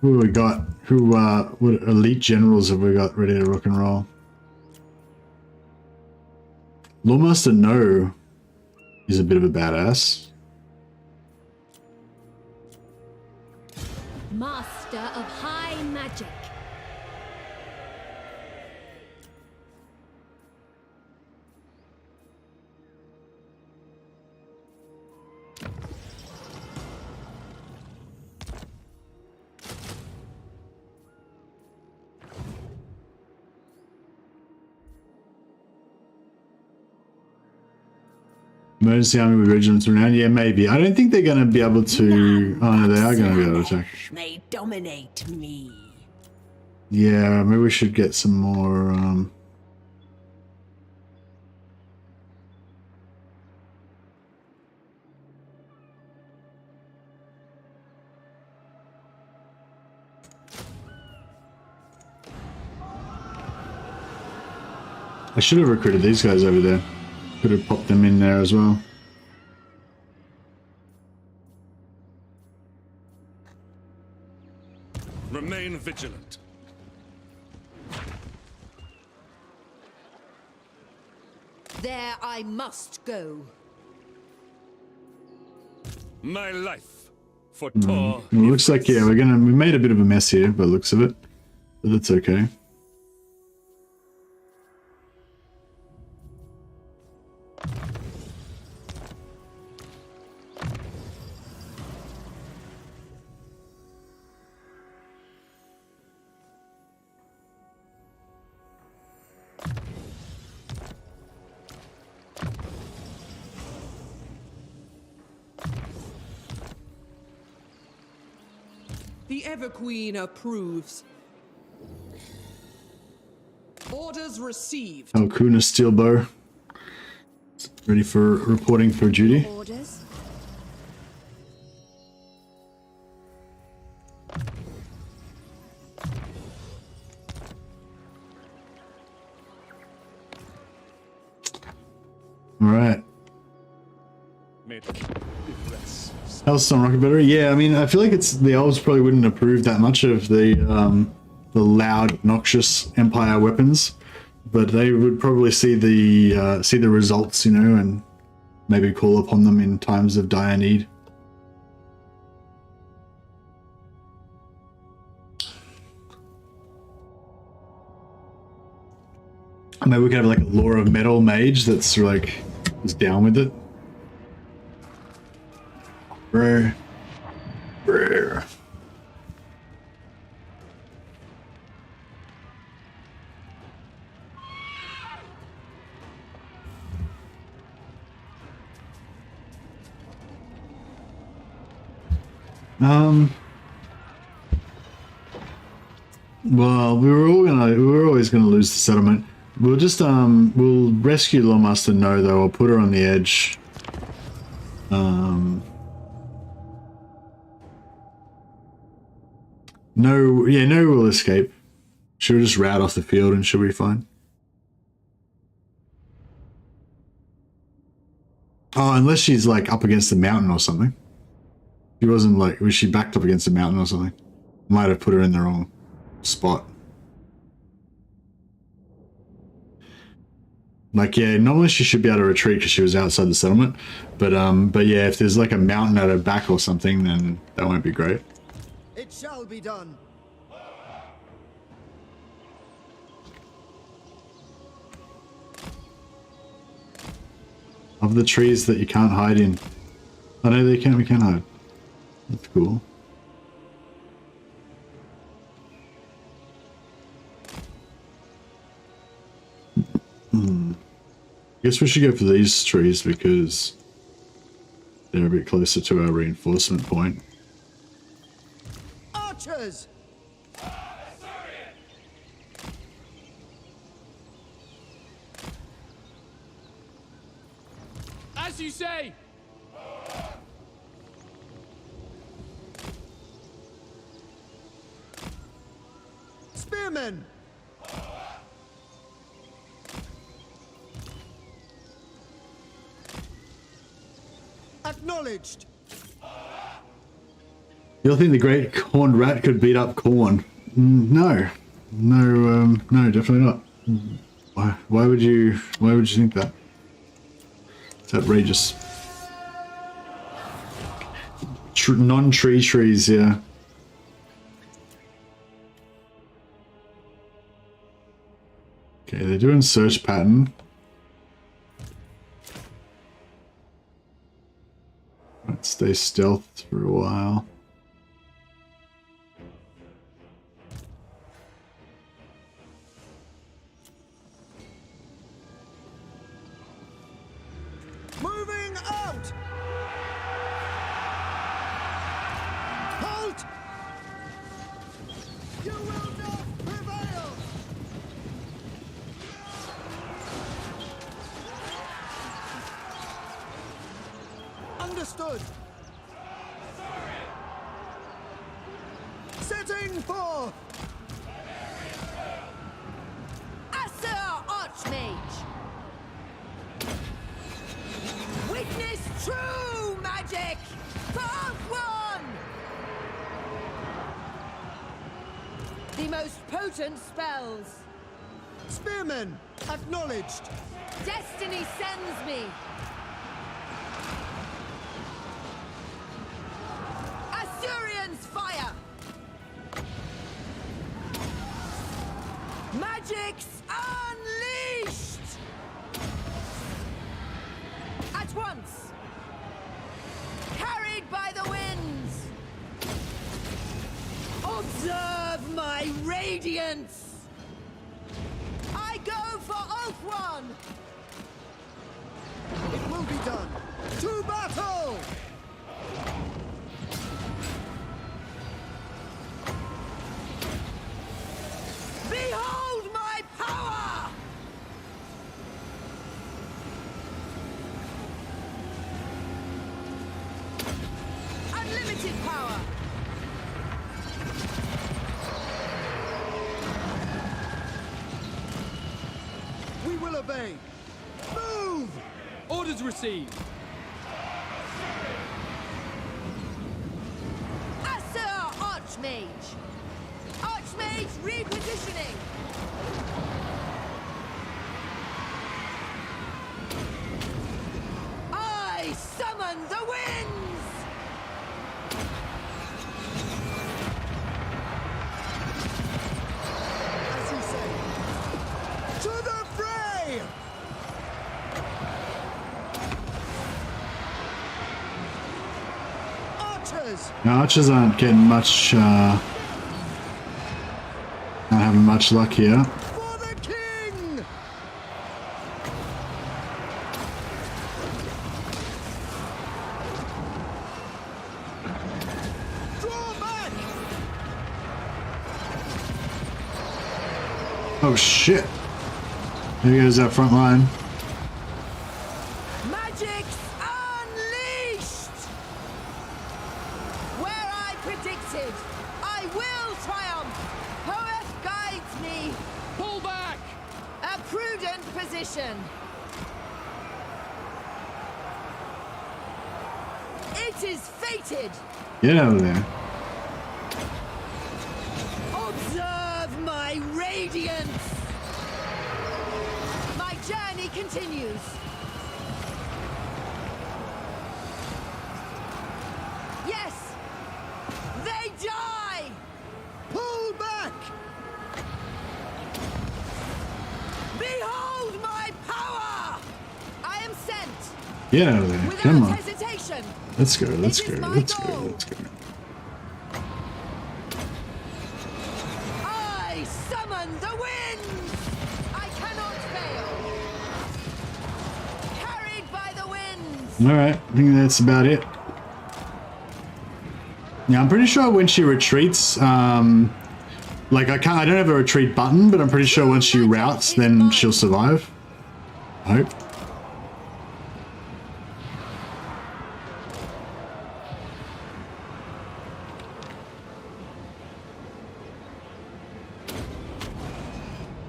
Who have we got? What elite generals have we got ready to rock and roll? Loremaster No is a bit of a badass. Master of high magic. Emergency army with regiments around? Yeah, maybe. I don't think they're going to be able to... Oh, no, they are going to be able to attack. They dominate me. Yeah, maybe we should get some more... I should have recruited these guys over there. Could have popped them in there as well. Remain vigilant. There I must go. My life for Tor. It looks like, yeah, we made a bit of a mess here by the looks of it. But that's okay. The Everqueen approves. Orders received. Alcuna Steelbow. Ready for reporting for duty. Orders. Alright. Hellstone Rocket Battery? Yeah, I mean, I feel like the elves probably wouldn't approve that much of the loud, obnoxious Empire weapons, but they would probably see the results, you know, and maybe call upon them in times of dire need. Maybe we could have like a Lore of Metal mage that's like is down with it. Brr. Brr. Well, we were always gonna lose the settlement. We'll just we'll rescue Loremaster No though. I'll put her on the edge. No, yeah, No will escape. She'll just rout off the field and she'll be fine. Oh, unless she's like up against the mountain or something. She wasn't like, was she backed up against the mountain or something? Might have put her in the wrong spot. Like, yeah, normally she should be able to retreat because she was outside the settlement. But yeah, if there's like a mountain at her back or something, then that won't be great. It shall be done. of the trees that you can't hide in. I know we can hide. That's cool. Guess we should go for these trees because they're a bit closer to our reinforcement point. Archers! As you say! Spearmen! Acknowledged! You don't think the great corned rat could beat up corn? No. No, no, definitely not. Why would you think that? It's outrageous. Non-tree trees, yeah. Okay, they're doing search pattern. Let's stay stealth for a while. Moving out! Halt! You will not prevail! Understood! Setting forth! Asser Archmage! Witness true magic! Part one! The most potent spells! Spearmen! Acknowledged! Destiny sends me! Assyrian's fire! Magic's unleashed! At once! Carried by the winds! Observe my radiance! I go for Oath One! It will be done! To battle! Behold my power! Unlimited power! We will obey! Move! Orders received! Asser Archmage! Archmage repositioning! I summon the winds! As you say! To the fray! Archers! Now, archers aren't getting much, not having much luck here. For the king! Draw back! Oh shit! There goes that front line. Magic's unleashed! Where I predicted, I will triumph! Poeth guides me! Pull back! A prudent position! It is fated! Get out of there. Observe my radiance! My journey continues! Yes! They die! Pull back! Behold my power! I am sent! Get out of there. Come on. Hesitation. Let's go. Let's go. Let's go. Let's go. I summon the winds. I cannot fail. Carried by the winds. All right. I think that's about it. Yeah, I'm pretty sure when she retreats, like I don't have a retreat button, but I'm pretty sure once she routes, then she'll survive. I hope.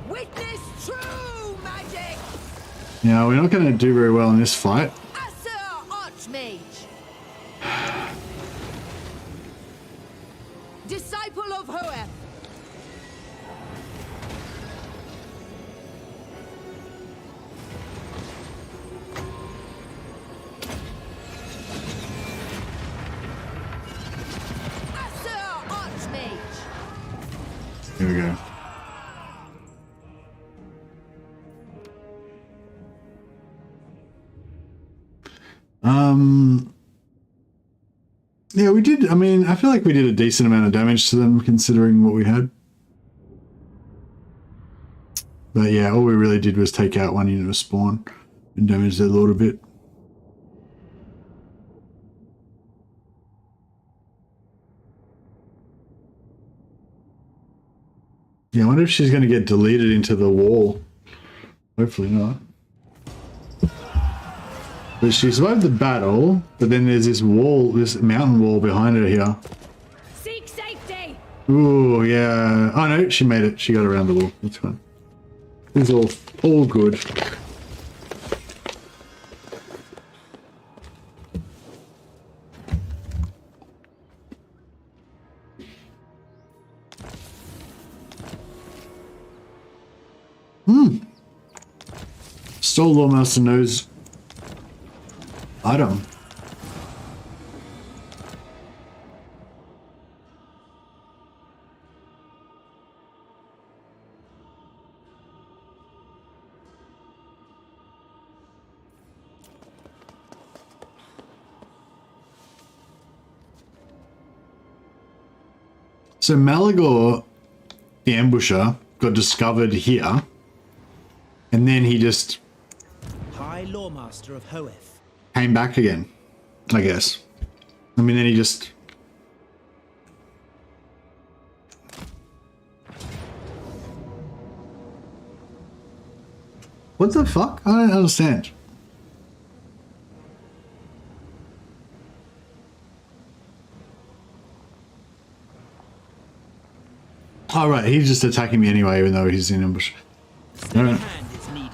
Witness true magic. Yeah, we're not going to do very well in this fight. Archmage. Disciple of Hoeth. Archmage. Here we go. Yeah, we did. I mean, I feel like we did a decent amount of damage to them considering what we had. But yeah, all we really did was take out one unit of spawn and damage their lord a bit. Yeah, I wonder if she's going to get deleted into the wall. Hopefully not. But she survived the battle, but then there's this wall, this mountain wall behind her here. Seek safety. Ooh, yeah. Oh no, she made it. She got around the wall. That's fine. It's all good. Stole Loremaster knows item. So Malagor, the ambusher, got discovered here, and then he just High Loremaster of Hoeth. came back again, I guess. I mean, then he just... What the fuck? I don't understand. Oh, right, he's just attacking me anyway, even though he's in ambush. Steady hand is needed.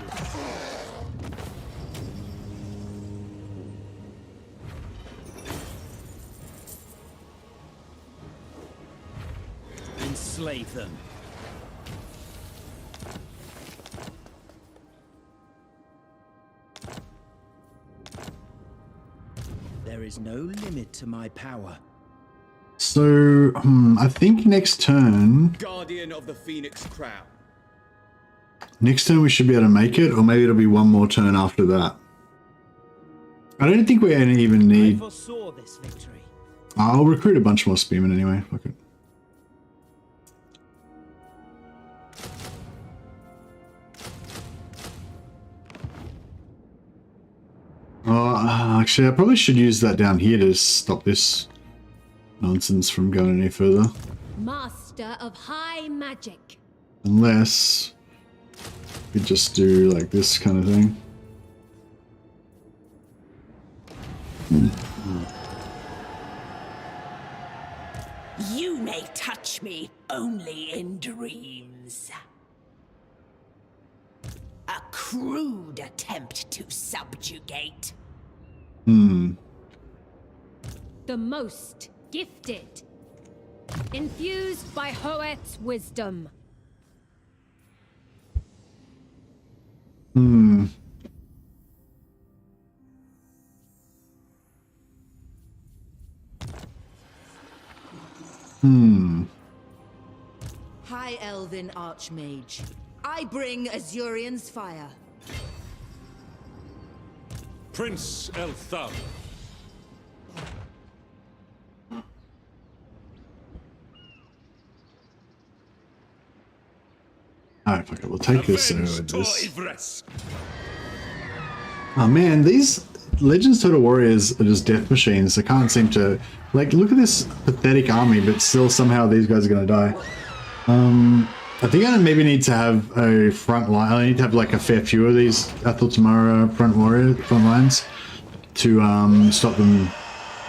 Enslave them. There is no limit to my power. So, I think next turn... Guardian of the Phoenix Crown. Next turn we should be able to make it, or maybe it'll be one more turn after that. I don't think we even need... I foresaw this victory. I'll recruit a bunch more spearmen anyway. Fuck it. Oh, actually, I probably should use that down here to stop this nonsense from going any further. Master of high magic. Unless we just do like this kind of thing. You may touch me only in dreams. A crude attempt to subjugate. The most gifted. Infused by Hoeth's wisdom. High Elven Archmage. I bring Azurion's fire. Prince Eltharion. Alright, fuck it, we'll take this over Avenge Tor this. Yvresse. Oh man, these Legends Total Warriors are just death machines. They can't seem to... Like, look at this pathetic army, but still somehow these guys are going to die. I think I maybe need to have a front line. I need to have like a fair few of these Athel Tamara front lines to stop them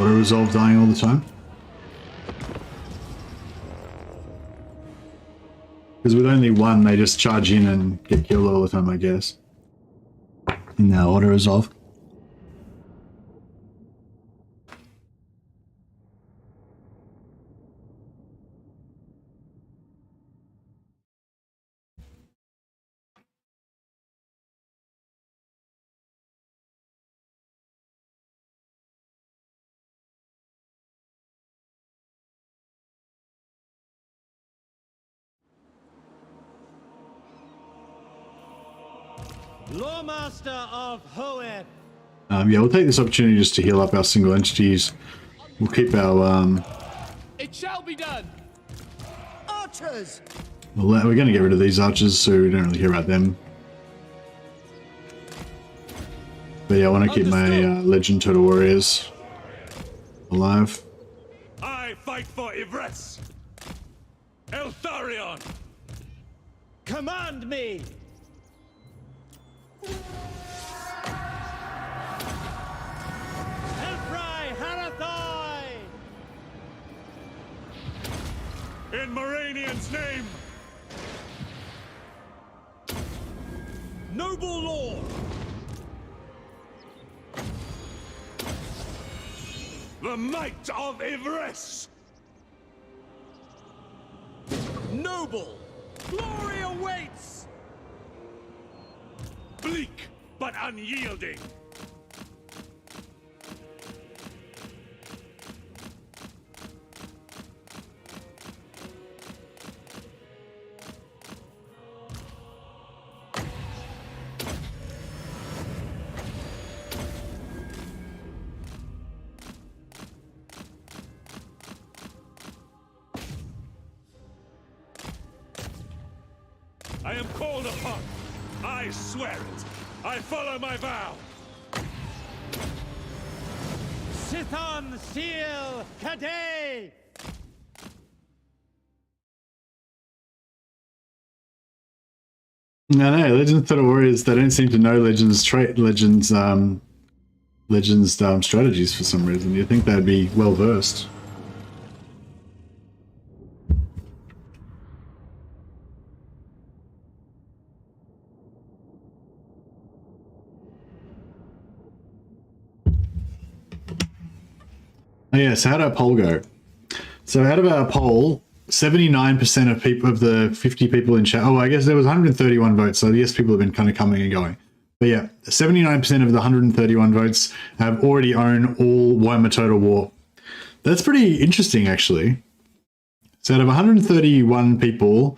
auto-resolve dying all the time. Because with only one, they just charge in and get killed all the time, I guess. In their auto-resolve. Loremaster of Hoeth. Yeah, we'll take this opportunity just to heal up our single entities. We'll keep our It shall be done. Archers! we're going to get rid of these archers, so we don't really care about them. But yeah, I want to keep my Legend Total Warriors alive. I fight for Yvresse. Eltharion. Command me. In Moranian's name! Noble Lord! The might of Yvresse! Noble! Glory awaits! Bleak, but unyielding! I am called upon. I swear it. I follow my vow. Sithon Seal Cadet! No, Legends Total Warriors, they don't seem to know Legends strategies for some reason. You'd think they'd be well versed. Oh yeah, so how did our poll go? So out of our poll, 79% of people, of the 50 people in chat, oh, I guess there was 131 votes, so yes, people have been kind of coming and going. But yeah, 79% of the 131 votes have already owned all Warhammer Total War. That's pretty interesting, actually. So out of 131 people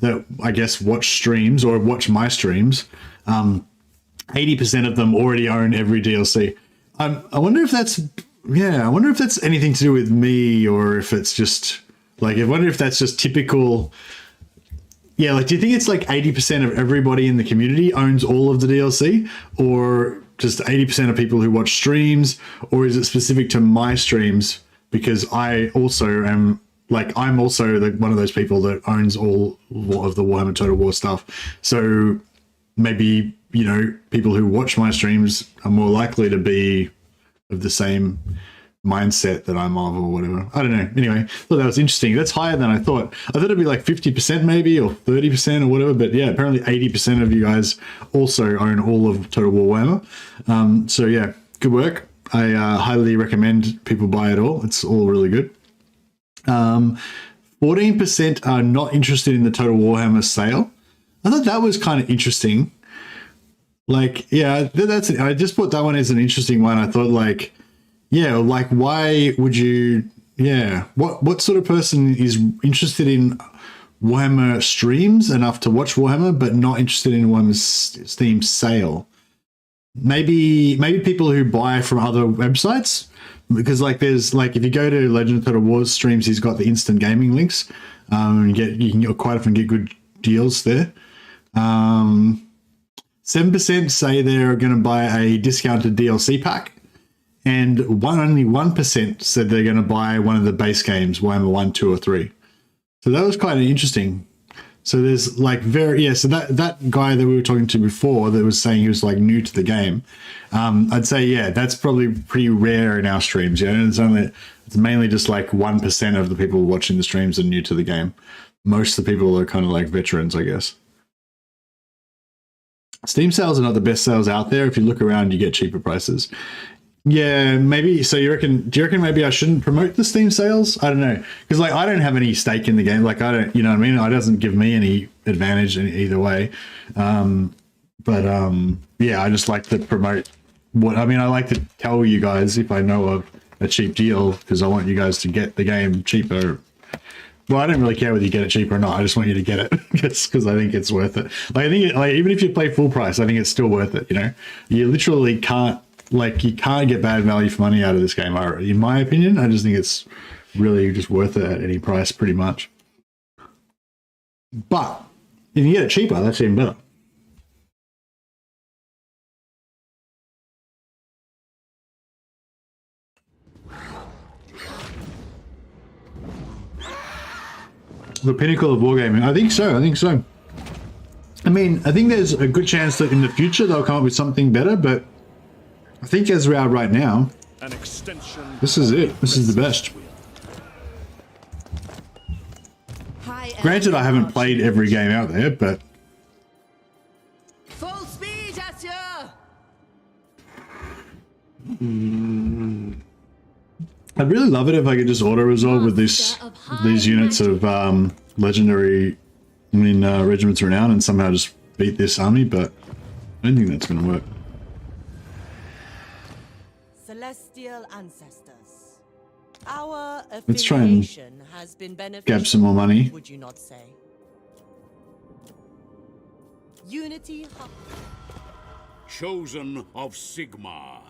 that, I guess, watch streams or watch my streams, 80% of them already own every DLC. I wonder if that's... Yeah, I wonder if that's anything to do with me, or if it's just like, I wonder if that's just typical. Yeah, like, do you think it's like 80% of everybody in the community owns all of the DLC, or just 80% of people who watch streams, or is it specific to my streams? Because I also am, like, I'm also one of those people that owns all of the Warhammer Total War stuff. So maybe, you know, people who watch my streams are more likely to be of the same mindset that I'm of, or whatever. I don't know. Anyway, thought that was interesting. That's higher than I thought. I thought it'd be like 50% maybe, or 30% or whatever, but yeah, apparently 80% of you guys also own all of Total War Warhammer. So yeah, good work. I highly recommend people buy it all. It's all really good. 14% are not interested in the Total Warhammer sale. I thought that was kind of interesting. Like, yeah, that's. I just thought that one is an interesting one. I thought, like, yeah, like, why would you? Yeah, what sort of person is interested in Warhammer streams enough to watch Warhammer, but not interested in Warhammer's Steam sale? maybe people who buy from other websites, because like there's like if you go to Legend of Total Wars streams, he's got the instant gaming links. You can quite often get good deals there. 7% say they're going to buy a discounted DLC pack, and only 1% said they're going to buy one of the base games, Warhammer 1, 2, or 3. So that was quite interesting. So there's like so that guy that we were talking to before that was saying he was like new to the game, I'd say that's probably pretty rare in our streams. It's mainly just like 1% of the people watching the streams are new to the game. Most of the people are kind of like veterans, I guess. Steam sales are not the best sales out there. If you look around, you get cheaper prices. Yeah, maybe. So do you reckon maybe I shouldn't promote the Steam sales? I don't know. Because like I don't have any stake in the game. Like I don't, you know what I mean? It doesn't give me any advantage in either way. Yeah, I just like to promote I like to tell you guys if I know of a cheap deal, because I want you guys to get the game cheaper. Well, I don't really care whether you get it cheap or not. I just want you to get it because I think it's worth it. Like I think even if you play full price, I think it's still worth it. You literally can't get bad value for money out of this game. In my opinion, I just think it's really just worth it at any price, pretty much. But if you get it cheaper, that's even better. The pinnacle of wargaming. I think so. I mean, I think there's a good chance that in the future they'll come up with something better, but I think as we are right now, this is it. This is the best. Granted, I haven't played every game out there, but Full speed, Asya! I'd really love it if I could just auto-resolve with these units of legendary, regiments renown and somehow just beat this army, but I don't think that's going to work. Celestial ancestors. Our Let's try and has been grab some more money. Would you not say? Unity. Chosen of Sigmar.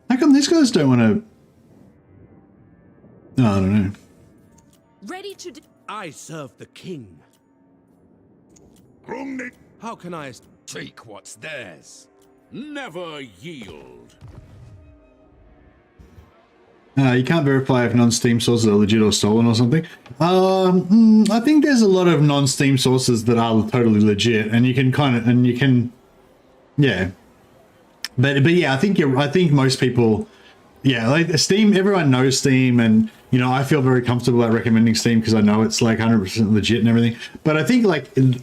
How come these guys don't want to? No, I don't know. Ready to I serve the king. How can I take what's theirs? Never yield. You can't verify if non-Steam sources are legit or stolen or something. I think there's a lot of non-Steam sources that are totally legit, and you can yeah. But yeah, I think most people, yeah, like Steam. Everyone knows Steam, and I feel very comfortable at recommending Steam because I know it's like 100% legit and everything. But I think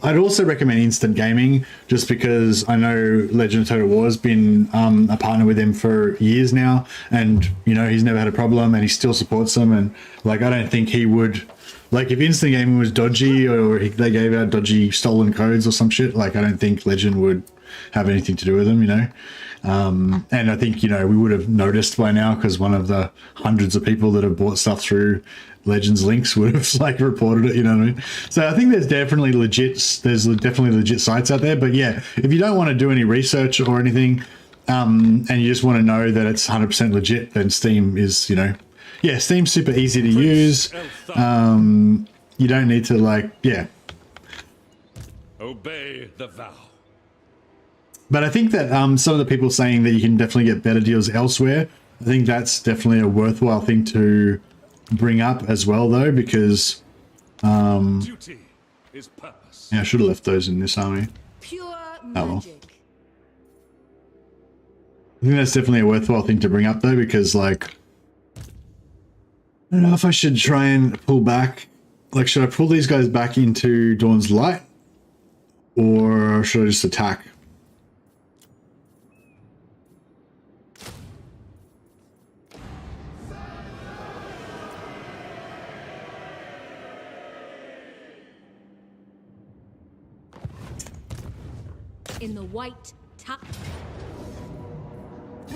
I'd also recommend Instant Gaming just because I know Legend of Total War has been a partner with them for years now, and he's never had a problem and he still supports them. And I don't think he would, if Instant Gaming was dodgy or they gave out dodgy stolen codes or some shit, I don't think Legend would have anything to do with them, and I think, we would have noticed by now because one of the hundreds of people that have bought stuff through Legends links would have reported it, you know what I mean? So I think there's definitely legit sites out there. But yeah, if you don't want to do any research or anything, and you just want to know that it's 100% legit, then Steam is, Steam's super easy to use. You don't need to obey the vow. But I think that some of the people saying that you can definitely get better deals elsewhere, I think that's definitely a worthwhile thing to bring up as well, though, because duty is purpose. Yeah, I should have left those in this army. Pure magic. I think that's definitely a worthwhile thing to bring up, though, because I don't know if I should try and pull back. Should I pull these guys back into Dawn's Light, or should I just attack? In the white top.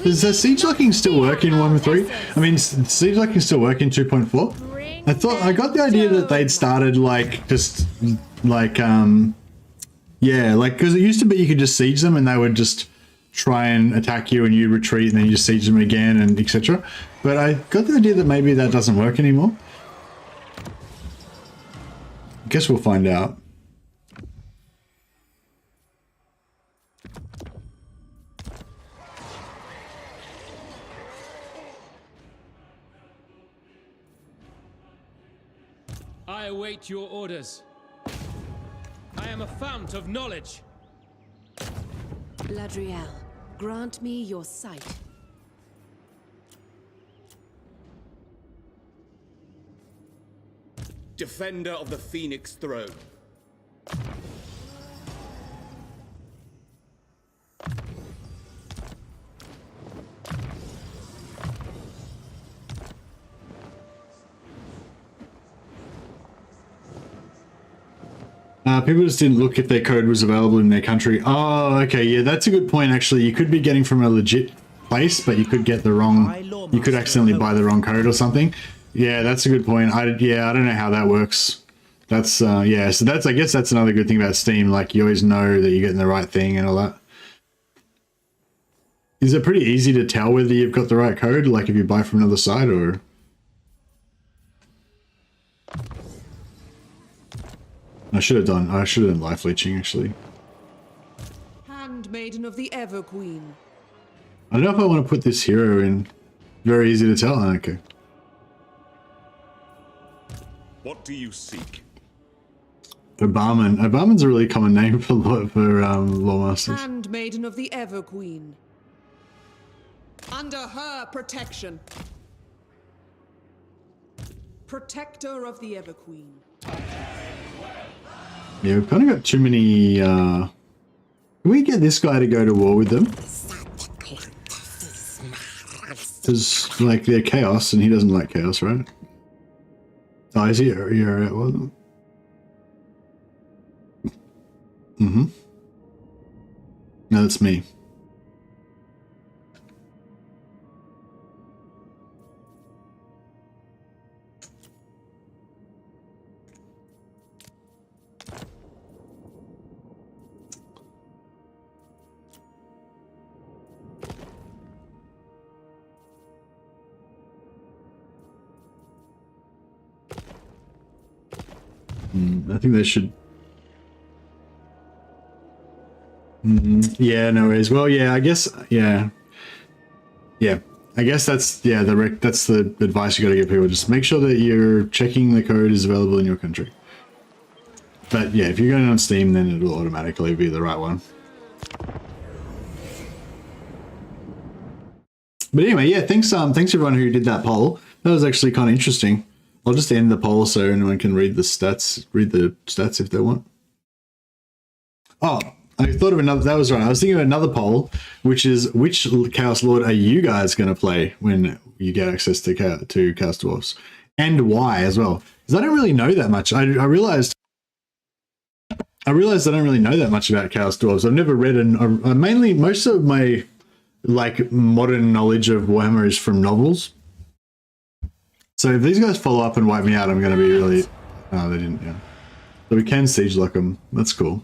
Does siege locking still work in 1.3? I mean, siege locking still work in 2.4? I got the idea that they'd started because it used to be you could just siege them and they would just try and attack you and you retreat and then you just siege them again and etc. But I got the idea that maybe that doesn't work anymore. Guess we'll find out. I await your orders. I am a fount of knowledge. Ladriel, grant me your sight. Defender of the Phoenix Throne. People just didn't look if their code was available in their country. Oh, okay, yeah, that's a good point, actually. You could be getting from a legit place, but you could get the wrong... You could accidentally buy the wrong code or something. Yeah, that's a good point. I don't know how that works. That's, yeah, so that's, I guess that's another good thing about Steam. Like, you always know that you're getting the right thing and all that. Is it pretty easy to tell whether you've got the right code, like if you buy from another site, or... I should have done life leeching, actually. Handmaiden of the Everqueen. I don't know if I want to put this hero in. Very easy to tell. Oh, okay. What do you seek? Obarman. Obarman's a really common name for Loremasters. Handmaiden of the Everqueen. Under her protection. Protector of the Everqueen. Yeah, we've kind of got too many... Can we get this guy to go to war with them? Because, like, they're chaos, and he doesn't like chaos, right? Oh, is he? You're at one. Mm-hmm. No, that's me. I think they should. Yeah, no worries. Well, yeah, I guess, yeah. Yeah, I guess that's, yeah, that's the advice you got to give people. Just make sure that you're checking the code is available in your country. But yeah, if you're going on Steam, then it'll automatically be the right one. But anyway, yeah, thanks everyone who did that poll. That was actually kind of interesting. I'll just end the poll so anyone can read the stats if they want. Oh, I thought of another, that was right. I was thinking of another poll, which is, which Chaos Lord are you guys going to play when you get access to Chaos Dwarfs? And why as well? Because I don't really know that much. I realized I don't really know that much about Chaos Dwarfs. I've never read, mainly, most of my, like, modern knowledge of Warhammer is from novels. So if these guys follow up and wipe me out, I'm going to be really... Oh, they didn't, yeah. So we can siege lock them. That's cool.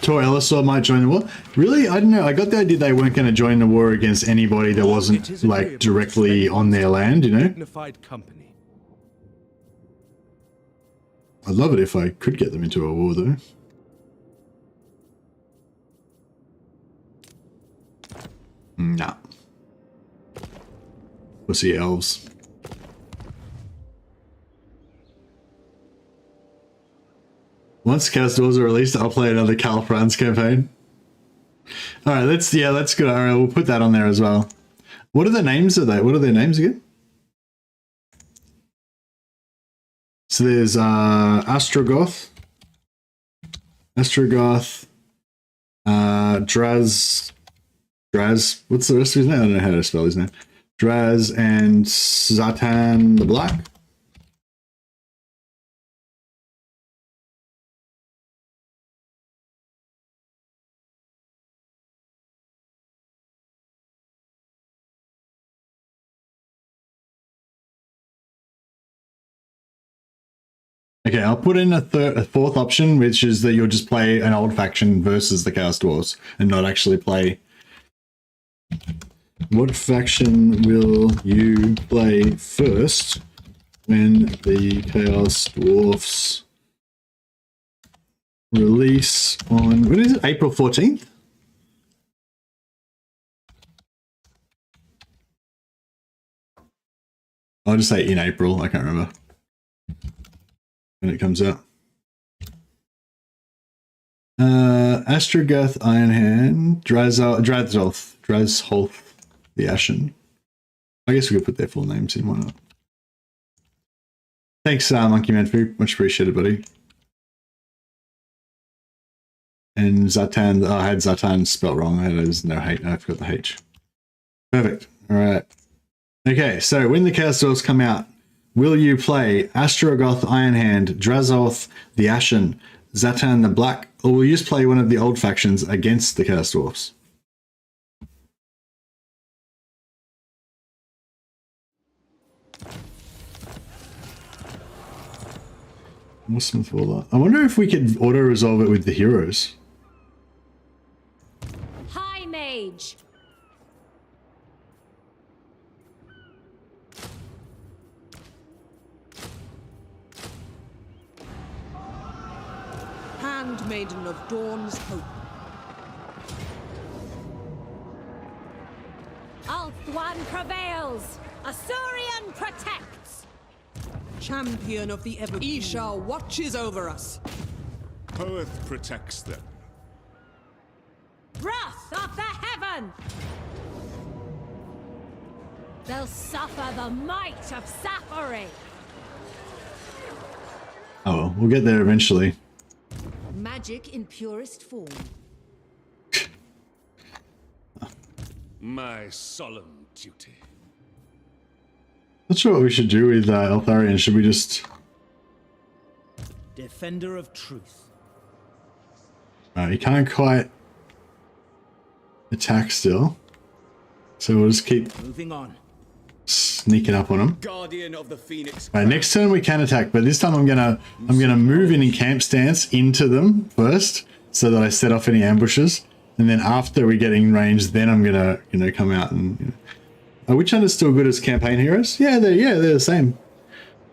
Tor Yvresse might join the war. Really? I don't know. I got the idea they weren't going to join the war against anybody that wasn't, like, directly on their land, you know? Company. I'd love it if I could get them into a war, though. Nah. We'll see elves. Once Chaos Dwarfs are released, I'll play another Cal France campaign. Alright, that's good. Alright, we'll put that on there as well. What are the names of that? What are their names again? So there's Astrogoth, Draz, what's the rest of his name? I don't know how to spell his name. Draz and Zatan the Black. Okay, I'll put in a fourth option, which is that you'll just play an old faction versus the Chaos Dwarfs and not actually play. What faction will you play first when the Chaos Dwarfs release on, when is it, April 14th? I'll just say in April, I can't remember when it comes out. Astrogoth Ironhand, Drazholth the Ashen. I guess we could put their full names in, why not? Thanks, Monkey Man Food, much appreciated, buddy. And Zatan, oh, I had Zatan spelt wrong. There's no H, I forgot the H. Perfect, all right. Okay, so when the Chaos Dwarfs come out, will you play Astrogoth Ironhand, Drazholth the Ashen, Zatan the Black, or will you just play one of the old factions against the Chaos Dwarfs? I wonder if we could auto-resolve it with the heroes. High Mage. Handmaiden of Dawn's Hope. Althwan prevails. Asurian protects. Champion of the Ever. Isha watches over us. Hoeth protects them. Wrath of the heaven. They'll suffer the might of Safari. Oh, well, we'll get there eventually. Magic in purest form. My solemn duty. Not sure what we should do with Eltharion. Should we just... Defender of truth. He can't quite attack still. So we'll just keep moving on. Sneaking up on him. Guardian of the Phoenix. Right, next turn we can attack, but this time I'm gonna move in camp stance into them first, so that I set off any ambushes, and then after we get in range, then I'm gonna come out and. Which one is still good as campaign heroes? Yeah, they're the same.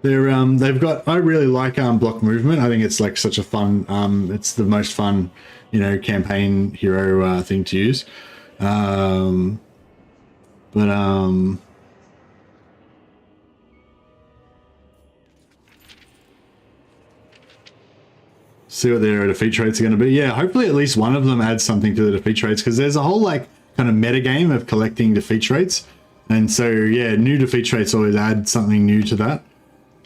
They're they've got. I really like block movement. I think it's like such a fun. It's the most fun, campaign hero thing to use. See what their defeat traits are going to be. Yeah, hopefully at least one of them adds something to the defeat traits, because there's a whole like kind of meta game of collecting defeat traits, and so yeah, new defeat traits always add something new to that.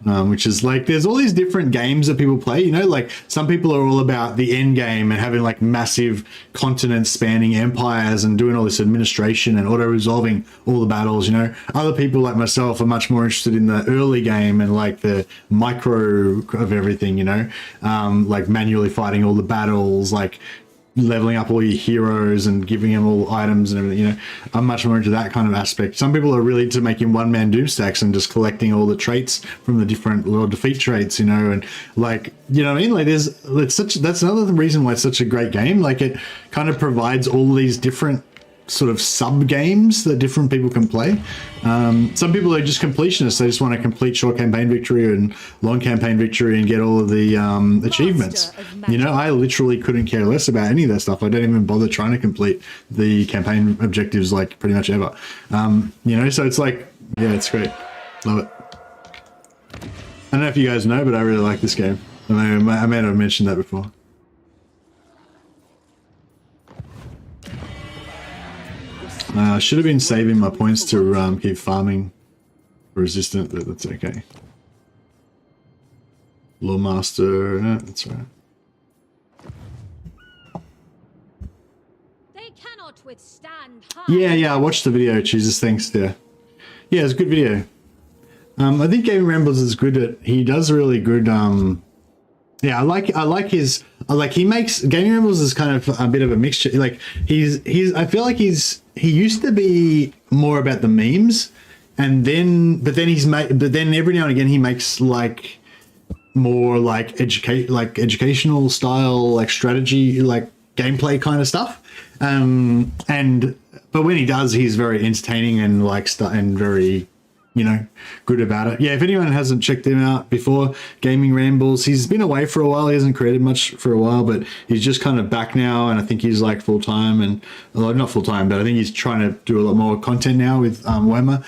Which is like, there's all these different games that people play, like some people are all about the end game and having like massive continents spanning empires and doing all this administration and auto-resolving all the battles, Other people like myself are much more interested in the early game and like the micro of everything, like manually fighting all the battles, like leveling up all your heroes and giving them all items and everything, I'm much more into that kind of aspect. Some people are really into making one-man doom stacks and just collecting all the traits from the different little defeat traits, and like, what I mean? Like that's another reason why it's such a great game. Like it kind of provides all these different sort of sub games that different people can play. Some people are just completionists. They just want to complete short campaign victory and long campaign victory and get all of the achievements. I literally couldn't care less about any of that stuff. I don't even bother trying to complete the campaign objectives like pretty much ever. So it's like, yeah, it's great. Love it. I don't know if you guys know, but I really like this game. I may have mentioned that before. I should have been saving my points to keep farming resistant, but that's okay. Loremaster, that's right. They cannot withstand Yeah, I watched the video. Jesus, thanks. Yeah, it's a good video. I think Gaming Rambles is good at. He does really good. Yeah, I like his. He makes Gaming Rambles is kind of a bit of a mixture. Like he's. I feel like he used to be more about the memes, but then every now and again he makes like more like educational style, like strategy, like gameplay kind of stuff. But when he does, he's very entertaining and and very, you know, good about it. Yeah, if anyone hasn't checked him out before, Gaming Rambles, he's been away for a while. He hasn't created much for a while, but he's just kind of back now, and I think he's like full-time, and well, not full-time, but I think he's trying to do a lot more content now with Warhammer.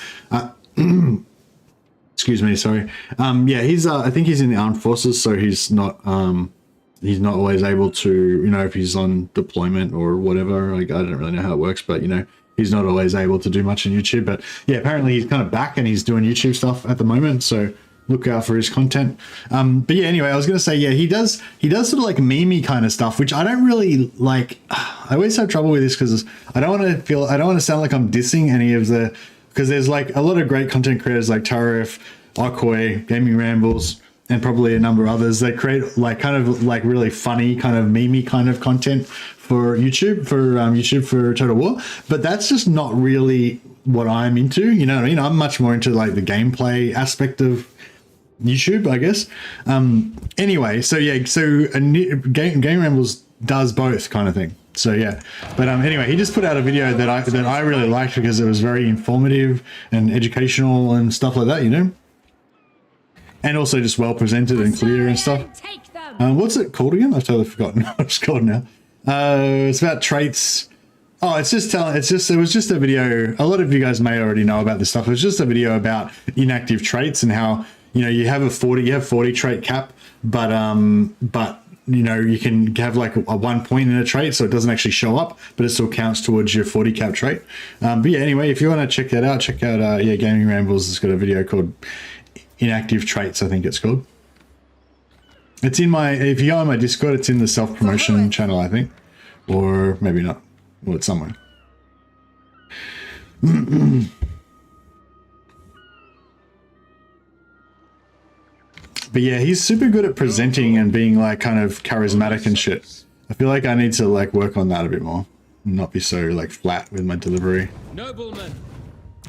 Excuse me, sorry. Yeah, he's I think he's in the armed forces, so he's not always able to, you know, if he's on deployment or whatever. Like, I don't really know how it works, but you know, he's not always able to do much on YouTube. But yeah, apparently he's kind of back and he's doing YouTube stuff at the moment, so look out for his content. But yeah, anyway, I was gonna say, yeah, he does sort of like meme-y kind of stuff, which I don't really like. I always have trouble with this because I don't want to sound like I'm dissing any of the, because there's like a lot of great content creators like Tarif, Okoi, Gaming Rambles, and probably a number of others that create like kind of like really funny kind of meme kind of content for YouTube, for Total War. But that's just not really what I'm into, you know what I mean? I'm much more into like the gameplay aspect of YouTube, I guess. Anyway, so yeah, so Game Rambles does both kind of thing. So yeah, but anyway, he just put out a video that I really liked because it was very informative and educational and stuff like that, you know, and also just well presented and clear and stuff. What's it called again? I've totally forgotten what it's called now. It's about traits. Oh, it was just a video. A lot of you guys may already know about this stuff. It was just a video about inactive traits and how, you know, you have 40 trait cap, but you know, you can have like a 1 point in a trait, so it doesn't actually show up, but it still counts towards your 40 cap trait. But yeah, anyway, if you want to check that out, check out yeah, Gaming Rambles has got a video called Inactive Traits, I think it's called. It's in my, if you go on my Discord, it's in the self-promotion channel, I think, or maybe not. Well, it's somewhere. But yeah, he's super good at presenting and being like kind of charismatic and shit. I feel like I need to like work on that a bit more, and not be so like flat with my delivery. Noblemen,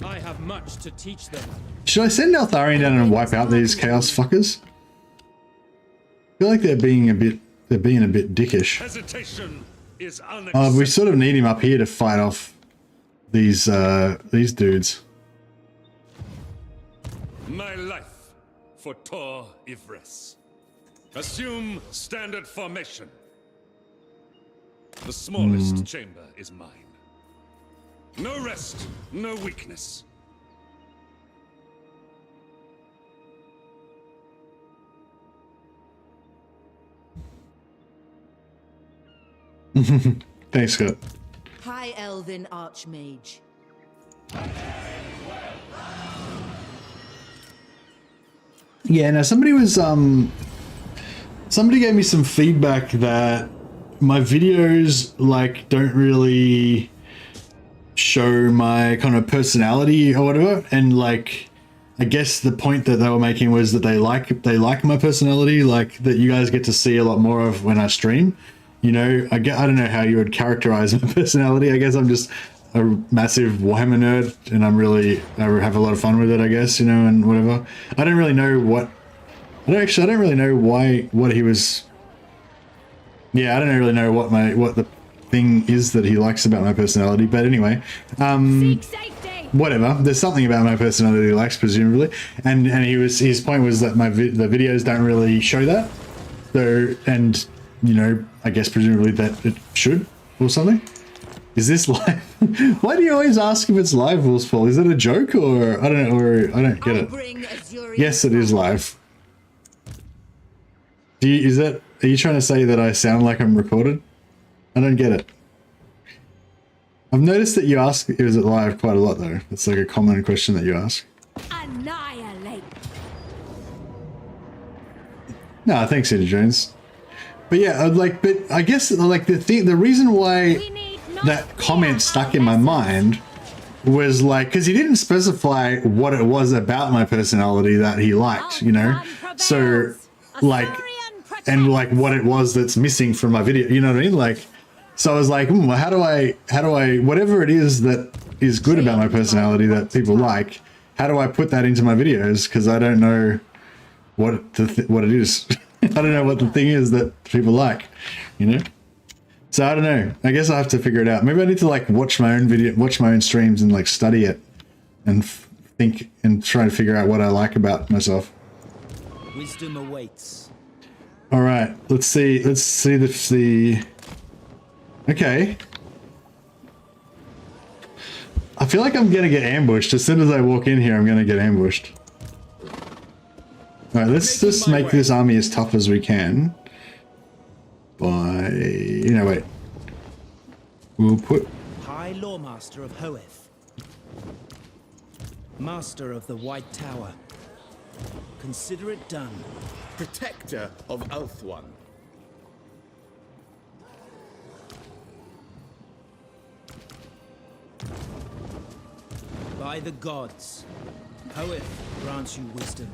I have much to teach them. Should I send Eltharion down and wipe out these chaos fuckers? I feel like they're being a bit dickish. Hesitation is unacceptable. We sort of need him up here to fight off these dudes. My life for Tor Yvresse. Assume standard formation. The smallest chamber is mine. No rest, no weakness. Thanks, Scott. High Elven Archmage. Yeah, now somebody gave me some feedback that my videos like don't really show my kind of personality or whatever, and like I guess the point that they were making was that they like my personality, like that you guys get to see a lot more of when I stream. You know, I don't know how you would characterize my personality. I guess I'm just a massive Warhammer nerd, and I have a lot of fun with it, I guess, you know, and whatever. I don't really know what. I don't really know what he was. Yeah, I don't really know what the thing is that he likes about my personality. But anyway, whatever. There's something about my personality he likes, presumably, and his point was that the videos don't really show that. So, and you know, I guess presumably that it should or something. Is this live? Why do you always ask if it's live, Wolfsfall? Is it a joke or I don't know, or I don't get it. Yes, it is live. Are you trying to say that I sound like I'm recorded? I don't get it. I've noticed that you ask, is it live quite a lot though. It's like a common question that you ask. Annihilate. No, thanks, Eddie Jones. But yeah, but I guess like the reason why that comment stuck in my mind was like, because he didn't specify what it was about my personality that he liked, you know? So like, and like what it was that's missing from my video, you know what I mean? Like, so I was like, well, how do I, whatever it is that is good about my personality that people like, how do I put that into my videos? Because I don't know what what it is. I don't know what the thing is that people like, you know. So I don't know. I guess I have to figure it out. Maybe I need to like watch my own streams and like study it and think and try to figure out what I like about myself. Wisdom awaits. All right, let's see the. Okay. I feel like I'm gonna get ambushed as soon as I walk in here. I'm gonna get ambushed. All right, let's just make this army as tough as we can. By, you know, wait. We'll put High Loremaster of Hoeth. Master of the White Tower. Consider it done. Protector of Eltharion. By the gods, Hoeth grants you wisdom.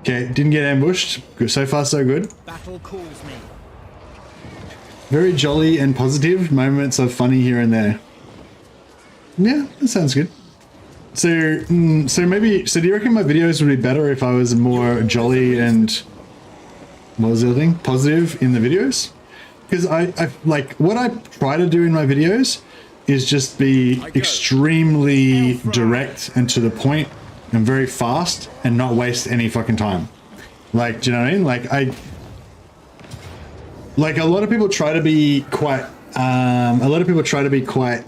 Okay, didn't get ambushed. So far, so good. Battle calls me. Very jolly and positive. Moments of funny here and there. Yeah, that sounds good. So, so do you reckon my videos would be better if I was more jolly and what was the other thing? Positive in the videos? Because I like what I try to do in my videos is just be extremely direct and to the point and very fast and not waste any fucking time. Like, do you know what I mean? Like a lot of people try to be quite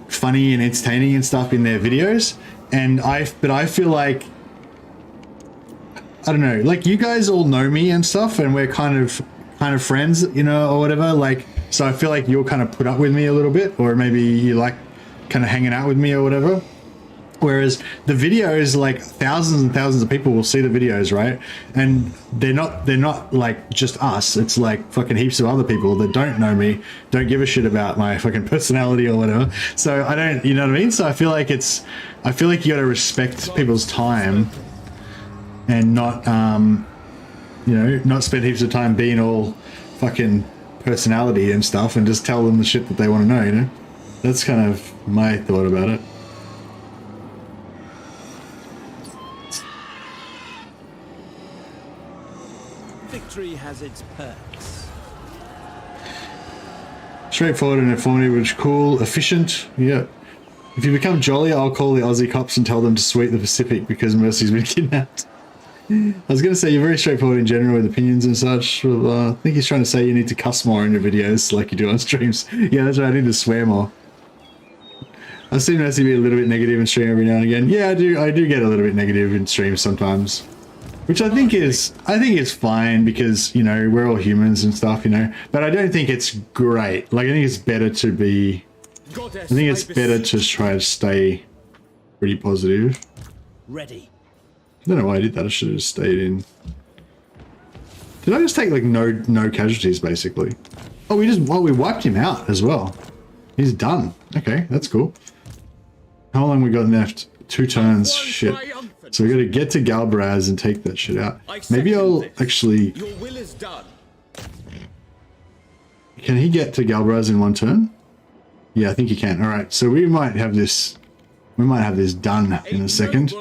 funny and entertaining and stuff in their videos, and but I feel like, I don't know, like you guys all know me and stuff, and we're kind of friends, you know, or whatever. Like, so I feel like you'll kind of put up with me a little bit, or maybe you like kind of hanging out with me or whatever. Whereas the videos, like thousands and thousands of people will see the videos, right? And they're not like just us. It's like fucking heaps of other people that don't know me, don't give a shit about my fucking personality or whatever. So I don't, you know what I mean? So I feel like you gotta respect people's time and not, you know, not spend heaps of time being all fucking personality and stuff and just tell them the shit that they want to know, you know? That's kind of my thought about it. Victory has its perks. Straightforward and informative, which is cool. Efficient, yeah. If you become jolly, I'll call the Aussie cops and tell them to sweep the Pacific because Mercy's been kidnapped. I was going to say, you're very straightforward in general with opinions and such. I think he's trying to say you need to cuss more in your videos like you do on streams. Yeah, that's right, I need to swear more. I've seen Mercy be a little bit negative in stream every now and again. Yeah, I do get a little bit negative in streams sometimes. Which I think is fine because, you know, we're all humans and stuff, you know. But I don't think it's great. Like, I think it's better to be... I think it's better to try to stay pretty positive. Ready. I don't know why I did that. I should have just stayed in. Did I just take, like, no casualties, basically? Oh, we wiped him out as well. He's done. Okay, that's cool. How long we got left? 2 turns. Shit. So we got to get to Galbraz and take that shit out. Maybe I'll actually... Your will is done. Can he get to Galbraz in 1 turn? Yeah, I think he can. All right, so we might have this done in a second.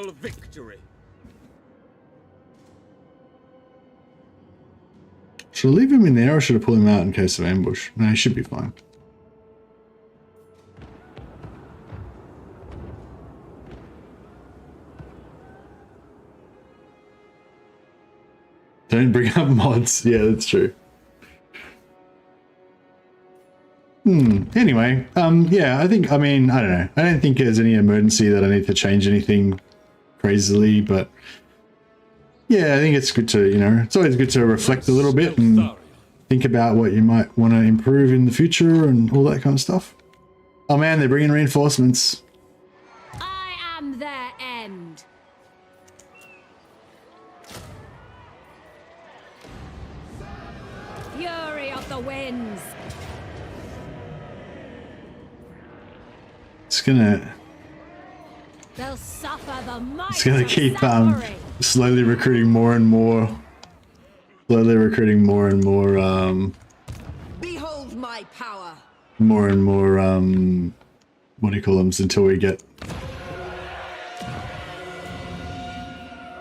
Should I leave him in there or should I pull him out in case of ambush? No, he should be fine. Don't bring up mods. Yeah, that's true. Anyway, yeah, I don't know. I don't think there's any emergency that I need to change anything crazily, but yeah, I think it's good to, you know, it's always good to reflect a little bit and think about what you might want to improve in the future and all that kind of stuff. Oh man, they're bringing reinforcements. I am their end. Fury of the winds. It's gonna They'll suffer the might. It's gonna keep slowly recruiting more and more. Slowly recruiting more and more Behold my power. more and more what do you call them until we get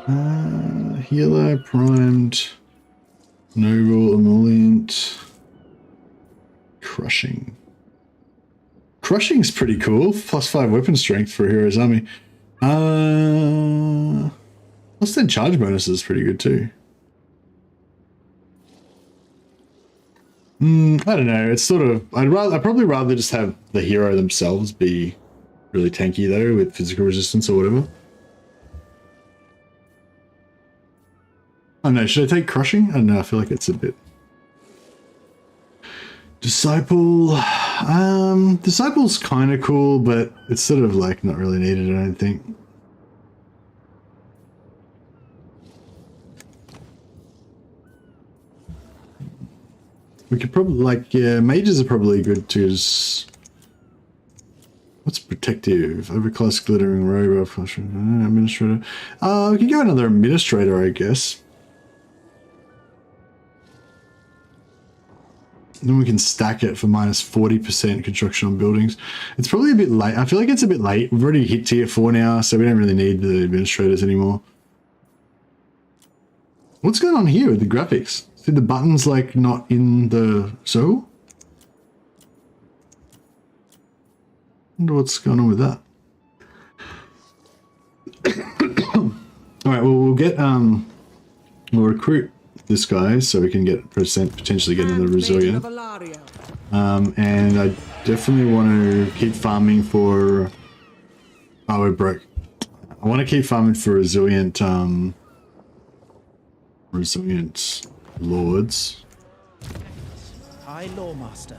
Healer, primed, noble, emollient, crushing. Crushing's pretty cool. +5 weapon strength for a hero's army. Plus 10 charge bonus is pretty good too. I don't know. It's sort of. I'd probably rather just have the hero themselves be really tanky though, with physical resistance or whatever. Oh no, should I take crushing? I don't know. I feel like it's a bit. Disciple. Disciple's kind of cool, but it's sort of like not really needed. I don't think. We could probably, like, yeah, mages are probably good too. What's protective? Overclass glittering robe, administrator. We can go another administrator, I guess. Then we can stack it for -40% construction on buildings. It's probably a bit late. I feel like it's a bit late. We've already hit tier 4 now, so we don't really need the administrators anymore. What's going on here with the graphics? See the buttons like not in the so? Wonder what's going on with that. Alright, well we'll get we'll recruit this guy so we can get potentially get another resilient. And I definitely want to keep farming for we're broke. I want to keep farming for resilient resilient lords. High Loremaster.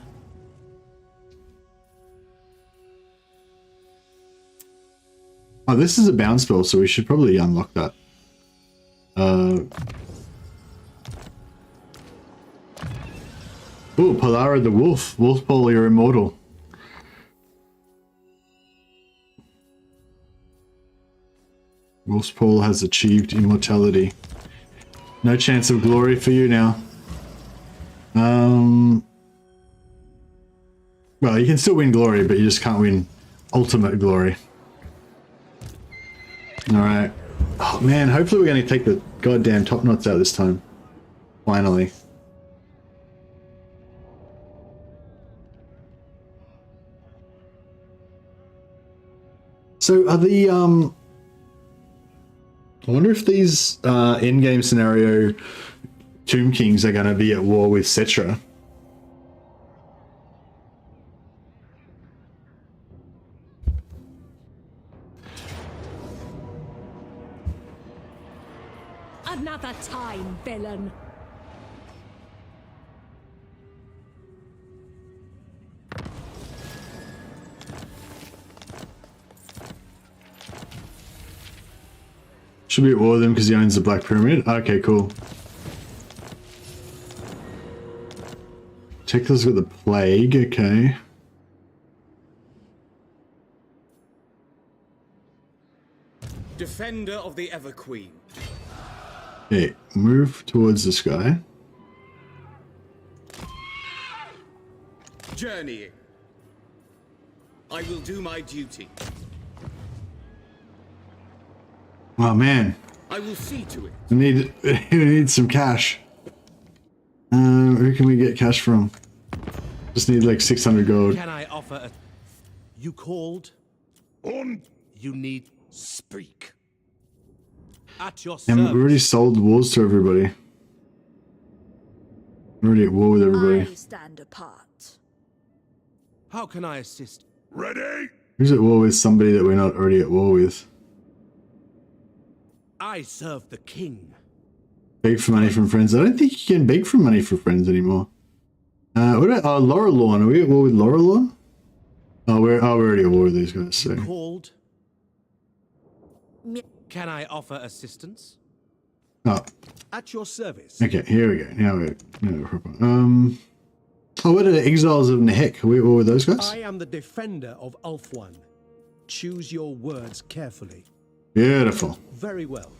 Oh, this is a bound spell, so we should probably unlock that. Oh, Polara the Wolf. Wolfpole, you're immortal. Wolfpole has achieved immortality. No chance of glory for you now. Well, you can still win glory, but you just can't win ultimate glory. Alright. Oh man, hopefully we're going to take the goddamn top knots out this time. Finally. So are the I wonder if these in-game scenario Tomb Kings are going to be at war with Cetra. Another time, villain. Should be at war with him because he owns the Black Pyramid. Okay, cool. Teclis got the plague, okay. Defender of the Ever Queen. Okay, move towards this guy. Journeying. I will do my duty. Oh man. I will see to it. We need some cash. Who can we get cash from? Just need like 600 gold. Can I offer a... You called? On. You need... Speak. At your And service. we already sold wars to everybody. We're already at war with everybody. I stand apart. How can I assist? Ready? Who's at war with somebody that we're not already at war with? I serve the king. Beg for money from friends. I don't think you can beg for money from friends anymore. What about Laurelorn? Are we at war with Laurelorn? Oh, we're already at war with these guys. So. Called? Can I offer assistance? Oh. At your service. Okay, here we go. Now we're proper. Oh, what are the Exiles of Nehek? Are we at war with those guys? I am the defender of Ulthuan. Choose your words carefully. Beautiful. Very well.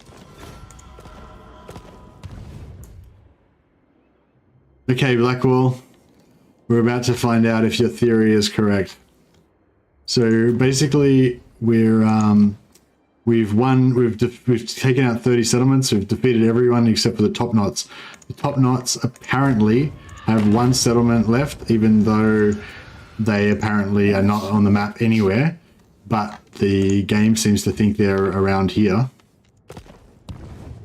Okay, Blackwall. We're about to find out if your theory is correct. So basically, we're We've won. We've taken out 30 settlements. We've defeated everyone except for the top knots. The top knots apparently have 1 settlement left, even though they apparently are not on the map anywhere. But the game seems to think they're around here.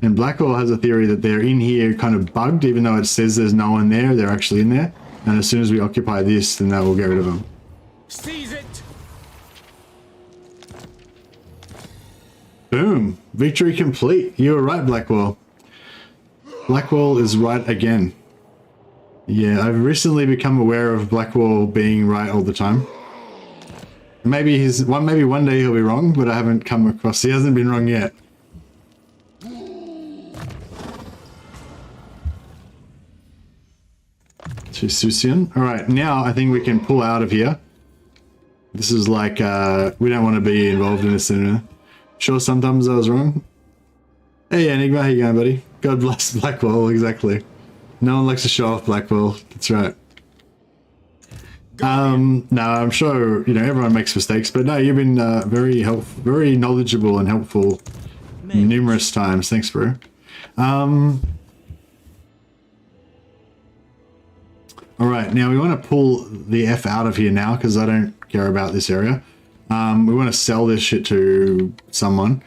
And Blackwall has a theory that they're in here kind of bugged, even though it says there's no one there, they're actually in there. And as soon as we occupy this, then that will get rid of them. Seize it! Boom! Victory complete. You were right, Blackwall. Blackwall is right again. Yeah, I've recently become aware of Blackwall being right all the time. Maybe maybe one day he'll be wrong, but I haven't come across. He hasn't been wrong yet. To Susian. All right, now I think we can pull out of here. This is like we don't want to be involved in this anymore. Sure, sometimes I was wrong. Hey Enigma, how you going, buddy? God bless Blackwall, exactly. No one likes to show off Blackwall. That's right. No, I'm sure everyone makes mistakes, but no, you've been very knowledgeable and helpful numerous times. Thanks, bro. All right, now we want to pull the F out of here now because I don't care about this area. We want to sell this shit to someone.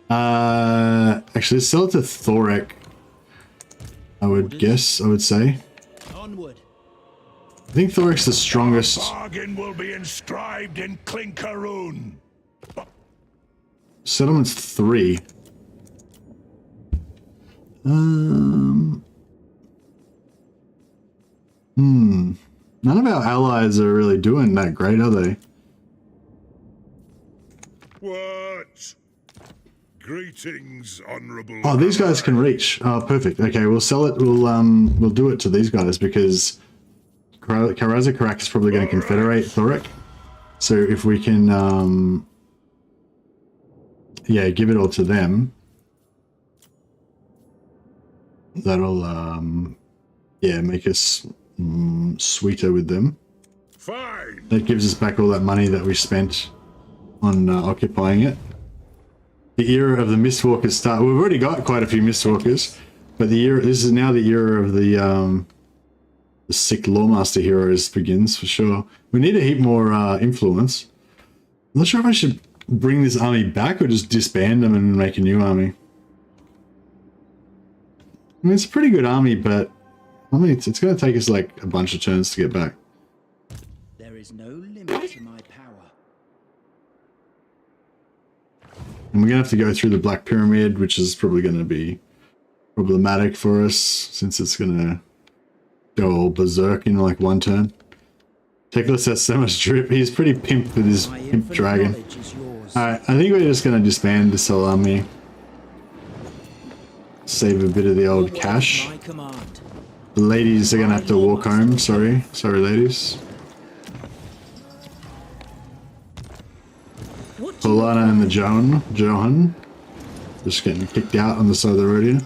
Actually, let's sell it to Thorek. I would say. Onward. I think Thorek's the strongest. Bargain will be inscribed in Clinkeroon. Settlement's 3. None of our allies are really doing that great, are they? What? Greetings, honorable. Oh, these guys can reach. Oh, perfect. Okay, we'll sell it. We'll do it to these guys because Karazakarak is probably going to confederate Thorek. So if we can, yeah, give it all to them. That'll, yeah, make us sweeter with them. Fine. That gives us back all that money that we spent on occupying it. The era of the Mystwalkers start. We've already got quite a few Mystwalkers, but this is now the era of the sick Loremaster heroes begins for sure. We need a heap more influence. I'm not sure if I should bring this army back or just disband them and make a new army. I mean, it's a pretty good army, but I mean, it's going to take us like a bunch of turns to get back. There is no limit to my power. And we're going to have to go through the Black Pyramid, which is probably going to be problematic for us since it's going to go all berserk in like one turn. Teclis has so much drip. He's pretty pimp with his pimp dragon. Alright, I think we're just going to disband this whole army. Save a bit of the old cash. The ladies are going to have to walk home. Sorry, ladies. Polana and the Johan. Just getting kicked out on the side of the road here.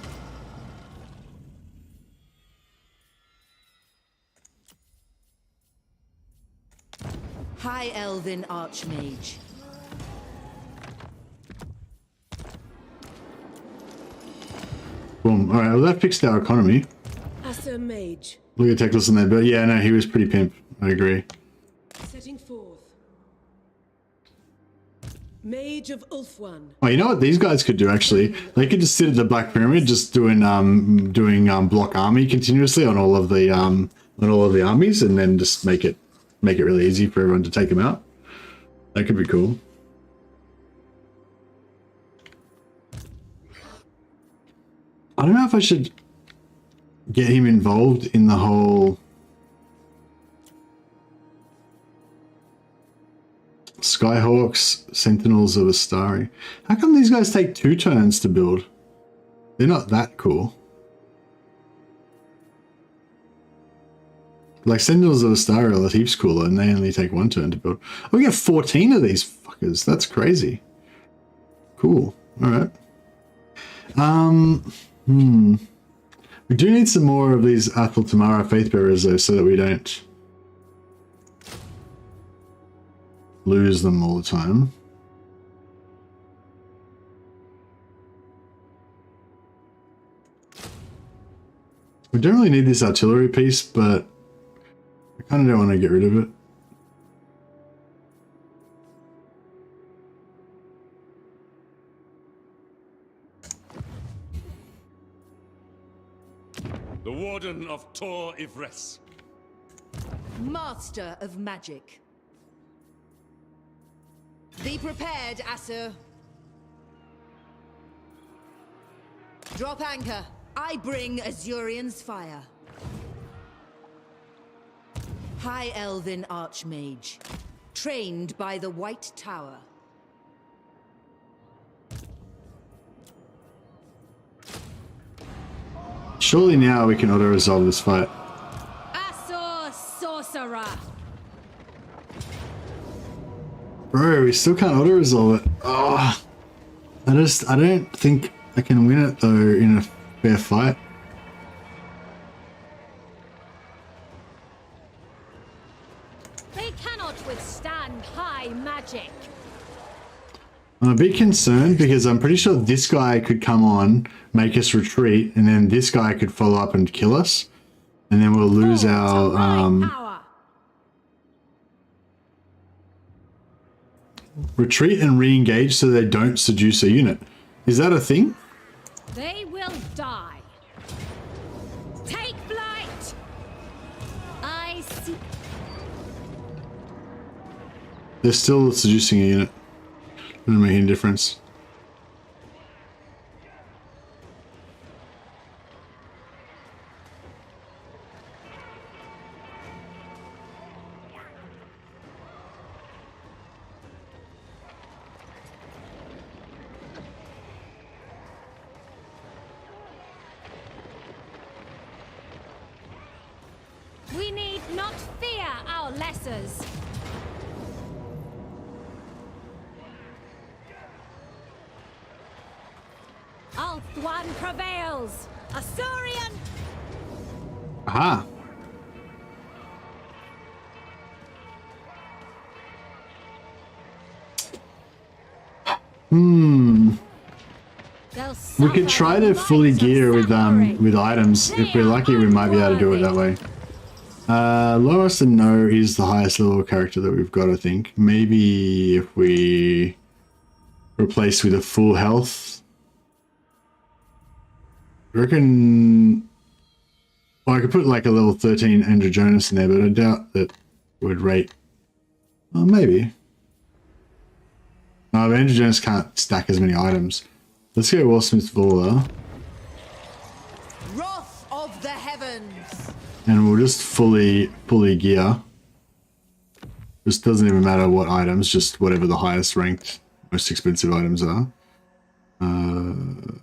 High Elven Archmage. Boom. Alright, well that fixed our economy. As a mage. Look at Teclis in there, but yeah, no, he was pretty pimp. I agree. Setting forth. Mage of Ulfwan. Oh, you know what these guys could do actually? They could just sit at the Black Pyramid, just doing block army continuously on all of the armies, and then just make it really easy for everyone to take them out. That could be cool. I don't know if I should get him involved in the whole Skyhawks, Sentinels of Astari. How come these guys take 2 turns to build? They're not that cool. Like Sentinels of Astari are heaps cooler and they only take 1 turn to build. Oh, we got 14 of these fuckers. That's crazy. Cool. Alright. We do need some more of these Athel Tamara Faithbearers though, so that we don't lose them all the time. We don't really need this artillery piece, but I kind of don't want to get rid of it. The Warden of Tor Yvresse. Master of Magic. Be prepared, Asur. Drop anchor. I bring Azurion's fire. High Elven Archmage, trained by the White Tower. Surely now we can auto-resolve this fight. Asur Sorcerer. Bro, we still can't auto-resolve it. Oh, I don't think I can win it though in a fair fight. They cannot withstand high magic. I'm a bit concerned because I'm pretty sure this guy could come on, make us retreat, and then this guy could follow up and kill us. And then we'll lose our retreat and re-engage so they don't seduce a unit. Is that a thing? They will die. Take flight. I see. They're still seducing a unit. Doesn't make any difference. We need not fear our lessers. Althwan prevails. Azurion. Aha. We could try to fully gear with items. If we're lucky, we might be able to do it that way. Loremaster No is the highest level character that we've got, I think. Maybe if we replace with a full health. I reckon... Well, I could put like a level 13 Andrew Jonas in there, but I doubt that would rate... Well, maybe. No, but Andrew Jonas can't stack as many items. Let's go Mystwalker Units. Wrath of the heavens. And we'll just fully gear. Just doesn't even matter what items, just whatever the highest ranked, most expensive items are. And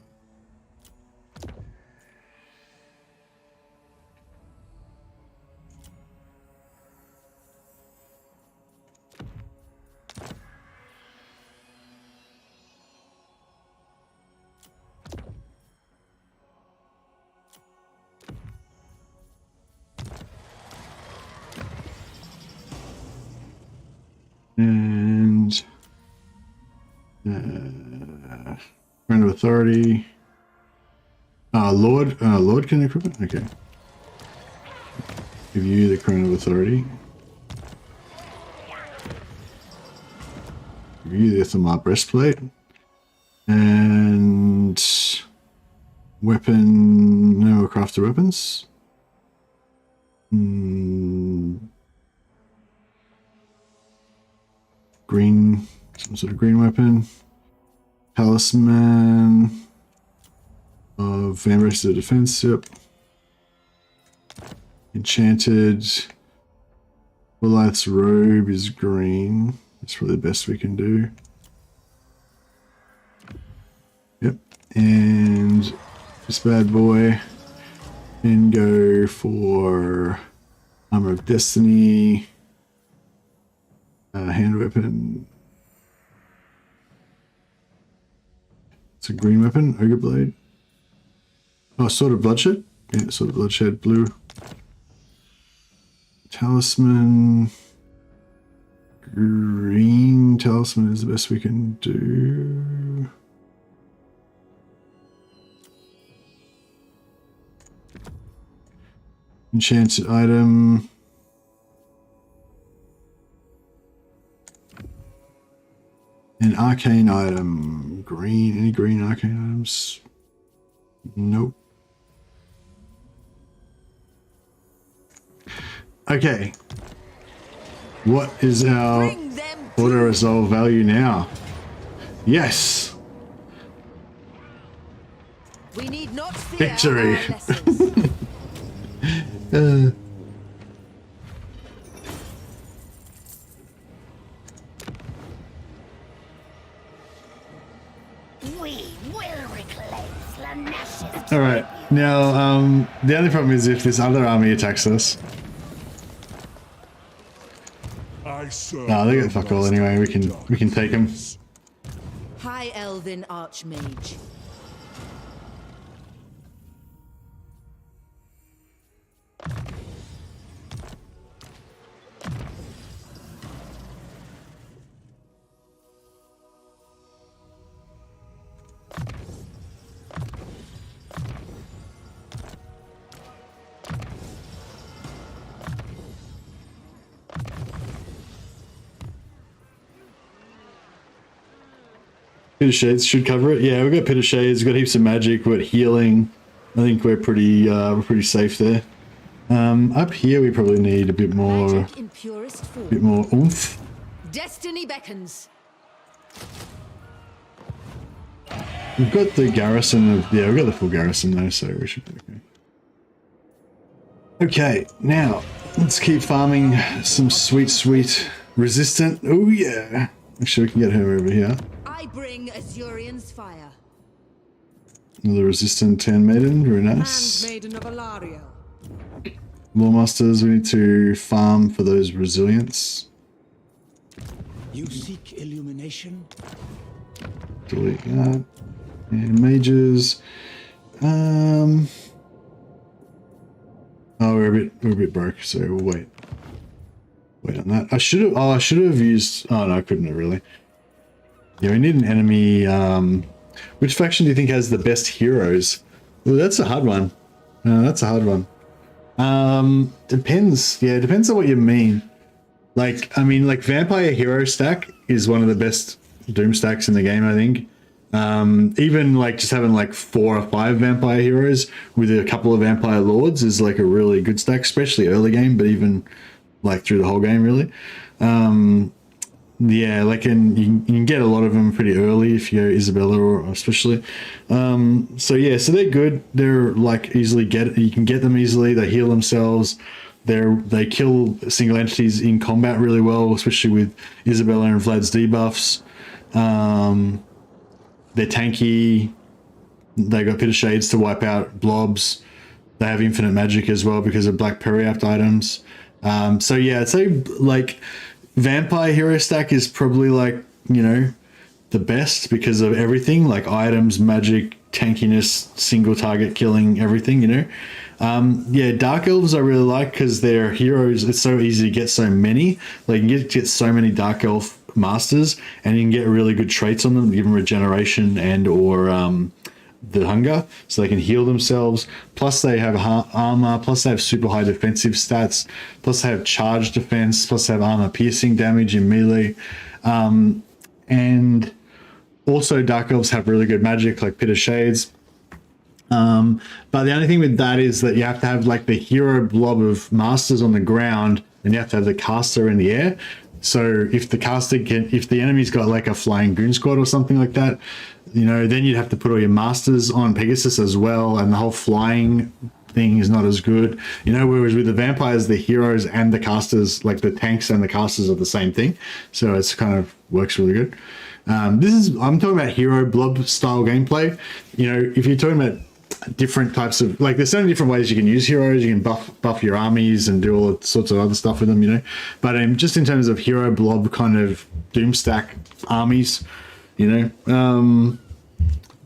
Crown of Authority. Lord can equip it? Okay. Give you the Crown of Authority. Give you the Ethelmar Breastplate. And weapon, no crafted weapons. Green, some sort of green weapon. Talisman of Vanbraced of Defense, yep. Enchanted. Goliath's robe is green. That's probably the best we can do. Yep. And this bad boy can go for Armor of Destiny. Hand weapon. It's a green weapon. Ogre Blade. Oh, Sword of Bloodshed. Yeah, Sword of Bloodshed. Blue. Talisman. Green Talisman is the best we can do. Enchanted item. An arcane item. Green. Any green arcane items? Nope. Okay. What is our auto resolve value now? Yes. We need not fear Victory. our lessons. We will reclaim Slaanesh's. All right. Now, the only problem is if this other army attacks us. No, they get fuck all anyway. We can take them. High Elven Archmage. Pit of Shades should cover it. Yeah, we've got Pit of Shades, we've got heaps of magic, we've got healing. I think we're pretty safe there. Up here we probably need a bit more oomph. Destiny beckons. We've got the garrison of we've got the full garrison though, so we should be okay. Okay, now let's keep farming some sweet resistant. Oh yeah. Actually we can get her over here. I bring Azurion's fire. Another resistant handmaiden, very nice. Handmaiden of Eltharion. Loremasters, we need to farm for those resilience. You seek illumination? Delete that. And mages. Oh, we're a bit broke, so we'll wait. Wait on that. I should have used. Oh no, I couldn't have really. Yeah, we need an enemy. Which faction do you think has the best heroes? Well, that's a hard one. That's a hard one. Depends. Yeah, it depends on what you mean. Like, I mean, like Vampire Hero stack is one of the best Doom stacks in the game, I think. Even like just having like 4 or 5 Vampire Heroes with a couple of Vampire Lords is like a really good stack, especially early game, but even like through the whole game, really. Yeah, like, and you can get a lot of them pretty early if you go Isabella or especially. So yeah, so they're good. They're like you can get them easily. They heal themselves. They kill single entities in combat really well, especially with Isabella and Vlad's debuffs. They're tanky. They got Pit of Shades to wipe out blobs. They have infinite magic as well because of Black Periapt items. So yeah, I'd say like Vampire Hero stack is probably like, you know, the best because of everything, like items, magic, tankiness, single target killing, everything, you know. Yeah, Dark Elves I really like because they're heroes. It's so easy to get so many. Like you get so many Dark Elf masters and you can get really good traits on them, give them regeneration and or the hunger, so they can heal themselves. Plus they have armor, plus they have super high defensive stats, plus they have charge defense, plus they have armor piercing damage in melee. And also Dark Elves have really good magic like Pit of Shades. But the only thing with that is that you have to have like the hero blob of masters on the ground and you have to have the caster in the air. So if the enemy's got like a flying goon squad or something like that, you know, then you'd have to put all your masters on Pegasus as well, and the whole flying thing is not as good, you know. Whereas with the vampires, the heroes and the casters, like the tanks and the casters, are the same thing, so it's kind of works really good. I'm talking about hero blob style gameplay. You know, if you're talking about different types of, like, there's so many different ways you can use heroes. You can buff your armies and do all sorts of other stuff with them, you know. But just in terms of hero blob kind of doom stack armies, you know,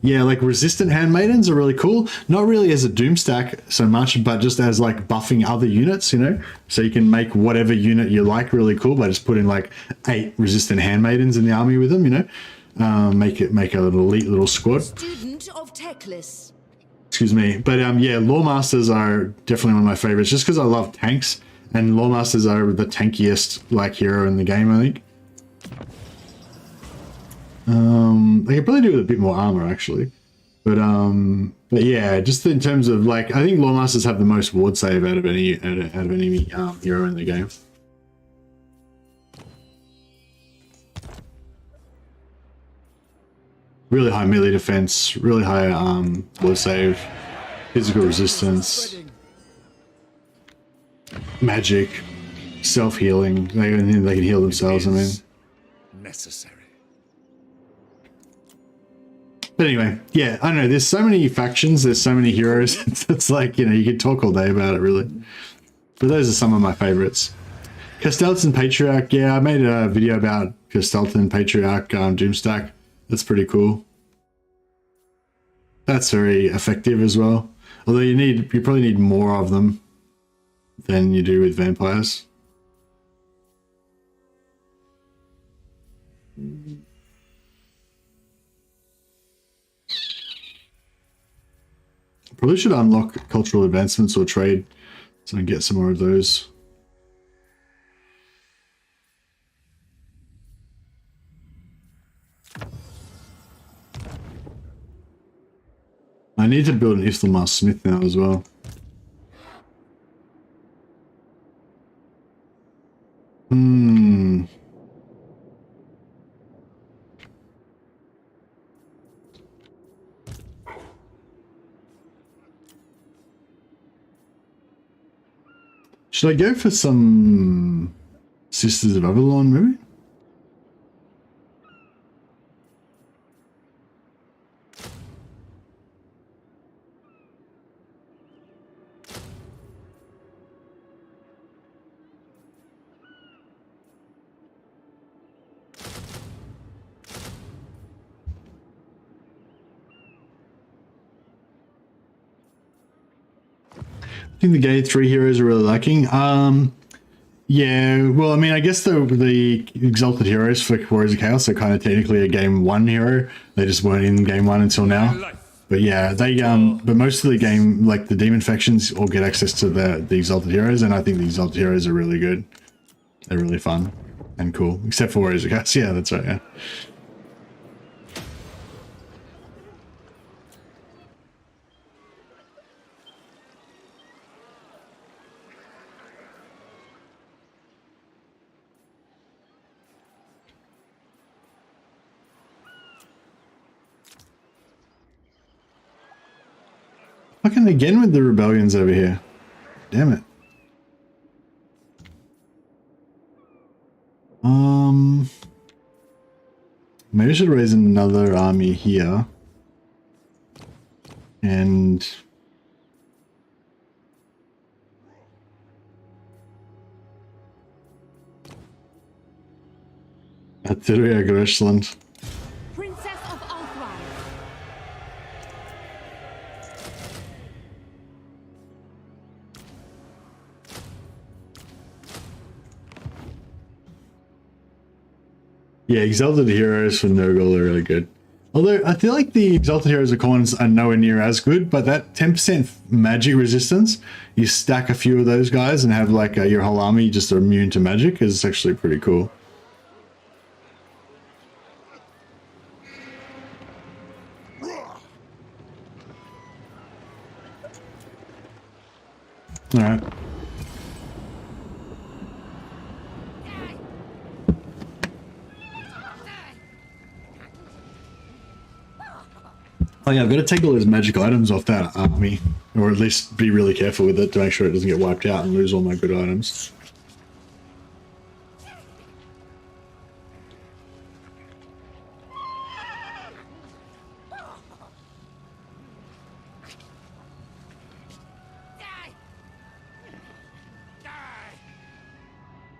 yeah, like resistant handmaidens are really cool. Not really as a doom stack so much, but just as like buffing other units, you know. So you can make whatever unit you like really cool by just putting like 8 resistant handmaidens in the army with them, you know. Make a little elite little squad. Student of Teclis. Excuse me. But yeah, Loremasters are definitely one of my favorites just because I love tanks, and Loremasters are the tankiest like hero in the game, I think. They could probably do with a bit more armor actually. But yeah, just in terms of like, I think Loremasters have the most ward save out of any hero in the game. Really high melee defense, really high ward save, physical resistance, magic, self-healing. They can heal themselves. I mean, necessary. But anyway, yeah, I don't know. There's so many factions. There's so many heroes. It's like, you know, you could talk all day about it, really. But those are some of my favorites. Castelton Patriarch. Yeah, I made a video about Castelton Patriarch Doomstack. That's pretty cool. That's very effective as well. Although you probably need more of them than you do with vampires. Probably should unlock cultural advancements or trade so I can get some more of those. I need to build an Ifthilmar Smith now as well. Should I go for some Sisters of Avalon maybe? I think the Gate 3 heroes are really lacking. Yeah, well, I mean, I guess the Exalted Heroes for Warriors of Chaos are kind of technically a Game 1 hero. They just weren't in Game 1 until now. But yeah, they but most of the game, like the Demon Factions, all get access to the Exalted Heroes, and I think the Exalted Heroes are really good. They're really fun and cool, except for Warriors of Chaos. Yeah, that's right, yeah. Fucking again with the rebellions over here. Damn it. Maybe I should raise another army here. And Artillery Greshland. Yeah, Exalted Heroes for Nurgle are really good. Although, I feel like the Exalted Heroes of Khorne are nowhere near as good, but that 10% magic resistance, you stack a few of those guys and have like your whole army just immune to magic, is actually pretty cool. Alright. Oh yeah, I've got to take all those magic items off that army, or at least be really careful with it to make sure it doesn't get wiped out and lose all my good items.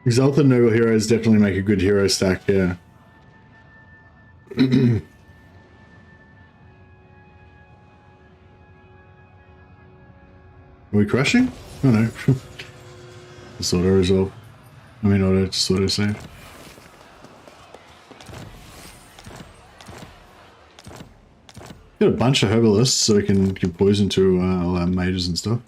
Exalted Noble Heroes definitely make a good hero stack, yeah. Are we crushing? Oh no. Just auto resolve. I mean auto, just auto save. Got a bunch of herbalists, so we can give poison to all our mages and stuff.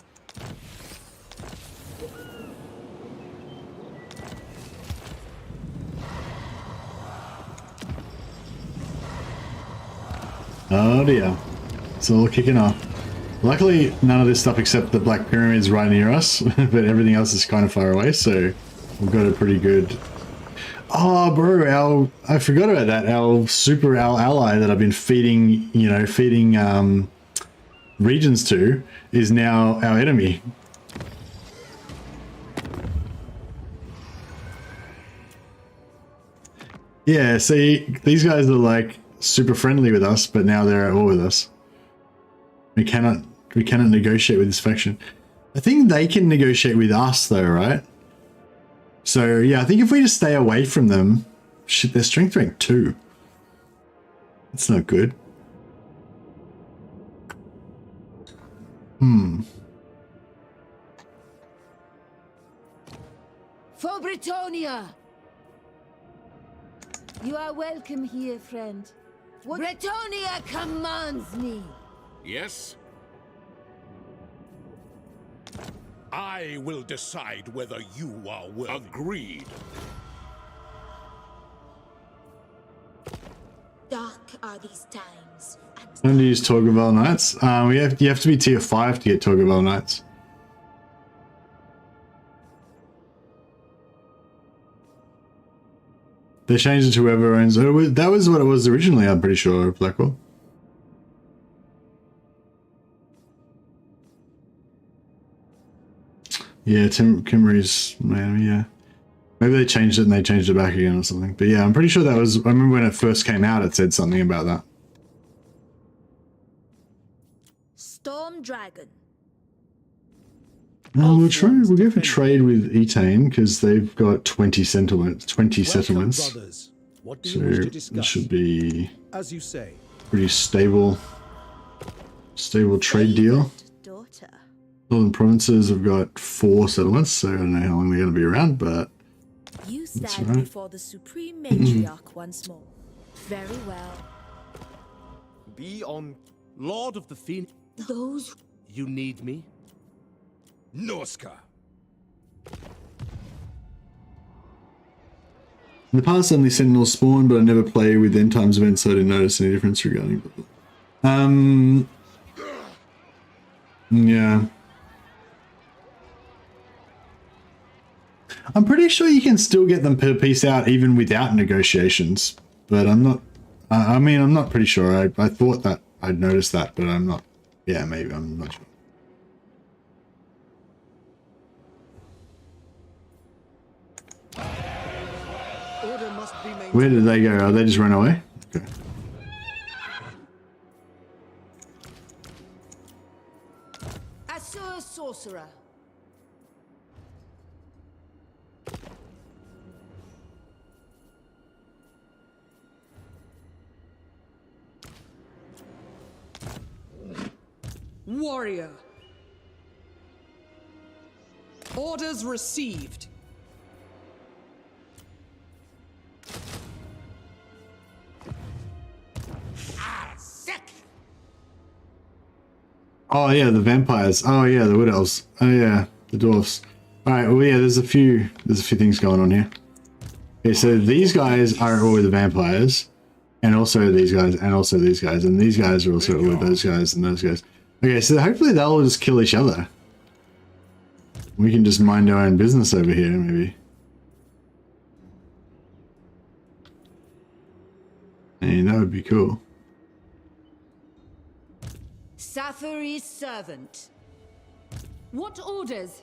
Oh dear. It's all kicking off. Luckily, none of this stuff except the Black Pyramid's right near us, but everything else is kind of far away, so we've got a pretty good... Oh, bro, I forgot about that. Our ally that I've been feeding, you know, regions to is now our enemy. Yeah, see, these guys are like super friendly with us, but now they're at war with us. We cannot negotiate with this faction. I think they can negotiate with us though, right? So yeah, I think if we just stay away from them, shit, they're strength rank 2. That's not good. For Bretonia! You are welcome here, friend. Bretonia commands me! Yes? I will decide whether you are worthy. Agreed. Dark are these times. When to use Torgavel Knights? You have to be tier 5 to get Torgavel Knights. They changed it to whoever owns it. That was what it was originally, I'm pretty sure, Blackwell. Yeah, Kimmery's man, yeah. Maybe they changed it and they changed it back again or something. But yeah, I'm pretty sure that was... I remember when it first came out, it said something about that. Storm Dragon. We'll go for trade with Etane because they've got 20 settlements. Brothers. What do you wish to So discuss? it should be As you say. pretty stable trade deal. Daughter. Northern provinces have got 4 settlements, so I don't know how long they're going to be around, but You that's stand right. before the Supreme Matriarch once more. Very well. Be on Lord of the Phoenix. Those You need me? Norska. In the past, only Sentinels spawn, but I never play with end times events, so I didn't notice any difference regarding. Yeah. I'm pretty sure you can still get them per piece out even without negotiations, but I'm not. I mean, I'm not pretty sure. I thought that I'd noticed that, but I'm not. Yeah, maybe I'm not sure. Order must be maintained. Where did they go? They just ran away? Okay. Assur Sorcerer. Warrior. Orders received. Oh yeah, the vampires. Oh yeah, the wood elves. Oh yeah, the dwarfs. All right. Well, yeah. There's a few things going on here. Okay, so these guys are all with the vampires, and also these guys, and also these guys, and these guys are also with those guys and those guys. Okay, so hopefully they'll all just kill each other. We can just mind our own business over here, maybe. I mean, that would be cool. Safari's servant. What orders?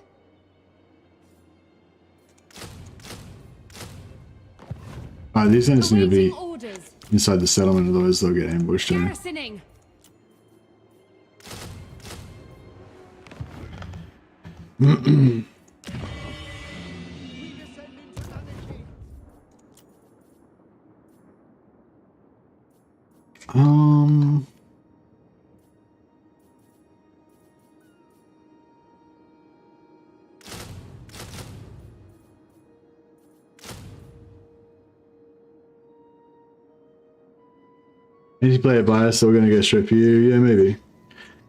Alright, these guys need to be Awaiting orders. inside the settlement, otherwise they'll get ambushed. Garrisoning. Anti-player bias, so we're going to go straight for you. Yeah, maybe.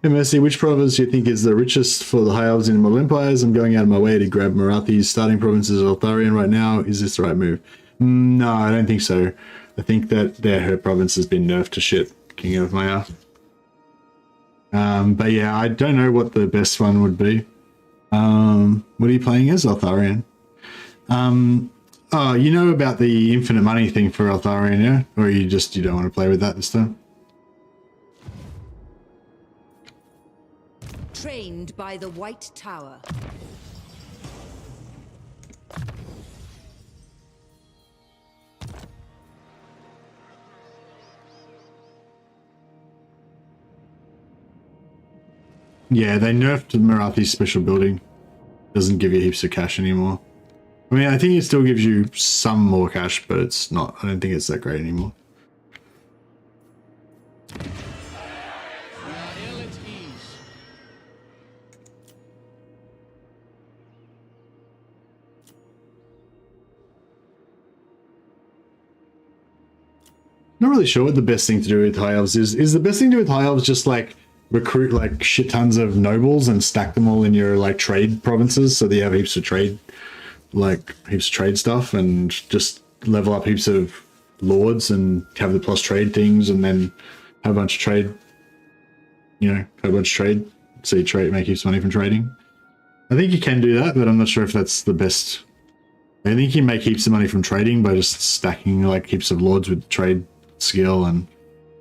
Hey, Mercy, which province do you think is the richest for the High Elves in Immortal Empires? I'm going out of my way to grab Marathi's starting provinces of Eltharion right now. Is this the right move? No, I don't think so. I think that her province has been nerfed to shit, King of Maya. But yeah, I don't know what the best one would be. What are you playing as? Eltharion. Oh, you know about the infinite money thing for Eltharion, yeah? Or you don't want to play with that this time? Trained by the White Tower. Yeah, they nerfed Marathi's special building. Doesn't give you heaps of cash anymore. I mean, I think it still gives you some more cash, but it's not. I don't think it's that great anymore. Not really sure what the best thing to do with High Elves is. Is the best thing to do with High Elves just like recruit like shit tons of nobles and stack them all in your like trade provinces so that you have heaps of trade, like heaps of trade stuff, and just level up heaps of lords and have the plus trade things, and then have a bunch of trade, you know, have a bunch of trade, so you trade, make heaps of money from trading. I think you can do that, but I'm not sure if that's the best. I think you can make heaps of money from trading by just stacking like heaps of lords with trade skill and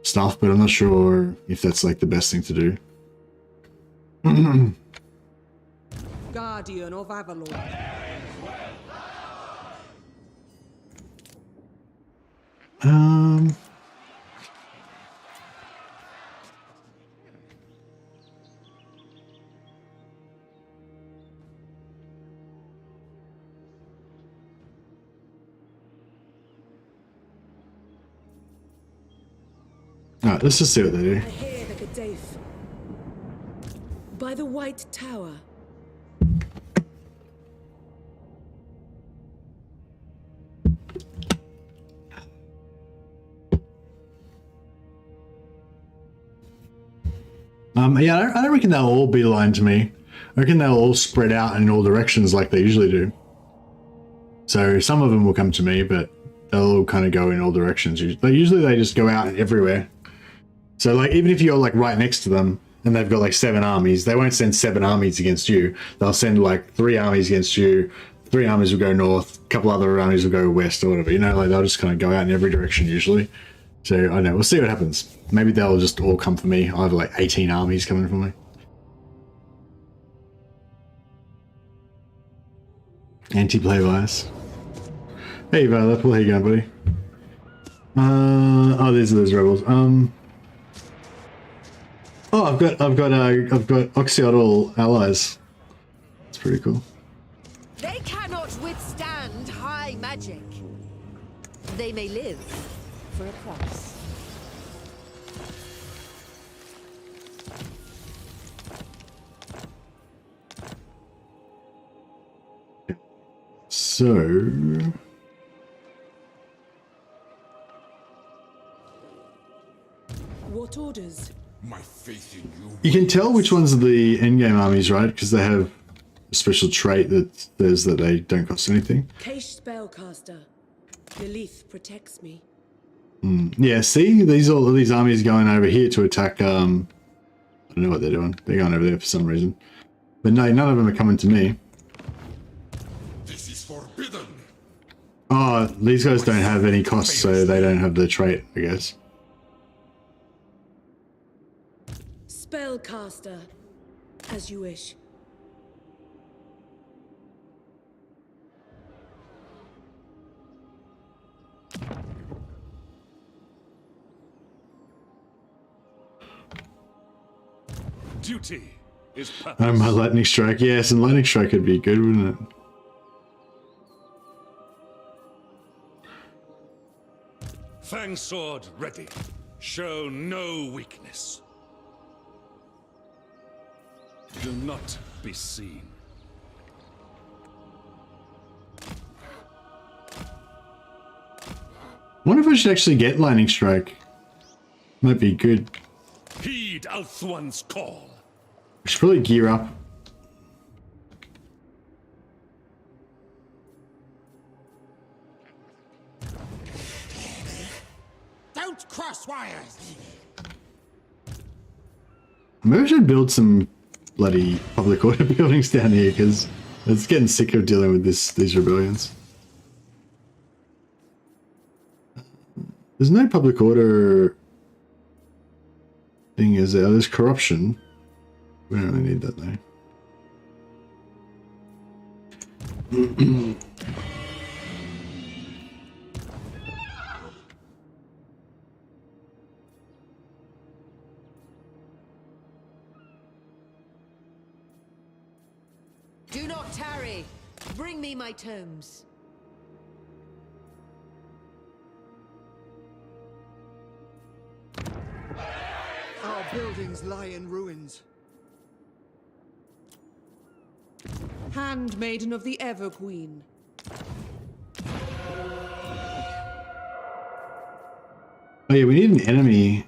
stuff, but I'm not sure if that's like the best thing to do. Guardian of Avalon. Alright, let's just see what they do. I hear the Gaddafi. By the White Tower. Yeah, I don't reckon they'll all be aligned to me. I reckon they'll all spread out in all directions like they usually do. So some of them will come to me, but they'll all kind of go in all directions. Usually they just go out everywhere. So like even if you're like right next to them and they've got like 7 armies, they won't send 7 armies against you. They'll send like 3 armies against you. 3 armies will go north. A couple other armies will go west or whatever. You know, like they'll just kind of go out in every direction usually. So I don't know. We'll see what happens. Maybe they'll just all come for me. I have like 18 armies coming for me. Anti-play bias. Hey, Valapul, how you going, buddy? Oh, these are those rebels. Oh, I've got Oxyodal allies. That's pretty cool. They cannot withstand high magic. They may live for a price. So What orders? My faith in you. you can tell which ones are the endgame armies, right? Because they have a special trait that says that they don't cost anything. Kaish Spellcaster. Lilith protects me. Yeah, see, all of these armies going over here to attack. I don't know what they're doing. They're going over there for some reason. But no, none of them are coming to me. This is forbidden. Oh, these guys don't have any costs, so they don't have the trait, I guess. Spellcaster. As you wish. Duty is purpose. Oh, my lightning strike. Yes, and lightning strike would be good, wouldn't it? Fang sword ready. Show no weakness. Do not be seen. I wonder if I should actually get lightning strike. Might be good. Heed Elthwan's call. We should probably gear up. Don't cross wires. Maybe I should build some bloody public order buildings down here because it's getting sick of dealing with these rebellions. There's no public order thing, is there? There's corruption. We don't really need that though. Do not tarry. Bring me my tomes. Our buildings lie in ruins. Handmaiden of the Ever Queen. Oh yeah, we need an enemy.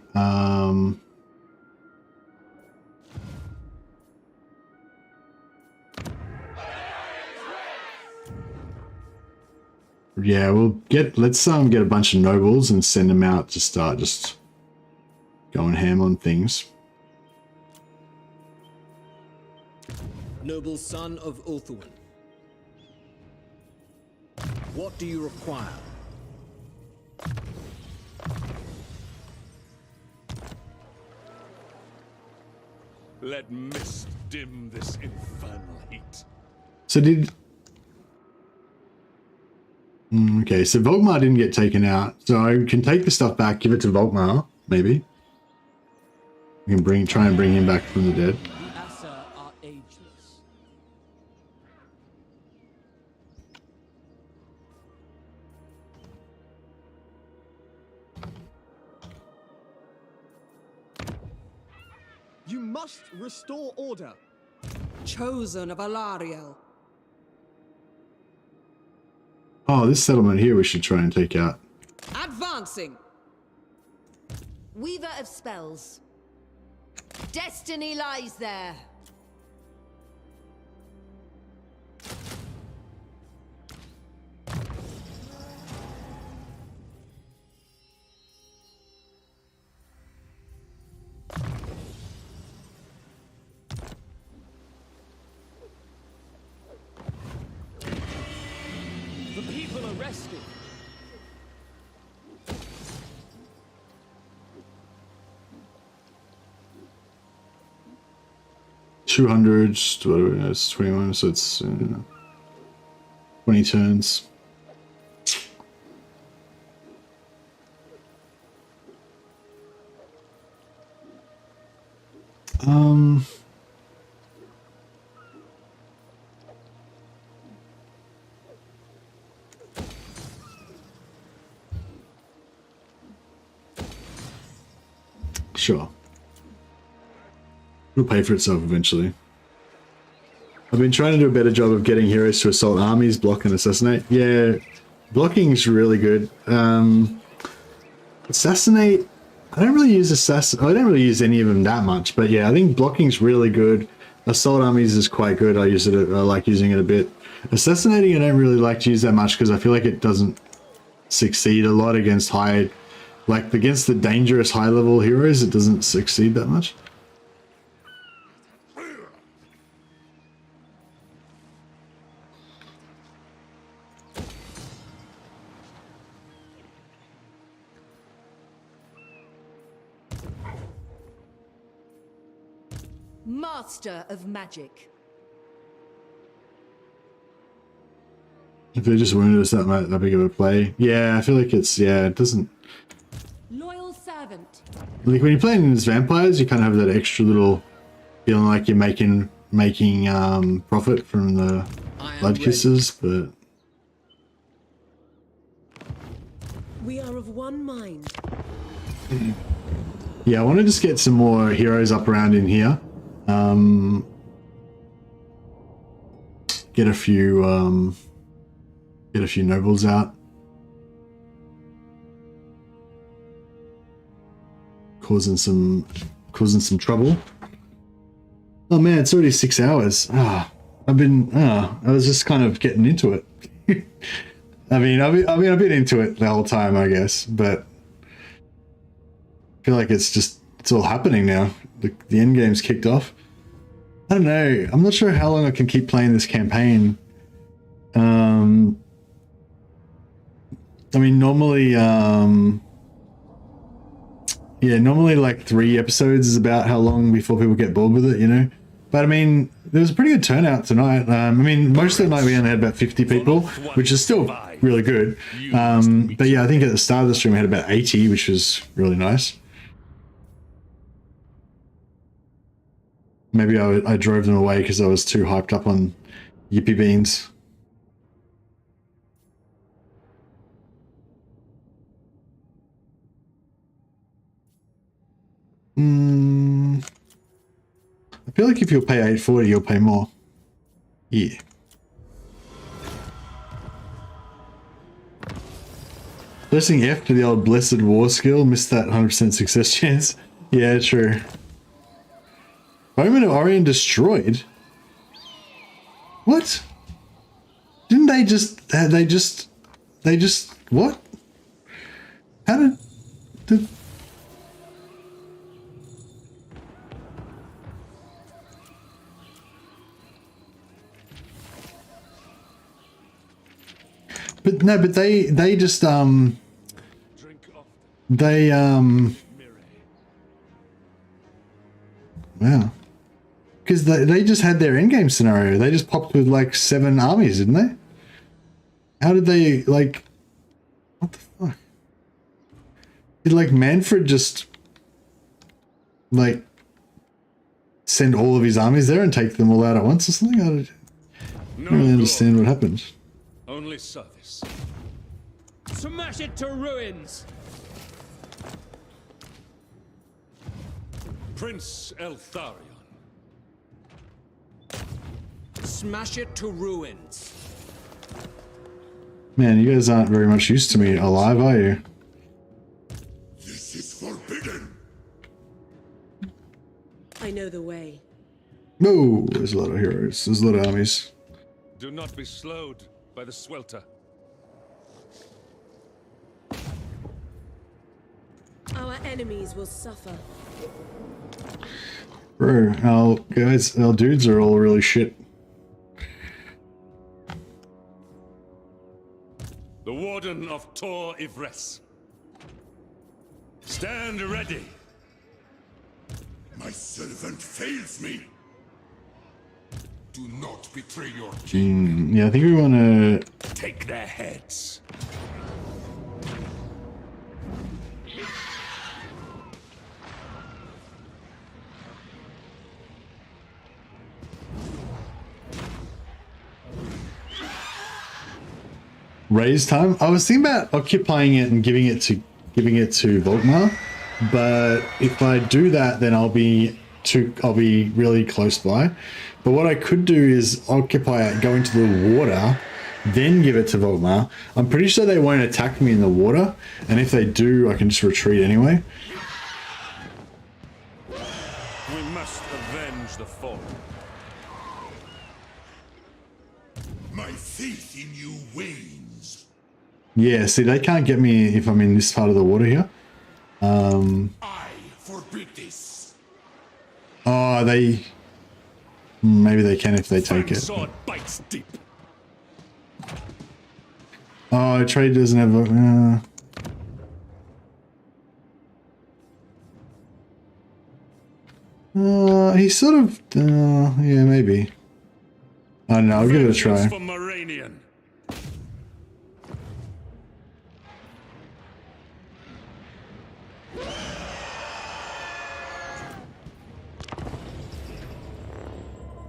Yeah, let's get a bunch of nobles and send them out to start just going ham on things. Noble son of Ulthuan, what do you require? Let mist dim this infernal heat. So okay, so Volkmar didn't get taken out, so I can take the stuff back, give it to Volkmar, maybe. We can try and bring him back from the dead. The Asa are ageless. You must restore order. Chosen of Alariel. Oh, this settlement here we should try and take out. Advancing. Weaver of spells. Destiny lies there. The people are resting. It's 21, so it's 20 turns. Sure. It'll pay for itself eventually. I've been trying to do a better job of getting heroes to assault armies, block and assassinate. Yeah, blocking is really good. Assassinate, I don't really use I don't really use any of them that much, but yeah, I think blocking's really good. Assault armies is quite good. I like using it a bit. Assassinating I don't really like to use that much because I feel like it doesn't succeed a lot against against the dangerous high level heroes, it doesn't succeed that much. Master of magic. If they just wounded us that big of a play. Yeah, I feel like it doesn't. Loyal servant. Like when you're playing as vampires, you kind of have that extra little feeling like you're making profit from the blood kisses, but We are of one mind. yeah, I want to just get some more heroes up around in here. Get a few nobles out. causing some trouble. Oh man, it's already 6 hours. I was just kind of getting into it. I've been into it the whole time, I guess, but I feel like it's all happening now. The end game's kicked off. I don't know. I'm not sure how long I can keep playing this campaign. I mean, normally, normally like 3 episodes is about how long before people get bored with it, you know? But I mean, there was a pretty good turnout tonight. I mean, most of the night we only had about 50 people, which is still really good. But yeah, I think at the start of the stream we had about 80, which was really nice. Maybe I drove them away because I was too hyped up on Yippee Beans. I feel like if you'll pay $8.40, you'll pay more. Yeah. Pressing F to the old Blessed War skill, missed that 100% success chance. Yeah, true. Bowman of Orion destroyed? What? Didn't they just what? How did But no, but they just wow, because they just had their endgame scenario. They just popped with like 7 armies, didn't they? How did they, like, what the fuck? Did like Manfred just like send all of his armies there and take them all out at once or something? I don't really understand what happened. Only service. Smash it to ruins! Prince Eltharion. Smash it to ruins. Man, you guys aren't very much used to me alive, are you? This is forbidden. I know the way. Whoa, there's a lot of heroes. There's a lot of armies. Do not be slowed by the swelter. Our enemies will suffer. Bro, our dudes are all really shit. The Warden of Tor Yvresse. Stand ready. My servant fails me. Do not betray your king. Yeah, I think we want to take their heads. raise time. I was thinking about occupying it and giving it to Volkmar, but if I do that, then I'll be really close by. But what I could do is occupy it, go into the water, then give it to Volkmar. I'm pretty sure they won't attack me in the water, and if they do, I can just retreat anyway. We must avenge the fallen. My faith in you wanes. Yeah, see, they can't get me if I'm in this part of the water here. I forbid this. Oh, maybe they can if they take it. Sword bites deep. Oh, trade doesn't have he's sort of yeah, maybe. I don't know, I'll give it a try.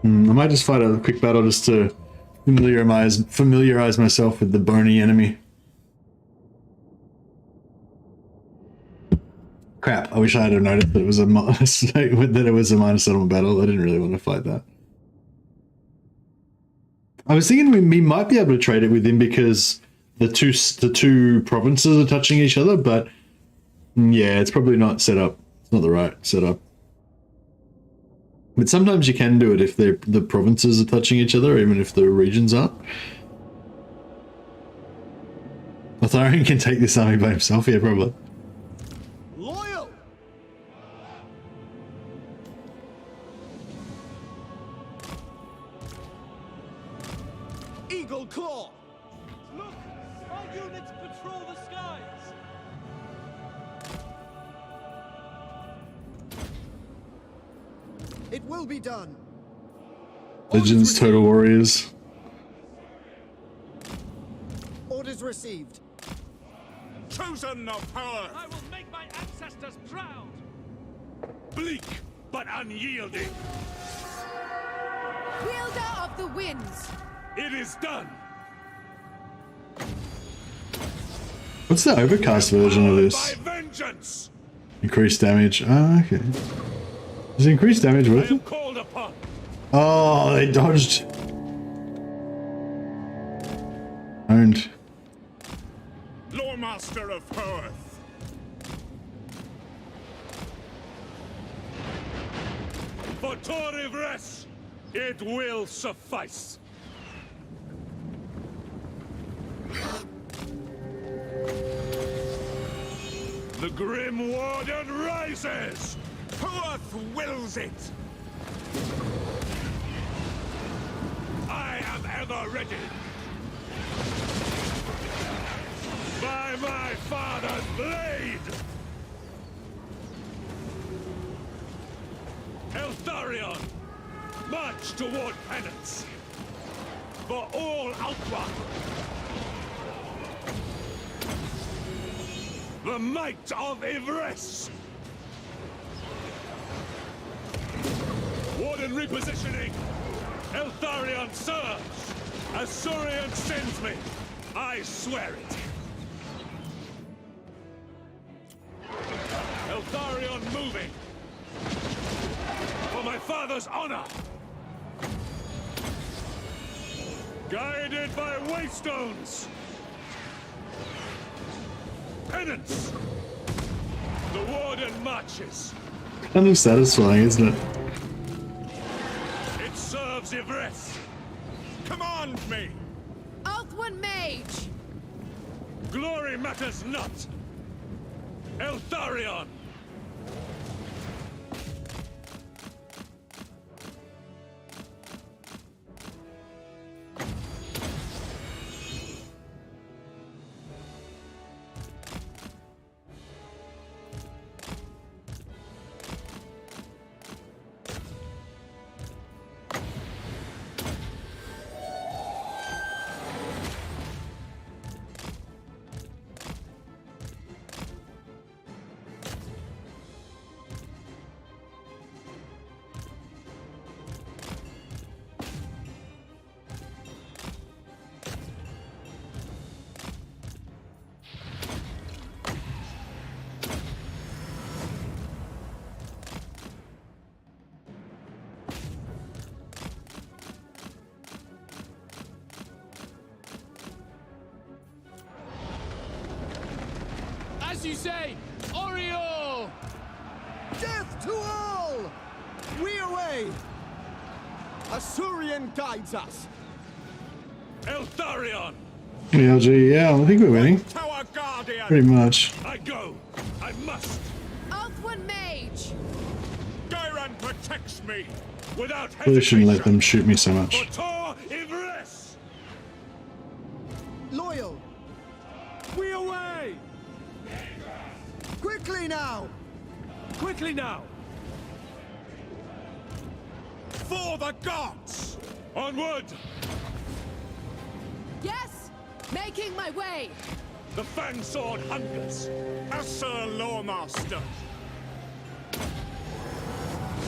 I might just fight a quick battle just to familiarize myself with the bony enemy. Crap! I wish I had noticed that it was a minor settlement battle. I didn't really want to fight that. I was thinking we might be able to trade it with him because the two provinces are touching each other, but yeah, it's probably not set up It's not the right setup. But sometimes you can do it if the provinces are touching each other, even if the regions aren't. Eltharion can take this army by himself, yeah, probably. Loyal! Eagle Claw! Look! Our units patrol the skies! It will be done. Legends, Total Warriors. Orders received. Chosen of power! I will make my ancestors proud! Bleak, but unyielding! Wielder of the winds! It is done! What's the overcast version of this? By vengeance! Increased damage. Ah, okay. Is increased damage worth it? Called upon. Oh, they dodged. Owned. Loremaster of Earth. For Tor Yvresse, it will suffice. The Grim Warden rises! Earth wills it! I am ever ready! By my father's blade! Eltharion, march toward penance! For all outward! The might of Yvresse! Warden repositioning! Eltharion serves! Azurian sends me! I swear it! Eltharion moving! For my father's honor! Guided by waystones! Penance! The Warden marches! Kind of satisfying, isn't it? It serves Yvresse! Command me! Earthwind Mage! Glory matters not! Eltharion! As you say, Oriole! Death to all! We away! Azurian guides us. Eltharion! LG, yeah, I think we're winning. Tower Guardian! Pretty much. I go! I must! Earthwind Mage! Gyran protects me! Without hesitation! Really shouldn't let them shoot me so much. For Tor Yvresse! Loyal! We away! Quickly now! Quickly now! For the gods! Onward! Yes! Making my way! The Fang Sword hungers! Asser Loremaster!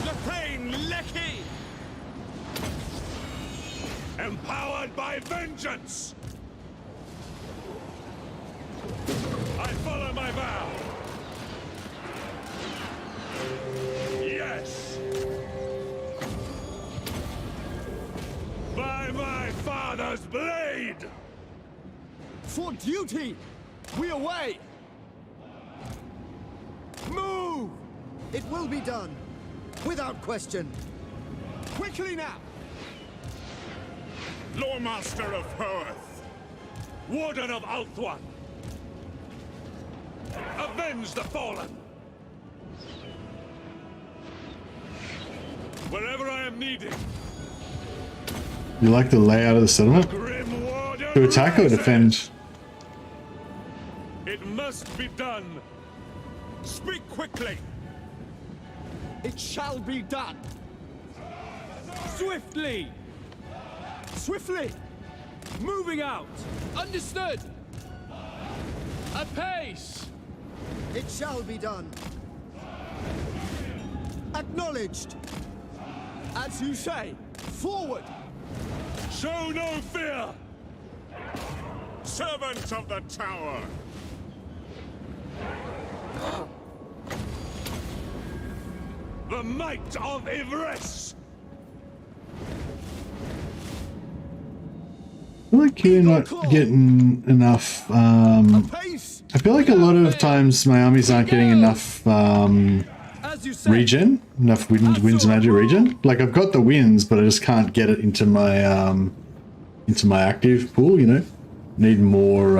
Lepane Lecky! Empowered by vengeance! I follow my vow! Yes! By my father's blade! For duty! We away! Move! It will be done. Without question. Quickly now! Loremaster of Hoeth, Warden of Ulthuan, avenge the fallen! Wherever I am needed. You like the layout of the settlement? To attack or defend? It must be done. Speak quickly. It shall be done. Swiftly! Swiftly! Moving out! Understood! Apace! It shall be done. Acknowledged. As you say, forward! Show no fear! Servants of the tower! The might of Yvresse! I feel like you're not getting enough, I feel like a lot of times my armies aren't getting enough, regen, enough winds magic regen. Like I've got the winds, but I just can't get it into my active pool, you know? Need more,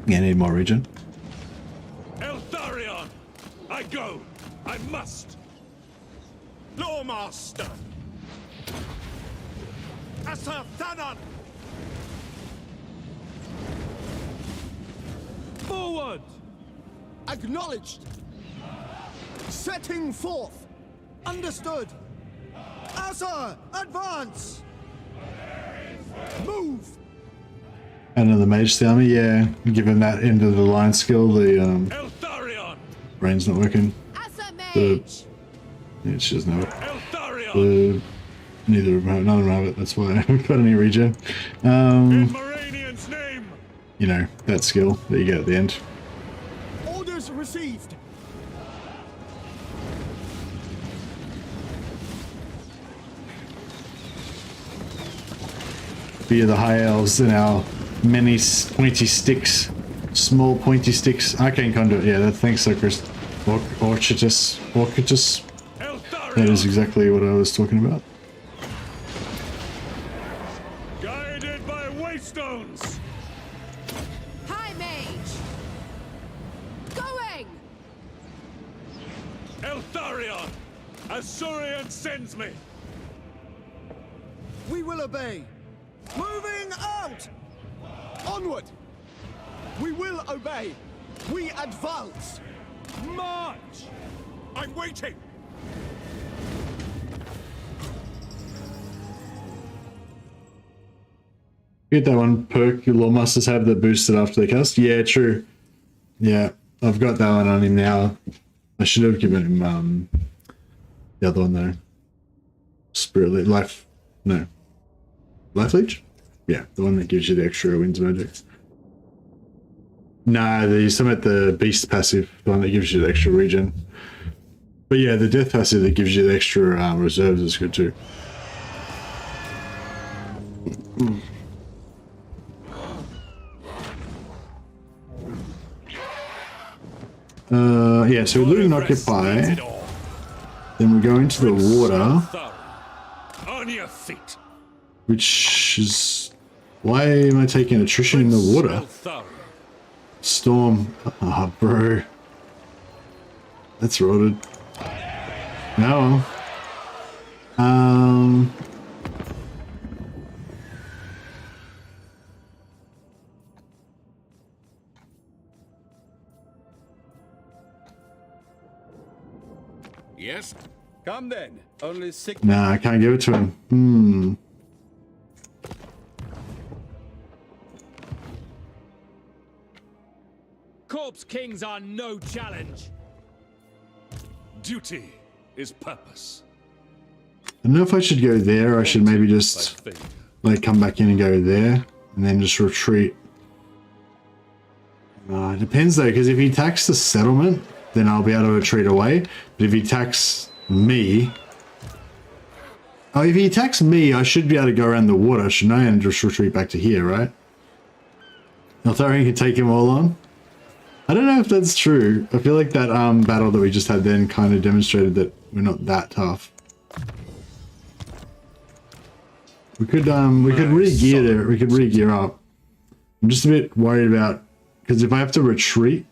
yeah, need more regen. Eltharion! I go! I must! Loremaster! Asathanan! Forward! Acknowledged! Setting forth! Understood! Asa! Advance! Move! Another mage to the army, yeah. Given that end of the line skill, the Eltharion! brain's not working. Yeah, she doesn't have it. Neither of them, none of them have it, that's why I haven't got any regen. You know, that skill that you get at the end. Orders received. Via the high elves and our many pointy sticks, small pointy sticks. Arcane conduit, yeah, that thanks so Chris. Orchitus. That is exactly what I was talking about. Guided by waystones! High Mage! Going! Eltharion! Azurian sends me! We will obey. Moving out! Onward! We will obey. We advance. March! I'm waiting! Get that one perk your Loremasters have that boosted after they cast? Yeah, true. Yeah, I've got that one on him now. I should have given him the other one though. Spirit Life. No. Life Leech? Yeah, the one that gives you the extra winds magic. Nah, there's some at the Beast passive, the one that gives you the extra regen. But yeah, the Death passive that gives you the extra reserves is good too. Yeah, so we loot and occupy. Then we go into the water. On your feet. Which is... Why am I taking attrition in the water? Storm. Ah, oh, bro. That's rotted. No. Yes? Come then. Only six. Nah, I can't give it to him. Corpse kings are no challenge. Duty is purpose. I don't know if I should go there, or I should maybe just like come back in and go there and then just retreat. It depends though, because if he attacks the settlement, then I'll be able to retreat away. But if he attacks me... Oh, if he attacks me, I should be able to go around the water, shouldn't I? And just retreat back to here, right? Eltharion can take him all on. I don't know if that's true. I feel like that battle that we just had then kind of demonstrated that we're not that tough. We could re-gear there. We could re-gear up. I'm just a bit worried about, because if I have to retreat,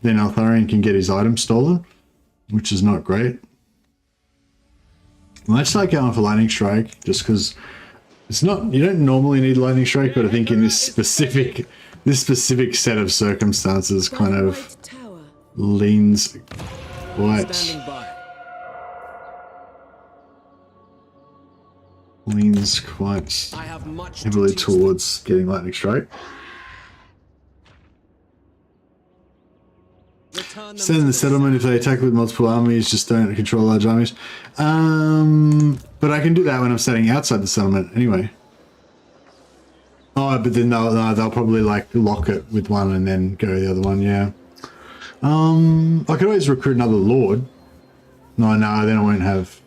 then Eltharion can get his item stolen, which is not great. I might start going for Lightning Strike, just because it's not, you don't normally need Lightning Strike, but I think in this specific set of circumstances kind of leans quite heavily towards getting Lightning Strike. Send in the settlement if they attack with multiple armies, just don't control large armies. But I can do that when I'm standing outside the settlement anyway. Oh, but then they'll probably like lock it with one and then go the other one, yeah. I could always recruit another lord. No, then I won't have...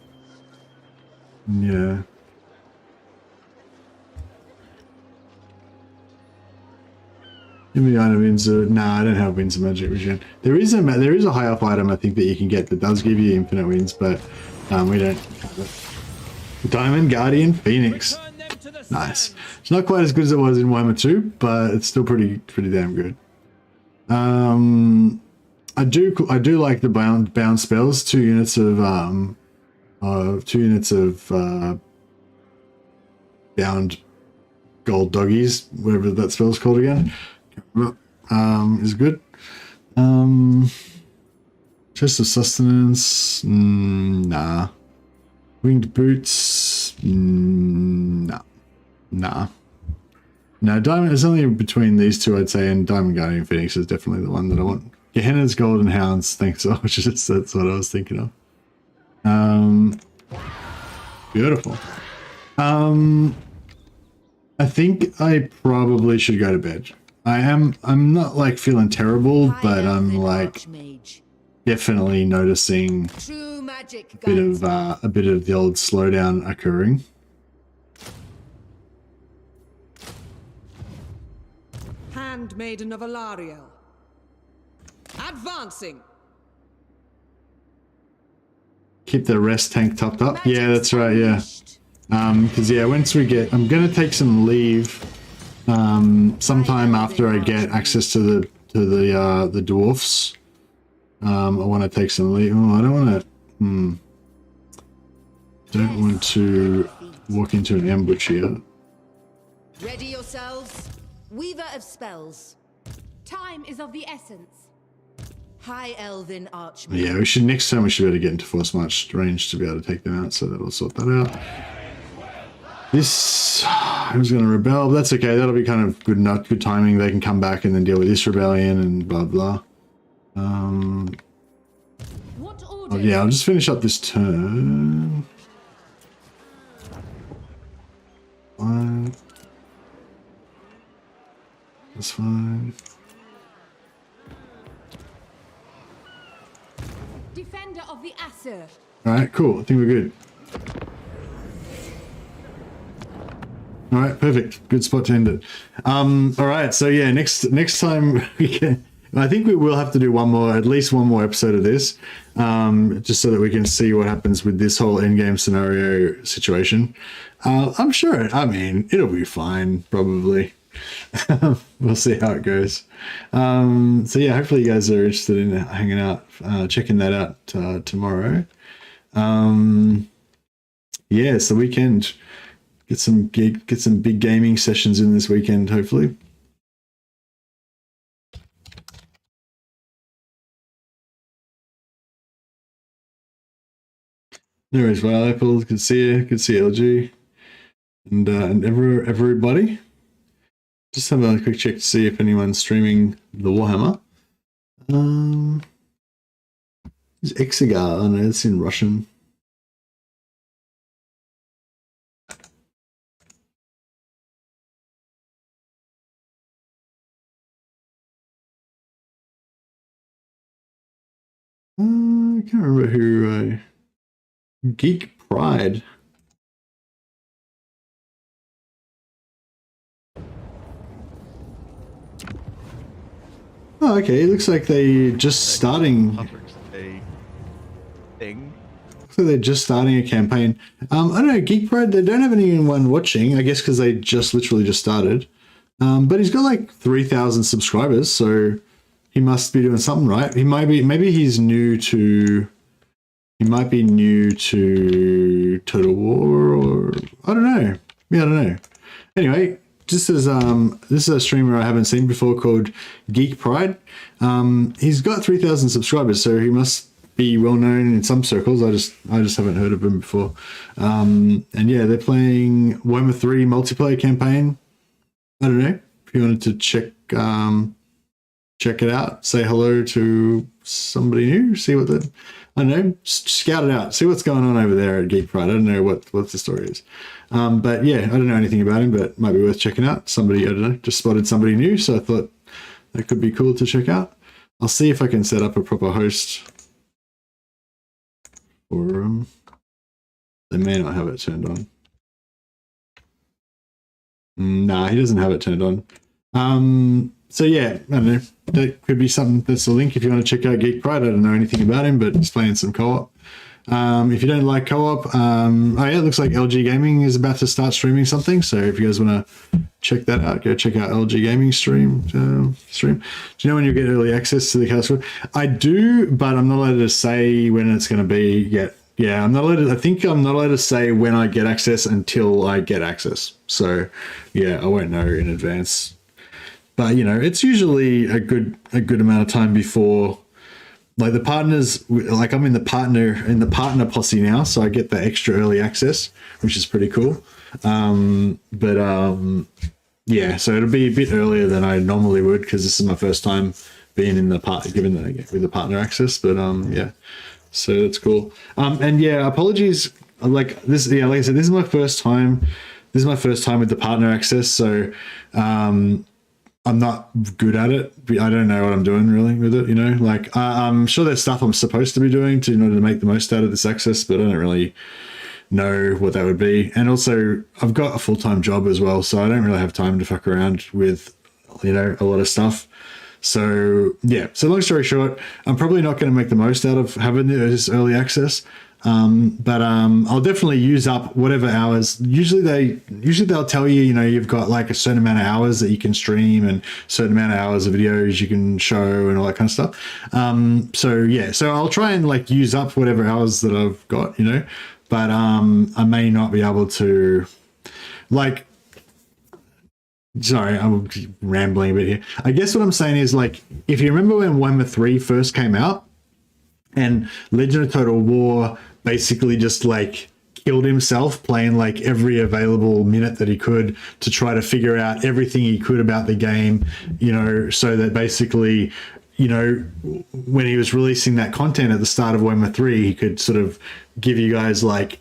Yeah. Give me item Windsor. Nah, I don't have Winds of Magic Regen. There is a high up item I think that you can get that does give you infinite wins, but we don't have it. Diamond Guardian Phoenix. Nice. It's not quite as good as it was in Warhammer 2, but it's still pretty damn good. I do like the bound spells. 2 units of bound gold doggies, whatever that spell's called again. Is good. Chest of sustenance, nah. Winged boots, nah. No, diamond is only between these two, I'd say, and Diamond Guardian Phoenix is definitely the one that I want. Gehenna's Golden Hounds, thanks so much. That's what I was thinking of. Beautiful. I think I probably should go to bed. I'm not like feeling terrible, but I'm like definitely noticing a bit of the old slowdown occurring. Handmaiden of Eltharion. Advancing. Keep the rest tank topped up. Yeah, that's right. Yeah. Because yeah, once we get, I'm gonna take some leave. Sometime after I get access to the dwarfs. I want to take some leave. Oh, I don't want to walk into an ambush here. Ready yourselves. Weaver of spells. Time is of the essence. High Elven Archmages. Yeah, next time we should be able to get into force march range to be able to take them out, so that'll sort that out. This, I was going to rebel, but that's okay. That'll be kind of good timing. They can come back and then deal with this rebellion and blah blah. Oh, yeah, I'll just finish up this turn. Fine. That's fine. Defender of the Aesir. All right, cool. I think we're good. All right, perfect. Good spot to end it. All right, so yeah, next time we can. I think we will have to do at least one more episode of this, just so that we can see what happens with this whole endgame scenario situation. I'm sure. I mean, it'll be fine, probably. We'll see how it goes. So yeah, hopefully you guys are interested in hanging out, checking that out tomorrow. Yeah, it's the weekend. Get some big gaming sessions in this weekend, hopefully. No worries, well, Apple, good to see you. Good to see LG and everybody. Just have a quick check to see if anyone's streaming the Warhammer. Is Exigar? Oh no, it's in Russian. I can't remember who. Geek Pride. Oh, okay. It looks like they just starting. Thing. Looks like they're just starting a campaign. I don't know. Geek Pride. They don't have anyone watching. I guess because they just literally just started. But he's got like 3,000 subscribers, so he must be doing something right. He might be. Maybe he's new to. He might be new to Total War, or I don't know. Yeah, I don't know. Anyway. Just as this is a streamer I haven't seen before called Geek Pride. He's got 3,000 subscribers, so he must be well known in some circles. I just haven't heard of him before. And yeah, they're playing Warhammer 3 multiplayer campaign. I don't know if you wanted to check it out. Say hello to somebody new. See what the I don't know. Scout it out. See what's going on over there at Geek Pride. I don't know what the story is. But yeah, I don't know anything about him, but it might be worth checking out. Somebody, I don't know, just spotted somebody new, so I thought that could be cool to check out. I'll see if I can set up a proper host for them. They may not have it turned on. Nah, he doesn't have it turned on. So yeah, I don't know. That could be something. That's a link if you want to check out Geek Pride. I don't know anything about him, but he's playing some co-op. If you don't like co-op, oh yeah, it looks like LG Gaming is about to start streaming something. So if you guys want to check that out, go check out LG Gaming stream. Do you know when you get early access to the castle? I do, but I'm not allowed to say when it's going to be yet. Yeah, I'm not allowed to, I think I'm not allowed to say when I get access until I get access. So yeah, I won't know in advance. But you know, it's usually a good amount of time before. Like the partners, like I'm in the partner posse now, so I get the extra early access, which is pretty cool. Yeah, so it'll be a bit earlier than I normally would because this is my first time being in the with the partner access. But yeah, so that's cool. And yeah, apologies. Like this, yeah, like I said, this is my first time. This is my first time with the partner access, so I'm not good at it. I don't know what I'm doing really with it, you know, like I'm sure there's stuff I'm supposed to be doing in order to make the most out of this access, but I don't really know what that would be. And also I've got a full-time job as well, so I don't really have time to fuck around with, you know, a lot of stuff. So yeah, so long story short, I'm probably not going to make the most out of having this early access. But I'll definitely use up whatever hours. Usually they'll tell you, you know, you've got like a certain amount of hours that you can stream and certain amount of hours of videos you can show and all that kind of stuff. So yeah, so I'll try and like use up whatever hours that I've got, you know, but I may not be able to, like, sorry, I'm rambling a bit here. I guess what I'm saying is, like, if you remember when Warhammer 3 first came out and Legend of Total War basically just like killed himself playing like every available minute that he could to try to figure out everything he could about the game, you know, so that basically, you know, when he was releasing that content at the start of Warhammer 3, he could sort of give you guys like,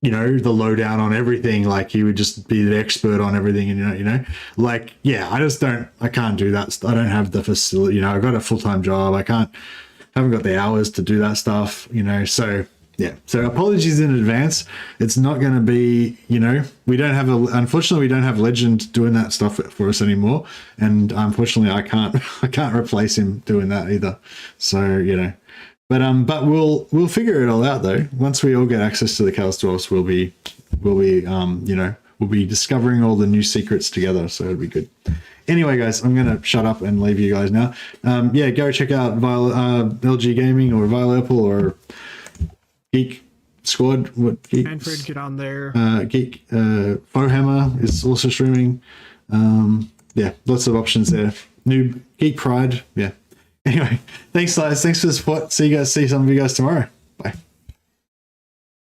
you know, the lowdown on everything. Like he would just be the expert on everything, and you know, like, yeah, I can't do that. I don't have the facility, you know, I've got a full-time job. Haven't got the hours to do that stuff, you know, so yeah. So apologies in advance. It's not going to be, you know, unfortunately we don't have Legend doing that stuff for us anymore. And unfortunately I can't replace him doing that either. So, you know, but we'll figure it all out though. Once we all get access to the Chaos Dwarfs, we'll be, you know, we'll be discovering all the new secrets together. So it'll be good. Anyway, guys, I'm going to shut up and leave you guys now. Yeah, go check out LG Gaming or Violet or Geek Squad. Manfred, get on there. Geek Warhammer is also streaming. Yeah, lots of options there. New Geek Pride. Yeah. Anyway, thanks, guys. Thanks for the support. See some of you guys tomorrow.